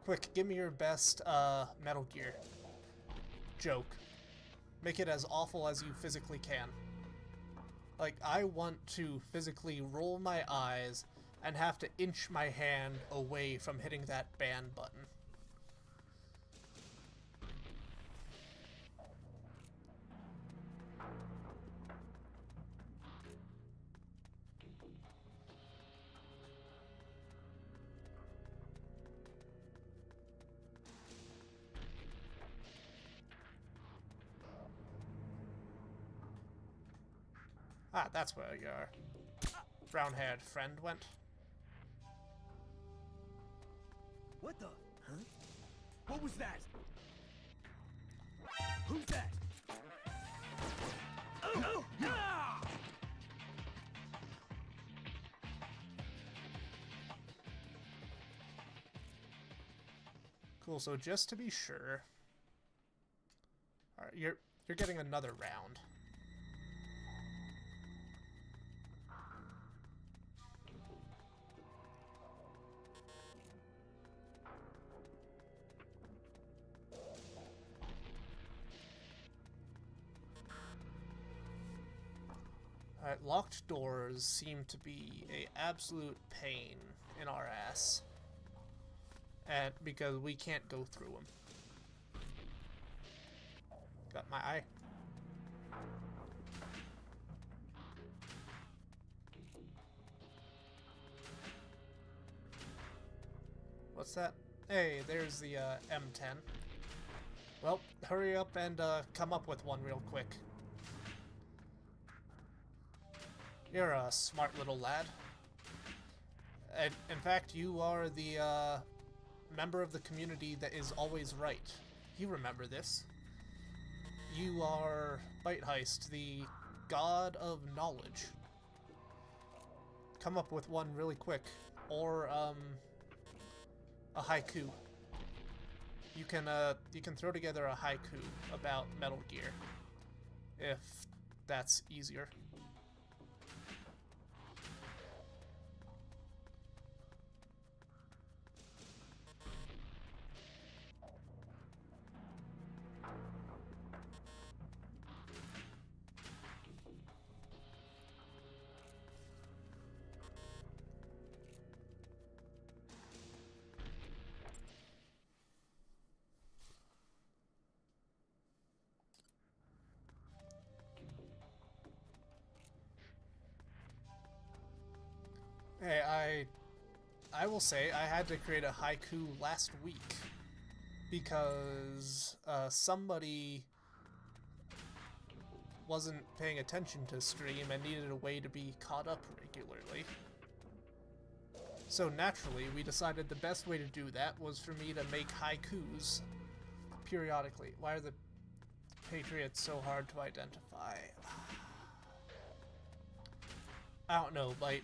Quick, give me your best, Metal Gear joke. Make it as awful as you physically can. Like, I want to physically roll my eyes and have to inch my hand away from hitting that ban button. Ah, that's where your brown-haired friend went. What the? Huh? What was that? Who's that? Oh! Ah! Cool, so just to be sure... Alright, you're getting another round. Alright, locked doors seem to be a absolute pain in our ass. And because we can't go through them. Got my eye. What's that? Hey, there's the M10. Well, hurry up and come up with one real quick. You're a smart little lad. And in fact, you are the member of the community that is always right. You remember this. You are Bite Heist, the god of knowledge. Come up with one really quick. Or, a haiku. you can throw together a haiku about Metal Gear, if that's easier. Hey, I will say I had to create a haiku last week because somebody wasn't paying attention to stream and needed a way to be caught up regularly. So naturally, we decided the best way to do that was for me to make haikus periodically. Why are the Patriots so hard to identify? I don't know, like,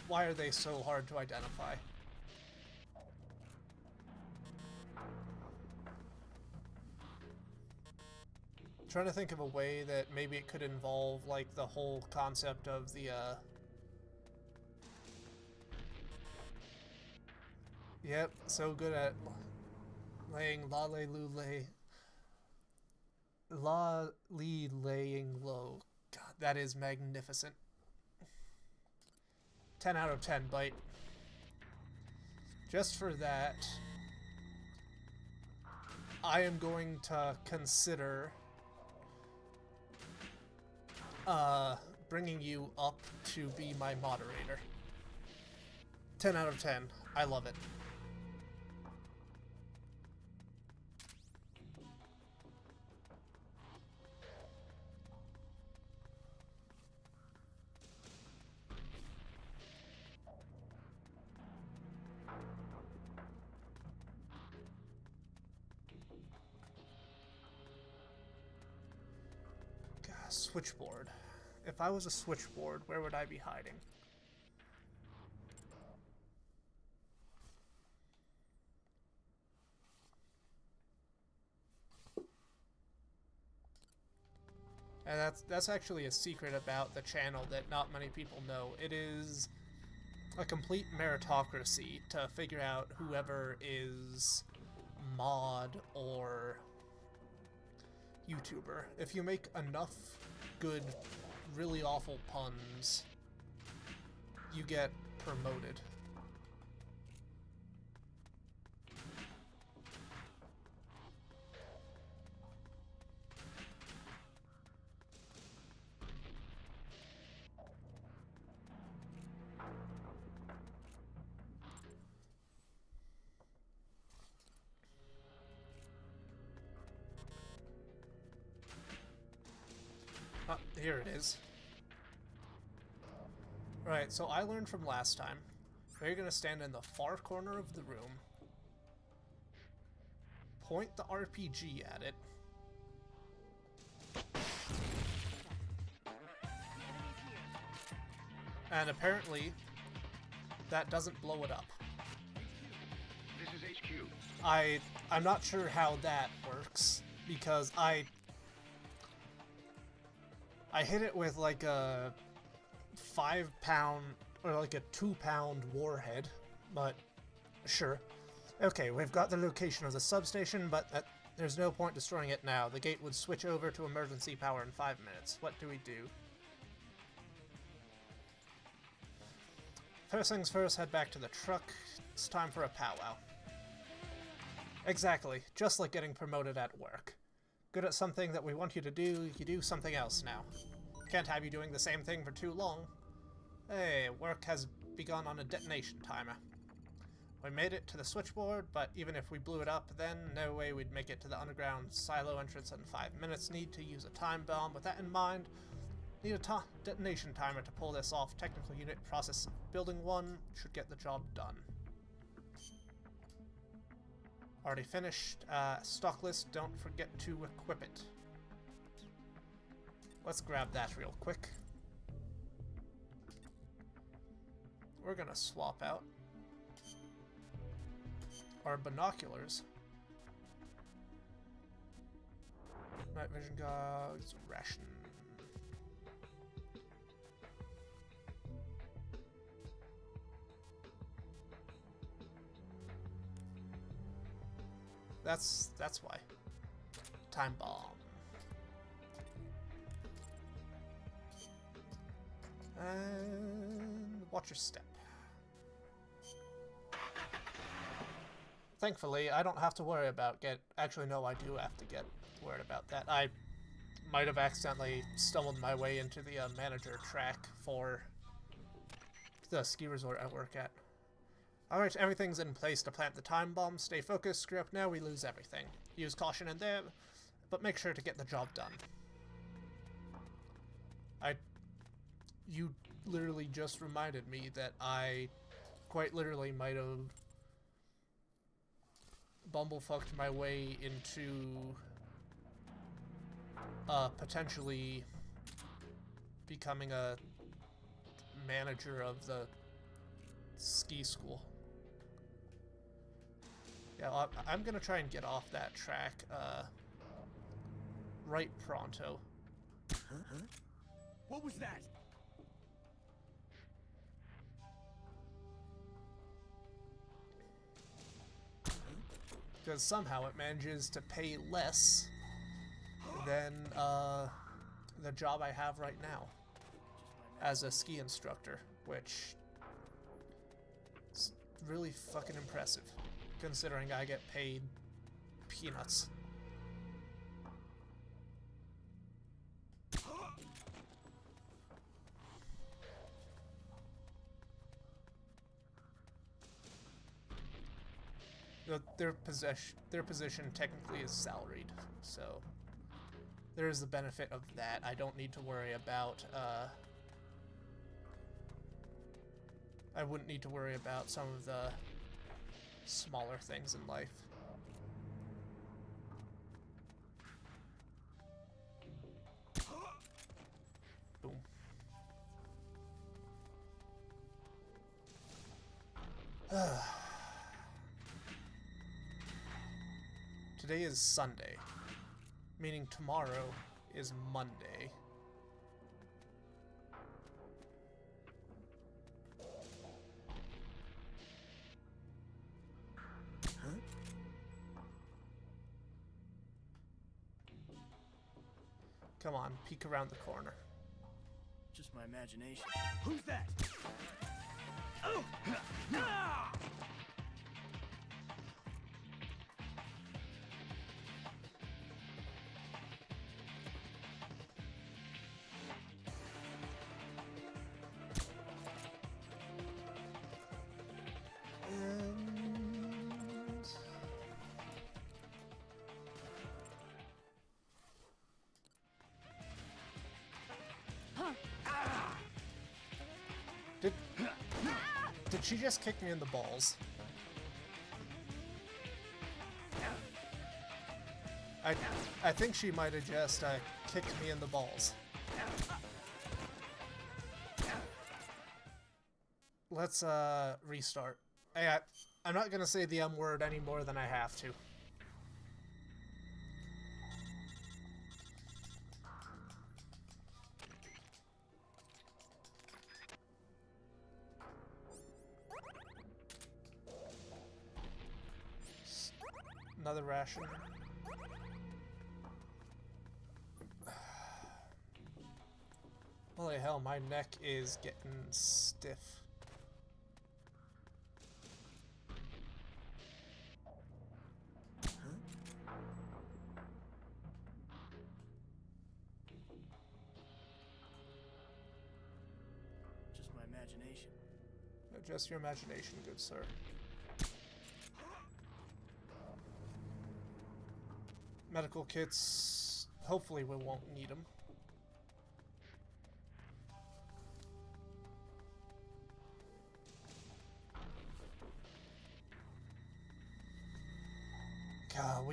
why are they so hard to identify? Trying to think of a way that maybe it could involve, like, the whole concept of the, Yep, so good at laying laying low. God, that is magnificent. 10 out of 10, Bite. Just for that, I am going to consider bringing you up to be my moderator. 10 out of 10. I love it. Switchboard. If I was a switchboard, where would I be hiding? And that's actually a secret about the channel that not many people know. It is a complete meritocracy to figure out whoever is mod or YouTuber. If you make enough good, really awful puns, you get promoted. Ah, here it is. Right, so I learned from last time. You're gonna stand in the far corner of the room, point the RPG at it, and apparently that doesn't blow it up. This is HQ. I'm not sure how that works, because I hit it with like a 5-pound or like a 2-pound warhead, but sure. Okay, we've got the location of the substation, but there's no point destroying it now. The gate would switch over to emergency power in 5 minutes. What do we do? First things first, head back to the truck. It's time for a powwow. Exactly, just like getting promoted at work. Good at something that we want you to do, you do something else now. Can't have you doing the same thing for too long. Hey, work has begun on a detonation timer. We made it to the switchboard, but even if we blew it up, then no way we'd make it to the underground silo entrance in 5 minutes. Need to use a time bomb. With that in mind, need a detonation timer to pull this off. Technical unit process building 1 should get the job done. Already finished. Stock list, don't forget to equip it. Let's grab that real quick. We're gonna swap out our binoculars Night vision goggles, ration. That's why. Time bomb. And watch your step. Thankfully, I don't have to worry about actually, no, I do have to get worried about that. I might have accidentally stumbled my way into the manager track for the ski resort I work at. Alright, everything's in place to plant the time bomb. Stay focused, screw up now, we lose everything. Use caution in there, but make sure to get the job done. You literally just reminded me that I quite literally might have bumblefucked my way into potentially becoming a manager of the ski school. Yeah, I'm gonna try and get off that track right pronto. Huh? What was that? Because somehow it manages to pay less than the job I have right now as a ski instructor, which is really fucking impressive, considering I get paid peanuts. Their position technically is salaried, so there is the benefit of that. I don't need to worry about I wouldn't need to worry about some of the smaller things in life. Boom. Today is Sunday, meaning tomorrow is Monday. Huh? Come on, peek around the corner. Just my imagination. Who's that? Oh! Ah! Did she just kick me in the balls? I think she might have just kicked me in the balls. Let's restart. I'm not gonna say the M word any more than I have to. Another ration. Holy hell, my neck is getting stiff. Just my imagination. Just your imagination, good sir. Medical kits, hopefully we won't need them. God,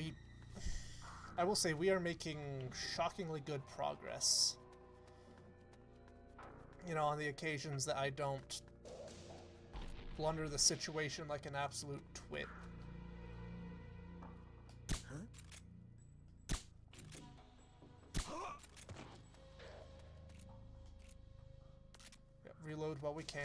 I will say we are making shockingly good progress. You know, on the occasions that I don't blunder the situation like an absolute twit. Yep, reload while we can.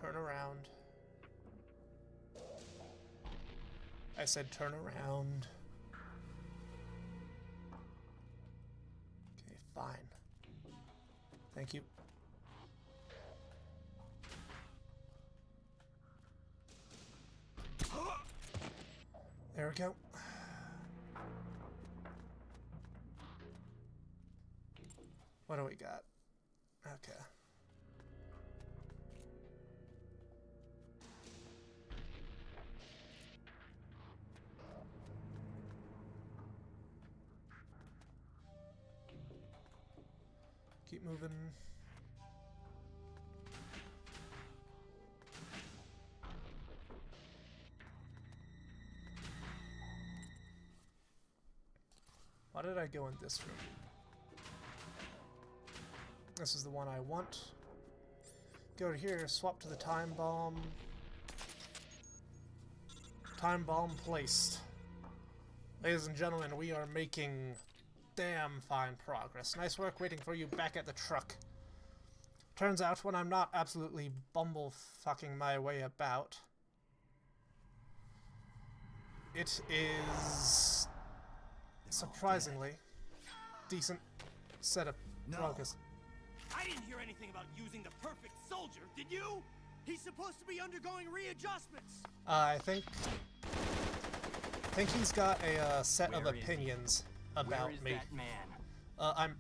Turn around. I said turn around. Okay, fine. Thank you. There we go. What do we got? Okay. Keep moving. Why did I go in this room? This is the one I want. Go to here, swap to the time bomb. Time bomb placed. Ladies and gentlemen, we are making damn fine progress. Nice work waiting for you back at the truck. Turns out when I'm not absolutely bumble-fucking my way about, it is surprisingly decent set of progress. I didn't hear anything about using the perfect soldier, did you? He's supposed to be undergoing readjustments. I think he's got a set of opinions about me. That man?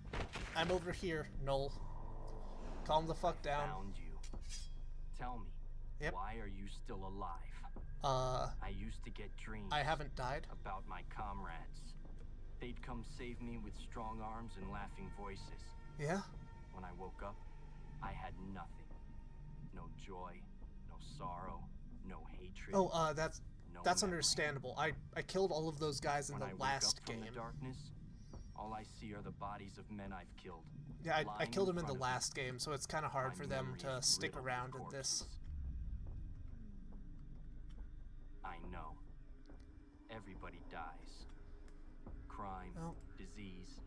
I'm over here, Noel. Calm the fuck down. Found you. Tell me, yep. Why are you still alive? I used to get dreams. I haven't died. About my comrades. They'd come save me with strong arms and laughing voices. Yeah? When I woke up, I had nothing. No joy, no sorrow, no hatred. Oh, that's understandable. I killed all of those guys in the last game. When I wake up from the darkness, all I see are the bodies of men I've killed. Yeah, I killed them in the last game, so it's kind of hard for them to stick around in this. I know. Everybody dies. Crime, disease,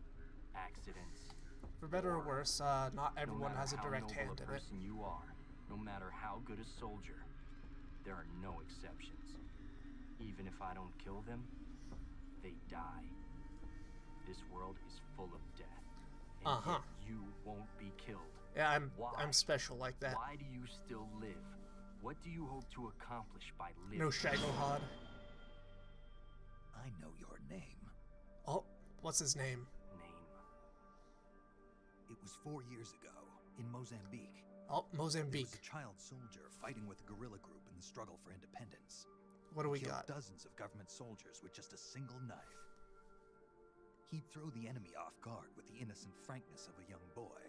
accidents. For better or worse, not everyone has a direct hand in it. You are, no matter how good a soldier, there are no exceptions. Even if I don't kill them, they die. This world is full of death. And yet you won't be killed. Yeah, I'm special like that. Why do you still live? What do you hope to accomplish by living? No Shagohod. I know your name. Oh, what's his name? It was 4 years ago, in Mozambique. Oh, Mozambique. There was a child soldier fighting with a guerrilla group in the struggle for independence. What do we killed got? Dozens of government soldiers with just a single knife. He'd throw the enemy off guard with the innocent frankness of a young boy.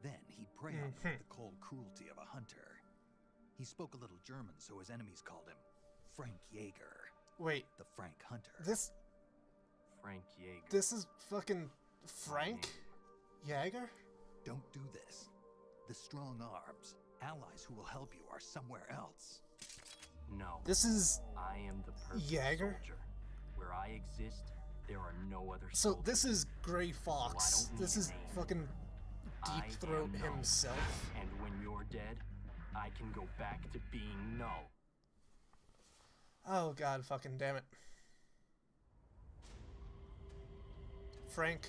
Then he'd prey on them with the cold cruelty of a hunter. He spoke a little German, so his enemies called him Frank Jaeger. Wait. The Frank Hunter. Frank Jaeger. This is fucking Frank Jaeger? Don't do this. The strong arms, allies who will help you, are somewhere else. No. This is I am the perfect Jaeger? soldier. Where I exist, there are no other So soldiers. this is Gray Fox. This is fucking Deep Throat himself. And when you're dead, I can go back to being null. Oh god, fucking damn it. Frank.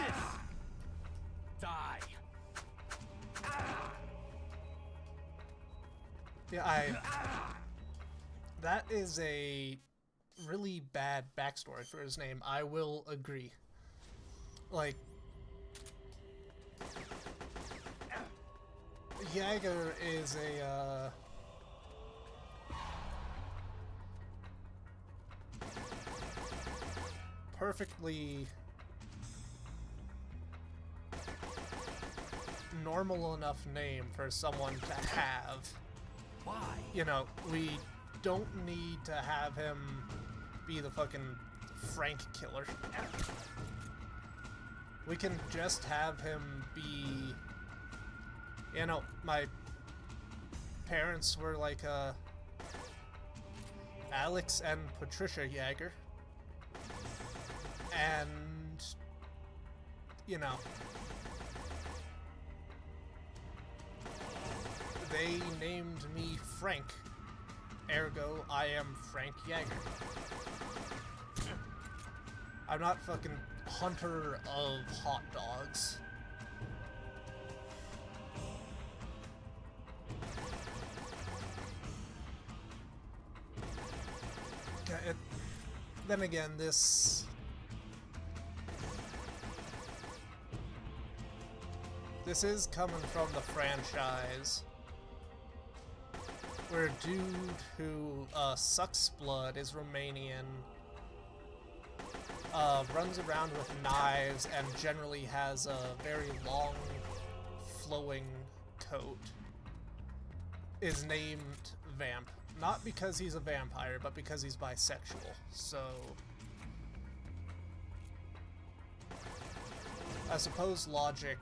this! Die. Yeah, that is a really bad backstory for his name. I will agree. Like, Jaeger is a, perfectly normal enough name for someone to have. Why? You know, we don't need to have him be the fucking Frank killer. We can just have him be... You know, my parents were like, Alex and Patricia Jaeger. And, you know, they named me Frank. Ergo, I am Frank Jaeger. I'm not fucking hunter of hot dogs. Then again, this is coming from the franchise where a dude who sucks blood, is Romanian, runs around with knives and generally has a very long, flowing coat, is named Vamp. Not because he's a vampire, but because he's bisexual. So I suppose logic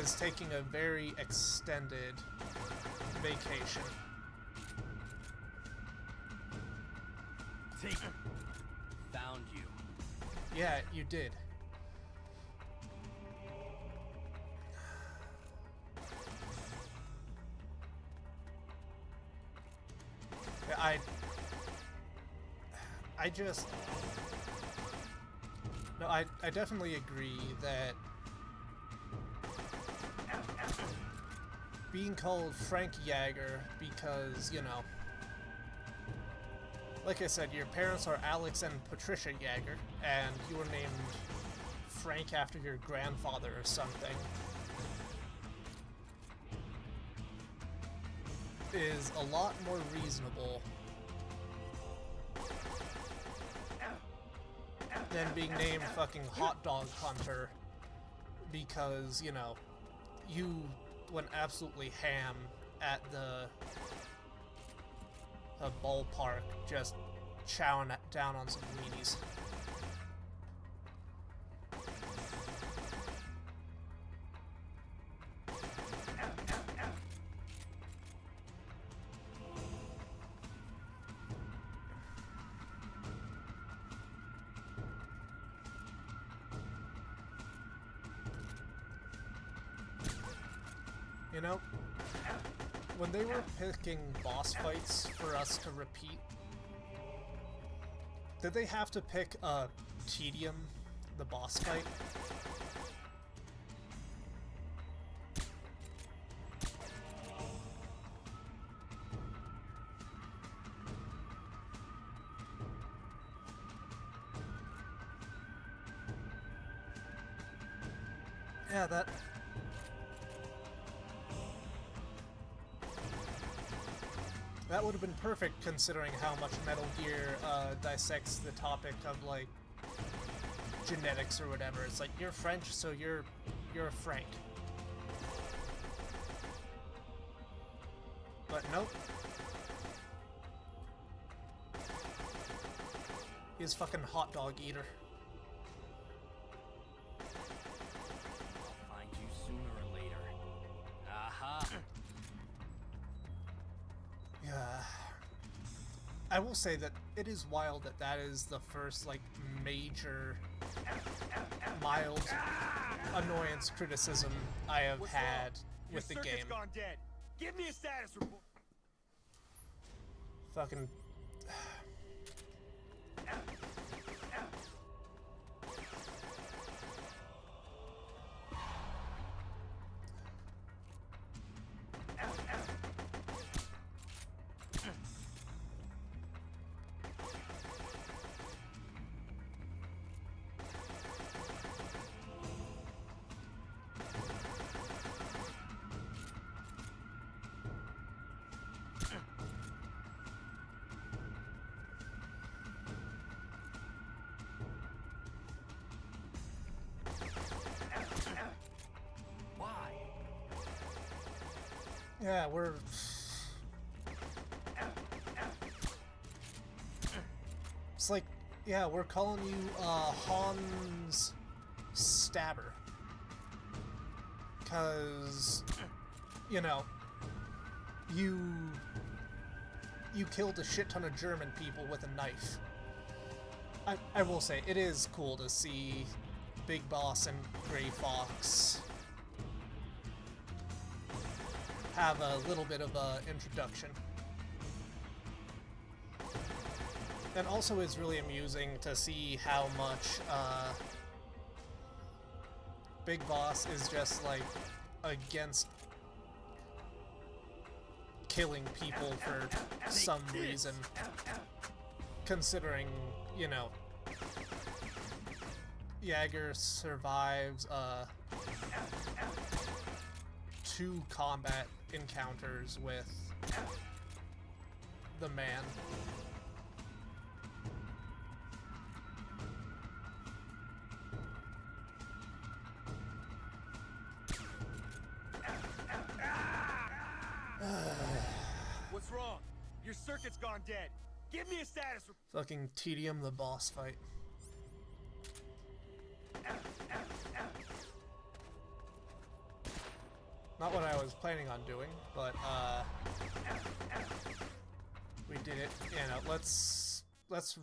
is taking a very extended vacation. Take it. Found you. Yeah, you did. Yeah, I just... No, I definitely agree that being called Frank Jaeger because, you know, like I said, your parents are Alex and Patricia Jaeger, and you were named Frank after your grandfather or something, is a lot more reasonable than being named fucking Hot Dog Hunter because, you know, you went absolutely ham at the ballpark just chowing down on some weenies. You know, when they were picking boss fights for us to repeat, did they have to pick Tedium, the boss fight? Yeah, that would have been perfect considering how much Metal Gear dissects the topic of, like, genetics or whatever. It's like, you're French, so you're a Frank. But nope. He's fucking hot dog eater. I'll find you sooner or later. Aha! Yeah. I will say that it is wild that that is the first, like, major, mild annoyance criticism I have had with the game. Your circuit's gone dead. Give me a status report. Fucking... Yeah, we're... It's like, yeah, we're calling you, Hans Stabber. 'Cause, you know, you killed a shit ton of German people with a knife. I will say, it is cool to see Big Boss and Gray Fox have a little bit of a introduction. And also it's really amusing to see how much Big Boss is just like against killing people for some reason, considering, you know, Jaeger survives 2 combat encounters with the man. What's wrong? Your circuit's gone dead. Give me a status report. Fucking tedium the boss fight. Not what I was planning on doing, but we did it. You know, let's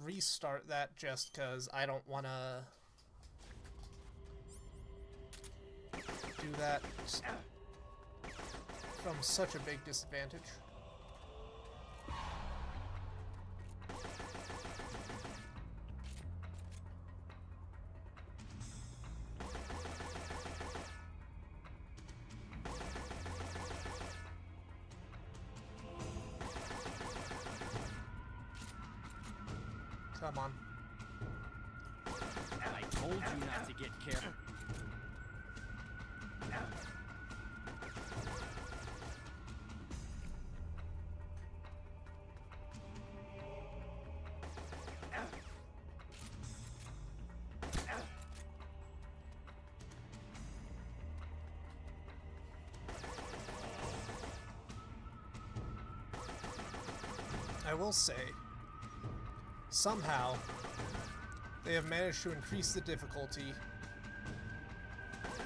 restart that just cause I don't wanna do that from such a big disadvantage. Come on. I told you not to get careful. I will say, somehow, they have managed to increase the difficulty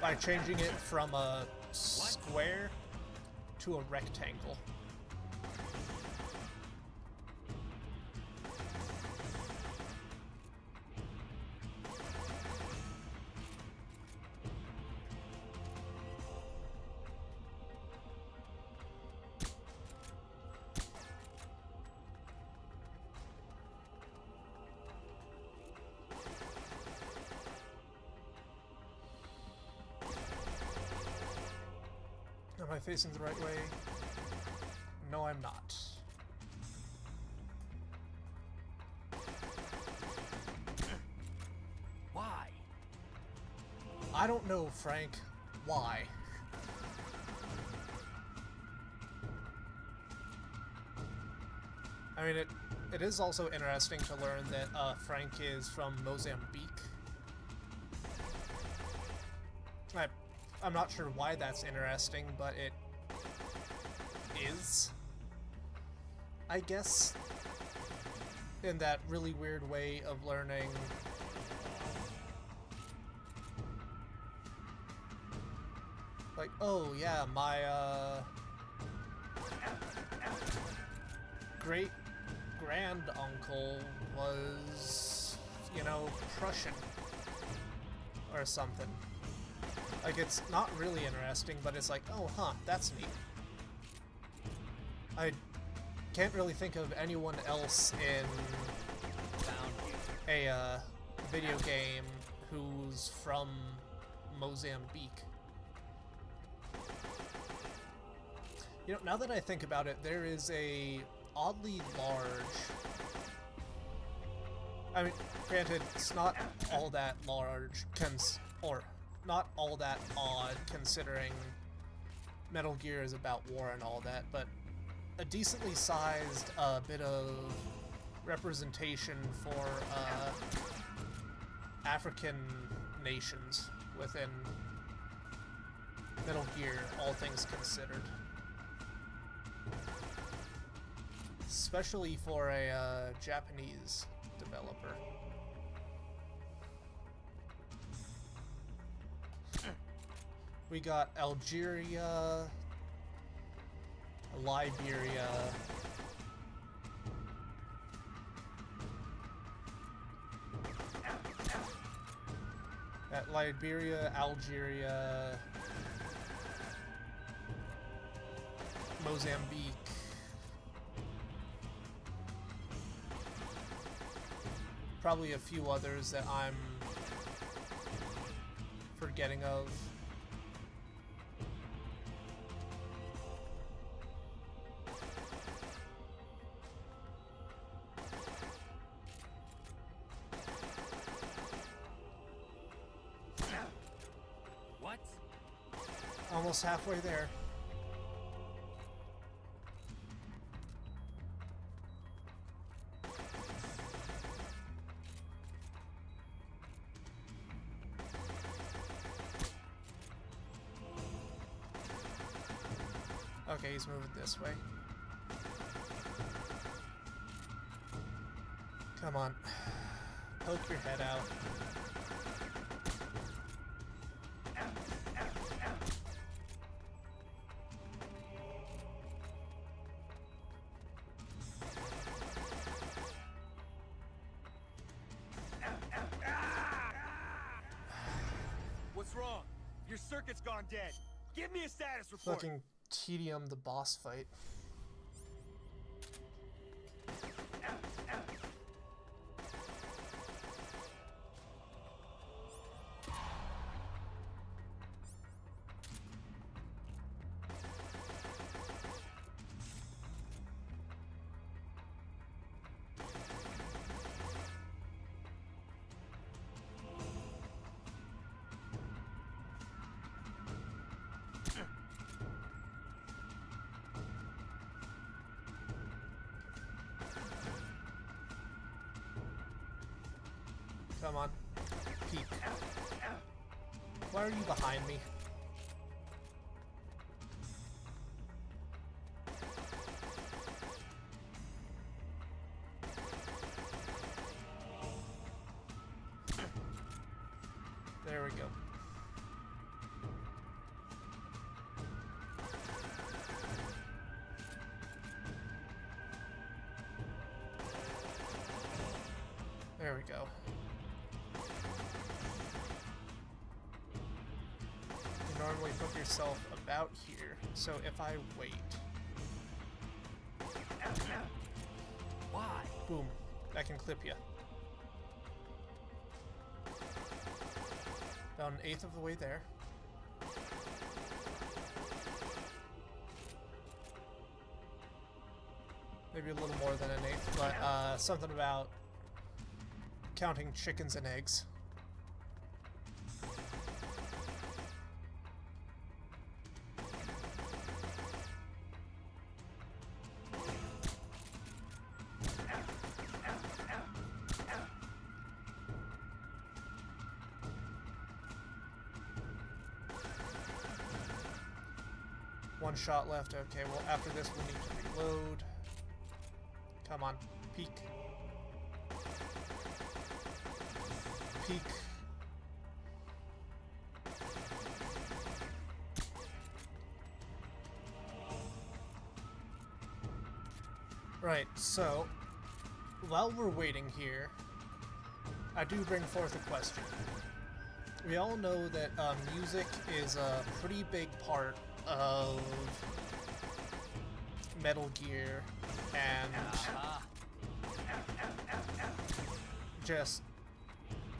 by changing it from a square to a rectangle. Am I facing the right way? No, I'm not. Why? I don't know, Frank. Why? I mean, it is also interesting to learn that Frank is from Mozambique. I'm not sure why that's interesting, but it is. I guess in that really weird way of learning like, oh yeah, my great grand uncle was, you know, Prussian or something. Like, it's not really interesting, but it's like, oh, huh, that's neat. I can't really think of anyone else in a video game who's from Mozambique. You know, now that I think about it, there is a oddly large... I mean, granted, it's not all that large, or not all that odd, considering Metal Gear is about war and all that, but a decently sized bit of representation for African nations within Metal Gear, all things considered. especially for a Japanese developer. We got Algeria, Liberia, Liberia, Algeria, Mozambique, probably a few others that I'm forgetting of. What? Almost halfway there. Okay, he's moving this way. Come on. Poke your head out. What's wrong? Your circuit's gone dead. Give me a status report. Fucking tedium the boss fight. Come on. Peek. Why are you behind me? There we go. There we go. You normally put yourself about here, so if I wait... Why? Boom. That can clip you. About an eighth of the way there. Maybe a little more than an eighth, but something about counting chickens and eggs. One shot left. Okay, well after this we'll need to reload. Come on, peek. Peek. Right, so while we're waiting here, I do bring forth a question. We all know that music is a pretty big part of Metal Gear and just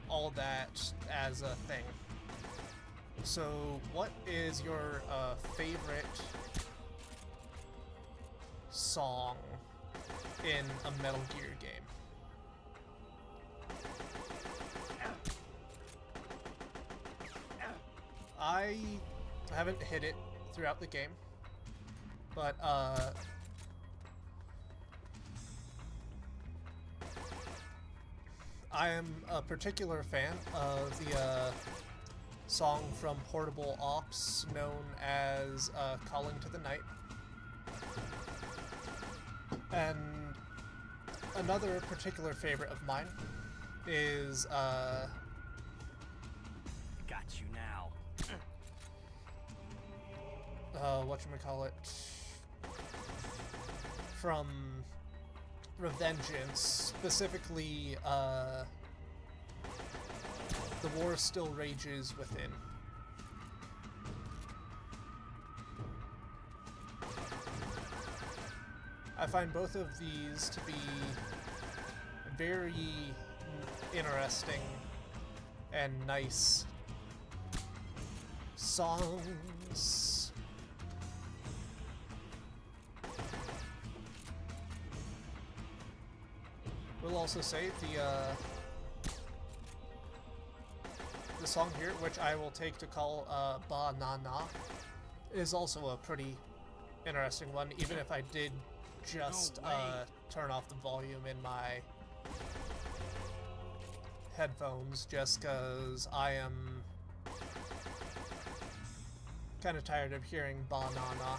all that as a thing. So what is your favorite song in a Metal Gear game? I haven't hit it throughout the game, but I am a particular fan of the song from Portable Ops known as Calling to the Night. And another particular favorite of mine is, Got you now. whatchamacallit, from Revengeance, specifically, The War Still Rages Within. I find both of these to be very interesting and nice songs. We'll also say the song here, which I will take to call Ba Na Na, is also a pretty interesting one, even if I did just turn off the volume in my headphones, just because I am kind of tired of hearing Ba Na Na.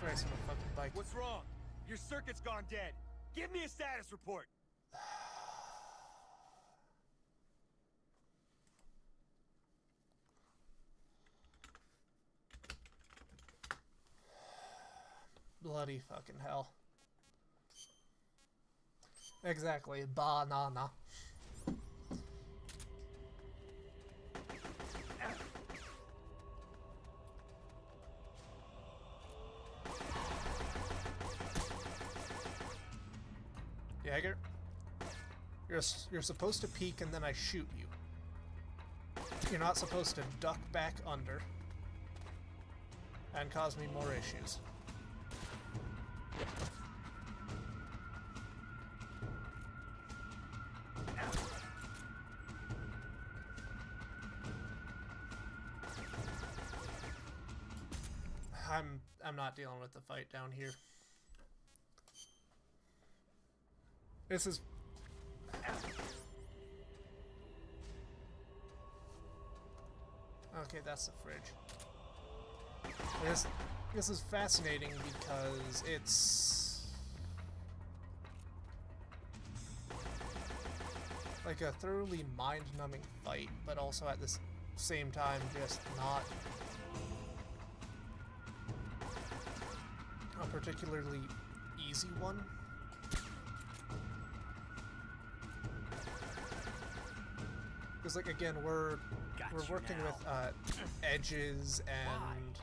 Christ, I'm a fucking bike. What's wrong? Your circuit's gone dead. Give me a status report. Bloody fucking hell. Exactly, banana. Jaeger, you're supposed to peek and then I shoot you. You're not supposed to duck back under and cause me more issues. I'm not dealing with the fight down here. This is... Okay, that's the fridge. This is fascinating because it's... like a thoroughly mind-numbing fight, but also at the same time just not a particularly easy one. Because, like, again, we're working with edges and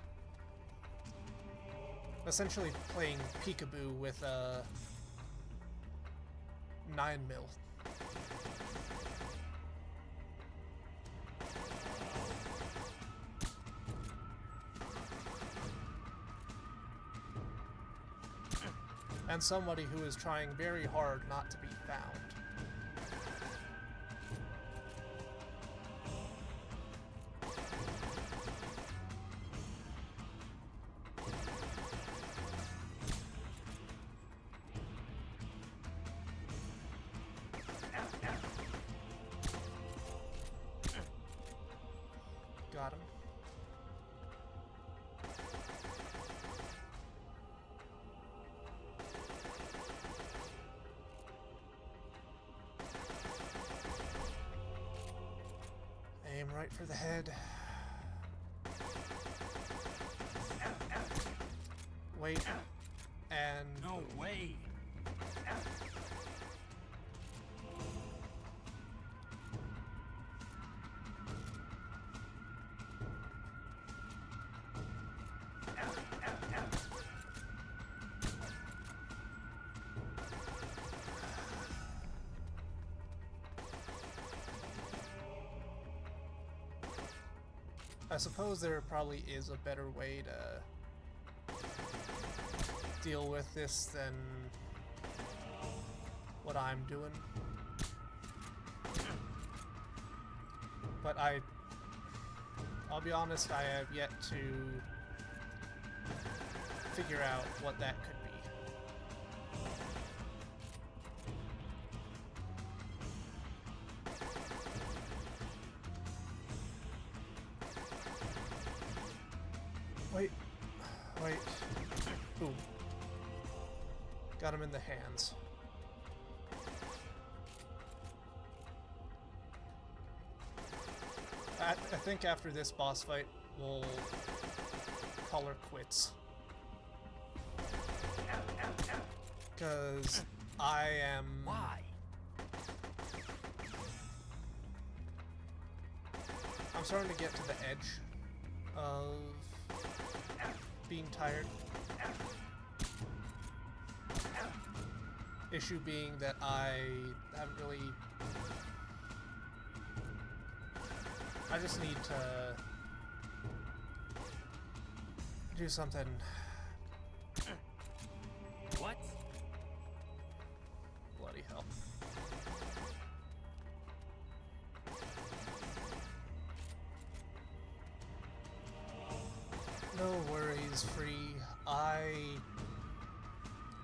essentially playing peekaboo with a 9mm. And somebody who is trying very hard not to be found. Got him. Aim right for the head. Wait. And... No way! I suppose there probably is a better way to deal with this than what I'm doing. But I'll be honest, I have yet to figure out what that could be. Wait. Ooh. Got him in the hands. I think after this boss fight, we'll call her quits. Because I am... Why? I'm starting to get to the edge of being tired. Issue being that I haven't really... I just need to do something. What? Bloody hell. No worries, Free. I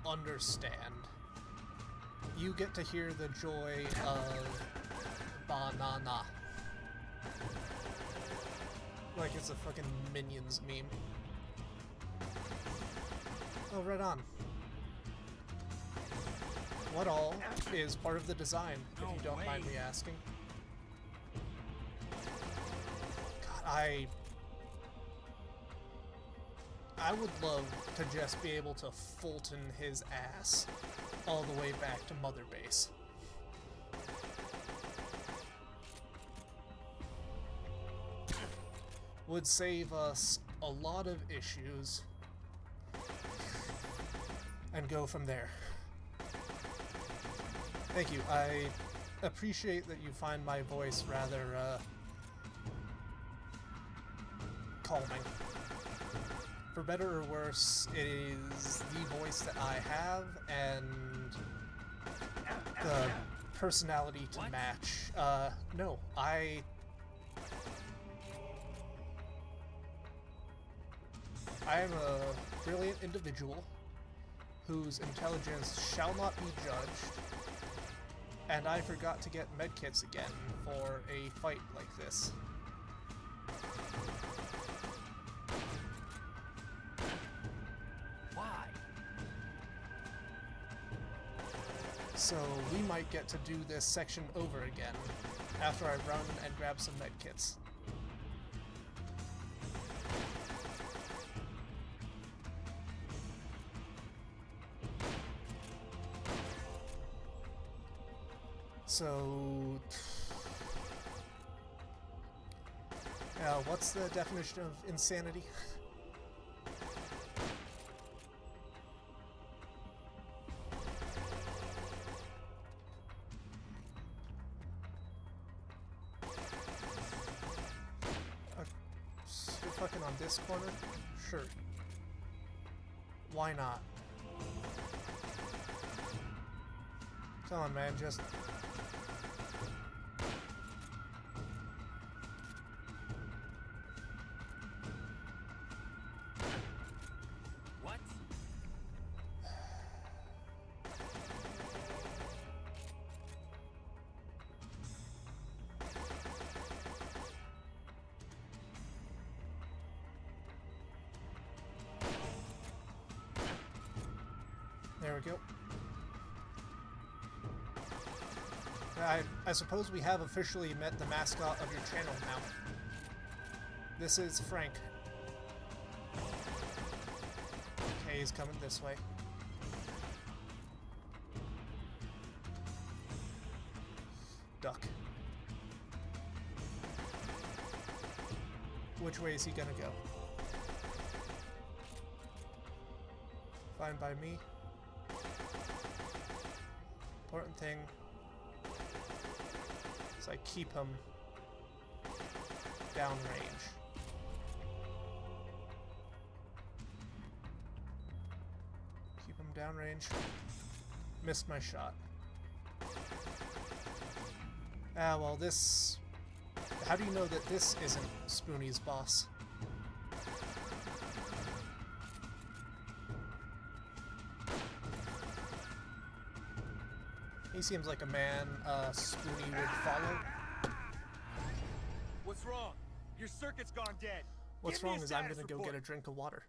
understand. You get to hear the joy of banana. Like it's a fucking Minions meme. Oh, right on. What all is part of the design, if you don't mind me asking? God, I would love to just be able to Fulton his ass all the way back to Mother Base. Would save us a lot of issues and go from there. Thank you. I appreciate that you find my voice rather calming. For better or worse, it is the voice that I have and the personality to match. No, I am a brilliant individual whose intelligence shall not be judged, and I forgot to get medkits again for a fight like this. Why? So we might get to do this section over again after I run and grab some medkits. So, what's the definition of insanity? You're fucking on this corner? Sure. Why not? Come on, man, just... There we go. I suppose we have officially met the mascot of your channel now. This is Frank. Okay, he's coming this way. Duck. Which way is he gonna go? Fine by me. Important thing is I keep him downrange. Keep him downrange. Missed my shot. Ah, well, this... How do you know that this isn't Spoonie's boss? He seems like a man Spoony would follow. What's wrong? Your circuit's gone dead. What's Give me wrong a is I'm status gonna go report. get a drink of water.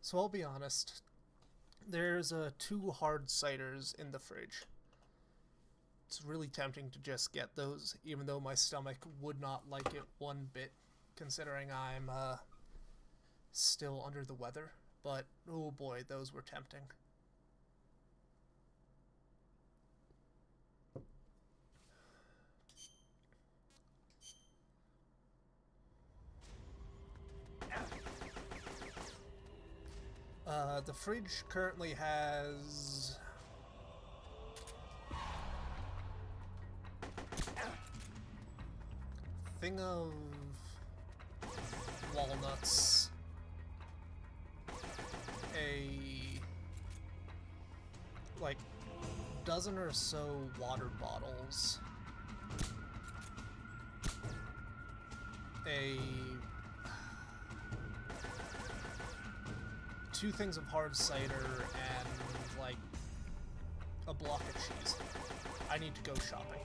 So I'll be honest, there's 2 hard ciders in the fridge. It's really tempting to just get those, even though my stomach would not like it one bit, considering I'm still under the weather. But oh boy, those were tempting. The fridge currently has thing of walnuts, a like dozen or so water bottles, a 2 things of hard cider, and like a block of cheese. I need to go shopping.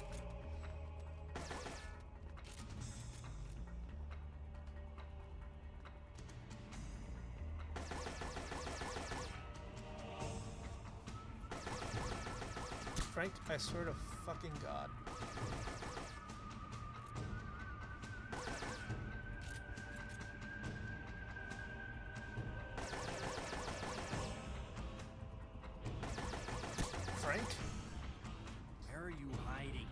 Frank, I swear to fucking God. Frank? Where are you hiding?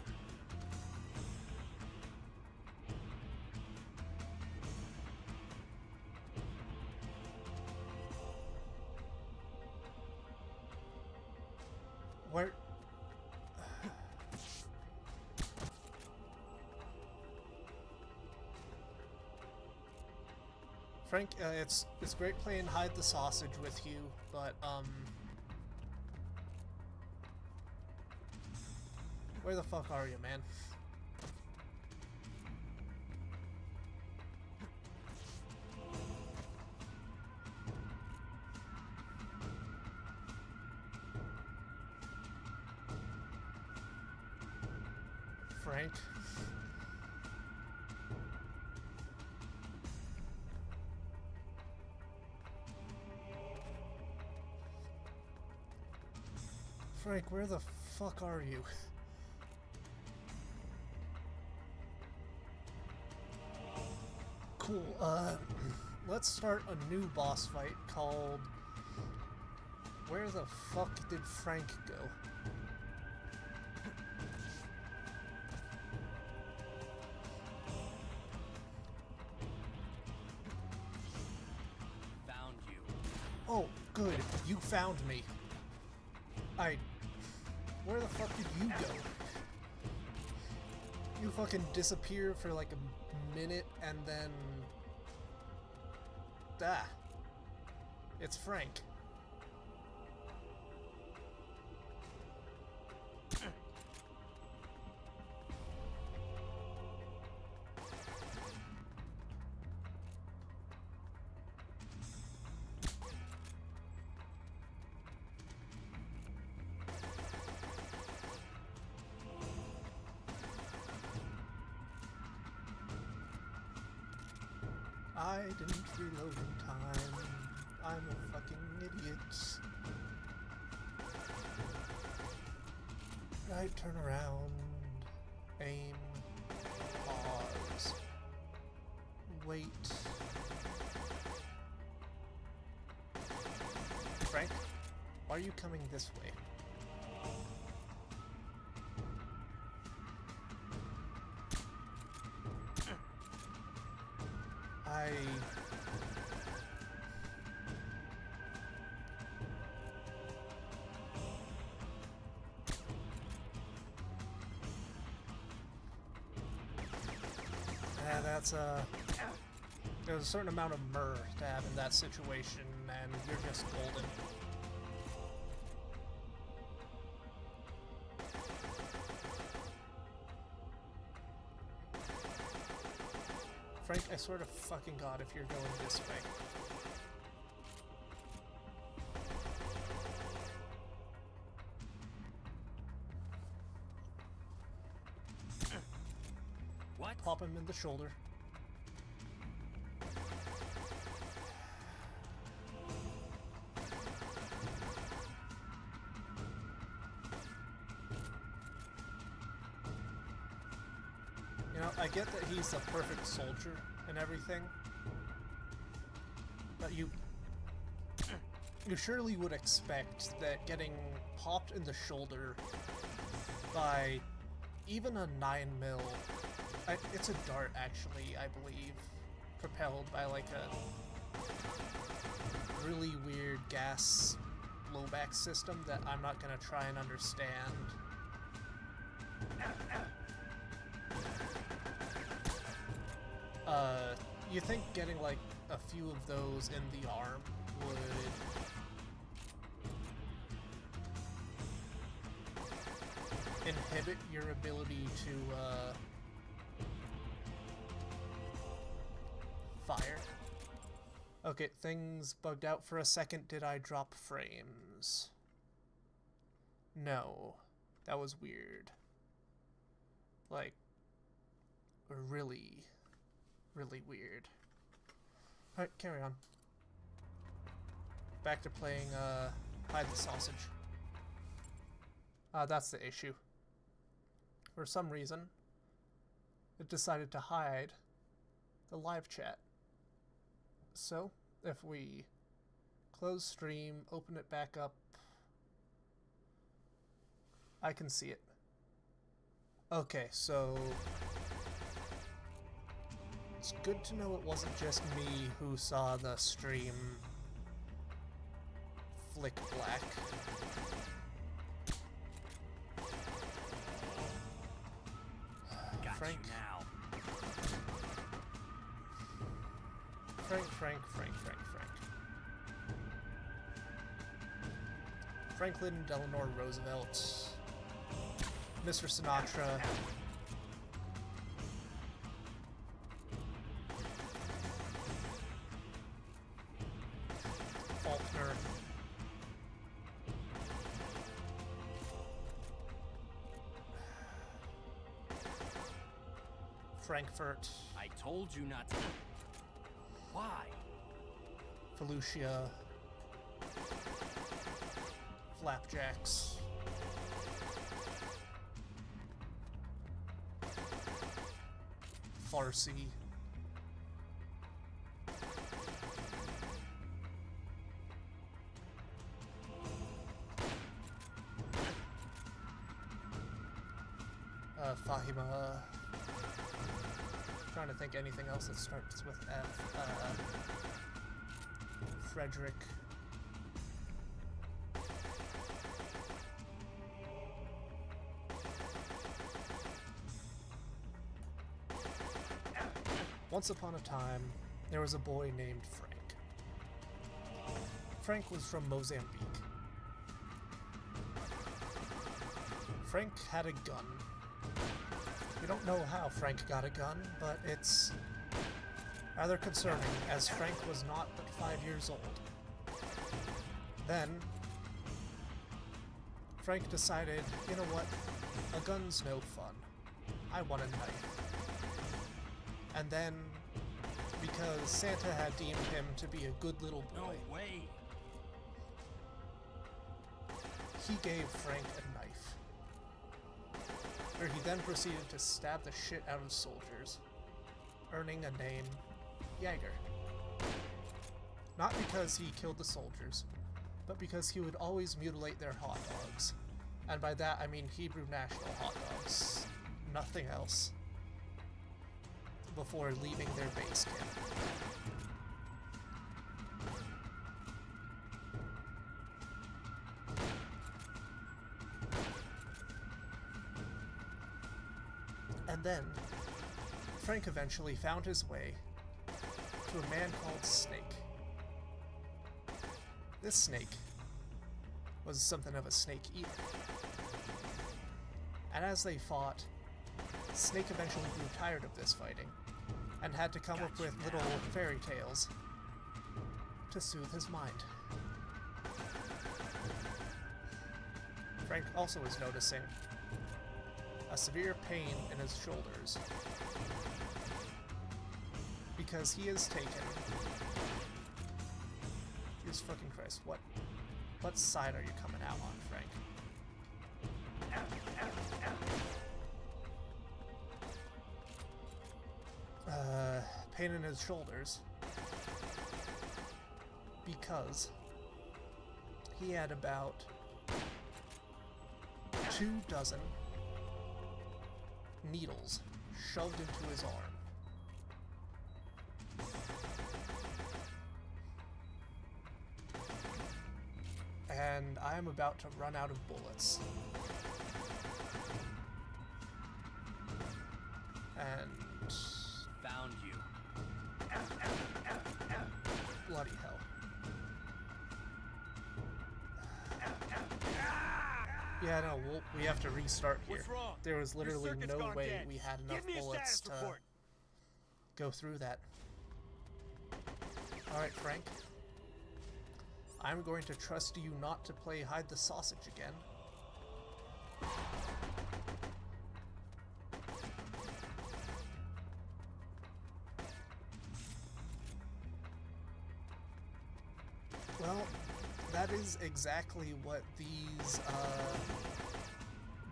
Where? Frank, it's great playing hide the sausage with you, but where the fuck are you, man? Frank? Frank, where the fuck are you? Cool, let's start a new boss fight called... Where the fuck did Frank go? Found you. Oh, good, you found me. Where the fuck did you go? You fucking disappear for like a minute and then... Ah. It's Frank. I didn't reload in time. I'm a fucking idiot. Right, turn around. Aim. Pause. Wait. Frank, why are you coming this way? that's there's a certain amount of myrrh to have in that situation, and you're just golden. Frank, I swear to fucking God if you're going this way. What? Pop him in the shoulder. You know, I get that he's the perfect soldier and everything, but you surely would expect that getting popped in the shoulder by even a 9mm, it's a dart actually, I believe, propelled by like a really weird gas blowback system that I'm not gonna try and understand. You think getting like a few of those in the arm would inhibit your ability to fire? Okay, things bugged out for a second. Did I drop frames? No. That was weird. Like, really weird. Alright, carry on. Back to playing, Hide the Sausage. That's the issue. For some reason, it decided to hide the live chat. So, if we close stream, open it back up, I can see it. Okay, so it's good to know it wasn't just me who saw the stream flick black. Got Frank. you now. Frank. Franklin Delano Roosevelt. Mr. Sinatra. Faulkner. Frankfurt. I told you not to. Why? Felucia. Flapjacks. Farsi. Fahima. Trying to think anything else that starts with F. Frederick. Once upon a time, there was a boy named Frank. Frank was from Mozambique. Frank had a gun. We don't know how Frank got a gun, but it's rather concerning, as Frank was not but 5 years old. Then, Frank decided, you know what, a gun's no fun. I want a knife. And then, because Santa had deemed him to be a good little boy, No way. he gave Frank a knife, where he then proceeded to stab the shit out of soldiers, earning a name, Jaeger. Not because he killed the soldiers, but because he would always mutilate their hot dogs. And by that I mean Hebrew national hot dogs, nothing else, before leaving their base camp. And then, Frank eventually found his way to a man called Snake. This snake was something of a snake eater. And as they fought, Snake eventually grew tired of this fighting and had to come up with little fairy tales to soothe his mind. Frank also was noticing a severe pain in his shoulders because he has taken... Jesus fucking Christ, what side are you coming out on, Frank? Pain in his shoulders because he had about 24 needles shoved into his arm. And I am about to run out of bullets. And... Found you. Bloody hell. Yeah, no, we have to restart here. What's wrong? There was Your literally circuit's no gone way dead. we had enough Give me a bullets status to report. go through that. Alright, Frank. I'm going to trust you not to play hide the sausage again. Well, that is exactly what these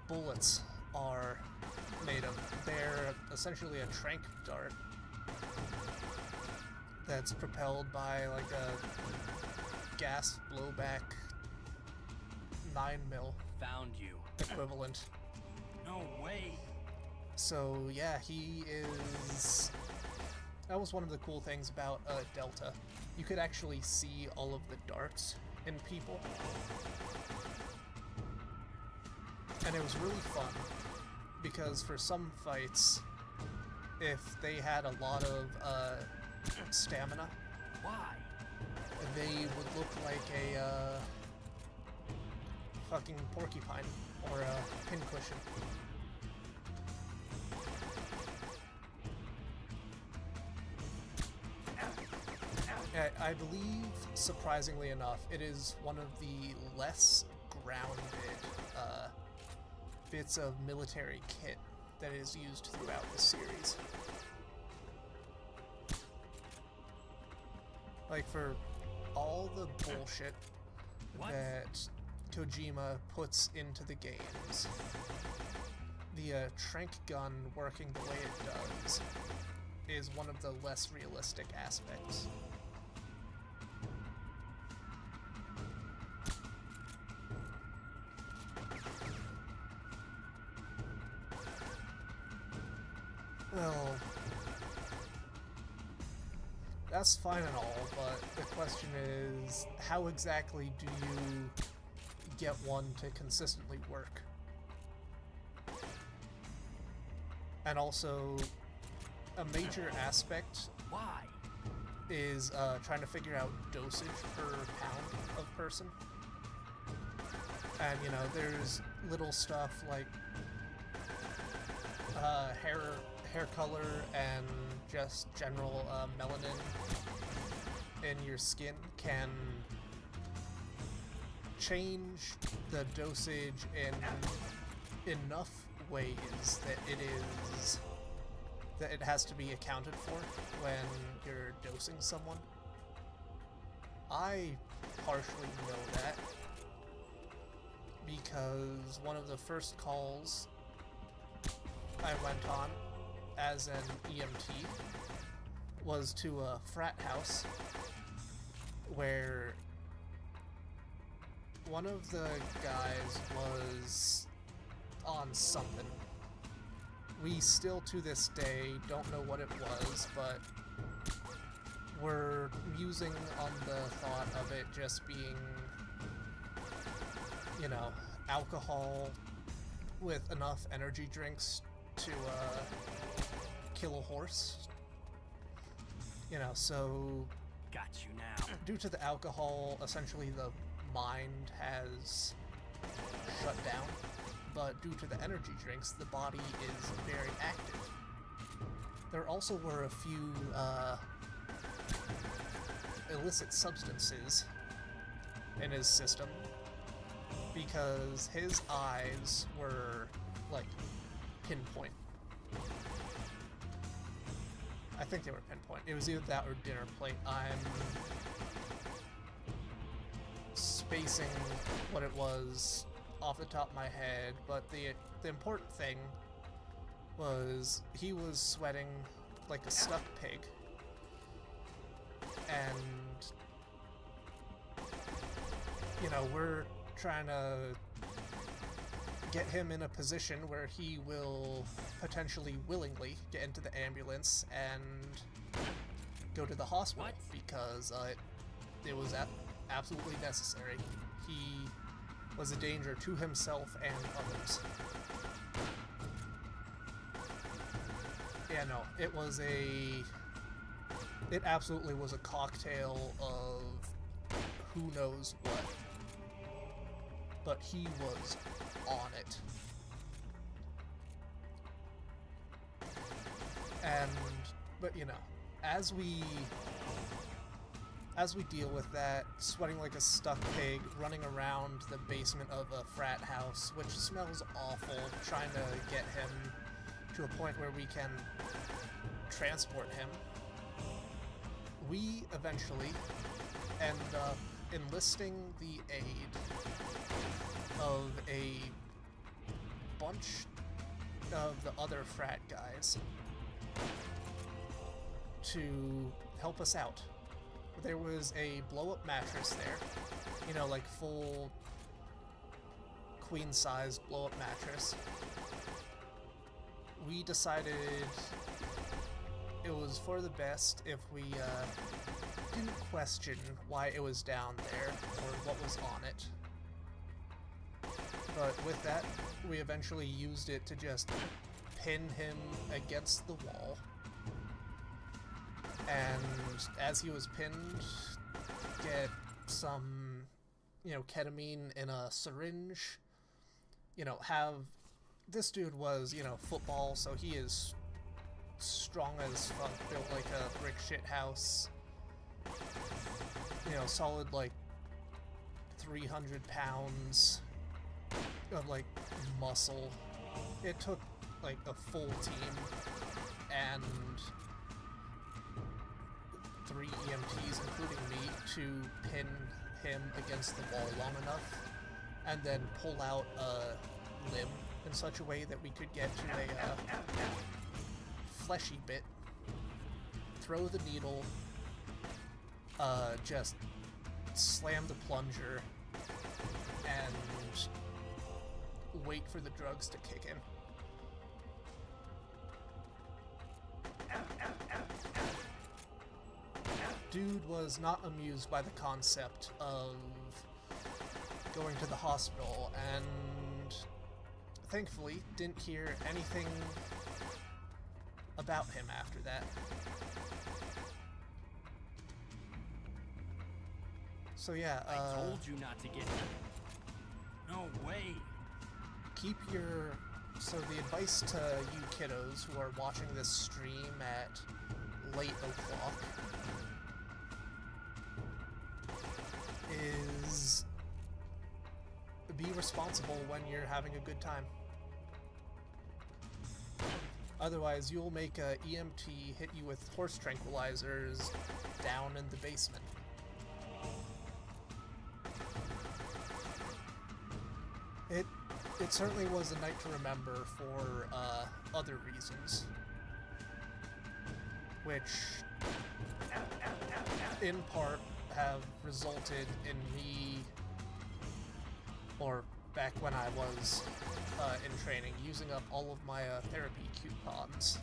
bullets are made of. They're essentially a tranq dart that's propelled by like a gas blowback 9mm Found you. equivalent. No way. So yeah, he is... That was one of the cool things about Delta. You could actually see all of the darts in people. And it was really fun, because for some fights, if they had a lot of stamina, Why? they would look like a fucking porcupine or a pincushion. I believe, surprisingly enough, it is one of the less grounded bits of military kit that is used throughout the series. Like, for all the bullshit that Kojima puts into the games, the tranq gun working the way it does is one of the less realistic aspects. Well, that's fine and all, but the question is, how exactly do you get one to consistently work? And also, a major aspect is trying to figure out dosage per pound of person. And, you know, there's little stuff like hair color and just general melanin in your skin can change the dosage in enough ways that it has to be accounted for when you're dosing someone. I partially know that because one of the first calls I went on as an EMT was to a frat house where one of the guys was on something. We still to this day don't know what it was, but we're musing on the thought of it just being, you know, alcohol with enough energy drinks to kill a horse. You know, so Got you now. due to the alcohol, essentially the mind has shut down, but due to the energy drinks, the body is very active. There also were a few illicit substances in his system, because his eyes were, like, pinpoint. I think they were pinpoint. It was either that or dinner plate. I'm spacing what it was off the top of my head, but the important thing was he was sweating like a stuck pig, and you know, we're trying to get him in a position where he will potentially willingly get into the ambulance and go to the hospital because it was absolutely necessary. He was a danger to himself and others. Yeah, no, it absolutely was a cocktail of who knows what. But he was on it. But you know, as we deal with that, sweating like a stuck pig, running around the basement of a frat house, which smells awful, trying to get him to a point where we can transport him, we eventually end up enlisting the aid of a bunch of the other frat guys to help us out. There was a blow-up mattress there, you know, like full queen-size blow-up mattress. We decided it was for the best if we didn't question why it was down there or what was on it. But with that, we eventually used it to just pin him against the wall. And as he was pinned, get some, you know, ketamine in a syringe. You know, this dude was, you know, football, so he is strong as fuck, built like a brick shit house. You know, solid like 300 pounds of like muscle. It took like a full team and 3 EMTs, including me, to pin him against the wall long enough and then pull out a limb in such a way that we could get to a fleshy bit, throw the needle, just slam the plunger, and wait for the drugs to kick in. Dude was not amused by the concept of going to the hospital, and thankfully didn't hear anything about him after that. So yeah, I told you not to get... No way! So the advice to you kiddos who are watching this stream at late o'clock is be responsible when you're having a good time. Otherwise, you'll make a EMT hit you with horse tranquilizers down in the basement. It certainly was a night to remember for other reasons, which in part have resulted in me, or back when I was in training, using up all of my therapy coupons.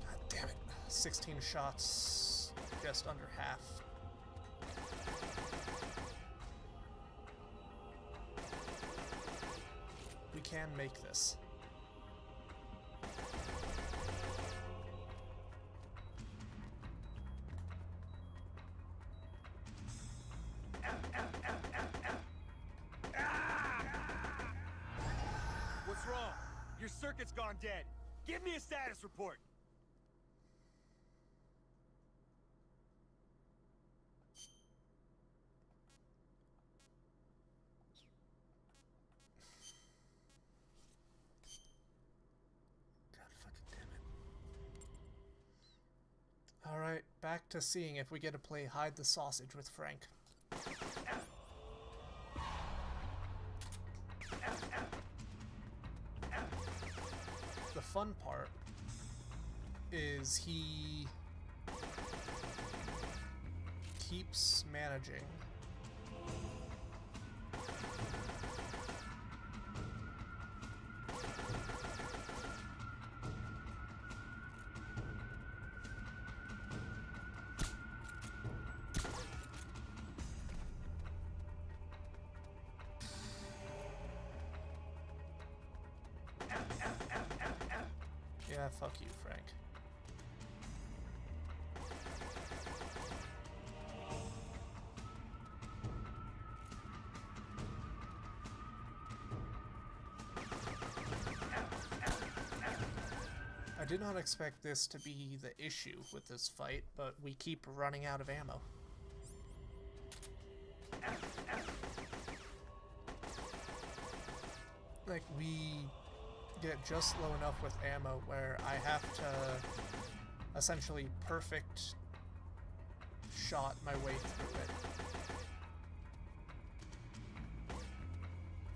God damn it. 16 shots, just under half. can make this. What's wrong? Your circuit's gone dead. Give me a status report. God fucking damn it. Alright, back to seeing if we get to play Hide the Sausage with Frank. The fun part is he keeps managing yeah, fuck you, Frank. I did not expect this to be the issue with this fight, but we keep running out of ammo. Like, we get just low enough with ammo where I have to essentially perfect shot my way through it.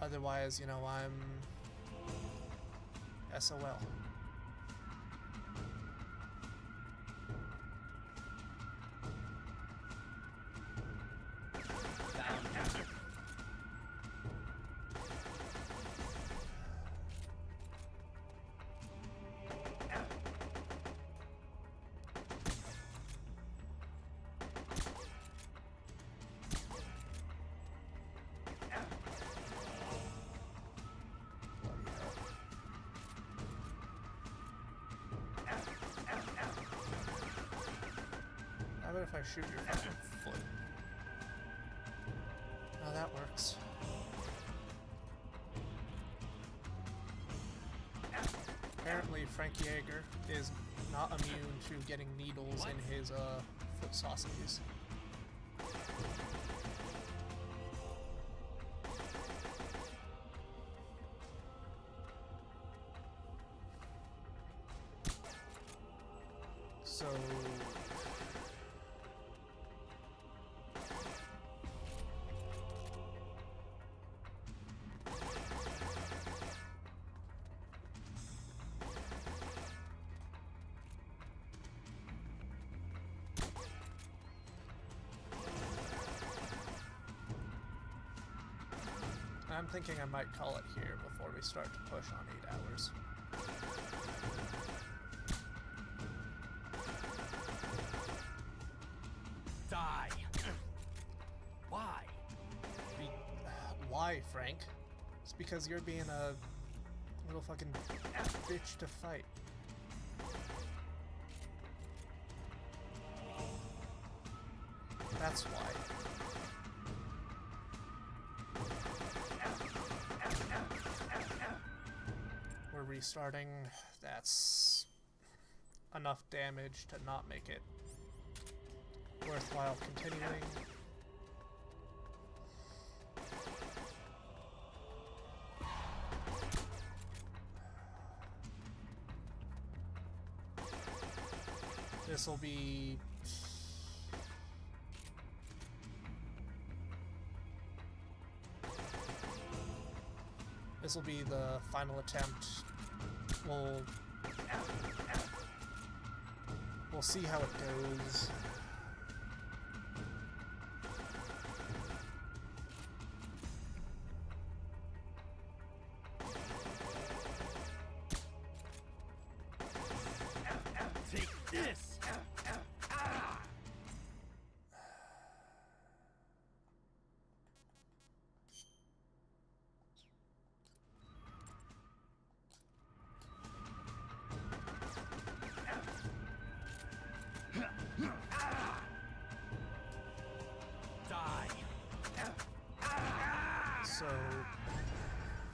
Otherwise, you know, I'm SOL. How about if I shoot your fucking foot? Oh, that works. Apparently, Frank Yeager is not immune to getting needles in his foot sausages. So I'm thinking I might call it here before we start to push on 8 hours. Die. Why? Why, Frank? It's because you're being a little fucking bitch to fight. That's why. We're restarting. That's enough damage to not make it worthwhile continuing. This will be the final attempt. We'll see how it goes. Take this.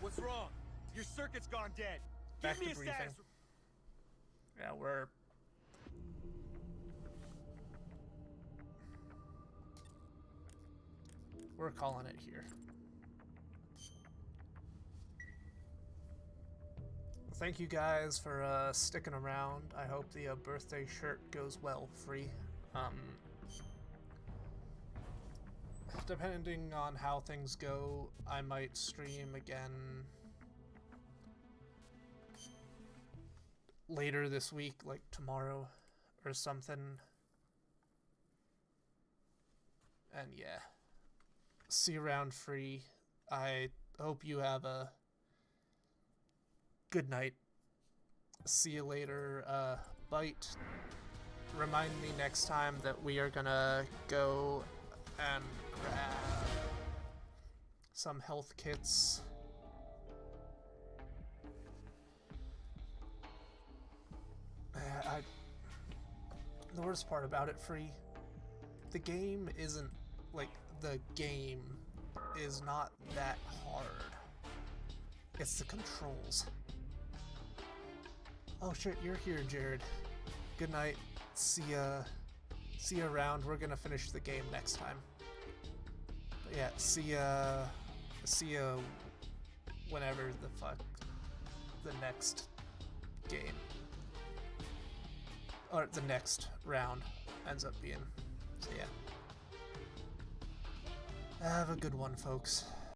What's wrong? Your circuit's gone dead. Back Give me to a briefing. status. Yeah, we're calling it here. Thank you guys for sticking around. I hope the birthday shirt goes well, Free. Depending on how things go, I might stream again later this week, like tomorrow or something. And yeah, see you around, Free. I hope you have a good night. See you later. Bite. Remind me next time that we are gonna go and grab some health kits. The worst part about it, Free, the game isn't, like, the game is not that hard. It's the controls. Oh shit, you're here, Jared. Good night. See ya around. We're gonna finish the game next time. But yeah, see ya whenever the fuck the next game or the next round ends up being. So yeah. Have a good one, folks.